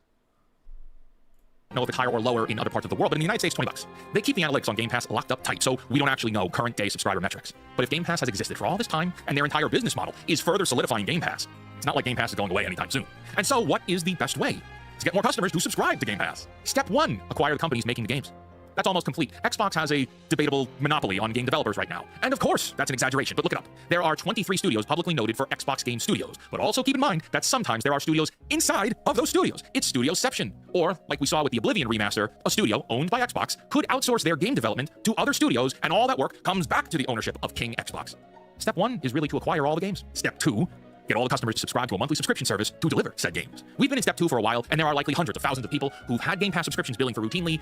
Know if it's higher or lower in other parts of the world, but in the United States, $20. They keep the analytics on Game Pass locked up tight, so we don't actually know current day subscriber metrics. But if Game Pass has existed for all this time, and their entire business model is further solidifying Game Pass, it's not like Game Pass is going away anytime soon. And so what is the best way to get more customers to subscribe to Game Pass? Step 1, acquire the companies making the games. That's almost complete. Xbox has a debatable monopoly on game developers right now. And of course, that's an exaggeration, but look it up. There are 23 studios publicly noted for Xbox Game Studios, but also keep in mind that sometimes there are studios inside of those studios. It's studioception. Or, like we saw with the Oblivion remaster, a studio owned by Xbox could outsource their game development to other studios, and all that work comes back to the ownership of King Xbox. Step 1 is really to acquire all the games. Step 2, get all the customers to subscribe to a monthly subscription service to deliver said games. We've been in Step 2 for a while, and there are likely hundreds of thousands of people who've had Game Pass subscriptions billing for routinely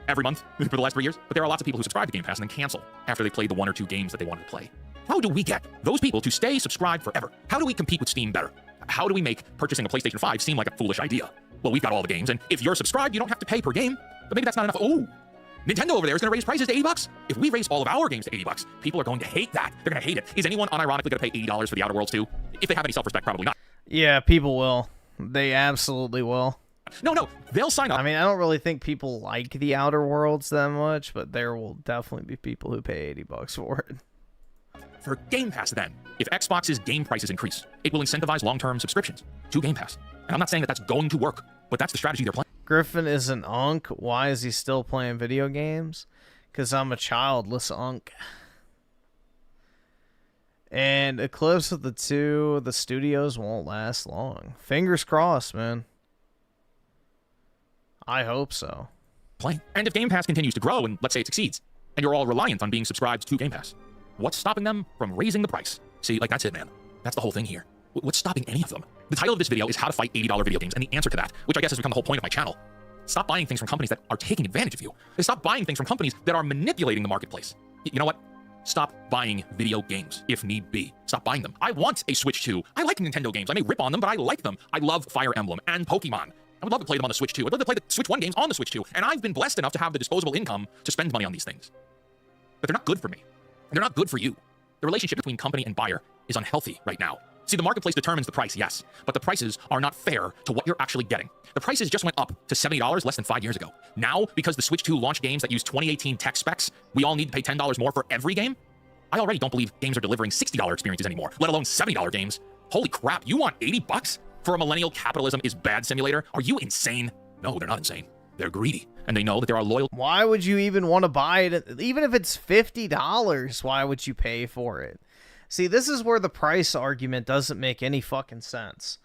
every month for the last 3 years, but there are lots of people who subscribe to Game Pass and then cancel after they played the 1 or 2 games that they wanted to play. How do we get those people to stay subscribed forever? How do we compete with Steam better? How do we make purchasing a PlayStation 5 seem like a foolish idea? Well, we've got all the games, and if you're subscribed, you don't have to pay per game, but maybe that's not enough. Oh, Nintendo over there is going to raise prices to $80. If we raise all of our games to $80, people are going to hate that. They're going to hate it. Is anyone unironically going to pay $80 for the Outer Worlds 2? If they have any self-respect, probably not. Yeah, people will. They absolutely will. No, they'll sign up. I mean, I don't really think people like the Outer Worlds that much, but there will definitely be people who pay $80 for it. for Game Pass then. If Xbox's game prices increase, it will incentivize long-term subscriptions to Game Pass. And I'm not saying that that's going to work, but that's the strategy they're playing. Griffin is an unk. Why is he still playing video games? Because I'm a childless unk. And Eclipse of the 2, the studios won't last long. Fingers crossed, man. I hope so. And if Game Pass continues to grow, and let's say it succeeds, and you're all reliant on being subscribed to Game Pass, what's stopping them from raising the price? See, like, that's it, man. That's the whole thing here. What's stopping any of them? The title of this video is How to Fight $80 Video Games, and the answer to that, which I guess has become the whole point of my channel, stop buying things from companies that are taking advantage of you. Stop buying things from companies that are manipulating the marketplace. You know what? Stop buying video games, if need be. Stop buying them. I want a Switch 2. I like Nintendo games. I may rip on them, but I like them. I love Fire Emblem and Pokemon. I would love to play them on the Switch 2. I'd love to play the Switch 1 games on the Switch 2. And I've been blessed enough to have the disposable income to spend money on these things. But they're not good for me. And they're not good for you. The relationship between company and buyer is unhealthy right now. See, the marketplace determines the price, yes, but the prices are not fair to what you're actually getting. The prices just went up to $70 less than 5 years ago. Now, because the Switch 2 launched games that use 2018 tech specs, we all need to pay $10 more for every game? I already don't believe games are delivering $60 experiences anymore, let alone $70 games. Holy crap, you want $80 for a millennial capitalism is bad simulator? Are you insane? No, they're not insane. They're greedy, and they know that there are loyal... Why would you even want to buy it? Even if it's $50, why would you pay for it? See, this is where the price argument doesn't make any fucking sense.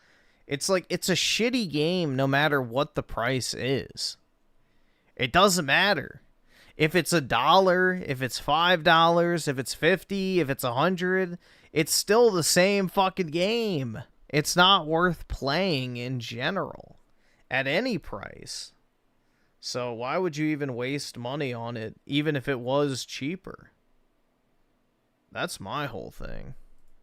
It's like, it's a shitty game no matter what the price is. It doesn't matter. If it's $1, if it's $5, if it's $50, if it's $100, it's still the same fucking game. It's not worth playing in general at any price. So why would you even waste money on it, even if it was cheaper? That's my whole thing.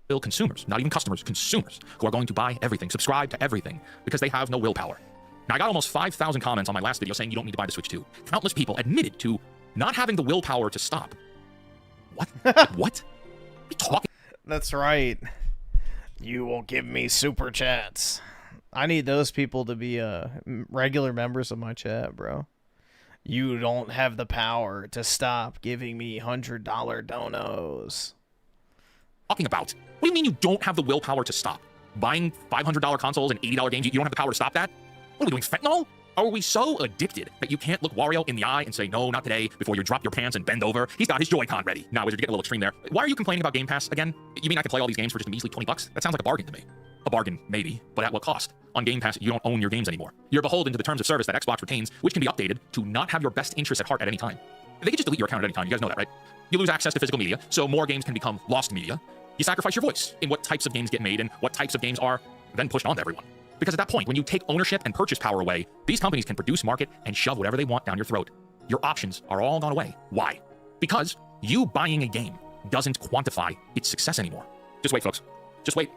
Consumers, not even customers, consumers, who are going to buy everything, subscribe to everything, because they have no willpower. Now, I got almost 5,000 comments on my last video saying you don't need to buy the Switch 2. Countless people admitted to not having the willpower to stop. What? What? What are you talking? That's right. You will give me super chats. I need those people to be regular members of my chat, bro. You don't have the power to stop giving me $100 donos. Talking about? What do you mean you don't have the willpower to stop? Buying $500 consoles and $80 games, you don't have the power to stop that? What are we doing, fentanyl? Are we so addicted that you can't look Wario in the eye and say, no, not today, before you drop your pants and bend over? He's got his Joy-Con ready. Now, Wizard, you're getting a little extreme there. Why are you complaining about Game Pass again? You mean I can play all these games for just a measly $20? That sounds like a bargain to me. A bargain, maybe, but at what cost? On Game Pass, you don't own your games anymore. You're beholden to the terms of service that Xbox retains, which can be updated to not have your best interests at heart at any time. They can just delete your account at any time. You guys know that, right? You lose access to physical media, so more games can become lost media. You sacrifice your voice in what types of games get made and what types of games are then pushed on to everyone. Because at that point, when you take ownership and purchase power away, these companies can produce, market, and shove whatever they want down your throat. Your options are all gone away. Why? Because you buying a game doesn't quantify its success anymore. Just wait, folks. Just wait.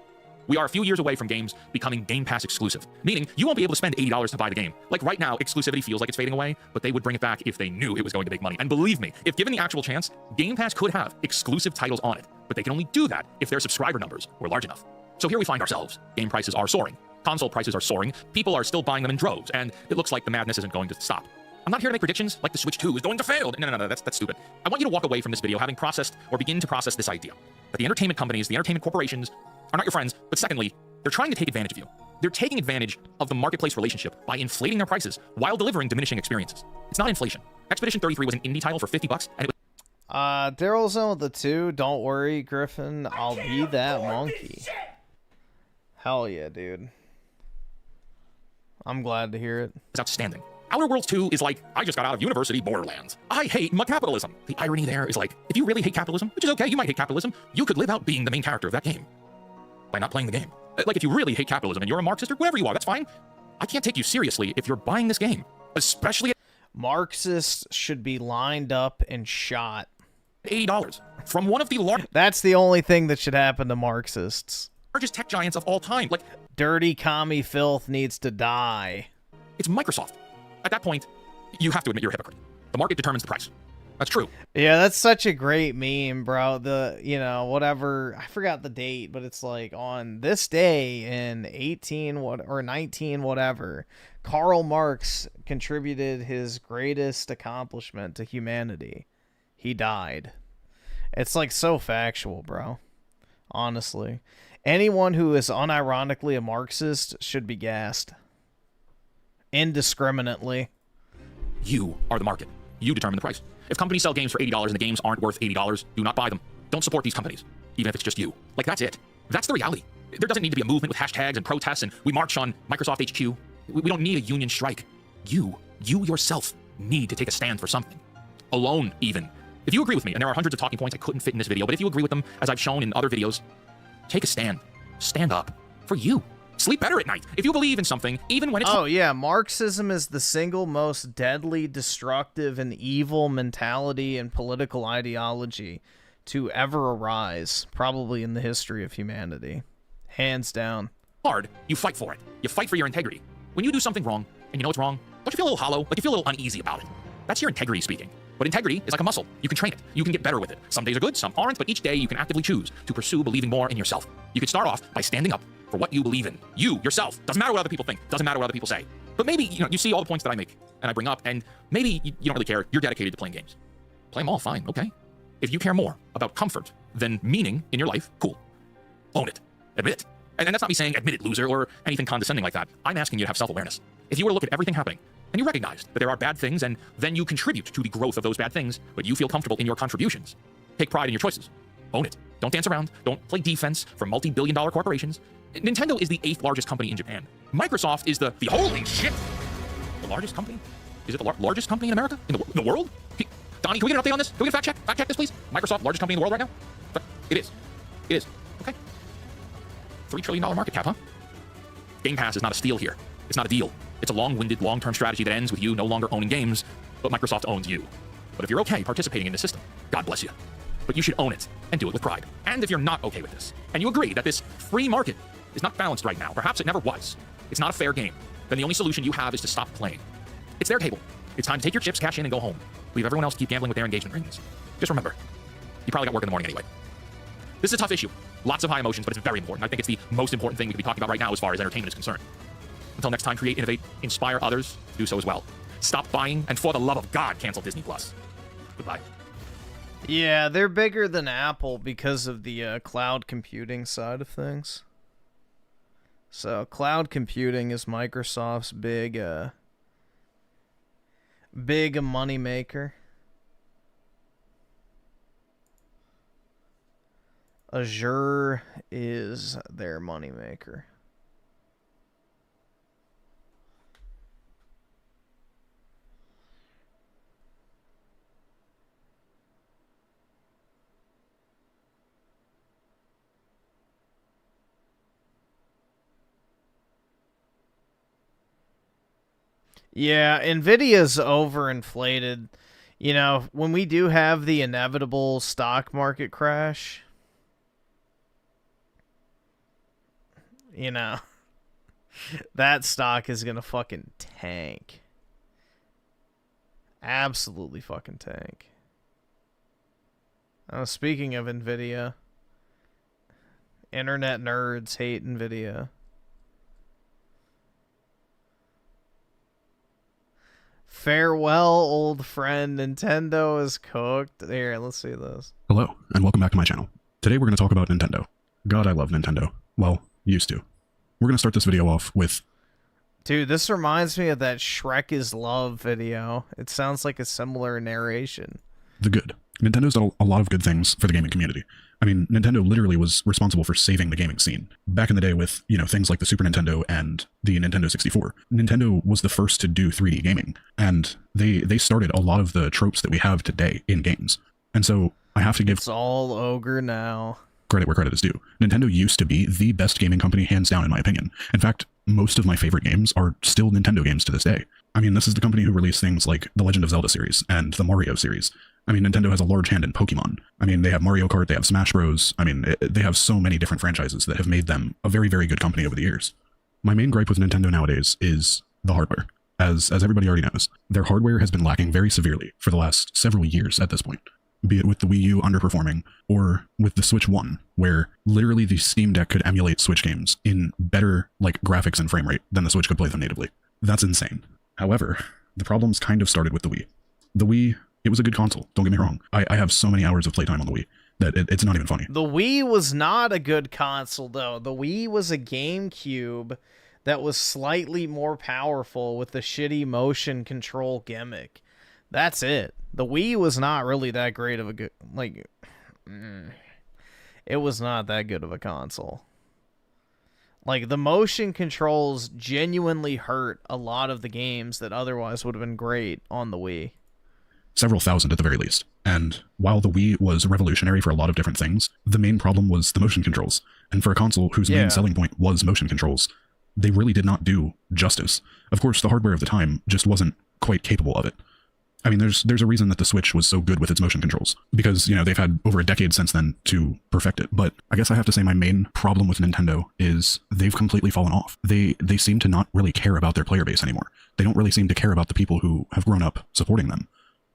We are a few years away from games becoming Game Pass exclusive, meaning you won't be able to spend $80 to buy the game. Like right now, exclusivity feels like it's fading away, but they would bring it back if they knew it was going to make money. And believe me, if given the actual chance, Game Pass could have exclusive titles on it, but they can only do that if their subscriber numbers were large enough. So here we find ourselves. Game prices are soaring. Console prices are soaring. People are still buying them in droves, and it looks like the madness isn't going to stop. I'm not here to make predictions like the Switch 2 is going to fail. No, that's stupid. I want you to walk away from this video having processed or begin to process this idea that the entertainment companies, the entertainment corporations are not your friends, but secondly, they're trying to take advantage of you. They're taking advantage of the marketplace relationship by inflating their prices while delivering diminishing experiences. It's not inflation. Expedition 33 was an indie title for $50, and it was... Daryl's on with the 2. Don't worry, Griffin. I'll be that monkey. Hell yeah, dude. I'm glad to hear it. It's outstanding. Outer Worlds 2 is like, I just got out of university Borderlands. I hate my capitalism. The irony there is like, if you really hate capitalism, which is okay, you might hate capitalism, you could live out being the main character of that game by not playing the game. Like, if you really hate capitalism and you're a Marxist or whatever you are, that's fine. I can't take you seriously if you're buying this game, especially... Marxists should be lined up and shot. $80 from one of the largest... That's the only thing that should happen to Marxists. Largest tech giants of all time. Like, dirty commie filth needs to die. It's Microsoft. At that point, you have to admit you're a hypocrite. The market determines the price. That's true. Yeah, that's such a great meme, bro. The, you know, whatever, I forgot the date, but it's like on this day in 19 whatever, Karl Marx contributed his greatest accomplishment to humanity. He died. It's like so factual, bro. Honestly. Anyone who is unironically a Marxist should be gassed. Indiscriminately. You are the market. You determine the price. If companies sell games for $80 and the games aren't worth $80, do not buy them. Don't support these companies, even if it's just you. Like, that's it. That's the reality. There doesn't need to be a movement with hashtags and protests and we march on Microsoft HQ. We don't need a union strike. You yourself need to take a stand for something. Alone, even. If you agree with me, and there are hundreds of talking points I couldn't fit in this video, but if you agree with them, as I've shown in other videos, take a stand. Stand up. For you. Sleep better at night. If you believe in something, even when it's... Oh, yeah. Marxism is the single most deadly, destructive, and evil mentality and political ideology to ever arise, probably in the history of humanity. Hands down. Hard, you fight for it. You fight for your integrity. When you do something wrong, and you know it's wrong, don't you feel a little hollow? Like you feel a little uneasy about it. That's your integrity speaking. But integrity is like a muscle. You can train it. You can get better with it. Some days are good, some aren't, but each day you can actively choose to pursue believing more in yourself. You can start off by standing up for what you believe in. You, yourself. Doesn't matter what other people think. Doesn't matter what other people say. But maybe, you see all the points that I make and I bring up, and maybe you don't really care. You're dedicated to playing games. Play them all, fine, okay? If you care more about comfort than meaning in your life, cool. Own it. Admit it. And that's not me saying admit it, loser, or anything condescending like that. I'm asking you to have self-awareness. If you were to look at everything happening, and you recognize that there are bad things, and then you contribute to the growth of those bad things, but you feel comfortable in your contributions, take pride in your choices. Own it. Don't dance around. Don't play defense for multi-billion-dollar corporations. Nintendo is the 8th largest company in Japan. Microsoft is the holy shit! The largest company? Is it the largest company in America? In the world? Donnie, can we get an update on this? Can we get a fact check? Fact check this, please? Microsoft, largest company in the world right now? But it is. It is. Okay. $3 trillion market cap, huh? Game Pass is not a steal here. It's not a deal. It's a long-winded, long-term strategy that ends with you no longer owning games, but Microsoft owns you. But if you're okay participating in the system, God bless you. But you should own it and do it with pride. And if you're not okay with this, and you agree that this free market is not balanced right now, perhaps it never was, it's not a fair game, then the only solution you have is to stop playing. It's their table. It's time to take your chips, cash in, and go home. Leave everyone else to keep gambling with their engagement rings. Just remember, you probably got work in the morning anyway. This is a tough issue. Lots of high emotions, but it's very important. I think it's the most important thing we could be talking about right now as far as entertainment is concerned. Until next time, create, innovate, inspire others to do so as well. Stop buying, and for the love of God, cancel Disney+. Goodbye. Yeah, they're bigger than Apple because of the cloud computing side of things. So, cloud computing is Microsoft's big money maker. Azure is their money maker. Yeah, Nvidia's overinflated. You know, when we do have the inevitable stock market crash, you know, that stock is gonna fucking tank. Absolutely fucking tank. Speaking of Nvidia, internet nerds hate Nvidia. Farewell, old friend. Nintendo is cooked. Here, let's see this. Hello, and welcome back to my channel. Today we're going to talk about Nintendo. God, I love Nintendo. Well, used to. We're going to start this video off with... Dude, this reminds me of that Shrek is Love video. It sounds like a similar narration. The good. Nintendo's done a lot of good things for the gaming community. I mean, Nintendo literally was responsible for saving the gaming scene. Back in the day with, things like the Super Nintendo and the Nintendo 64. Nintendo was the first to do 3D gaming, and they started a lot of the tropes that we have today in games. And so I have to give... It's all ogre now. Credit where credit is due. Nintendo used to be the best gaming company, hands down, in my opinion. In fact, most of my favorite games are still Nintendo games to this day. I mean, this is the company who released things like the Legend of Zelda series and the Mario series. I mean, Nintendo has a large hand in Pokemon. I mean, they have Mario Kart, they have Smash Bros. I mean, they have so many different franchises that have made them a very, very good company over the years. My main gripe with Nintendo nowadays is the hardware. As everybody already knows, their hardware has been lacking very severely for the last several years at this point. Be it with the Wii U underperforming, or with the Switch 1, where literally the Steam Deck could emulate Switch games in better, graphics and frame rate than the Switch could play them natively. That's insane. However, the problems kind of started with the Wii. The Wii... It was a good console, don't get me wrong. I have so many hours of playtime on the Wii. that it's not even funny. The Wii was not a good console, though. The Wii was a GameCube that was slightly more powerful with the shitty motion control gimmick. That's it. The Wii was not really that great of a good... Like, it was not that good of a console. Like, the motion controls genuinely hurt a lot of the games that otherwise would have been great on the Wii. Several thousand at the very least. And while the Wii was revolutionary for a lot of different things, the main problem was the motion controls. And for a console whose main selling point was motion controls, they really did not do justice. Of course, the hardware of the time just wasn't quite capable of it. I mean, there's a reason that the Switch was so good with its motion controls, because, you know, they've had over a decade since then to perfect it. But I guess I have to say my main problem with Nintendo is they've completely fallen off. They seem to not really care about their player base anymore. They don't really seem to care about the people who have grown up supporting them.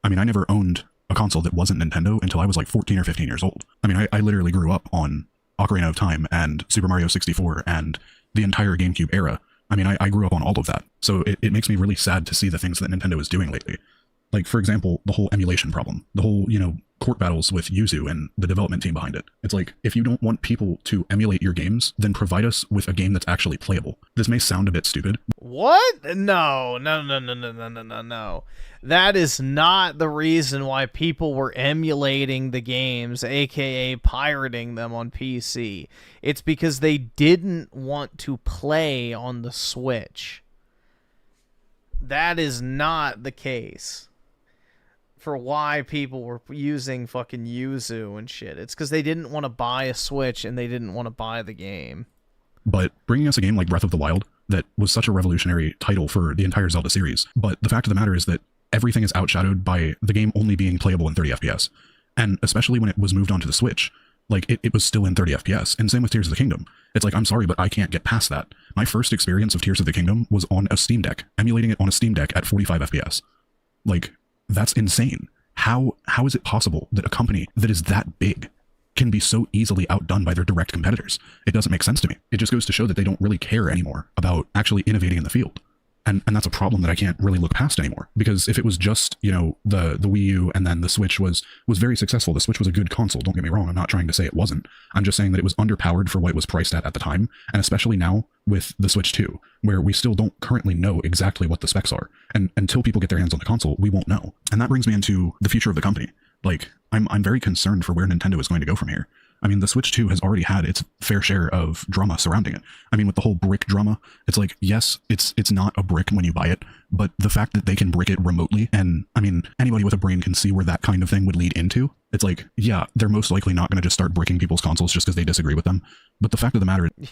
I mean, I never owned a console that wasn't Nintendo until I was like 14 or 15 years old. I mean, I literally grew up on Ocarina of Time and Super Mario 64 and the entire GameCube era. I mean, I grew up on all of that. So it makes me really sad to see the things that Nintendo is doing lately. Like, for example, the whole emulation problem, the whole, you know, court battles with Yuzu and the development team behind it. It's like, if you don't want people to emulate your games, then provide us with a game that's actually playable. This may sound a bit stupid. What? No. That is not the reason why people were emulating the games, aka pirating them on PC. It's because they didn't want to play on the Switch. That is not the case for why people were using fucking Yuzu and shit. It's because they didn't want to buy a Switch and they didn't want to buy the game. But bringing us a game like Breath of the Wild that was such a revolutionary title for the entire Zelda series. But the fact of the matter is that everything is outshadowed by the game only being playable in 30 FPS. And especially when it was moved onto the Switch, like, it was still in 30 FPS. And same with Tears of the Kingdom. It's like, I'm sorry, but I can't get past that. My first experience of Tears of the Kingdom was on a Steam Deck, emulating it on a Steam Deck at 45 FPS. Like, that's insane. How is it possible that a company that is that big can be so easily outdone by their direct competitors? It doesn't make sense to me. It just goes to show that they don't really care anymore about actually innovating in the field. And that's a problem that I can't really look past anymore. Because if it was just, you know, the Wii U and then the Switch was very successful. The Switch was a good console, don't get me wrong. I'm not trying to say it wasn't. I'm just saying that it was underpowered for what it was priced at the time. And especially now with the Switch 2, where we still don't currently know exactly what the specs are. And until people get their hands on the console, we won't know. And that brings me into the future of the company. Like, I'm very concerned for where Nintendo is going to go from here. I mean, the Switch 2 has already had its fair share of drama surrounding it. I mean, with the whole brick drama, it's like, yes, it's not a brick when you buy it, but the fact that they can brick it remotely, and I mean, anybody with a brain can see where that kind of thing would lead into. It's like, yeah, they're most likely not going to just start bricking people's consoles just because they disagree with them. But the fact of the matter is,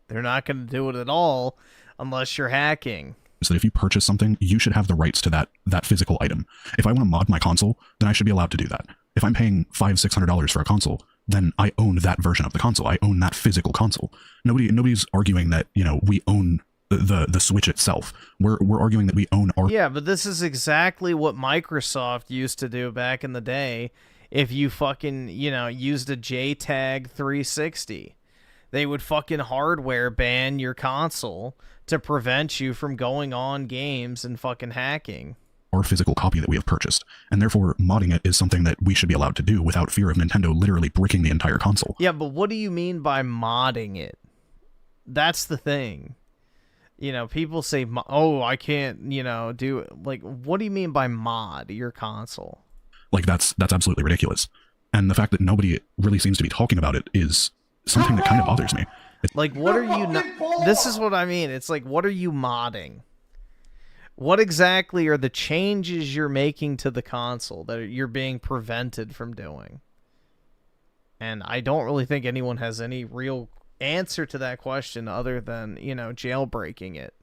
they're not going to do it at all unless you're hacking. is that if you purchase something, you should have the rights to that physical item. If I want to mod my console, then I should be allowed to do that. If I'm paying $500-$600 for a console, then I own that version of the console. I own that physical console. Nobody's arguing that, you know, we own the Switch itself. We're arguing that we own our... Yeah, but this is exactly what Microsoft used to do back in the day. If you fucking, you know, used a JTAG 360, they would fucking hardware ban your console to prevent you from going on games and fucking hacking. Our physical copy that we have purchased, and therefore modding it is something that we should be allowed to do without fear of Nintendo literally bricking the entire console. Yeah, but what do you mean by modding it? That's the thing. You know, people say, oh, I can't, you know, do it. Like, what do you mean by mod your console? Like, that's absolutely ridiculous. And the fact that nobody really seems to be talking about it is something that kind of bothers me. Like, what are you... This is what I mean. It's like, what are you modding? What exactly are the changes you're making to the console that you're being prevented from doing? And I don't really think anyone has any real answer to that question other than, you know, jailbreaking it.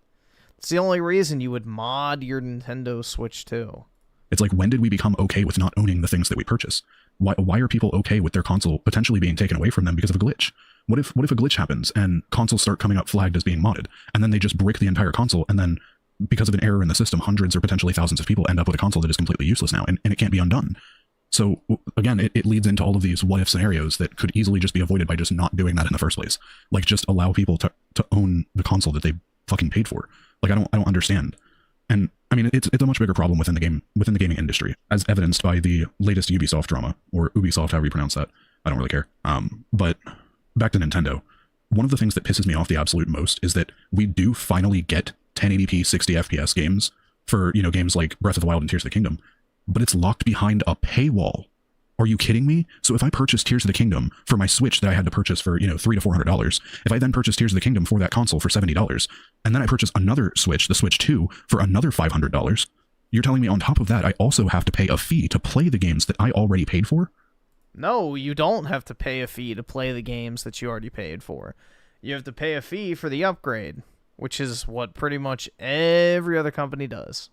It's the only reason you would mod your Nintendo Switch 2. It's like, when did we become okay with not owning the things that we purchase? Why are people okay with their console potentially being taken away from them because of a glitch? What if a glitch happens and consoles start coming up flagged as being modded, and then they just brick the entire console, and then because of an error in the system, hundreds or potentially thousands of people end up with a console that is completely useless now, and it can't be undone. So again, it leads into all of these what-if scenarios that could easily just be avoided by just not doing that in the first place. Like, just allow people to own the console that they fucking paid for. Like, I don't understand. And I mean, it's a much bigger problem within the gaming industry, as evidenced by the latest Ubisoft drama, or Ubisoft, however you pronounce that. I don't really care. But back to Nintendo. One of the things that pisses me off the absolute most is that we do finally get 1080p 60 FPS games for, you know, games like Breath of the Wild and Tears of the Kingdom, but it's locked behind a paywall. Are you kidding me? So if I purchase Tears of the Kingdom for my Switch that I had to purchase for, you know, $300 to $400, if I then purchase Tears of the Kingdom for that console for $70, and then I purchase another Switch, the Switch 2, for another $500, you're telling me on top of that, I also have to pay a fee to play the games that I already paid for? No, you don't have to pay a fee to play the games that you already paid for. You have to pay a fee for the upgrade, which is what pretty much every other company does.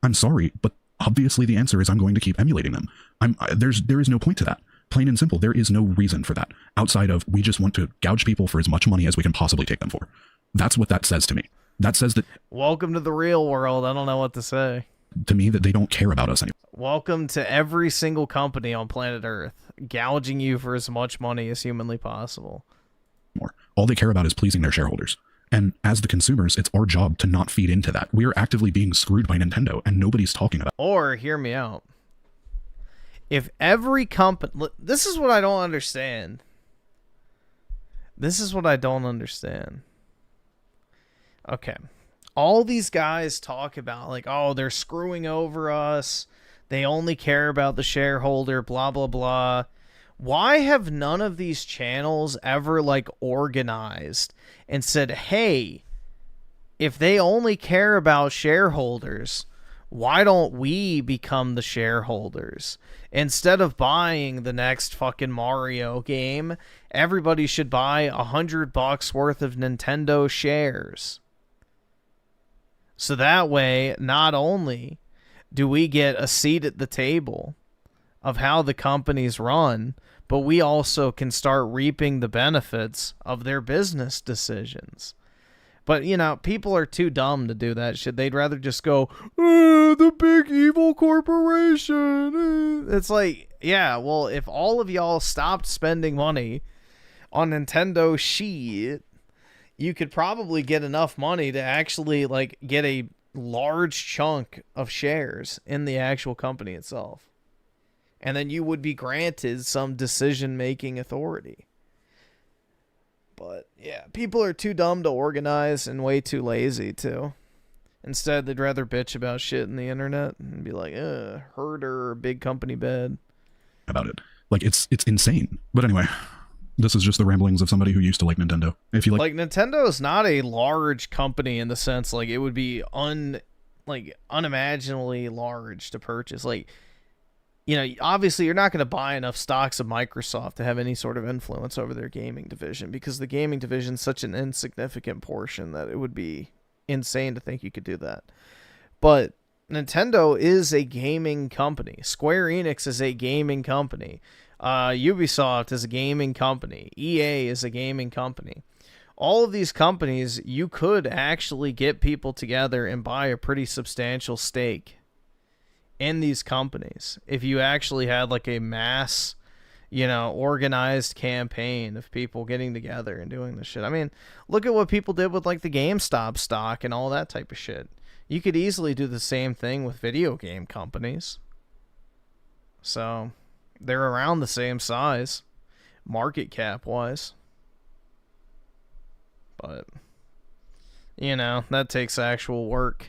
I'm sorry, but obviously the answer is I'm going to keep emulating them. There is no point to that. Plain and simple, there is no reason for that, outside of we just want to gouge people for as much money as we can possibly take them for. That's what that says to me. That says that... Welcome to the real world. I don't know what to say. To me, that they don't care about us anymore. Welcome to every single company on planet Earth, gouging you for as much money as humanly possible. All they care about is pleasing their shareholders. And as the consumers, it's our job to not feed into that. We are actively being screwed by Nintendo, and nobody's talking about it. Or, hear me out. If every company... This is what I don't understand. This is what I don't understand. Okay. All these guys talk about, like, oh, they're screwing over us. They only care about the shareholder, blah, blah, blah. Why have none of these channels ever, like, organized and said, hey, if they only care about shareholders, why don't we become the shareholders? Instead of buying the next fucking Mario game, everybody should buy $100 worth of Nintendo shares. So that way, not only do we get a seat at the table of how the companies run, but we also can start reaping the benefits of their business decisions. But, you know, people are too dumb to do that shit. They'd rather just go, the big evil corporation. It's like, yeah, well, if all of y'all stopped spending money on Nintendo shit, you could probably get enough money to actually, like, get a large chunk of shares in the actual company itself. And then you would be granted some decision-making authority. But, yeah, people are too dumb to organize and way too lazy, too. Instead, they'd rather bitch about shit in the internet and be like, herder, big company bed. About it. Like, it's insane. But anyway, this is just the ramblings of somebody who used to like Nintendo. If you like Nintendo is not a large company in the sense, like, it would be unimaginably large to purchase. Like, you know, obviously you're not going to buy enough stocks of Microsoft to have any sort of influence over their gaming division, because the gaming division is such an insignificant portion that it would be insane to think you could do that. But Nintendo is a gaming company. Square Enix is a gaming company. Ubisoft is a gaming company. EA is a gaming company. All of these companies, you could actually get people together and buy a pretty substantial stake in these companies if you actually had, like, a mass, you know, organized campaign of people getting together and doing this shit. I mean, look at what people did with, like, the GameStop stock and all that type of shit. You could easily do the same thing with video game companies. So, they're around the same size, market cap wise. But, you know, that takes actual work.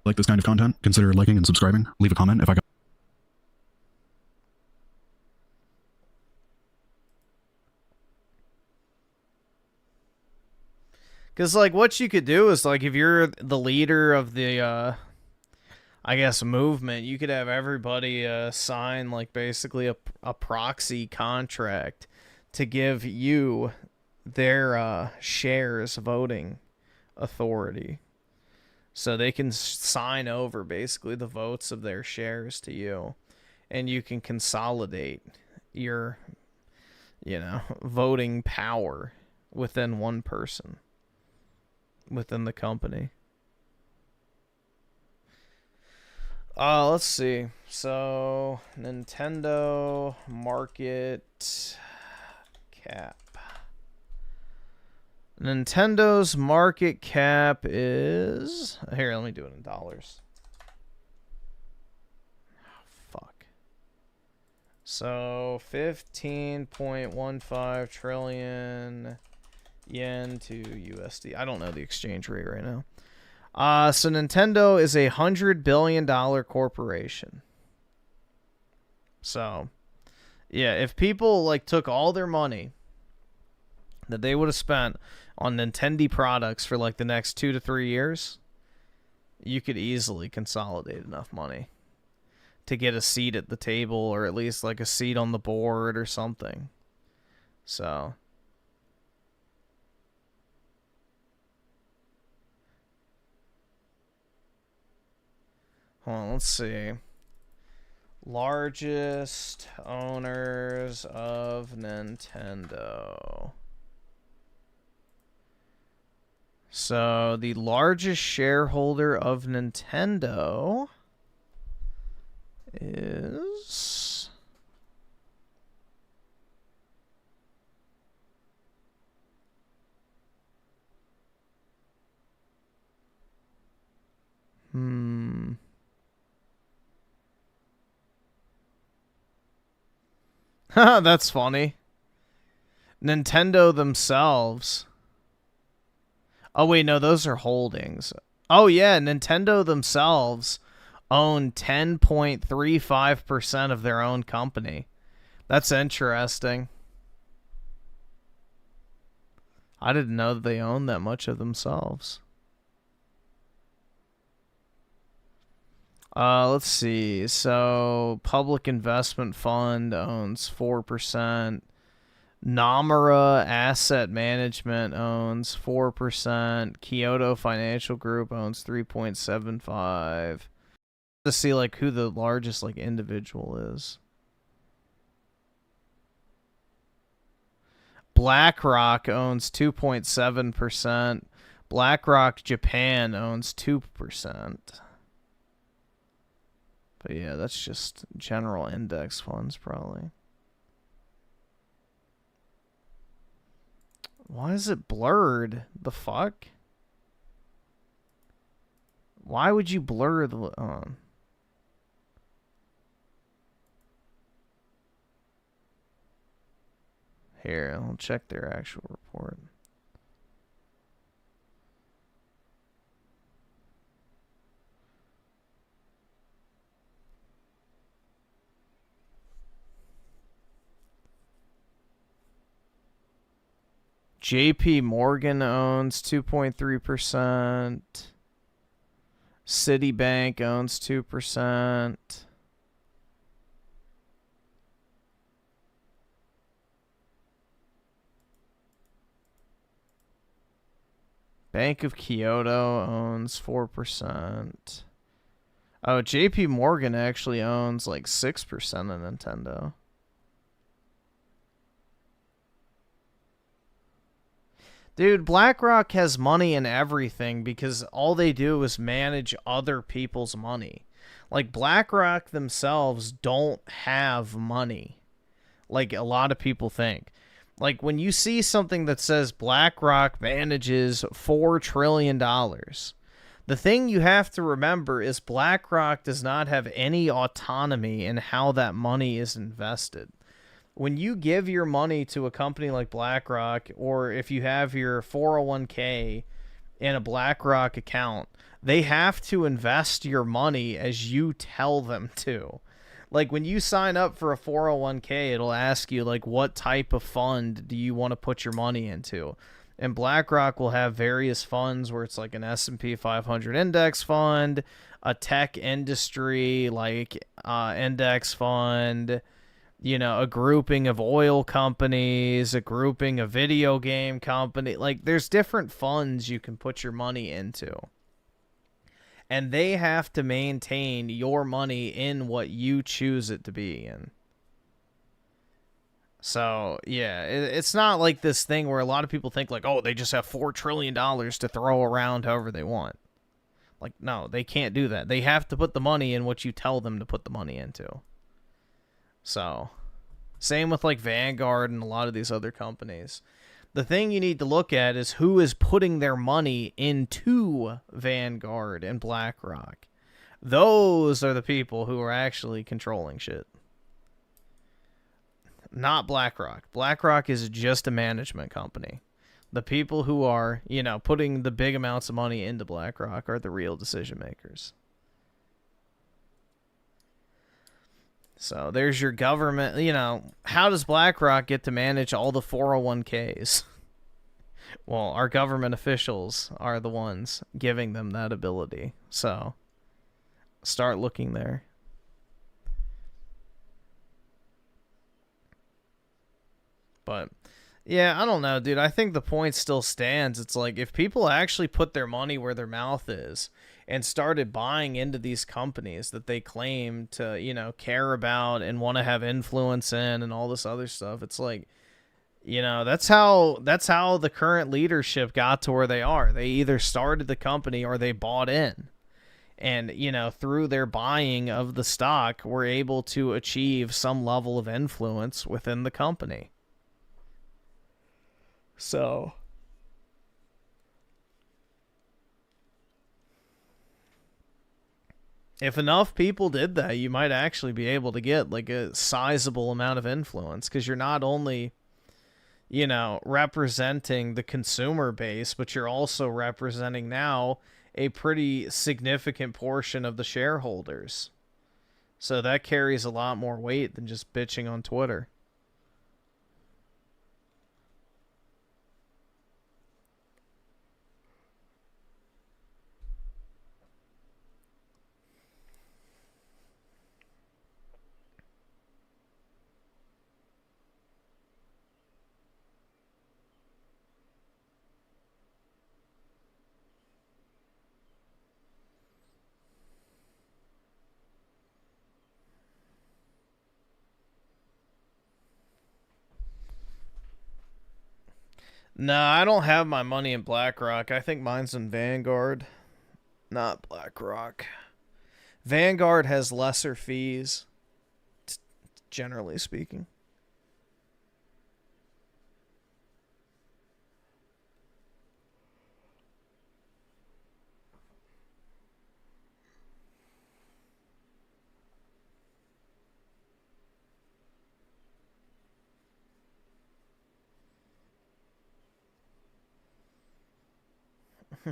Like this kind of content, consider liking and subscribing. Leave a comment if I got... Because, like, what you could do is, like, if you're the leader of the, I guess, movement, you could have everybody sign, like, basically a proxy contract to give you their shares voting authority. So they can sign over, basically, the votes of their shares to you. And you can consolidate your, you know, voting power within one person, within the company. Let's see. So, Nintendo market cap. Nintendo's market cap is... Here, let me do it in dollars. Fuck. So 15.15 trillion yen to USD. I don't know the exchange rate right now. So Nintendo is a $100 billion corporation. So, yeah, if people like took all their money that they would have spent on Nintendee products for like the next 2 to 3 years, you could easily consolidate enough money to get a seat at the table, or at least like a seat on the board or something. So hold on, let's see. Largest owners of Nintendo. So the largest shareholder of Nintendo is that's funny. Nintendo themselves. Oh wait, no, those are holdings. Oh yeah, Nintendo themselves own 10.35% of their own company. That's interesting. I didn't know that they owned that much of themselves. Let's see. So, Public Investment Fund owns 4%. Namura Asset Management owns 4%. Kyoto Financial Group owns 3.75%. To see like who the largest like individual is. BlackRock owns 2.7%. BlackRock Japan owns 2%. But yeah, that's just general index funds probably. Why is it blurred? The fuck? Why would you blur the Here, I'll check their actual report. JP Morgan owns 2.3%. Citibank owns 2%. Bank of Kyoto owns 4%. Oh, JP Morgan actually owns like 6% of Nintendo. Dude, BlackRock has money in everything because all they do is manage other people's money. Like, BlackRock themselves don't have money, like a lot of people think. Like, when you see something that says BlackRock manages $4 trillion, the thing you have to remember is BlackRock does not have any autonomy in how that money is invested. When you give your money to a company like BlackRock, or if you have your 401k in a BlackRock account, they have to invest your money as you tell them to. Like, when you sign up for a 401k, it'll ask you, like, what type of fund do you want to put your money into? And BlackRock will have various funds where it's like an S&P 500 index fund, a tech industry, like, index fund, you know, a grouping of oil companies, a grouping of video game company. Like, there's different funds you can put your money into. And they have to maintain your money in what you choose it to be in. So, yeah, it's not like this thing where a lot of people think, like, oh, they just have $4 trillion to throw around however they want. Like, no, they can't do that. They have to put the money in what you tell them to put the money into. So, same with, like, Vanguard and a lot of these other companies. The thing you need to look at is who is putting their money into Vanguard and BlackRock. Those are the people who are actually controlling shit. not BlackRock. BlackRock is just a management company. The people who are, you know, putting the big amounts of money into BlackRock are the real decision makers. So there's your government, you know, how does BlackRock get to manage all the 401ks? Well, our government officials are the ones giving them that ability. So start looking there. But yeah, I don't know, dude. I think the point still stands. It's like if people actually put their money where their mouth is and started buying into these companies that they claim to, you know, care about and want to have influence in and all this other stuff, it's like, you know, that's how the current leadership got to where they are. They either started the company or they bought in. And, you know, through their buying of the stock, were able to achieve some level of influence within the company. So if enough people did that, you might actually be able to get like a sizable amount of influence, because you're not only, you know, representing the consumer base, but you're also representing now a pretty significant portion of the shareholders. So that carries a lot more weight than just bitching on Twitter. No, I don't have my money in BlackRock. I think mine's in Vanguard, not BlackRock. Vanguard has lesser fees, generally speaking.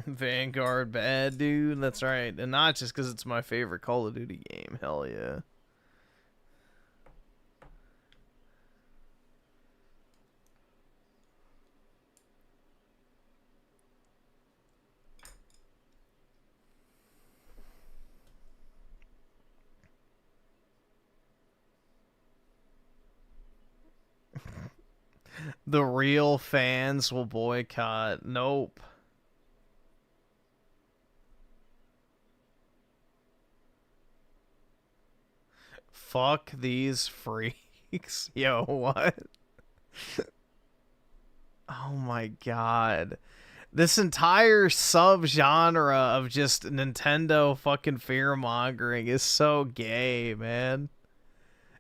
Vanguard bad, dude. That's right. And not just because it's my favorite Call of Duty game. Hell yeah. The real fans will boycott. Nope. Fuck these freaks. Yo, what? Oh my god. This entire subgenre of just Nintendo fucking fear-mongering is so gay, man.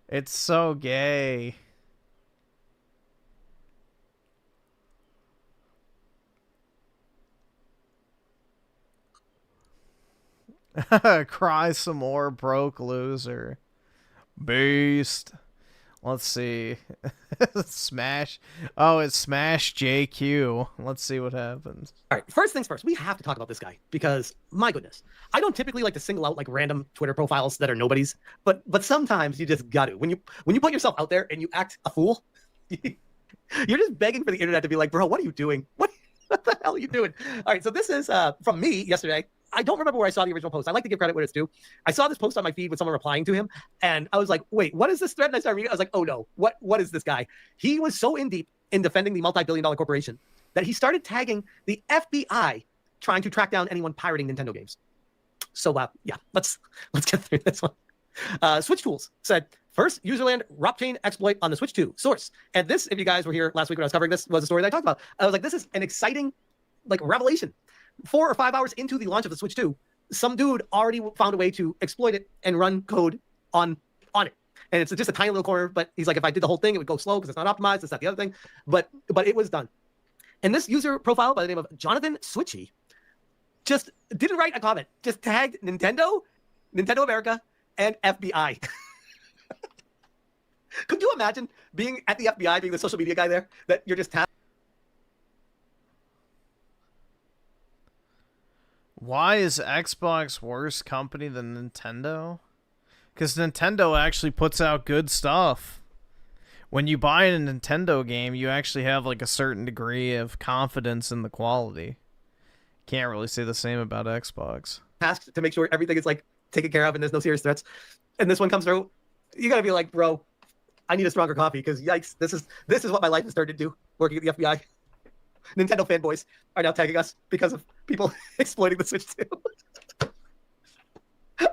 It's so gay. Cry some more, broke loser. Beast. Let's see. Smash. Oh, it's Smash JQ. Let's see what happens. All right, first things first, we have to talk about this guy because, my goodness, I don't typically like to single out like random Twitter profiles that are nobodies, but sometimes you just got to. When you put yourself out there and you act a fool, you're just begging for the internet to be like, bro, what are you doing? What the hell are you doing? All right, so this is from me yesterday. I don't remember where I saw the original post. I like to give credit where it's due. I saw this post on my feed with someone replying to him, and I was like, wait, what is this thread? And I started reading it. I was like, oh no, what is this guy? He was so in deep in defending the multi-billion-dollar corporation that he started tagging the FBI trying to track down anyone pirating Nintendo games. So yeah, let's get through this one. Switch Tools said, first userland ROP chain exploit on the Switch 2 source. And this, if you guys were here last week when I was covering this, was a story that I talked about. I was like, this is an exciting like revelation. 4 or 5 hours into the launch of the Switch 2, some dude already found a way to exploit it and run code on it. And it's just a tiny little corner, but he's like, if I did the whole thing, it would go slow because it's not optimized. It's not the other thing. But it was done. And this user profile by the name of Jonathan Switchy just didn't write a comment, just tagged Nintendo America, and FBI. Could you imagine being at the FBI, being the social media guy there, that you're just tapping? Why is Xbox worse company than Nintendo? Because Nintendo actually puts out good stuff. When you buy a Nintendo game, you actually have like a certain degree of confidence in the quality. Can't really say the same about Xbox. Tasked to make sure everything is like taken care of and there's no serious threats. And this one comes through. You gotta be like, bro, I need a stronger coffee because yikes, this is what my life has turned into working at the FBI. Nintendo fanboys are now tagging us because of people exploiting the Switch 2.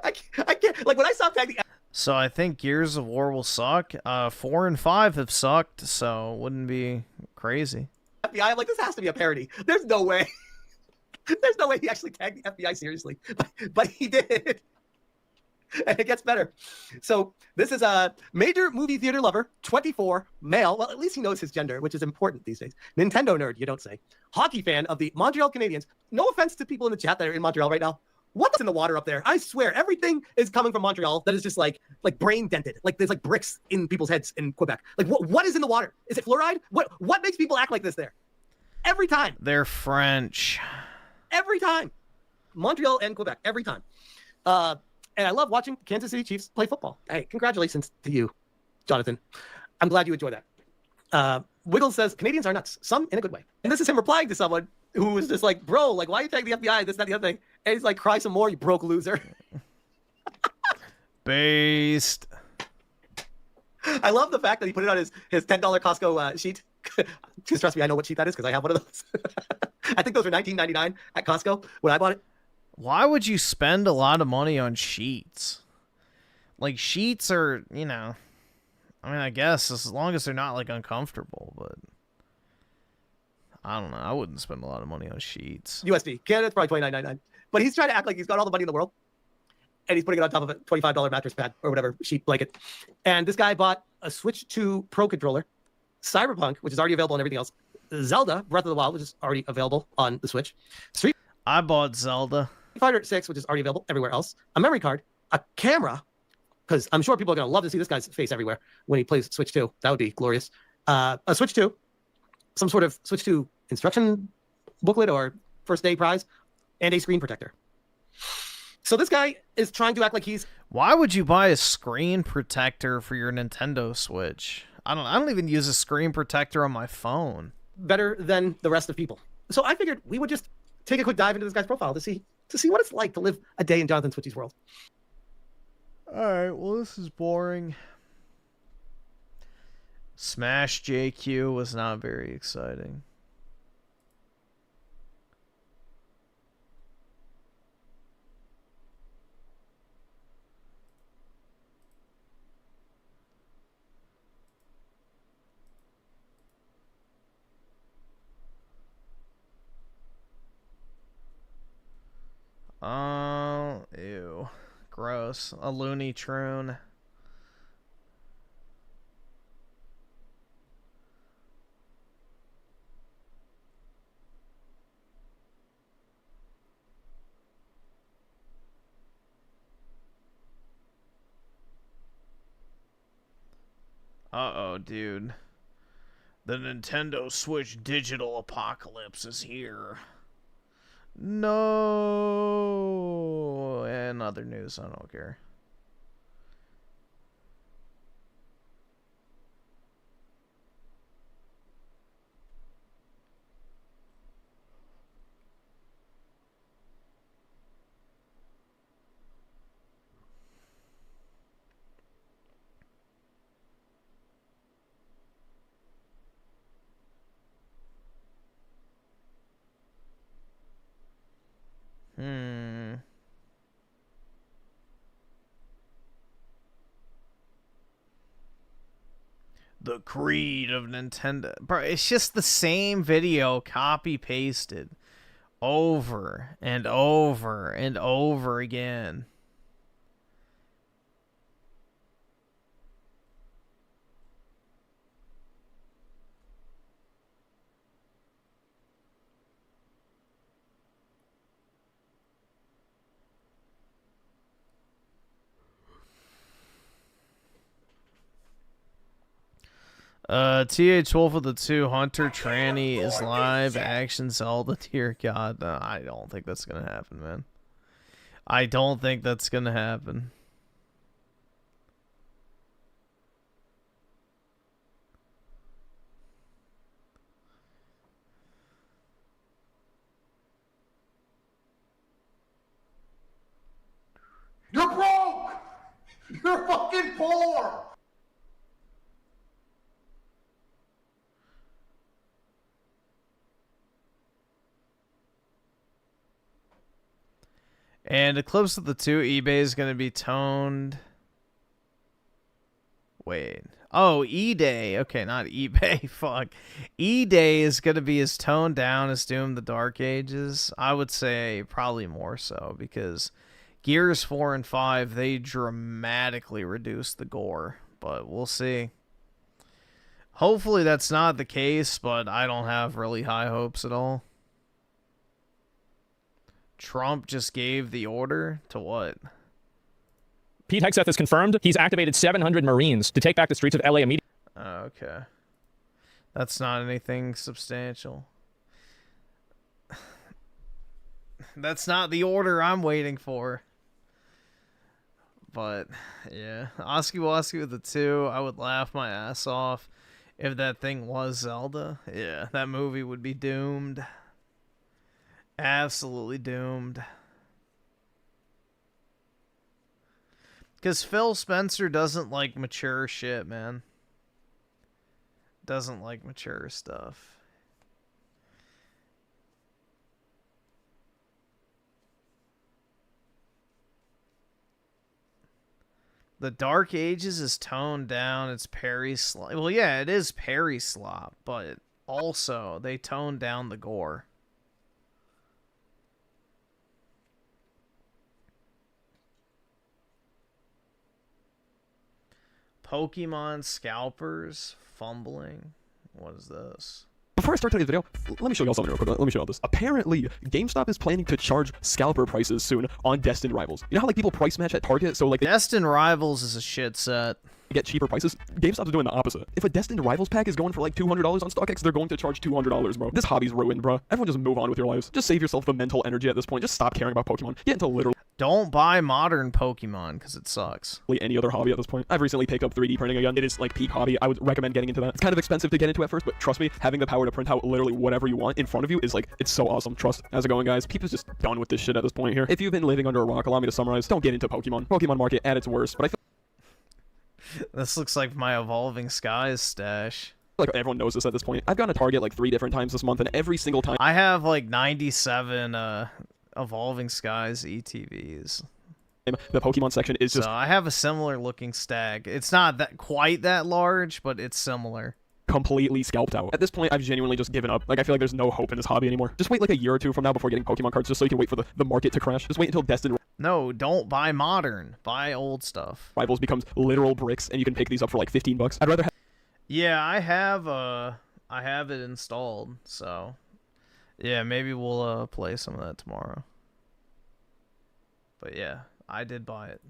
I can't. Like when I saw tagging. So I think Gears of War will suck. 4 and 5 have sucked, so it wouldn't be crazy. FBI, I'm like, this has to be a parody. There's no way. There's no way he actually tagged the FBI seriously, but he did. And it gets better. So this is a major movie theater lover, 24, male. Well, at least he knows his gender, which is important these days. Nintendo nerd, you don't say. Hockey fan of the Montreal Canadiens. No offense to people in the chat that are in Montreal right now. What's in the water up there? I swear, everything is coming from Montreal that is just like brain dented. Like there's like bricks in people's heads in Quebec. Like what is in the water? Is it fluoride? What makes people act like this there? Every time. They're French. Every time. Montreal and Quebec, every time. And I love watching Kansas City Chiefs play football. Hey, congratulations to you, Jonathan. I'm glad you enjoy that. Wiggles says, Canadians are nuts. Some in a good way. And this is him replying to someone who was just like, bro, like, why are you tagging the FBI? This, that, the other thing. And he's like, cry some more, you broke loser. Based. I love the fact that he put it on his $10 Costco sheet. Just trust me, I know what sheet that is because I have one of those. I think those were $19.99 at Costco when I bought it. Why would you spend a lot of money on sheets? Like, sheets are, you know, I mean, I guess as long as they're not, like, uncomfortable, but I don't know. I wouldn't spend a lot of money on sheets. USD. Canada's probably $29.99. But he's trying to act like he's got all the money in the world. And he's putting it on top of a $25 mattress pad or whatever, sheet blanket. And this guy bought a Switch 2 Pro controller, Cyberpunk, which is already available on everything else, Zelda, Breath of the Wild, which is already available on the Switch, I bought Zelda. Fighter 6, which is already available everywhere else, a memory card, a camera, because I'm sure people are going to love to see this guy's face everywhere when he plays Switch 2. That would be glorious. A Switch 2, some sort of Switch 2 instruction booklet or first day prize, and a screen protector. So this guy is trying to act like he's... Why would you buy a screen protector for your Nintendo Switch? I don't even use a screen protector on my phone. Better than the rest of people. So I figured we would just take a quick dive into this guy's profile to see what it's like to live a day in Jonathan Switchy's world. Alright, well, this is boring. Smash JQ was not very exciting. Oh, ew. Gross. A Looney Tune. Uh-oh, dude. The Nintendo Switch digital apocalypse is here. No. And other news, I don't care. The creed of Nintendo. Bro, it's just the same video copy pasted over and over and over again. TH Wolf of the 2 Hunter Tranny is live action Zelda. Dear God, no, I don't think that's gonna happen, man. I don't think that's gonna happen. You're broke! You're fucking poor! And Eclipse of the 2 eBay is going to be toned. Wait. Oh, E-Day. Okay, not eBay. Fuck. E-Day is going to be as toned down as Doom the Dark Ages. I would say probably more so because Gears 4 and 5, they dramatically reduced the gore. But we'll see. Hopefully that's not the case, but I don't have really high hopes at all. Trump just gave the order to what? Pete Hegseth has confirmed he's activated 700 Marines to take back the streets of LA immediately. Okay. That's not anything substantial. That's not the order I'm waiting for. But, yeah. Oski Woski with the 2, I would laugh my ass off if that thing was Zelda. Yeah, that movie would be doomed. Absolutely doomed. Because Phil Spencer doesn't like mature shit, man. Doesn't like mature stuff. The Dark Ages is toned down. It's Perry slop. Well, yeah, it is Perry slop, but also they toned down the gore. Pokemon scalpers fumbling. What is this? Before I start today's video, let me show y'all something real quick. Let me show y'all this. Apparently, GameStop is planning to charge scalper prices soon on Destined Rivals. You know how like people price match at Target? So like Destined Rivals is a shit set. Get cheaper prices. GameStop's doing the opposite. If a Destined Rivals pack is going for like $200 on StockX, they're going to charge $200, bro. This hobby's ruined, bro. Everyone just move on with your lives. Just save yourself the mental energy at this point. Just stop caring about Pokemon. Get into literally Don't buy modern Pokemon because it sucks. any other hobby at this point. I've recently picked up 3D printing again. It is like peak hobby. I would recommend getting into that. It's kind of expensive to get into at first, but trust me, having the power to print out literally whatever you want in front of you is like, it's so awesome. Trust. How's it going, guys? People's just done with this shit at this point here. If you've been living under a rock, allow me to summarize. Don't get into Pokemon. Pokemon market at its worst, but I feel This looks like my Evolving Skies stash. like everyone knows this at this point. I've gone to Target like 3 different times this month, and every single time I have like 97 Evolving Skies ETVs. the Pokemon section is just So I have a similar looking stack. It's not that quite that large, but it's similar. completely scalped out. At this point, I've genuinely just given up. Like, I feel like there's no hope in this hobby anymore. Just wait like a year or 2 from now before getting Pokemon cards, just so you can wait for the market to crash. Just wait until Destined No, don't buy modern. Buy old stuff. Rivals becomes literal bricks, and you can pick these up for like $15. I'd rather have Yeah, I have it installed, so yeah, maybe we'll play some of that tomorrow. But yeah, I did buy it.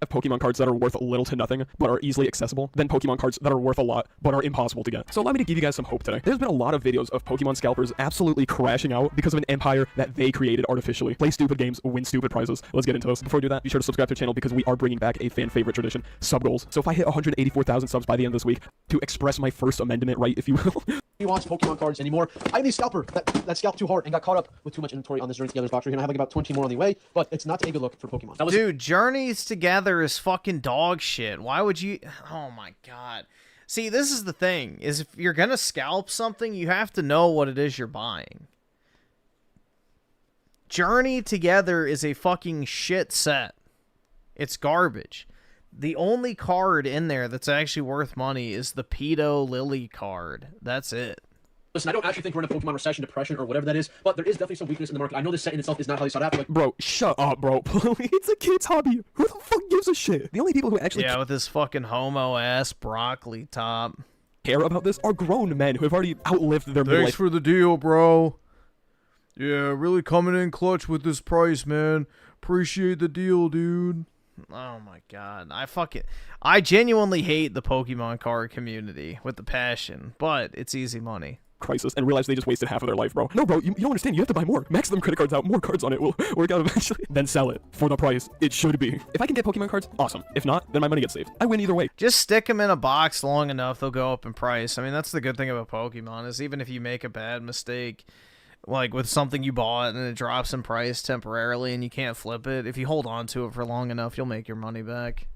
Pokemon cards that are worth little to nothing, but are easily accessible, than Pokemon cards that are worth a lot, but are impossible to get. So allow me to give you guys some hope today. There's been a lot of videos of Pokemon scalpers absolutely crashing out because of an empire that they created artificially. Play stupid games, win stupid prizes. Let's get into this. Before we do that, be sure to subscribe to the channel because we are bringing back a fan favorite tradition, sub goals. So if I hit 184,000 subs by the end of this week, to express my First Amendment right, if you will. He wants Pokemon cards anymore. I have a scalper that scalped too hard and got caught up with too much inventory on this Journeys Together's box right here. I have like about 20 more on the way, but it's not a good look for Pokemon. Dude, Journeys Together is fucking dog shit. Why would you? Oh my god. See, this is the thing, is if you're gonna scalp something, you have to know what it is you're buying. Journey Together is a fucking shit set. It's garbage. The only card in there that's actually worth money is the Pedo Lily card. That's it. Listen, I don't actually think we're in a Pokemon recession, depression, or whatever that is, but there is definitely some weakness in the market. I know this set in itself is not highly sought after. Like, bro, shut up, bro. It's a kid's hobby. Who the fuck gives a shit? The only people who actually with this fucking homo-ass broccoli top care about this are grown men who have already outlived their middle Thanks for the deal, bro. Yeah, really coming in clutch with this price, man. Appreciate the deal, dude. Oh my god. I genuinely hate the Pokemon card community with the passion, but it's easy money. Crisis and realize they just wasted half of their life, bro. No, bro, you don't understand. You have to buy more. Max them credit cards out. More cards on it will work out eventually. Then sell it for the price it should be. If I can get Pokemon cards, awesome. If not, then my money gets saved. I win either way. Just stick them in a box long enough, they'll go up in price. I mean, that's the good thing about Pokemon is even if you make a bad mistake, like with something you bought and it drops in price temporarily and you can't flip it, if you hold on to it for long enough, you'll make your money back.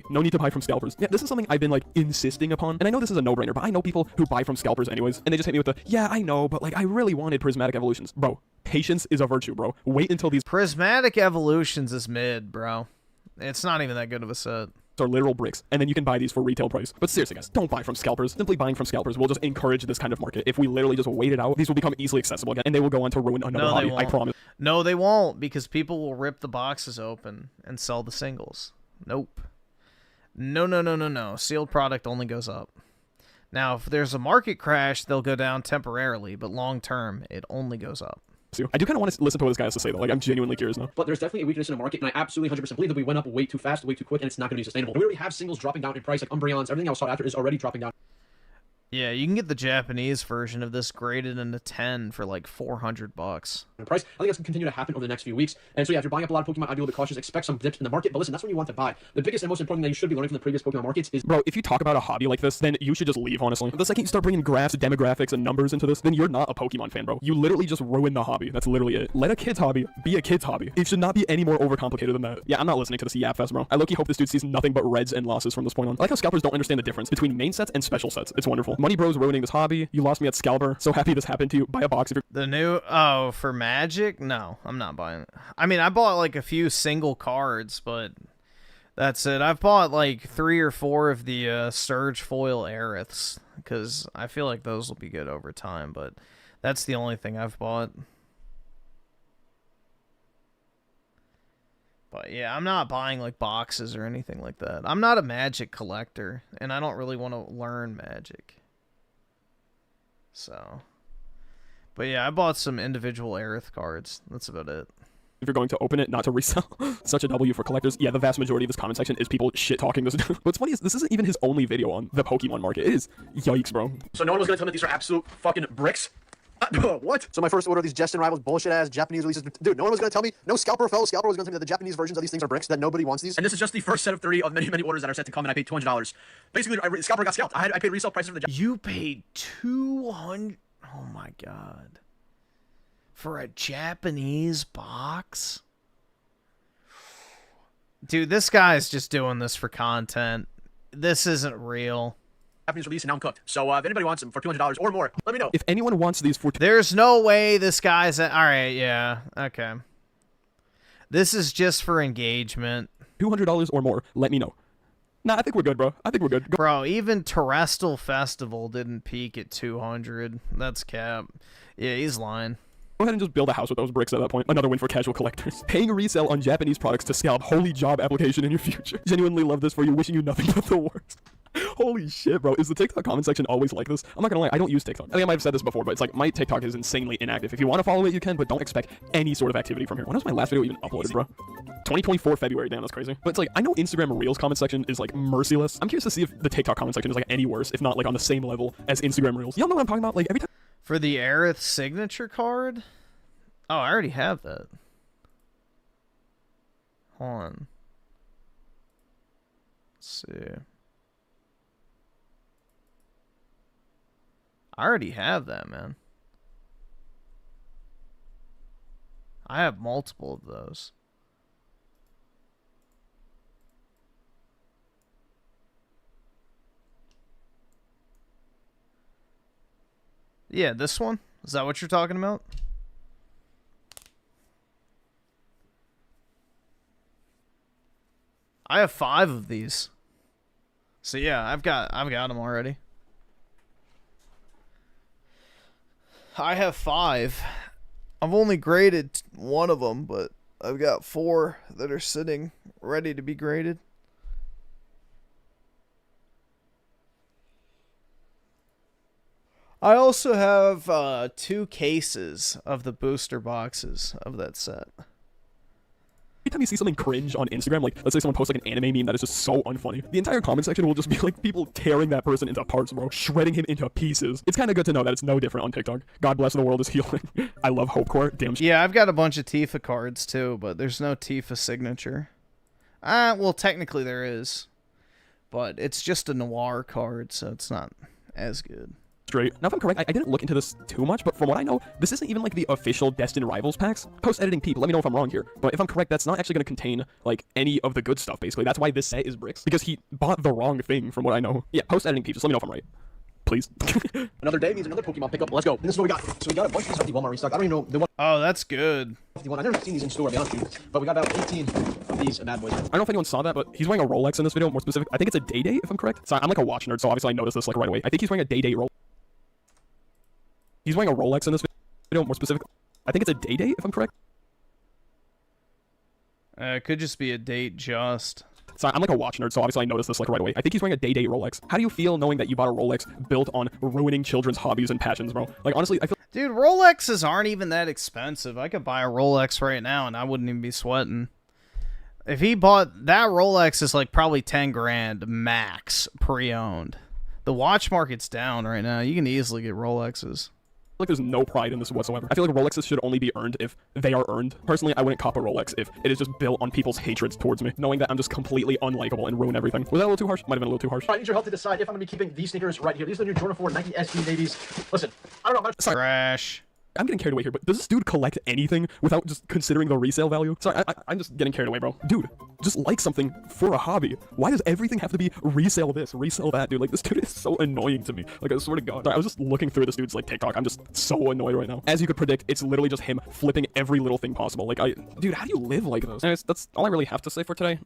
No need to buy from scalpers. Yeah, this is something I've been like insisting upon, and I know this is a no-brainer, but I know people who buy from scalpers anyways, and they just hit me with the, yeah, I know, but like I really wanted prismatic evolutions. Bro, patience is a virtue, bro. Wait until these prismatic evolutions is mid, bro. It's not even that good of a set. Are literal bricks, and then you can buy these for retail price. But seriously, guys, don't buy from scalpers. Simply buying from scalpers will just encourage this kind of market. If we literally just wait it out, these will become easily accessible again, and they will go on to ruin another hobby. I promise. No, they won't, because people will rip the boxes open and sell the singles. Nope. No. Sealed product only goes up. Now, if there's a market crash, they'll go down temporarily, but long term, it only goes up. I do kind of want to listen to what this guy has to say, though. Like, I'm genuinely curious now. But there's definitely a weakness in the market, and I absolutely 100% believe that we went up way too fast, way too quick, and it's not going to be sustainable. We already have singles dropping down in price, like Umbreons. Everything I was sought after is already dropping down. Yeah, you can get the Japanese version of this graded into 10 for like $400. Price. I think that's going to continue to happen over the next few weeks. And so yeah, if you're buying up a lot of Pokemon, I'd be a little bit cautious. Expect some dips in the market, but listen, that's when you want to buy. The biggest and most important thing that you should be learning from the previous Pokemon markets is, bro, if you talk about a hobby like this, then you should just leave, honestly. The second you start bringing graphs, demographics, and numbers into this, then you're not a Pokemon fan, bro. You literally just ruin the hobby. That's literally it. Let a kid's hobby be a kid's hobby. It should not be any more overcomplicated than that. Yeah, I'm not listening to this Yap Fest, bro. I low-key hope this dude sees nothing but reds and losses from this point on. I like how scalpers don't understand the difference between main sets and special sets. It's wonderful. Money Bros ruining this hobby. You lost me at Scalper. So happy this happened to you. Buy a box if you're... The new... Oh, for Magic? No, I'm not buying it. I mean, I bought like a few single cards, but that's it. I've bought like 3 or 4 of the Surge Foil Aeriths, because I feel like those will be good over time, but that's the only thing I've bought. But yeah, I'm not buying like boxes or anything like that. I'm not a Magic collector, and I don't really want to learn Magic. So, but yeah, I bought some individual Aerith cards. That's about it. If you're going to open it, not to resell. Such a W for collectors. Yeah, the vast majority of this comment section is people shit-talking this dude. What's funny is this isn't even his only video on the Pokemon market. It is. Yikes, bro. So no one was going to tell me these are absolute fucking bricks? What? So my first order of these Justin Rivals bullshit-ass Japanese releases. Dude, no one was going to tell me, no fellow scalper was going to tell me that the Japanese versions of these things are bricks, that nobody wants these. And this is just the first set of 30 of many orders that are set to come, and I paid $200. Basically, scalper got scalped. I paid resale prices for the... You paid $200... Oh my god. For a Japanese box? Dude, this guy's just doing this for content. This isn't real. Japanese release and now I'm cooked. So if anybody wants them for $200 or more, let me know. If anyone wants these for... There's no way this guy's... Alright, yeah. Okay. This is just for engagement. $200 or more, let me know. Nah, I think we're good, bro. I think we're good. Bro, even Terrestrial Festival didn't peak at 200. That's cap. Yeah, he's lying. Go ahead and just build a house with those bricks at that point. Another win for casual collectors. Paying resale on Japanese products to scalp. Holy job application in your future. Genuinely love this for you. Wishing you nothing but the worst. Holy shit, bro. Is the TikTok comment section always like this? I'm not gonna lie, I don't use TikTok. I think I might have said this before, but it's like my TikTok is insanely inactive. If you want to follow it, you can, but don't expect any sort of activity from here. When was my last video even uploaded, bro? 2024 February. Damn, that's crazy. But it's like, I know Instagram Reels comment section is like merciless. I'm curious to see if the TikTok comment section is like any worse, if not like on the same level as Instagram Reels. Y'all know what I'm talking about? Like every time. For the Aerith signature card? Oh, I already have that. Hold on. Let's see. I already have that, man. I have multiple of those. Yeah, this one? Is that what you're talking about? I have 5 of these. So yeah, I've got them already. I have 5. I've only graded 1 of them, but I've got 4 that are sitting ready to be graded. I also have 2 cases of the booster boxes of that set. every time you see something cringe on Instagram, like let's say someone posts like an anime meme that is just so unfunny, the entire comment section will just be like people tearing that person into parts, bro, shredding him into pieces. It's kind of good to know that it's no different on TikTok. God bless, the world is healing. I love Hopecore. Damn. Yeah, I've got a bunch of Tifa cards too, but there's no Tifa signature. Well, technically there is, but it's just a noir card, so it's not as good. Straight. Now, if I'm correct, I didn't look into this too much, but from what I know, this isn't even like the official Destined Rivals packs. Post-editing people, let me know if I'm wrong here. But if I'm correct, that's not actually going to contain like any of the good stuff, basically. That's why this set is bricks, because he bought the wrong thing from what I know. Yeah, post-editing people, just let me know if I'm right. Please. Another day means another Pokemon pickup. Let's go. This is what we got. So we got a bunch of these empty Walmart restock. I don't even know the one. Oh, that's good. 51. I've never seen these in store, to be honest with you. But we got about 18 of these bad boys. I don't know if anyone saw that, but he's wearing a Rolex in this video, more specific. I think it's a Day-Day, if I'm correct. Sorry, I'm like a watch nerd, so obviously I noticed this like right away. I think he's wearing a Day-Day Rolex. He's wearing a Rolex in this video, more specific. I think it's a Day-Day, if I'm correct. It could just be a date just. Sorry, I'm like a watch nerd, so obviously I noticed this like right away. I think he's wearing a Day-Day Rolex. How do you feel knowing that you bought a Rolex built on ruining children's hobbies and passions, bro? Like, honestly, I feel... Dude, Rolexes aren't even that expensive. I could buy a Rolex right now and I wouldn't even be sweating. If he bought... That Rolex is like probably 10 grand max pre-owned. The watch market's down right now. You can easily get Rolexes. Like there's no pride in this whatsoever. I feel like Rolexes should only be earned if they are earned. Personally, I wouldn't cop a Rolex if it is just built on people's hatreds towards me, knowing that I'm just completely unlikable and ruin everything. Was that a little too harsh? Might have been a little too harsh. I need your help to decide if I'm going to be keeping these sneakers right here. These are the new Jordan 4 Nike SB Navies. Listen, I don't know. Sorry. Trash. I'm getting carried away here, but does this dude collect anything without just considering the resale value? Sorry, I'm just getting carried away, bro. Dude, just like something for a hobby. Why does everything have to be resale this, resale that, dude? Like, this dude is so annoying to me. Like, I swear to God. Sorry, I was just looking through this dude's, like, TikTok. I'm just so annoyed right now. As you could predict, it's literally just him flipping every little thing possible. Like, dude, how do you live like this? Anyways, that's all I really have to say for today.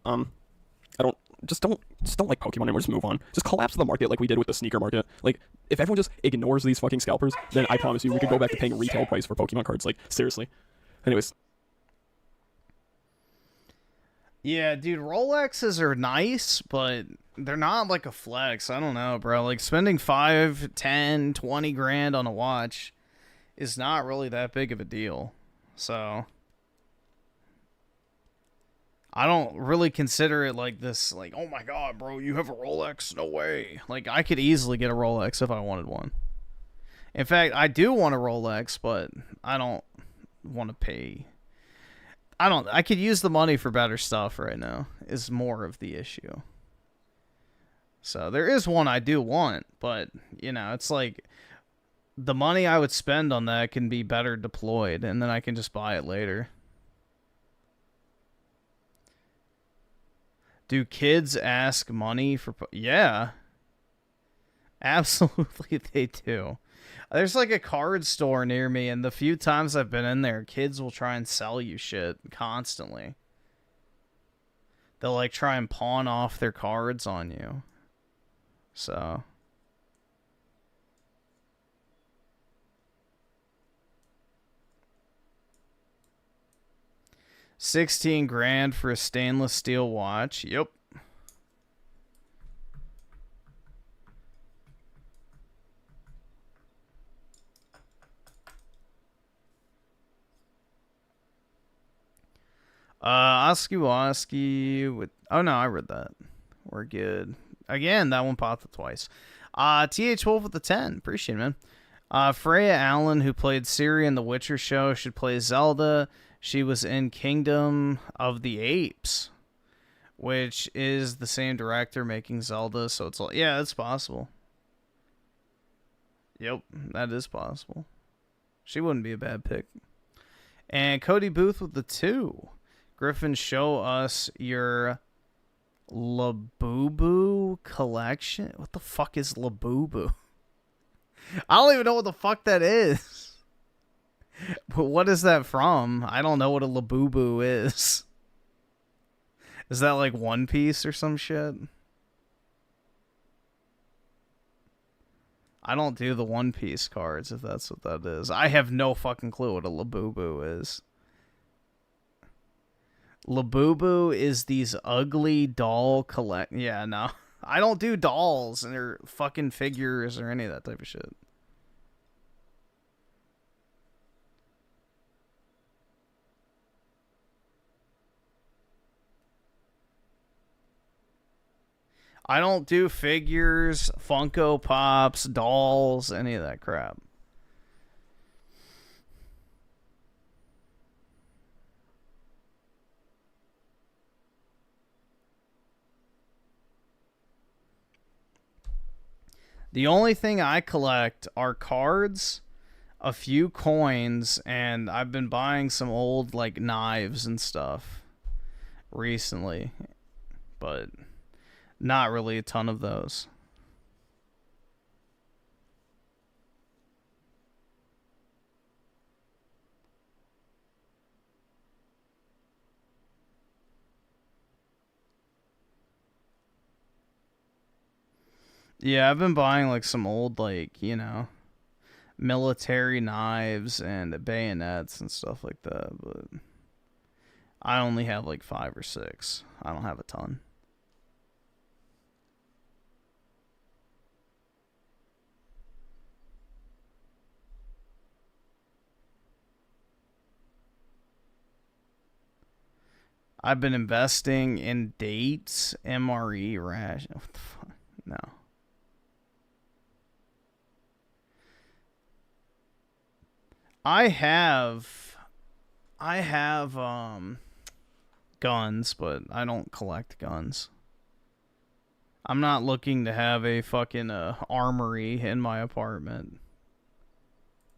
Just don't like Pokemon anymore. Just move on. Just collapse the market like we did with the sneaker market. Like, if everyone just ignores these fucking scalpers, then I promise you we could go back to paying retail price for Pokemon cards. Like, seriously. Anyways. Yeah, dude, Rolexes are nice, but they're not like a flex. I don't know, bro. Like, spending 5, 10, 20 grand on a watch is not really that big of a deal. So... I don't really consider it like this, like, oh my god, bro, you have a Rolex? No way. Like, I could easily get a Rolex if I wanted one. In fact, I do want a Rolex, but I don't want to pay. I could use the money for better stuff right now, is more of the issue. So, there is one I do want, but, you know, it's like, the money I would spend on that can be better deployed, and then I can just buy it later. Do kids ask money for... Yeah. Absolutely they do. There's like a card store near me, and the few times I've been in there, kids will try and sell you shit constantly. They'll like try and pawn off their cards on you. So... 16 grand for a stainless steel watch. Yep. Oski with... Oh, no, I read that. We're good. Again, that one popped twice. TH Wolf with the 10. Appreciate it, man. Freya Allen, who played Ciri in The Witcher show, should play Zelda. She was in Kingdom of the Apes, which is the same director making Zelda, so it's like, yeah, it's possible. Yep, that is possible. She wouldn't be a bad pick. And Cody Booth with the 2. Griffins, show us your Labubu collection. What the fuck is Labubu? I don't even know what the fuck that is. But what is that from? I don't know what a Labubu is. Is that like One Piece or some shit? I don't do the One Piece cards, if that's what that is. I have no fucking clue what a Labubu is. Labubu is these ugly doll collect... Yeah, no. I don't do dolls and their fucking figures or any of that type of shit. I don't do figures, Funko Pops, dolls, any of that crap. The only thing I collect are cards, a few coins, and I've been buying some old like knives and stuff recently, but not really a ton of those. Yeah, I've been buying like some old, like, you know, military knives and bayonets and stuff like that, but I only have like 5 or 6. I don't have a ton. I've been investing in dates, MRE rash. What the fuck? No. I have guns, but I don't collect guns. I'm not looking to have a fucking armory in my apartment.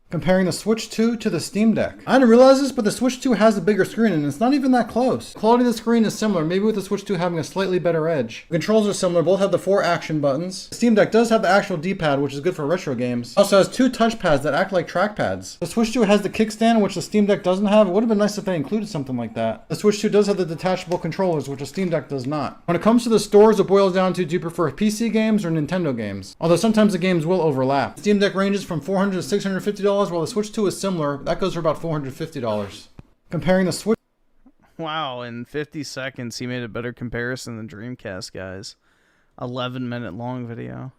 Comparing the Switch 2 to the Steam Deck. I didn't realize this, but the Switch 2 has a bigger screen and it's not even that close. The quality of the screen is similar, maybe with the Switch 2 having a slightly better edge. The controls are similar, both have the 4 action buttons. The Steam Deck does have the actual D-pad, which is good for retro games. It also has 2 touchpads that act like trackpads. The Switch 2 has the kickstand, which the Steam Deck doesn't have. It would have been nice if they included something like that. The Switch 2 does have the detachable controllers, which the Steam Deck does not. When it comes to the stores, it boils down to, do you prefer PC games or Nintendo games? Although sometimes the games will overlap. The Steam Deck ranges from $400 to $650, while the Switch 2 is similar. That goes for about $450. Comparing the Switch. Wow, in 50 seconds he made a better comparison than Dreamcast guys. 11-minute long video.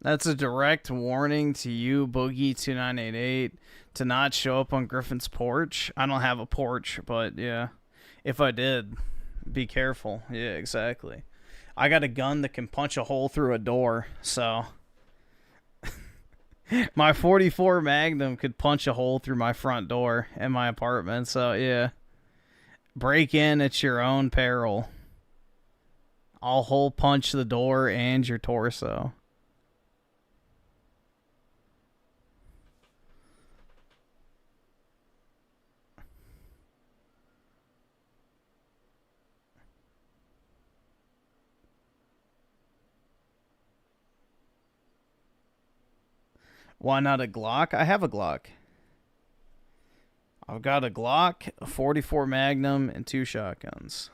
That's a direct warning to you, Boogie2988, to not show up on Griffin's porch. I don't have a porch, but yeah, if I did, be careful. Yeah, exactly. I got a gun that can punch a hole through a door, so my 44 Magnum could punch a hole through my front door in my apartment, so yeah. Break in at your own peril. I'll hole punch the door and your torso. Why not a Glock? I have a Glock. I've got a Glock, a 44 Magnum, and 2 shotguns.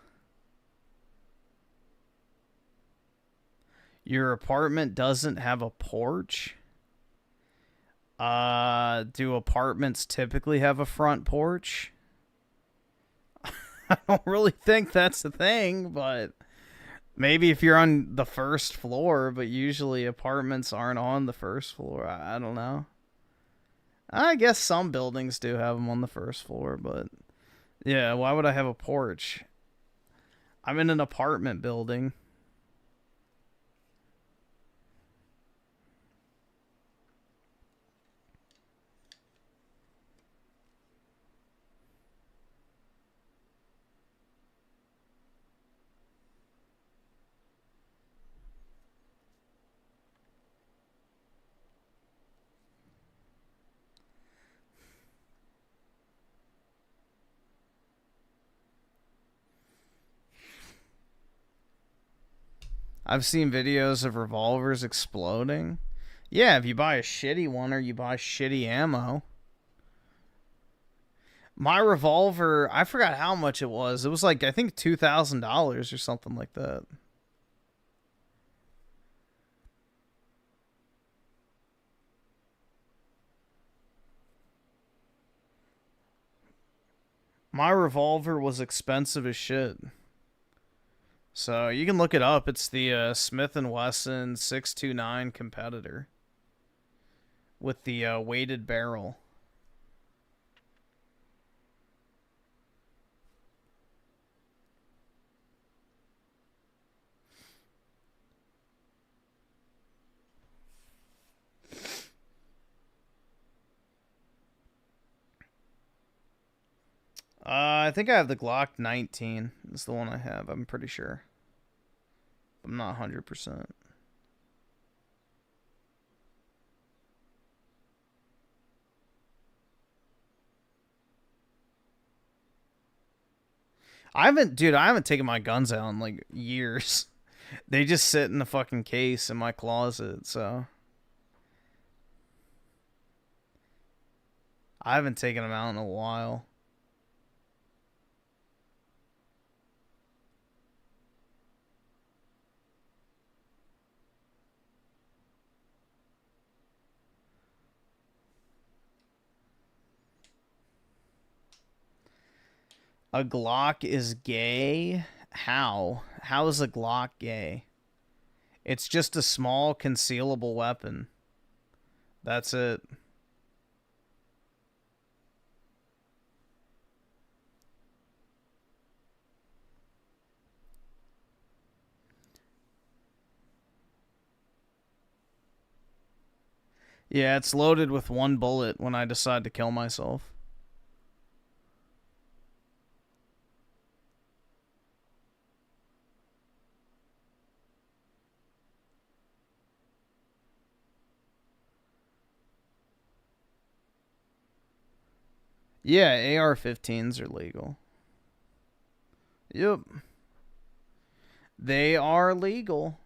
Your apartment doesn't have a porch? Do apartments typically have a front porch? I don't really think that's the thing, but maybe if you're on the first floor, but usually apartments aren't on the first floor. I don't know. I guess some buildings do have them on the first floor, but yeah, why would I have a porch? I'm in an apartment building. I've seen videos of revolvers exploding. Yeah, if you buy a shitty one or you buy shitty ammo. My revolver, I forgot how much it was. It was like, I think $2,000 or something like that. My revolver was expensive as shit. So you can look it up. It's the Smith & Wesson 629 competitor with the weighted barrel. I think I have the Glock 19. That's the one I have, I'm pretty sure. I'm not 100%. I haven't taken my guns out in like years. They just sit in the fucking case in my closet, so I haven't taken them out in a while. A Glock is gay? How? How is a Glock gay? It's just a small concealable weapon. That's it. Yeah, it's loaded with one bullet when I decide to kill myself. Yeah, AR-15s are legal. Yep. They are legal.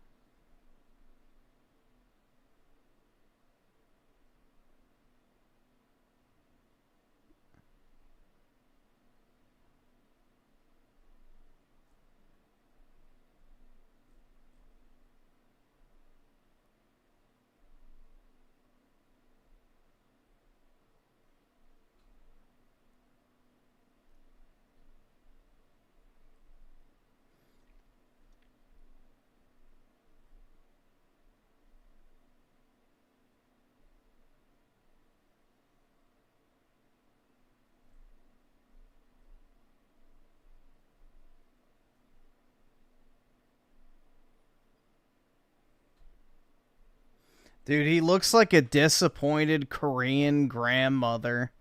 Dude, he looks like a disappointed Korean grandmother.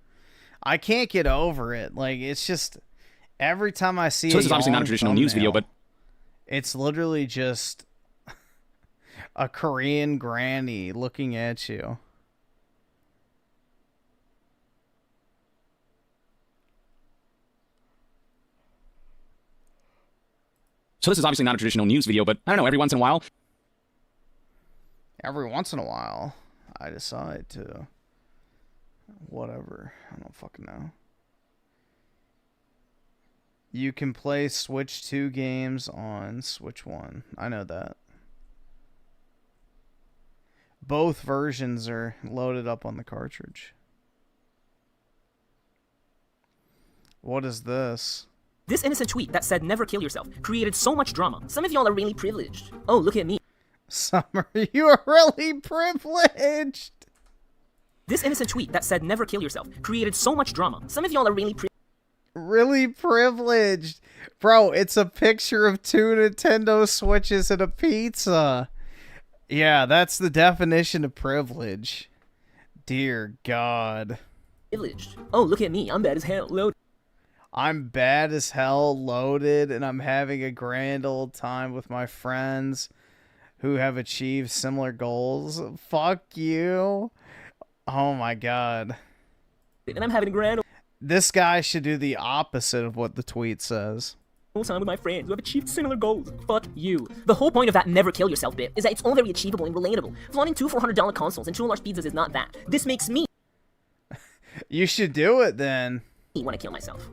I can't get over it. Like, it's just every time I see So this is obviously not a traditional news video, but it's literally just a Korean granny looking at you. so this is obviously not a traditional news video, but I don't know, every once in a while, Every once in a while, I decide to whatever. I don't fucking know. You can play Switch 2 games on Switch 1. I know that. Both versions are loaded up on the cartridge. What is this? This innocent tweet that said never kill yourself created so much drama. Some of y'all are really privileged. Oh, look at me. Summer, you are really privileged. This innocent tweet that said never kill yourself created so much drama. Some of y'all are really privileged. Bro, it's a picture of 2 Nintendo Switches and a pizza. Yeah, that's the definition of privilege. Dear God. privileged. Oh, look at me. I'm bad as hell. Load. I'm bad as hell, loaded, and I'm having a grand old time with my friends who have achieved similar goals. Fuck you. Oh my God. And I'm having a grand This guy should do the opposite of what the tweet says. old time with my friends who have achieved similar goals. Fuck you. The whole point of that never kill yourself bit is that it's all very achievable and relatable. Flaunting two $400 consoles and 2 large pizzas is not that. This makes me You should do it then. want to kill myself.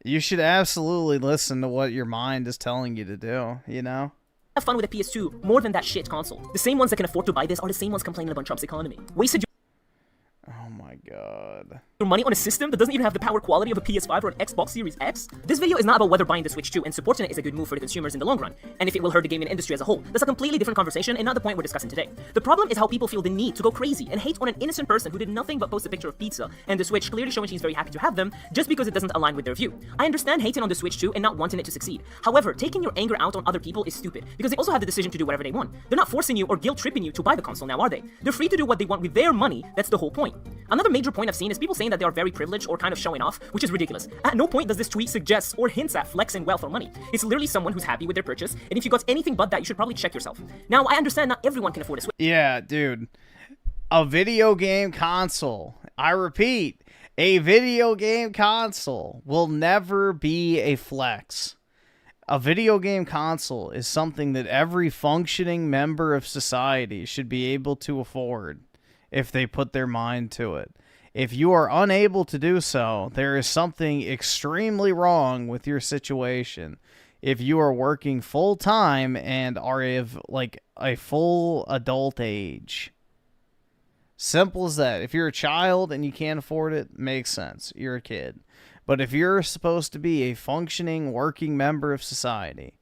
You should absolutely listen to what your mind is telling you to do, you know? Have fun with a PS2 more than that shit console. The same ones that can afford to buy this are the same ones complaining about Trump's economy. Wasted your Oh my my god. Your money on a system that doesn't even have the power quality of a PS5 or an Xbox Series X? This video is not about whether buying the Switch 2 and supporting it is a good move for the consumers in the long run, and if it will hurt the gaming industry as a whole. That's a completely different conversation and not the point we're discussing today. The problem is how people feel the need to go crazy and hate on an innocent person who did nothing but post a picture of pizza and the Switch, clearly showing she's very happy to have them, just because it doesn't align with their view. I understand hating on the Switch 2 and not wanting it to succeed. However, taking your anger out on other people is stupid, because they also have the decision to do whatever they want. They're not forcing you or guilt-tripping you to buy the console now, are they? They're free to do what they want with their money. That's the whole point. Another major point I've seen is people saying that they are very privileged or kind of showing off, which is ridiculous. At no point does this tweet suggest or hints at flexing wealth or money. It's literally someone who's happy with their purchase, and if you got anything but that, you should probably check yourself. Now, I understand not everyone can afford a Switch. Yeah, dude. A video game console. I repeat, a video game console will never be a flex. A video game console is something that every functioning member of society should be able to afford if they put their mind to it. If you are unable to do so, there is something extremely wrong with your situation. If you are working full-time and are of, like, a full adult age. Simple as that. If you're a child and you can't afford it, makes sense. You're a kid. But if you're supposed to be a functioning, working member of society,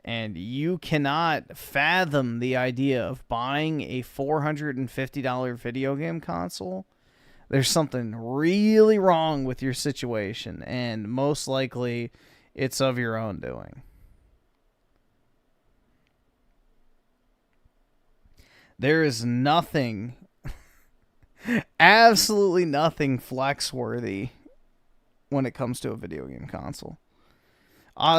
and you cannot fathom the idea of buying a $450 video game console, there's something really wrong with your situation, and most likely it's of your own doing. There is nothing, absolutely nothing flex-worthy when it comes to a video game console.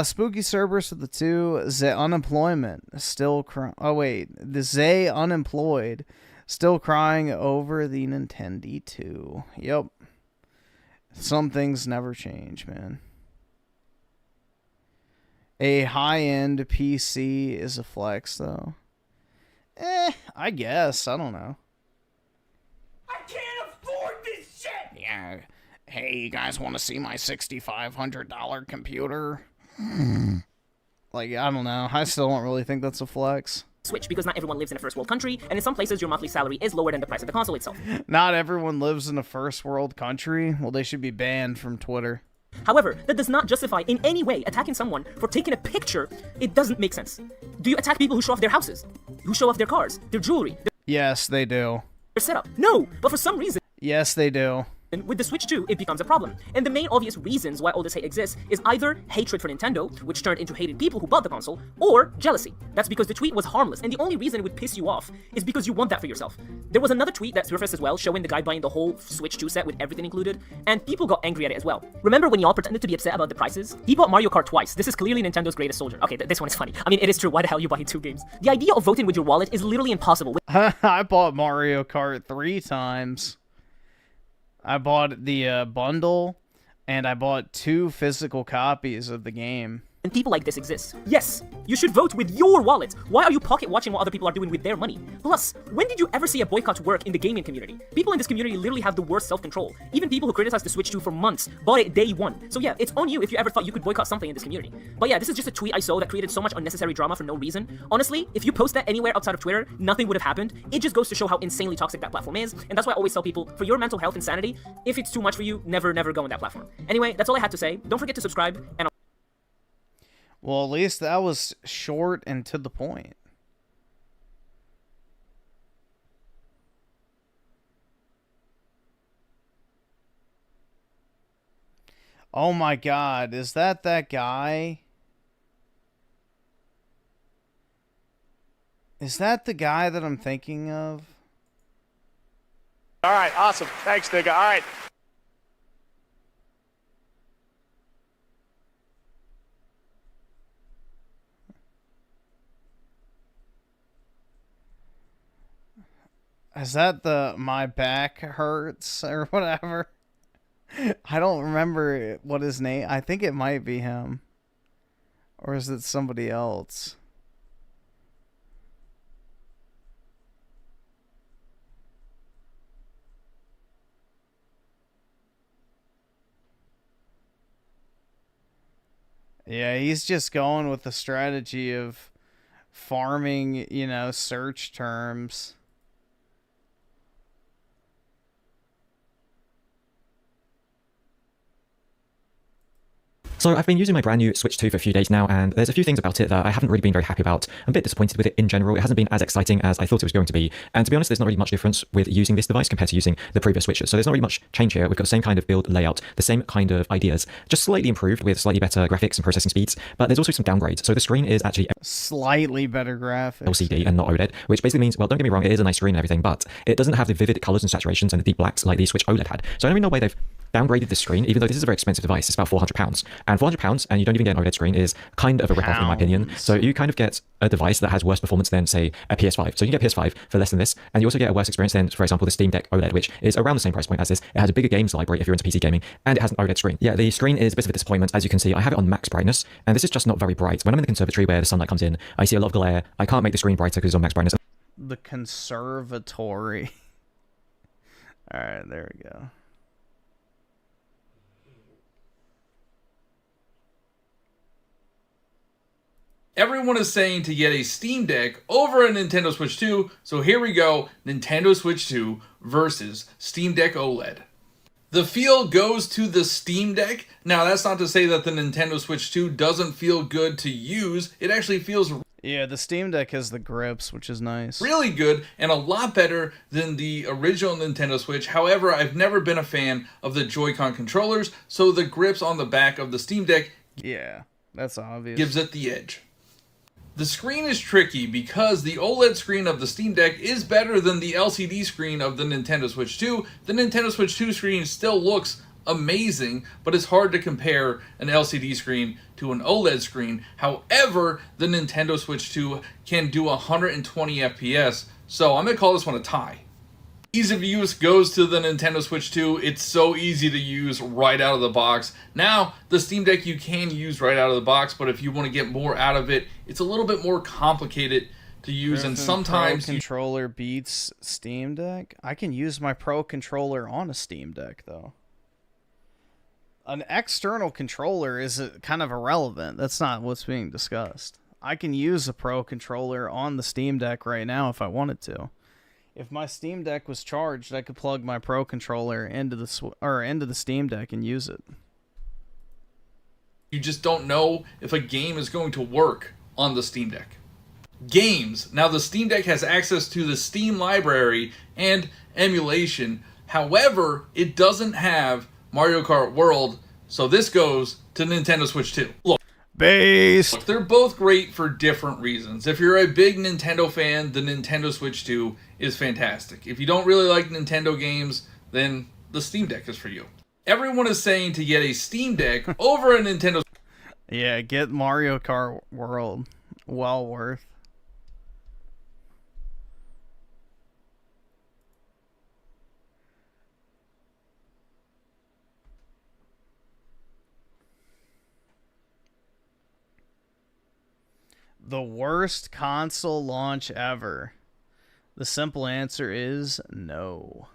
Spooky Cerberus with the 2, the unemployment, still the Zay unemployed, still crying over the Nintendee 2. Yep. Some things never change, man. A high-end PC is a flex, though. I guess. I don't know. I can't afford this shit! Yeah. Hey, you guys want to see my $6,500 computer? Like, I don't know. I still don't really think that's a flex. Switch, because not everyone lives in a first world country, and in some places your monthly salary is lower than the price of the console itself. Not everyone lives in a first world country? Well, they should be banned from Twitter. However, that does not justify in any way attacking someone for taking a picture. It doesn't make sense. Do you attack people who show off their houses? Who show off their cars? Their jewelry? Yes, they do. Their setup? No, but for some reason... Yes, they do. With the Switch 2, it becomes a problem. And the main obvious reasons why all this hate exists is either hatred for Nintendo, which turned into hating people who bought the console, or jealousy. That's because the tweet was harmless, and the only reason it would piss you off is because you want that for yourself. There was another tweet that surfaced as well, showing the guy buying the whole Switch 2 set with everything included, and people got angry at it as well. Remember when y'all pretended to be upset about the prices? He bought Mario Kart twice. This is clearly Nintendo's greatest soldier. Okay, this one is funny. I mean, it is true. Why the hell are you buying 2 games? The idea of voting with your wallet is literally impossible. I bought Mario Kart 3 times. I bought the bundle, and I bought 2 physical copies of the game. And people like this exist. Yes, you should vote with your wallet. Why are you pocket watching what other people are doing with their money? Plus, when did you ever see a boycott work in the gaming community? People in this community literally have the worst self-control. Even people who criticized the Switch 2 for months bought it day 1. So yeah, it's on you if you ever thought you could boycott something in this community. But yeah, this is just a tweet I saw that created so much unnecessary drama for no reason. Honestly, if you post that anywhere outside of Twitter, nothing would have happened. It just goes to show how insanely toxic that platform is, and that's why I always tell people, for your mental health and sanity, if it's too much for you, never go on that platform. Anyway, that's all I had to say. Don't forget to subscribe, and Well, at least that was short and to the point. Oh my god, is that guy? Is that the guy that I'm thinking of? All right, awesome. Thanks, nigga. All right. Is that the my back hurts or whatever? I don't remember what his name. I think it might be him. Or is it somebody else? Yeah, he's just going with the strategy of farming, you know, search terms. So I've been using my brand new Switch 2 for a few days now, and there's a few things about it that I haven't really been very happy about. I'm a bit disappointed with it in general. It hasn't been as exciting as I thought it was going to be. And to be honest, there's not really much difference with using this device compared to using the previous Switches. So there's not really much change here. We've got the same kind of build layout, the same kind of ideas, just slightly improved with slightly better graphics and processing speeds. But there's also some downgrades. So the screen is actually slightly better graphics. LCD and not OLED, which basically means, well, don't get me wrong, it is a nice screen and everything, but it doesn't have the vivid colors and saturations and the deep blacks like the Switch OLED had. So I don't really know why they've downgraded this screen, even though this is a very expensive device. It's about £400. And £400 and you don't even get an OLED screen is kind of a rip-off in my opinion. So you kind of get a device that has worse performance than, say, a PS5. So you can get a PS5 for less than this, and you also get a worse experience than, for example, the Steam Deck OLED, which is around the same price point as this. It has a bigger games library if you're into PC gaming, and it has an OLED screen. Yeah, the screen is a bit of a disappointment. As you can see, I have it on max brightness, and this is just not very bright. When I'm in the conservatory where the sunlight comes in, I see a lot of glare. I can't make the screen brighter because it's on max brightness. The conservatory. Alright, there we go. Everyone is saying to get a Steam Deck over a Nintendo Switch 2, so here we go, Nintendo Switch 2 versus Steam Deck OLED. The feel goes to the Steam Deck. Now, that's not to say that the Nintendo Switch 2 doesn't feel good to use. It actually feels yeah, the Steam Deck has the grips, which is nice. really good and a lot better than the original Nintendo Switch. However, I've never been a fan of the Joy-Con controllers, so the grips on the back of the Steam Deck, yeah, that's obvious, gives it the edge. The screen is tricky because the OLED screen of the Steam Deck is better than the LCD screen of the Nintendo Switch 2. The Nintendo Switch 2 screen still looks amazing, but it's hard to compare an LCD screen to an OLED screen. However, the Nintendo Switch 2 can do 120 FPS, so I'm going to call this one a tie. Ease of use goes to the Nintendo Switch 2. It's so easy to use right out of the box. Now, the Steam Deck you can use right out of the box, but if you want to get more out of it, it's a little bit more complicated to use, Griffin and sometimes Pro controller beats Steam Deck. I can use my Pro controller on a Steam Deck, though. An external controller is kind of irrelevant. That's not what's being discussed. I can use a Pro controller on the Steam Deck right now if I wanted to. If my Steam Deck was charged, I could plug my Pro controller into the Steam Deck and use it. you just don't know if a game is going to work on the Steam Deck. Games. Now, the Steam Deck has access to the Steam library and emulation. However, it doesn't have Mario Kart World, so this goes to Nintendo Switch 2. Look, they're both great for different reasons. If you're a big Nintendo fan, the Nintendo Switch 2 is fantastic. If you don't really like Nintendo games, then the Steam Deck is for you. Everyone is saying to get a Steam Deck over a Nintendo. Yeah, get Mario Kart World. Well worth. The worst console launch ever. The simple answer is no.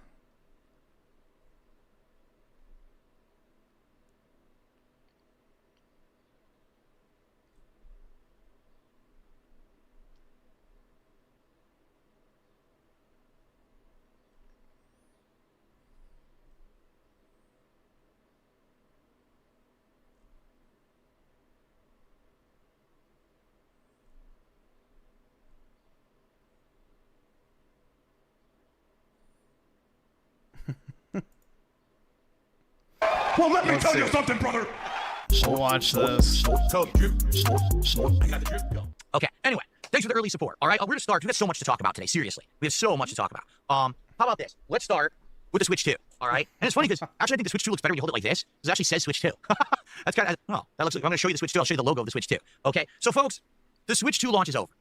Well, let me tell you something, brother. Watch this. Okay, anyway, thanks for the early support. All right, we're going to start. We have so much to talk about today, seriously. We have so much to talk about. How about this? Let's start with the Switch 2, all right? And it's funny because actually I think the Switch 2 looks better when you hold it like this. It actually says Switch 2. That's kind of, oh, that looks like, I'm going to show you the Switch 2. I'll show you the logo of the Switch 2, okay? So, folks, the Switch 2 launch is over,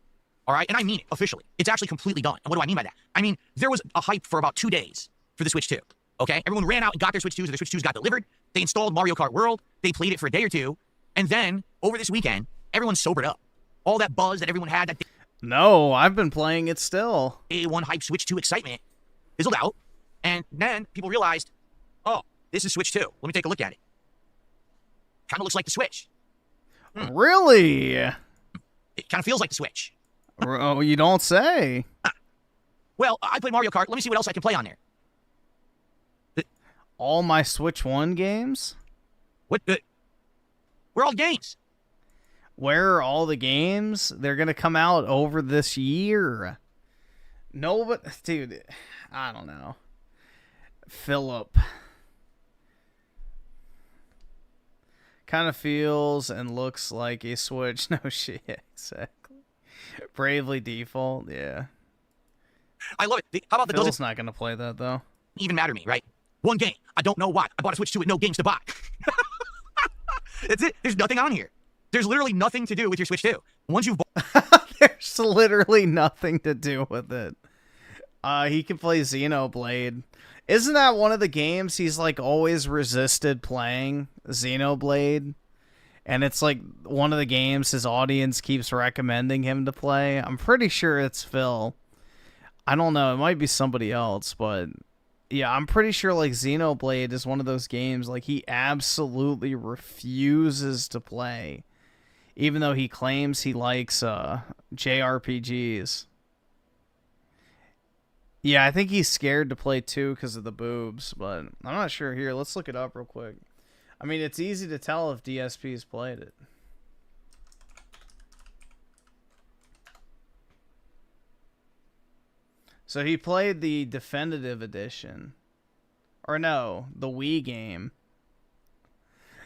all right? And I mean it, officially. It's actually completely done. And what do I mean by that? I mean, there was a hype for about 2 days for the Switch 2, okay? Everyone ran out and got their Switch 2s, and their Switch 2s got delivered. They installed Mario Kart World. They played it for a day or two. And then, over this weekend, everyone sobered up. All that buzz that everyone had, that No, I've been playing it still. Day 1 hype Switch 2 excitement fizzled out. And then people realized, oh, this is Switch 2. Let me take a look at it. Kind of looks like the Switch. Really? It kind of feels like the Switch. Oh, you don't say. Well, I play Mario Kart. Let me see what else I can play on there. All my Switch 1 games? What? Where are all the games? Where are all the games? They're going to come out over this year. No, but, dude, I don't know. Philip. Kind of feels and looks like a Switch. No shit, exactly. Bravely Default, yeah. I love it. How about the Phil's doesn't not going to play that, though. even matter to me, right? One game. I don't know why. I bought a Switch 2 with no games to buy. That's it. There's nothing on here. There's literally nothing to do with your Switch 2. Once you've bought... There's literally nothing to do with it. He can play Xenoblade. Isn't that one of the games he's like always resisted playing? Xenoblade? And it's like one of the games his audience keeps recommending him to play. I'm pretty sure it's Phil. I don't know. It might be somebody else, but yeah, I'm pretty sure like Xenoblade is one of those games like he absolutely refuses to play, even though he claims he likes JRPGs. Yeah, I think he's scared to play 2 because of the boobs, but I'm not sure. Here, let's look it up real quick. I mean, it's easy to tell if DSP's played it. So he played the definitive edition. Or no, the Wii game.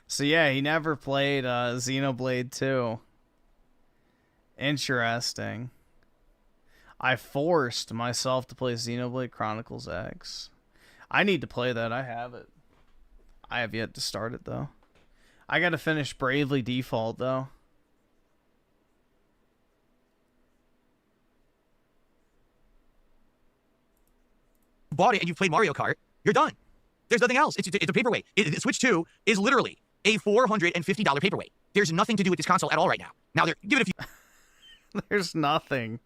So yeah, he never played Xenoblade 2. Interesting. I forced myself to play Xenoblade Chronicles X. I need to play that. I have it. I have yet to start it, though. I gotta finish Bravely Default, though. bought it and you've played Mario Kart, you're done. There's nothing else. It's a paperweight. The Switch 2 is literally a $450 paperweight. There's nothing to do with this console at all right now. Now, give it a few... There's nothing.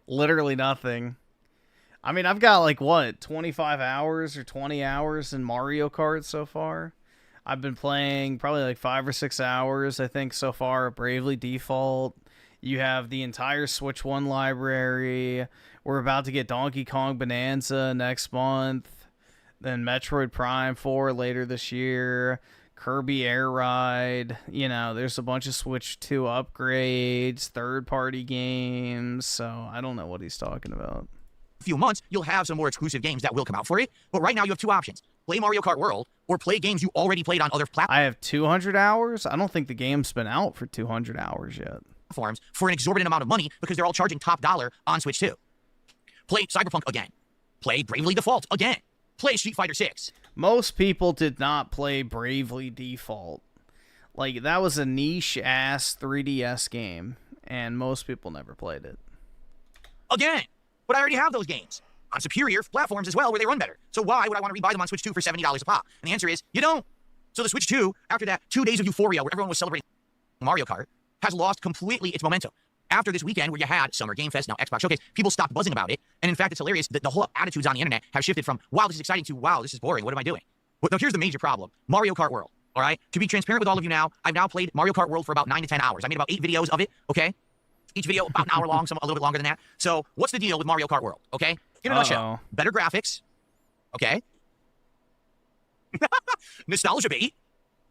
Literally nothing. I mean, I've got like, what, 25 hours or 20 hours in Mario Kart so far? I've been playing probably like 5 or 6 hours, I think, so far. Bravely Default. You have the entire Switch 1 library. We're about to get Donkey Kong Bonanza next month. Then Metroid Prime 4 later this year. Kirby Air Ride. You know, there's a bunch of Switch 2 upgrades, third-party games. So I don't know what he's talking about. Few months, you'll have some more exclusive games that will come out for it. But right now, you have two options. Play Mario Kart World or play games you already played on other platforms. I have 200 hours? I don't think the game's been out for 200 hours yet. For an exorbitant amount of money because they're all charging top dollar on Switch 2. Play Cyberpunk again. Play Bravely Default again. Play Street Fighter 6. Most people did not play Bravely Default. Like, that was a niche-ass 3DS game, and most people never played it. Again. But I already have those games on superior platforms as well where they run better. So why would I want to rebuy them on Switch 2 for $70 a pop? And the answer is, you don't. So the Switch 2, after that 2 days of euphoria where everyone was celebrating Mario Kart, has lost completely its momentum. After this weekend where you had Summer Game Fest, now Xbox Showcase, people stopped buzzing about it. And in fact, it's hilarious that the whole attitudes on the internet have shifted from, wow, this is exciting to, wow, this is boring. What am I doing? Well, now here's the major problem. Mario Kart World, all right? To be transparent with all of you now, I've now played Mario Kart World for about 9 to 10 hours. I made about 8 videos of it, okay? Each video about an hour long, some a little bit longer than that. So what's the deal with Mario Kart World, okay? In a nutshell, better graphics, okay? Nostalgia bait.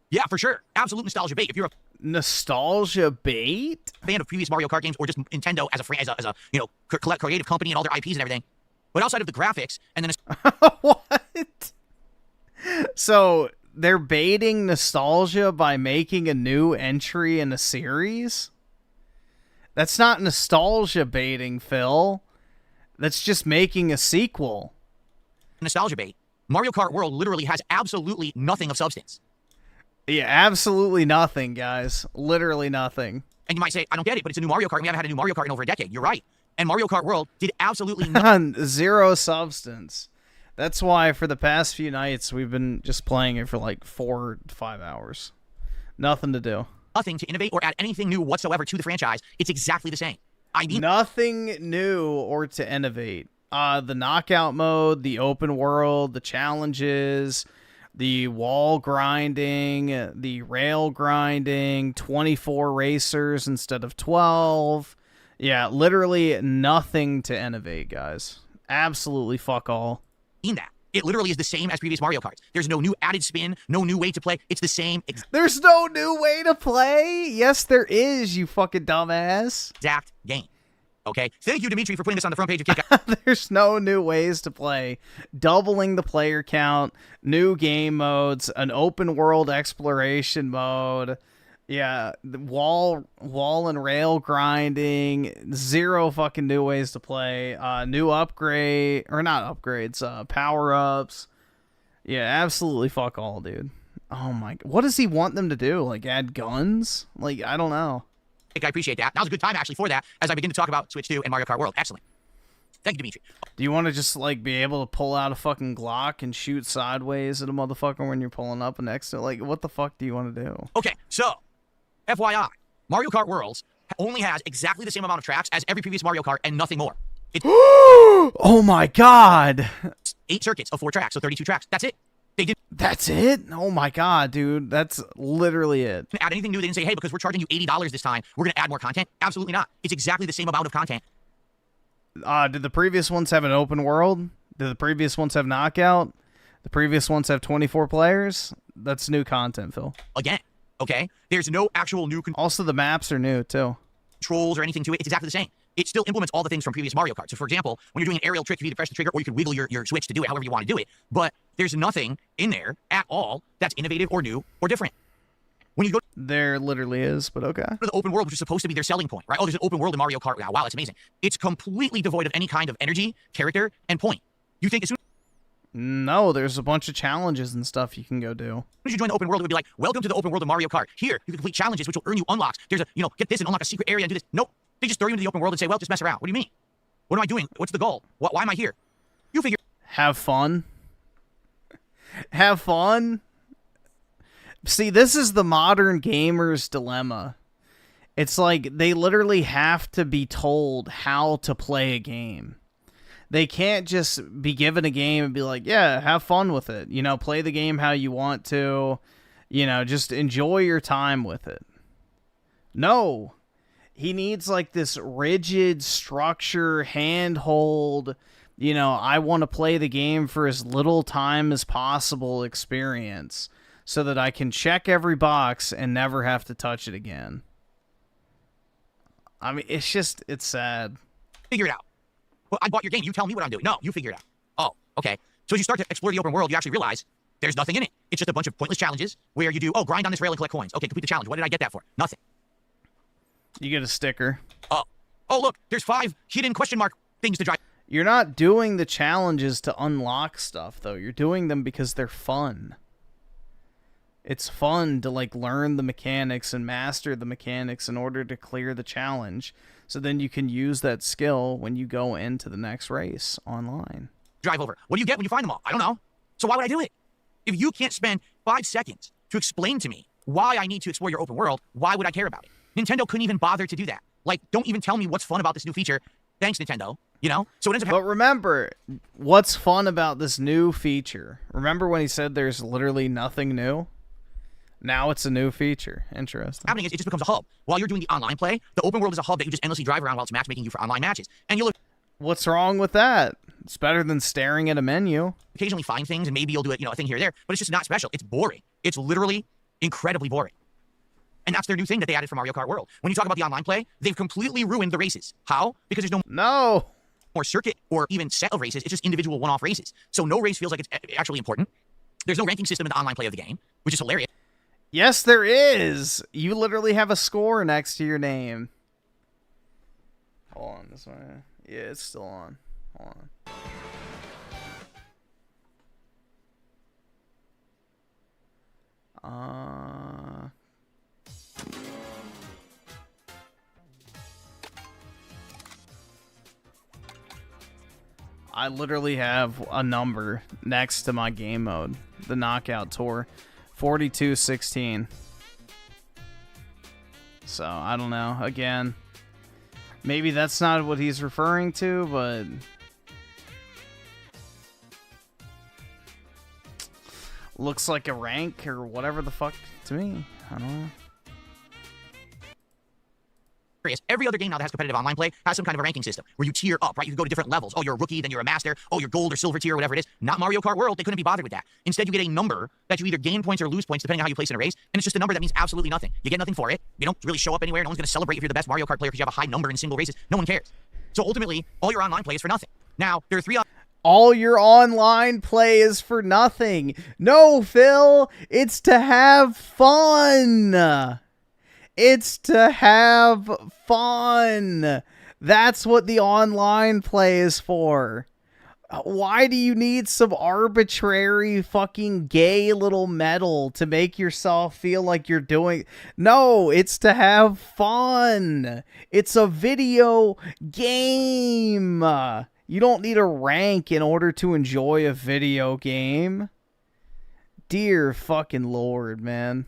Yeah, for sure. Absolute nostalgia bait. If you're a nostalgia bait fan of previous Mario Kart games or just Nintendo as a you know, creative company and all their IPs and everything. But outside of the graphics and then what? So they're baiting nostalgia by making a new entry in a series? That's not nostalgia baiting, Phil. That's just making a sequel. Nostalgia bait. Mario Kart World literally has absolutely nothing of substance. Yeah, absolutely nothing, guys. Literally nothing. And you might say, I don't get it, but it's a new Mario Kart. And we haven't had a new Mario Kart in over a decade. You're right. And Mario Kart World did absolutely nothing. Zero substance. That's why for the past few nights, we've been just playing it for like 4 to 5 hours. Nothing to do. Nothing to innovate or add anything new whatsoever to the franchise. It's exactly the same. I mean, nothing new or to innovate. The knockout mode, the open world, the challenges, the wall grinding, the rail grinding, 24 racers instead of 12. Yeah, literally nothing to innovate, guys. Absolutely fuck all. In that. It literally is the same as previous Mario Karts. There's no new added spin, no new way to play. It's the same There's no new way to play? Yes, there is, you fucking dumbass. exact game. Okay? Thank you, Dimitri, for putting this on the front page of Kick. There's no new ways to play. Doubling the player count, new game modes, an open world exploration mode. Yeah, the wall and rail grinding, zero fucking new ways to play, new upgrade, or not upgrades, power-ups. Yeah, absolutely fuck all, dude. Oh my, what does he want them to do? Like, add guns? Like, I don't know. I appreciate that. Now's a good time, actually, for that, as I begin to talk about Switch 2 and Mario Kart World. Excellent. Thank you, Dimitri. Do you want to just, like, be able to pull out a fucking Glock and shoot sideways at a motherfucker when you're pulling up next to it? Like, what the fuck do you want to do? Okay, so, FYI, Mario Kart Worlds only has exactly the same amount of tracks as every previous Mario Kart and nothing more. It's oh my god! 8 circuits of 4 tracks, so 32 tracks. That's it. They didn't That's it? Oh my god, dude. That's literally it. add anything new. They didn't say, hey, because we're charging you $80 this time, we're going to add more content. Absolutely not. It's exactly the same amount of content. Did the previous ones have an open world? Did the previous ones have knockout? The previous ones have 24 players? That's new content, Phil. Again, okay? There's no actual new Also, the maps are new, too. controls or anything to it. It's exactly the same. It still implements all the things from previous Mario Kart. So, for example, when you're doing an aerial trick, you either press the trigger or you can wiggle your Switch to do it however you want to do it. But there's nothing in there at all that's innovative or new or different. When you go There literally is, but okay. to the open world, which is supposed to be their selling point, right? Oh, there's an open world in Mario Kart. Wow, that's amazing. It's completely devoid of any kind of energy, character, and point. You think as soon No, there's a bunch of challenges and stuff you can go do. as you join the open world, it would be like, welcome to the open world of Mario Kart. Here, you can complete challenges, which will earn you unlocks. There's a, get this and unlock a secret area and do this. Nope. They just throw you into the open world and say, well, just mess around. What do you mean? What am I doing? What's the goal? Why am I here? You figure. Have fun. Have fun. See, this is the modern gamer's dilemma. It's like they literally have to be told how to play a game. They can't just be given a game and be like, yeah, have fun with it. Play the game how you want to. Just enjoy your time with it. No. He needs like this rigid structure, handhold, I want to play the game for as little time as possible experience so that I can check every box and never have to touch it again. I mean, it's sad. Figure it out. Well, I bought your game. You tell me what I'm doing. No, you figure it out. Oh, okay. So as you start to explore the open world, you actually realize there's nothing in it. It's just a bunch of pointless challenges where you do, grind on this rail and collect coins. Okay, complete the challenge. What did I get that for? Nothing. You get a sticker. Oh, look, there's 5 hidden question mark things to drive. You're not doing the challenges to unlock stuff, though. You're doing them because they're fun. It's fun to, learn the mechanics and master the mechanics in order to clear the challenge. So then you can use that skill when you go into the next race online. Drive over. What do you get when you find them all? I don't know. So why would I do it? If you can't spend 5 seconds to explain to me why I need to explore your open world, why would I care about it? Nintendo couldn't even bother to do that. Don't even tell me what's fun about this new feature. Thanks, Nintendo. So it ends up. But remember, what's fun about this new feature? Remember when he said there's literally nothing new? Now it's a new feature. Interesting. Happening is it just becomes a hub. While you're doing the online play, the open world is a hub that you just endlessly drive around while it's matchmaking you for online matches. And you'll What's wrong with that? It's better than staring at a menu. Occasionally find things, and maybe you'll do a thing here or there, but it's just not special. It's boring. It's literally incredibly boring. And that's their new thing that they added for Mario Kart World. When you talk about the online play, they've completely ruined the races. How? Because there's no more circuit or even set of races. It's just individual one-off races. So no race feels like it's actually important. There's no ranking system in the online play of the game, which is hilarious. Yes, there is. You literally have a score next to your name. Hold on, this one. Yeah, it's still on. Hold on. I literally have a number next to my game mode, the knockout tour, 4216. So I don't know. Again, maybe that's not what he's referring to, but looks like a rank or whatever the fuck to me. I don't know. every other game now that has competitive online play has some kind of a ranking system where you tier up, right? You go to different levels. Oh, you're a rookie, then you're a master. Oh, you're gold or silver tier, whatever it is. Not Mario Kart World. They couldn't be bothered with that. Instead, you get a number that you either gain points or lose points depending on how you place in a race, and it's just a number that means absolutely nothing. You get nothing for it. You don't really show up anywhere. No one's going to celebrate if you're the best Mario Kart player because you have a high number in single races. No one cares. So ultimately, all your online play is for nothing. Now, there are three. All your online play is for nothing. No, Phil, it's to have fun. It's to have fun. That's what the online play is for. Why do you need some arbitrary fucking gay little medal to make yourself feel like you're doing... No, it's to have fun. It's a video game. You don't need a rank in order to enjoy a video game. Dear fucking Lord, man.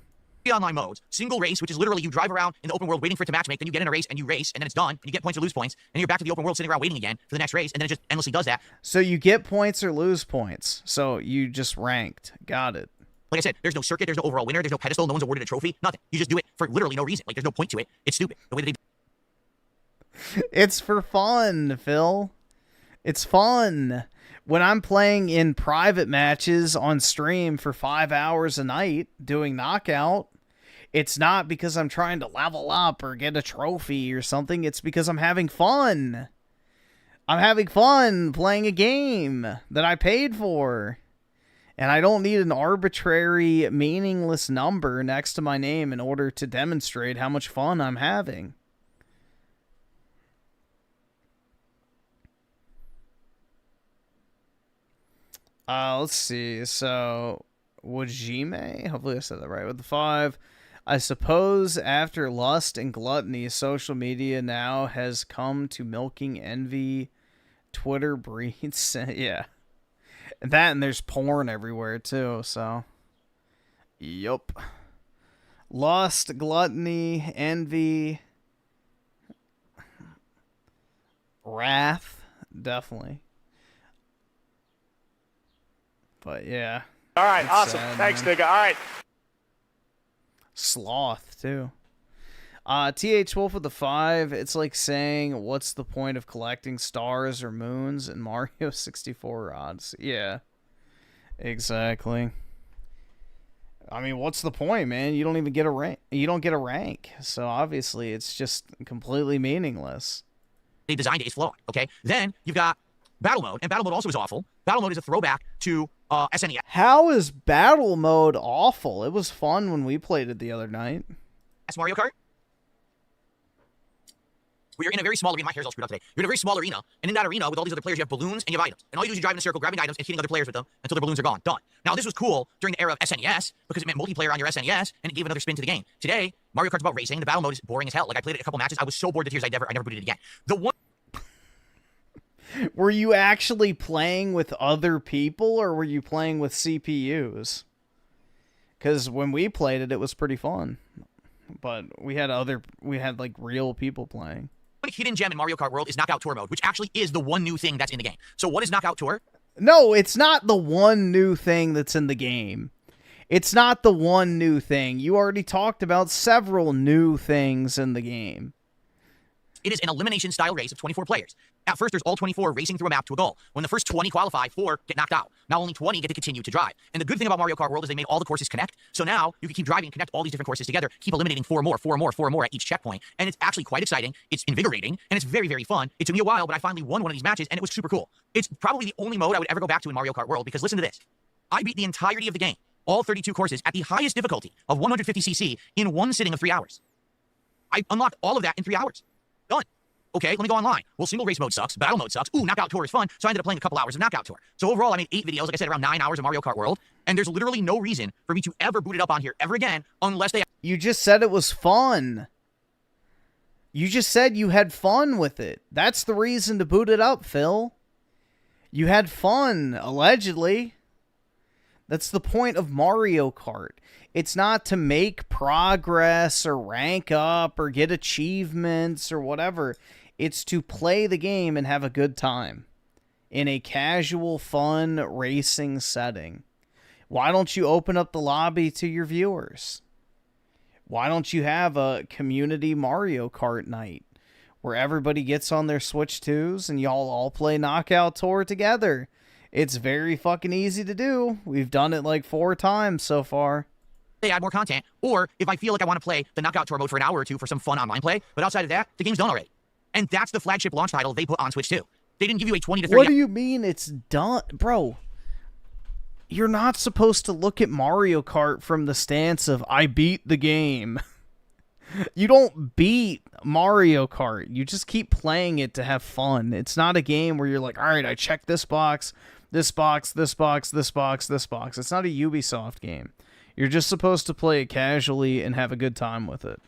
Online modes. Single race, which is literally you drive around in the open world waiting for it to matchmake, then you get in a race and you race, and then it's done, and you get points or lose points, and you're back to the open world sitting around waiting again for the next race, and then it just endlessly does that. So you get points or lose points. So you just ranked. Got it. Like I said, there's no circuit, there's no overall winner, there's no pedestal, no one's awarded a trophy, nothing. You just do it for literally no reason. Like, there's no point to it. It's stupid. The way that they... It's for fun, Phil. It's fun. When I'm playing in private matches on stream for 5 hours a night doing knockout, it's not because I'm trying to level up or get a trophy or something. It's because I'm having fun. I'm having fun playing a game that I paid for. And I don't need an arbitrary, meaningless number next to my name in order to demonstrate how much fun I'm having. Let's see. So, Wajime, hopefully I said that right, with the 5. I suppose after lust and gluttony, social media now has come to milking envy. Twitter breeds. Yeah. And that, and there's porn everywhere too, so. Yup. Lust, gluttony, envy. Wrath. Definitely. But yeah. All right, awesome. Sad, Thanks, man. nigga. All right. Sloth, too. TH Wolf with the 5. It's like saying, what's the point of collecting stars or moons in Mario 64 Odyssey? Yeah. Exactly. I mean, what's the point, man? You don't even get a rank. You don't get a rank. So obviously, it's just completely meaningless. They designed it is flawed, okay? Then you've got battle mode, and battle mode also is awful. Battle mode is a throwback to SNES. How is battle mode awful? It was fun when we played it the other night. That's Mario Kart. We're in a very small arena. My hair's all screwed up today. You're in a very small arena, and in that arena, with all these other players, you have balloons and you have items. And all you do is you drive in a circle, grabbing items and hitting other players with them until their balloons are gone. Done. Now, this was cool during the era of SNES because it meant multiplayer on your SNES, and it gave another spin to the game. Today, Mario Kart's about racing. The battle mode is boring as hell. Like, I played it a couple matches. I was so bored to tears, I never booted it again. The one... Were you actually playing with other people, or were you playing with CPUs? Because when we played it, it was pretty fun. But we had like real people playing. One hidden gem in Mario Kart World is Knockout Tour mode, which actually is the one new thing that's in the game. So what is Knockout Tour? No, it's not the one new thing that's in the game. It's not the one new thing. You already talked about several new things in the game. It is an elimination-style race of 24 players. At first, there's all 24 racing through a map to a goal. When the first 20 qualify, 4 get knocked out. Now only 20 get to continue to drive. And the good thing about Mario Kart World is they made all the courses connect. So now you can keep driving and connect all these different courses together, keep eliminating 4 more at each checkpoint. And it's actually quite exciting. It's invigorating, and it's very, very fun. It took me a while, but I finally won one of these matches, and it was super cool. It's probably the only mode I would ever go back to in Mario Kart World, because listen to this. I beat the entirety of the game, all 32 courses, at the highest difficulty of 150cc in one sitting of 3 hours. I unlocked all of that in 3 hours. Done. Okay, let me go online. Well, single race mode sucks. Battle mode sucks. Ooh, Knockout Tour is fun. So I ended up playing a couple hours of Knockout Tour. So overall, I made 8 videos, like I said, around 9 hours of Mario Kart World. And there's literally no reason for me to ever boot it up on here ever again unless they... You just said it was fun. You just said you had fun with it. That's the reason to boot it up, Phil. You had fun, allegedly. That's the point of Mario Kart. It's not to make progress or rank up or get achievements or whatever. It's to play the game and have a good time in a casual, fun racing setting. Why don't you open up the lobby to your viewers? Why don't you have a community Mario Kart night where everybody gets on their Switch 2s and y'all all play Knockout Tour together. It's very fucking easy to do. We've done it like 4 times so far. They add more content, or if I feel like I want to play the Knockout Tour mode for an hour or two for some fun online play, but outside of that, the game's done already. And that's the flagship launch title they put on Switch 2. They didn't give you a 20 to 30... What do you mean it's done? Bro, you're not supposed to look at Mario Kart from the stance of, I beat the game. You don't beat Mario Kart. You just keep playing it to have fun. It's not a game where you're like, all right, I checked this box, this box, this box, this box, this box. It's not a Ubisoft game. You're just supposed to play it casually and have a good time with it.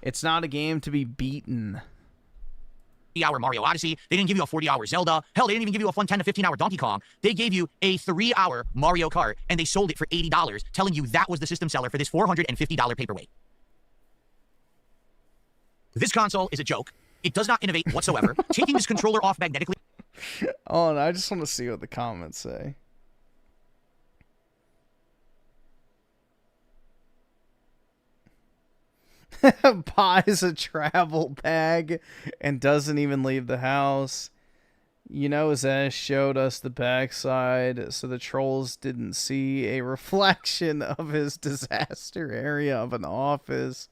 It's not a game to be beaten. 3-hour Mario Odyssey. They didn't give you a 40-hour Zelda. Hell, they didn't even give you a fun 10 to 15-hour Donkey Kong. They gave you a 3-hour Mario Kart, and they sold it for $80, telling you that was the system seller for this $450 paperweight. This console is a joke. It does not innovate whatsoever. Taking this controller off magnetically... Oh, and I just want to see what the comments say. Buys a travel bag and doesn't even leave the house. You know, his ass showed us the backside, so the trolls didn't see a reflection of his disaster area of an office.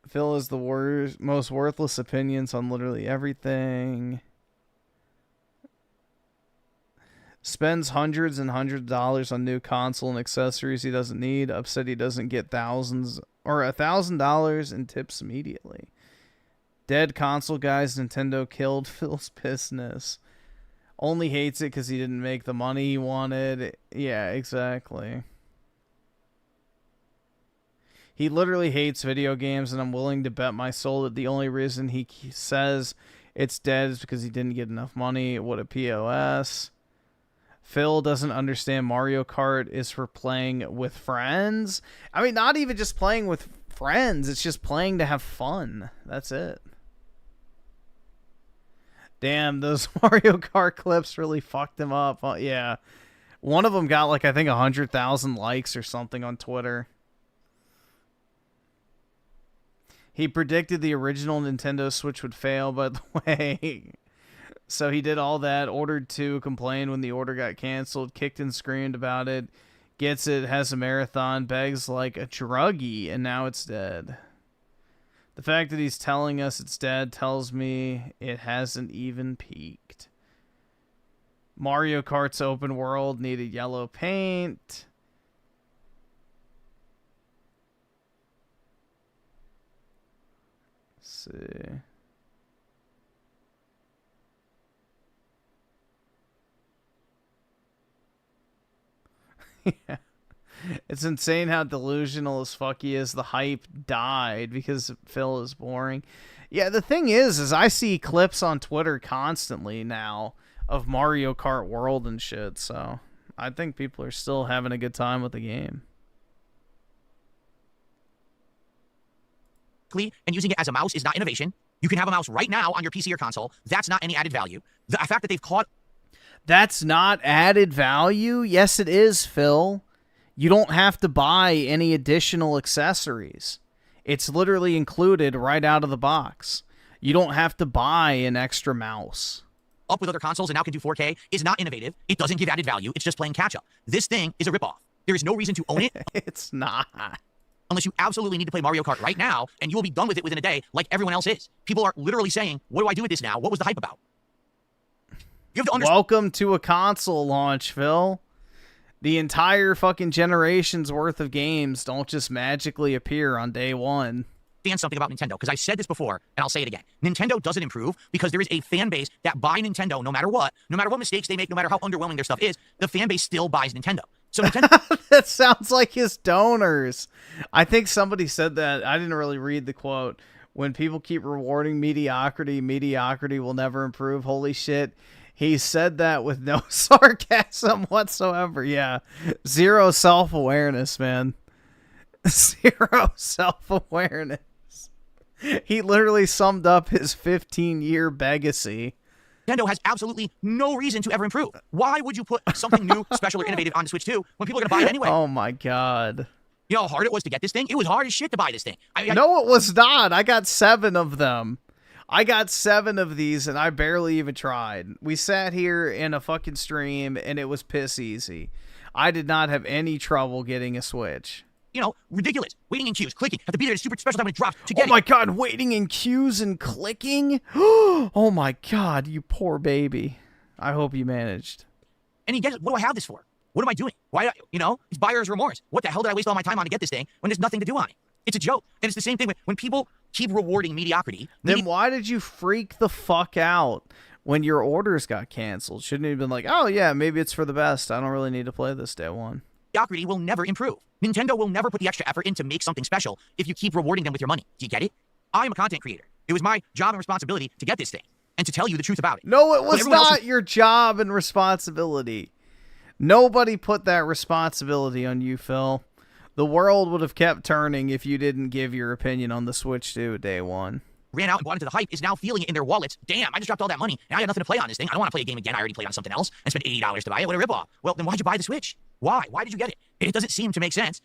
Phil is the most worthless opinions on literally everything. Spends hundreds and hundreds of dollars on new console and accessories he doesn't need. Upset he doesn't get thousands or $1,000 in tips immediately. Dead console guys, Nintendo killed Phil's business. Only hates it because he didn't make the money he wanted. Yeah, exactly. He literally hates video games, and I'm willing to bet my soul that the only reason he says it's dead is because he didn't get enough money. What a POS. Phil doesn't understand Mario Kart is for playing with friends. I mean, not even just playing with friends. It's just playing to have fun. That's it. Damn, those Mario Kart clips really fucked him up. Yeah. One of them got, like, I think 100,000 likes or something on Twitter. He predicted the original Nintendo Switch would fail, by the way. So he did all that, ordered 2, complained when the order got canceled, kicked and screamed about it, gets it, has a marathon, begs like a druggie, and now it's dead. The fact that he's telling us it's dead tells me it hasn't even peaked. Mario Kart's open world needed yellow paint. Let's see. Yeah. It's insane how delusional as fuck he is. The hype died because Phil is boring. Yeah, the thing is I see clips on Twitter constantly now of Mario Kart World and shit, so I think people are still having a good time with the game. And using it as a mouse is not innovation. You can have a mouse right now on your PC or console. That's not any added value. The fact that they've caught... That's not added value? Yes, it is, Phil. You don't have to buy any additional accessories. It's literally included right out of the box. You don't have to buy an extra mouse. Up with other consoles and now can do 4K is not innovative. It doesn't give added value. It's just playing catch-up. This thing is a ripoff. There is no reason to own it. It's not. Unless you absolutely need to play Mario Kart right now, and you will be done with it within a day like everyone else is. People are literally saying, what do I do with this now? What was the hype about? You have to understand. Welcome to a console launch, Phil. The entire fucking generation's worth of games don't just magically appear on day one. Something about Nintendo, because I've said this before, and I'll say it again. Nintendo doesn't improve because there is a fan base that buy Nintendo no matter what mistakes they make, no matter how underwhelming their stuff is, the fan base still buys Nintendo. So Nintendo... That sounds like his donors. I think somebody said that. I didn't really read the quote. When people keep rewarding mediocrity, mediocrity will never improve. Holy shit. He said that with no sarcasm whatsoever. Yeah. Zero self-awareness, man. Zero self-awareness. He literally summed up his 15-year legacy. Nintendo has absolutely no reason to ever improve. Why would you put something new, special, or innovative on the Switch 2 when people are going to buy it anyway? Oh my god. You know how hard it was to get this thing? It was hard as shit to buy this thing. No, it was not. I got 7 of them. I got 7 of these and I barely even tried. We sat here in a fucking stream and it was piss easy. I did not have any trouble getting a Switch. You know, ridiculous. Waiting in queues, clicking, have to be there at a super special time when it drops to get Oh my god, waiting in queues and clicking? Oh my god, you poor baby. I hope you managed. And you get it. What do I have this for? What am I doing? Why, you know, it's buyer's remorse. What the hell did I waste all my time on to get this thing when there's nothing to do on it? It's a joke. And it's the same thing when people keep rewarding mediocrity. Then why did you freak the fuck out when your orders got canceled? Shouldn't you have been like, oh yeah, maybe it's for the best. I don't really need to play this day one. Mediocrity will never improve. Nintendo will never put the extra effort in to make something special if you keep rewarding them with your money. Do you get it? I'm a content creator. It was my job and responsibility to get this thing and to tell you the truth about it. No, it was not your job and responsibility. Nobody put that responsibility on you, Phil. The world would have kept turning if you didn't give your opinion on the Switch 2 day one. Ran out and bought into the hype is now feeling it in their wallets. Damn, I just dropped all that money and I got nothing to play on this thing. I don't want to play a game again. I already played on something else and spent $80 to buy it. What a ripoff. Well, then why'd you buy the Switch? Why? Why did you get it? It doesn't seem to make sense.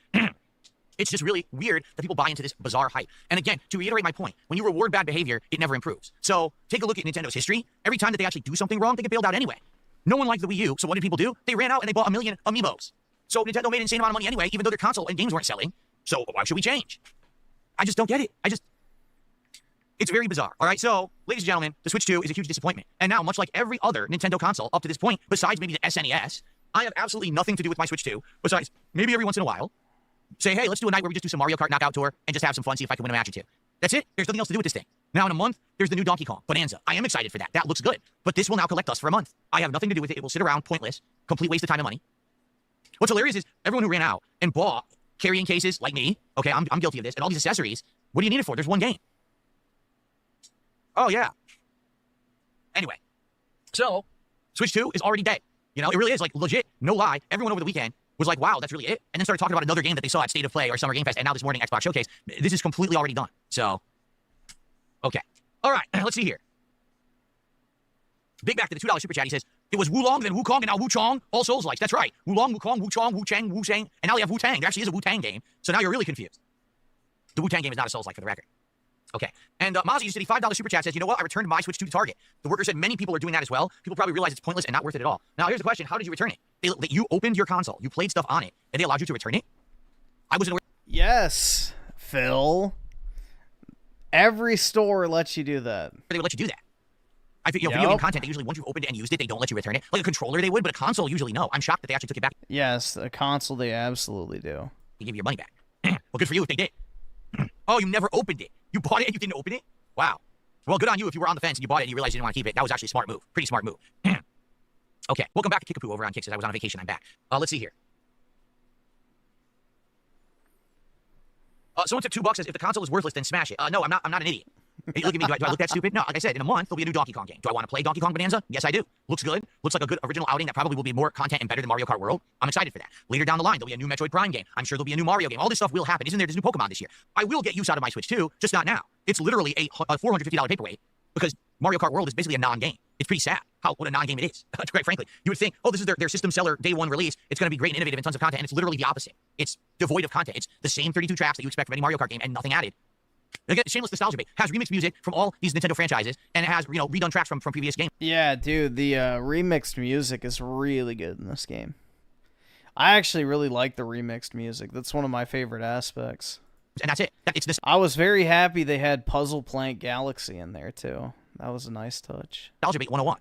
It's just really weird that people buy into this bizarre hype. And again, to reiterate my point, when you reward bad behavior, it never improves. So take a look at Nintendo's history. Every time that they actually do something wrong, they get bailed out anyway. No one liked the Wii U, so what did people do? They ran out and they bought 1 million amiibos. So Nintendo made an insane amount of money anyway, even though their console and games weren't selling. So why should we change? I just don't get it. It's very bizarre. All right, so, ladies and gentlemen, the Switch 2 is a huge disappointment. And now, much like every other Nintendo console up to this point, besides maybe the SNES, I have absolutely nothing to do with my Switch 2, besides maybe every once in a while, say, hey, let's do a night where we just do some Mario Kart Knockout Tour and just have some fun, see if I can win a match or two. That's it. There's nothing else to do with this thing. Now, in a month, there's the new Donkey Kong Bonanza. I am excited for that. That looks good. But this will now collect us for a month. I have nothing to do with it. It will sit around, pointless, complete waste of time and money. What's hilarious is everyone who ran out and bought carrying cases like me, okay, I'm guilty of this, and all these accessories, what do you need it for? There's one game. Oh, yeah. Anyway, so Switch 2 is already dead. You know, it really is, like, legit, no lie. Everyone over the weekend was like, wow, that's really it. And then started talking about another game that they saw at State of Play or Summer Game Fest, and now this morning Xbox Showcase. This is completely already done. So, okay. All right, let's see here. Big back to the $2 super chat. He says, it was Wulong, then Wukong, and now Wuchong. All Souls-likes. That's right. Wulong, Wukong, Wuchong, Wuchang, Wuchang, and now they have Wu-Tang. There actually is a Wu-Tang game. So now you're really confused. The Wu-Tang game is not a Souls-like, for the record. Okay. And Mozzie used to $5 super chat says, you know what? I returned my Switch 2 to Target. The worker said many people are doing that as well. People probably realize it's pointless and not worth it at all. Now, here's the question. How did you return it? You opened your console. You played stuff on it, and they allowed you to return it? I wasn't aware. Yes, Phil. Every store lets you do that. They would let you do that. I think, video game content, they usually, once you've opened it and used it, they don't let you return it. Like a controller, they would, but a console, usually no. I'm shocked that they actually took it back. Yes, a console, they absolutely do. They give you your money back. Well, good for you if they did. Oh, you never opened it. You bought it and you didn't open it? Wow. Well, good on you if you were on the fence and you bought it and you realized you didn't want to keep it. That was actually a smart move. Pretty smart move. Okay, welcome back to Kickapoo over on Kicks. I was on vacation. I'm back. Let's see here. Someone took $2 says, if the console is worthless, then smash it. No, I'm not an idiot. Hey, look at me. Do I look that stupid? No, like I said, in a month, there'll be a new Donkey Kong game. Do I want to play Donkey Kong Bonanza? Yes, I do. Looks good. Looks like a good original outing that probably will be more content and better than Mario Kart World. I'm excited for that. Later down the line, there'll be a new Metroid Prime game. I'm sure there'll be a new Mario game. All this stuff will happen. Isn't there this new Pokemon this year? I will get use out of my Switch 2, just not now. It's literally a $450 paperweight because Mario Kart World is basically a non-game. It's pretty sad what a non-game it is. Quite frankly, you would think, oh, this is their system seller day one release. It's going to be great and innovative and tons of content, and it's literally the opposite. It's devoid of content. It's the same 32 tracks that you expect from any Mario Kart game and nothing added. Again, shameless nostalgia bait. Has remixed music from all these Nintendo franchises, and it has, you know, redone tracks from previous games. Yeah, dude, the remixed music is really good in this game. I actually really like the remixed music. That's one of my favorite aspects. And that's it. It's this. I was very happy they had Puzzle Plank Galaxy in there too. That was a nice touch. Nostalgia bait 101.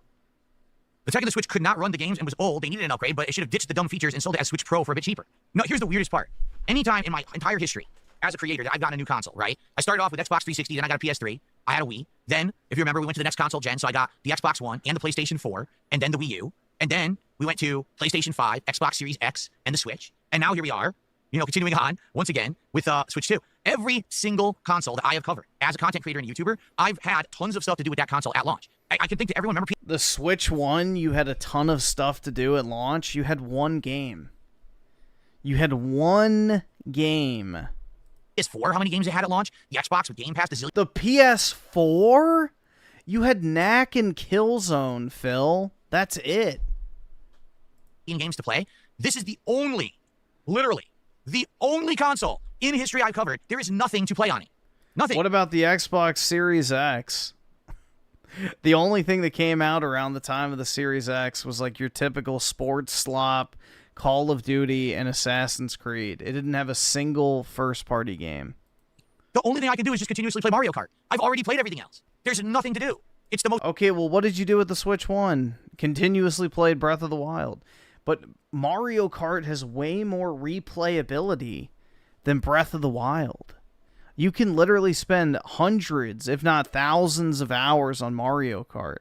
The tech of the Switch could not run the games and was old. They needed an upgrade, but it should have ditched the dumb features and sold it as Switch Pro for a bit cheaper. No, here's the weirdest part. Anytime in my entire history as a creator that I've gotten a new console, right? I started off with Xbox 360, then I got a PS3. I had a Wii. Then, if you remember, we went to the next console gen, so I got the Xbox One and the PlayStation 4, and then the Wii U. And then we went to PlayStation 5, Xbox Series X, and the Switch. And now here we are, you know, continuing on, once again, with Switch 2. Every single console that I have covered as a content creator and YouTuber, I've had tons of stuff to do with that console at launch. I can think to everyone, remember... The Switch 1, you had a ton of stuff to do at launch. You had one game. You had one game. PS4, how many games it had at launch? The Xbox with Game Pass, the PS4? You had Knack and Killzone, Phil. That's it. Games to play. This is the only, literally, the only console in history I've covered. There is nothing to play on it. Nothing. What about the Xbox Series X? The only thing that came out around the time of the Series X was like your typical sports slop, Call of Duty, and Assassin's Creed. It didn't have a single first-party game. The only thing I can do is just continuously play Mario Kart. I've already played everything else. There's nothing to do. It's the most... Okay, well, what did you do with the Switch 1? Continuously played Breath of the Wild. But Mario Kart has way more replayability than Breath of the Wild. You can literally spend hundreds, if not thousands of hours on Mario Kart.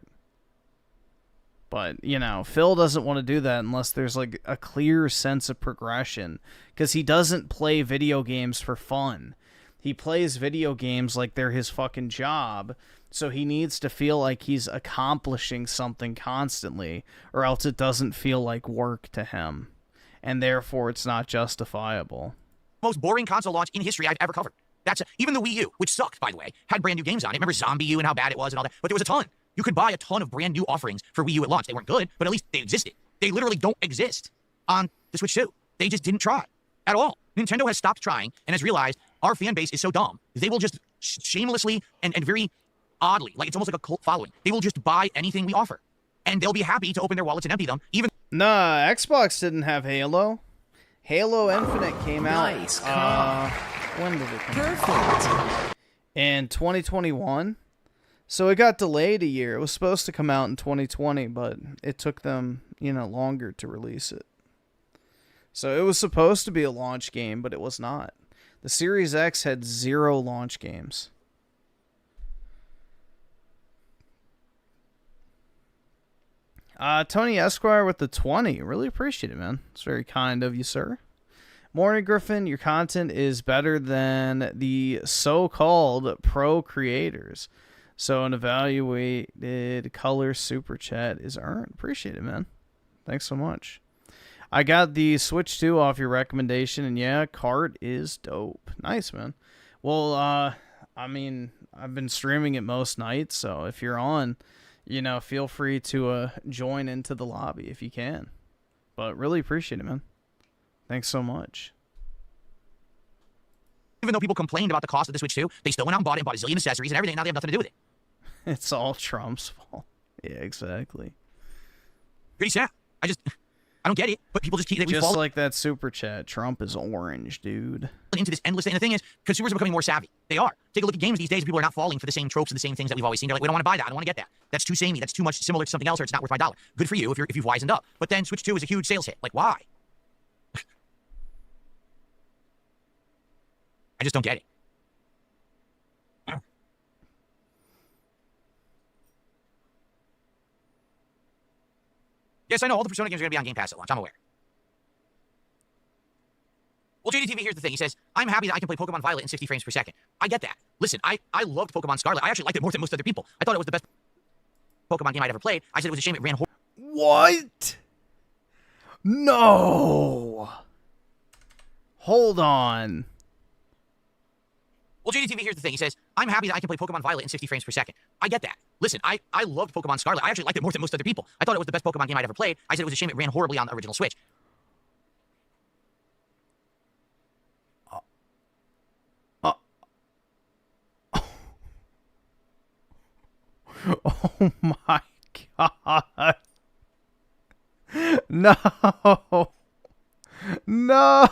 But, you know, Phil doesn't want to do that unless there's, like, a clear sense of progression. Because he doesn't play video games for fun. He plays video games like they're his fucking job. So he needs to feel like he's accomplishing something constantly. Or else it doesn't feel like work to him. And therefore, it's not justifiable. Most boring console launch in history I've ever covered. That's even the Wii U, which sucked, by the way, had brand new games on it. Remember Zombie U and how bad it was and all that? But there was a ton. You could buy a ton of brand new offerings for Wii U at launch. They weren't good, but at least they existed. They literally don't exist on the Switch 2. They just didn't try at all. Nintendo has stopped trying and has realized our fan base is so dumb. They will just shamelessly and very oddly, like it's almost like a cult following. They will just buy anything we offer. And they'll be happy to open their wallets and empty them. Even Nah, Xbox didn't have Halo. Halo Infinite came out. Nice. When did it come out? In 2021. So it got delayed a year. It was supposed to come out in 2020, but it took them, you know, longer to release it. So it was supposed to be a launch game, but it was not. The Series X had 0 launch games. Tony Esquire with the 20. Really appreciate it, man. It's very kind of you, sir. Morning, Griffin. Your content is better than the so-called pro creators. So an evaluated color super chat is earned. Appreciate it, man. Thanks so much. I got the Switch 2 off your recommendation, and yeah, cart is dope. Nice, man. Well, I mean, I've been streaming it most nights, so if you're on, you know, feel free to join into the lobby if you can. But really appreciate it, man. Thanks so much. even though people complained about the cost of the Switch 2, they still went out and bought it and bought a zillion accessories and everything. Now they have nothing to do with it. It's all Trump's fault. Yeah, exactly. Pretty sad. I don't get it, but people just keep... Just like that super chat, Trump is orange, dude. Into this endless thing. And the thing is, consumers are becoming more savvy. They are. Take a look at games these days. People are not falling for the same tropes and the same things that we've always seen. They're like, we don't want to buy that. I don't want to get that. That's too samey. That's too much similar to something else, or it's not worth my dollar. Good for you if you've wisened up. But then Switch 2 is a huge sales hit. Like, why? I just don't get it. Yes, I know all the Persona games are going to be on Game Pass at launch. I'm aware. Well, JDTV, here's the thing. He says, I'm happy that I can play Pokemon Violet in 60 frames per second. I get that. Listen, I loved Pokemon Scarlet. I actually liked it more than most other people. I thought it was the best Pokemon game I'd ever played. I said it was a shame it ran horrible. What? No. Hold on. Well, JDTV, here's the thing. He says, I'm happy that I can play Pokemon Violet in 60 frames per second. I get that. Listen, I loved Pokemon Scarlet. I actually liked it more than most other people. I thought it was the best Pokemon game I'd ever played. I said it was a shame it ran horribly on the original Switch. Oh my god. No. No.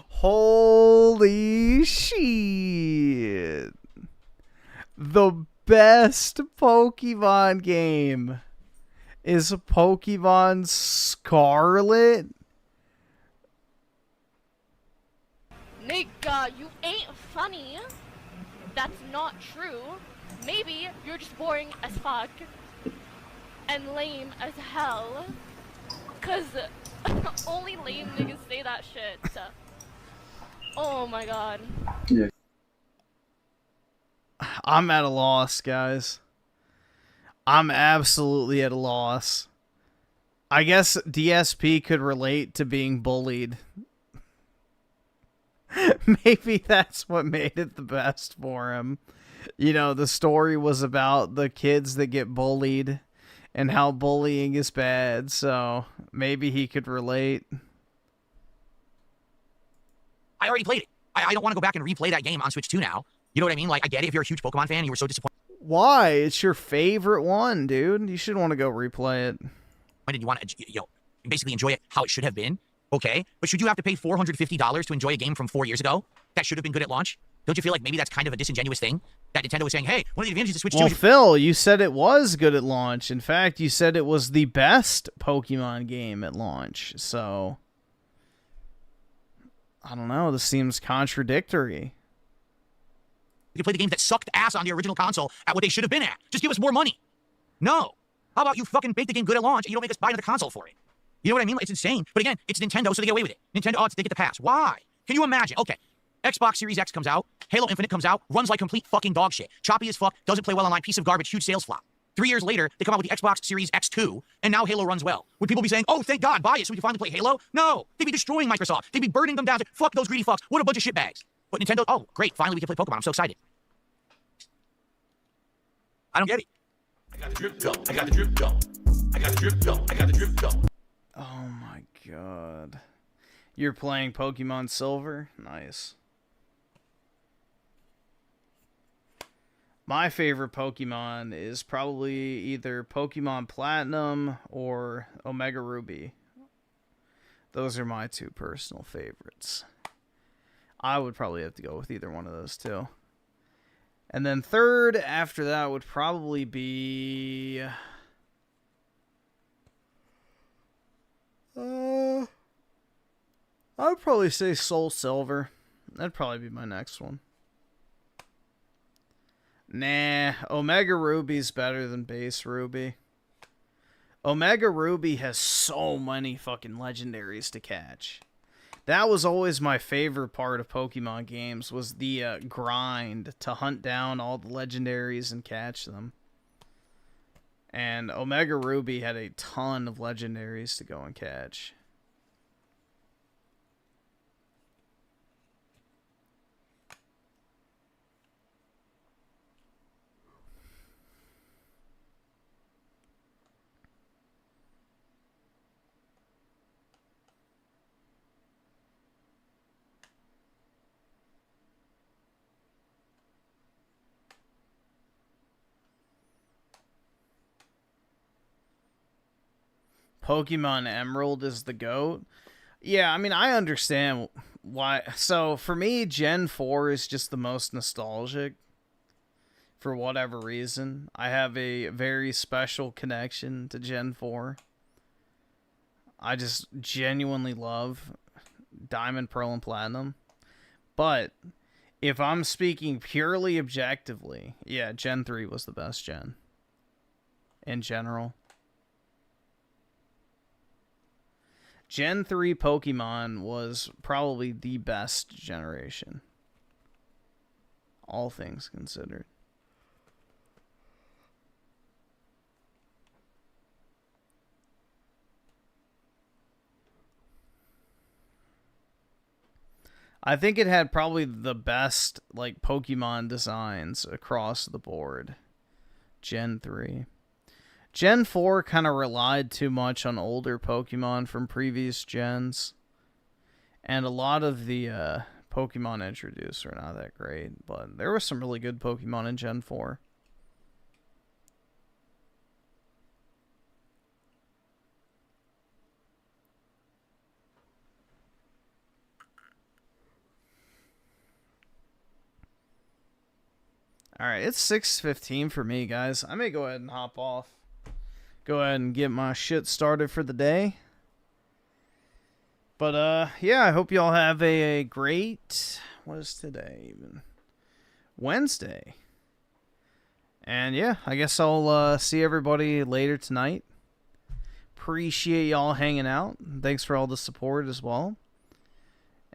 Holy shit. The best Pokemon game is Pokemon Scarlet? Nigga, you ain't funny. That's not true. Maybe you're just boring as fuck and lame as hell. Cause only lame niggas say that shit. Oh my god. Yeah. I'm at a loss, guys. I'm absolutely at a loss. I guess DSP could relate to being bullied. Maybe that's what made it the best for him. You know, the story was about the kids that get bullied and how bullying is bad, so maybe he could relate. I already played it. I don't want to go back and replay that game on Switch 2 now. You know what I mean? Like, I get it if you're a huge Pokemon fan, you were so disappointed. Why? It's your favorite one, dude. You should want to go replay it. When did you want to, basically enjoy it how it should have been? Okay, but should you have to pay $450 to enjoy a game from 4 years ago that should have been good at launch? Don't you feel like maybe that's kind of a disingenuous thing? That Nintendo was saying, hey, one of the advantages of Switch 2 Well, is... Phil, you said it was good at launch. In fact, you said it was the best Pokemon game at launch. So, I don't know. This seems contradictory. You can play the games that sucked ass on the original console at what they should have been at. Just give us more money. No. How about you fucking make the game good at launch and you don't make us buy another console for it? You know what I mean? It's insane. But again, it's Nintendo, so they get away with it. Nintendo, they get the pass. Why? Can you imagine? Okay, Xbox Series X comes out, Halo Infinite comes out, runs like complete fucking dog shit. Choppy as fuck, doesn't play well online, piece of garbage, huge sales flop. 3 years later, they come out with the Xbox Series X2, and now Halo runs well. Would people be saying, oh, thank God, buy it so we can finally play Halo? No. They'd be destroying Microsoft. They'd be burning them down. Fuck those greedy fucks. What a bunch of shitbags. But Nintendo, oh, great, finally we can play Pokemon. I'm so excited. I don't get it. I got the drip go. I got the drip go. I got the drip go. I got the drip go. Oh my god. You're playing Pokemon Silver? Nice. My favorite Pokemon is probably either Pokemon Platinum or Omega Ruby. Those are my two personal favorites. I would probably have to go with either one of those two. And then third after that would probably be... I would probably say Soul Silver. That'd probably be my next one. Nah, Omega Ruby's better than Base Ruby. Omega Ruby has so many fucking legendaries to catch. That was always my favorite part of Pokemon games, was the grind to hunt down all the legendaries and catch them. And Omega Ruby had a ton of legendaries to go and catch. Pokemon Emerald is the GOAT. Yeah, I mean, I understand why. So, for me, Gen 4 is just the most nostalgic. For whatever reason. I have a very special connection to Gen 4. I just genuinely love Diamond, Pearl, and Platinum. But, if I'm speaking purely objectively, yeah, Gen 3 was the best gen. In general. Gen 3 Pokemon was probably the best generation. All things considered. I think it had probably the best, like, Pokemon designs across the board. Gen 3. Gen 4 kind of relied too much on older Pokemon from previous gens. And a lot of the Pokemon introduced are not that great. But there were some really good Pokemon in Gen 4. Alright, it's 6:15 for me, guys. I may go ahead and hop off. Go ahead and get my shit started for the day. But, yeah, I hope y'all have a great... What is today, even? Wednesday. And, yeah, I guess I'll see everybody later tonight. Appreciate y'all hanging out. Thanks for all the support as well.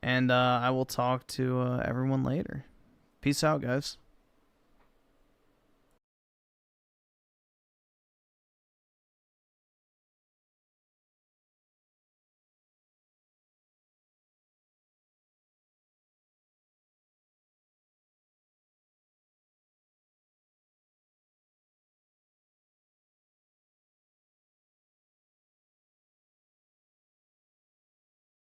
And I will talk to everyone later. Peace out, guys.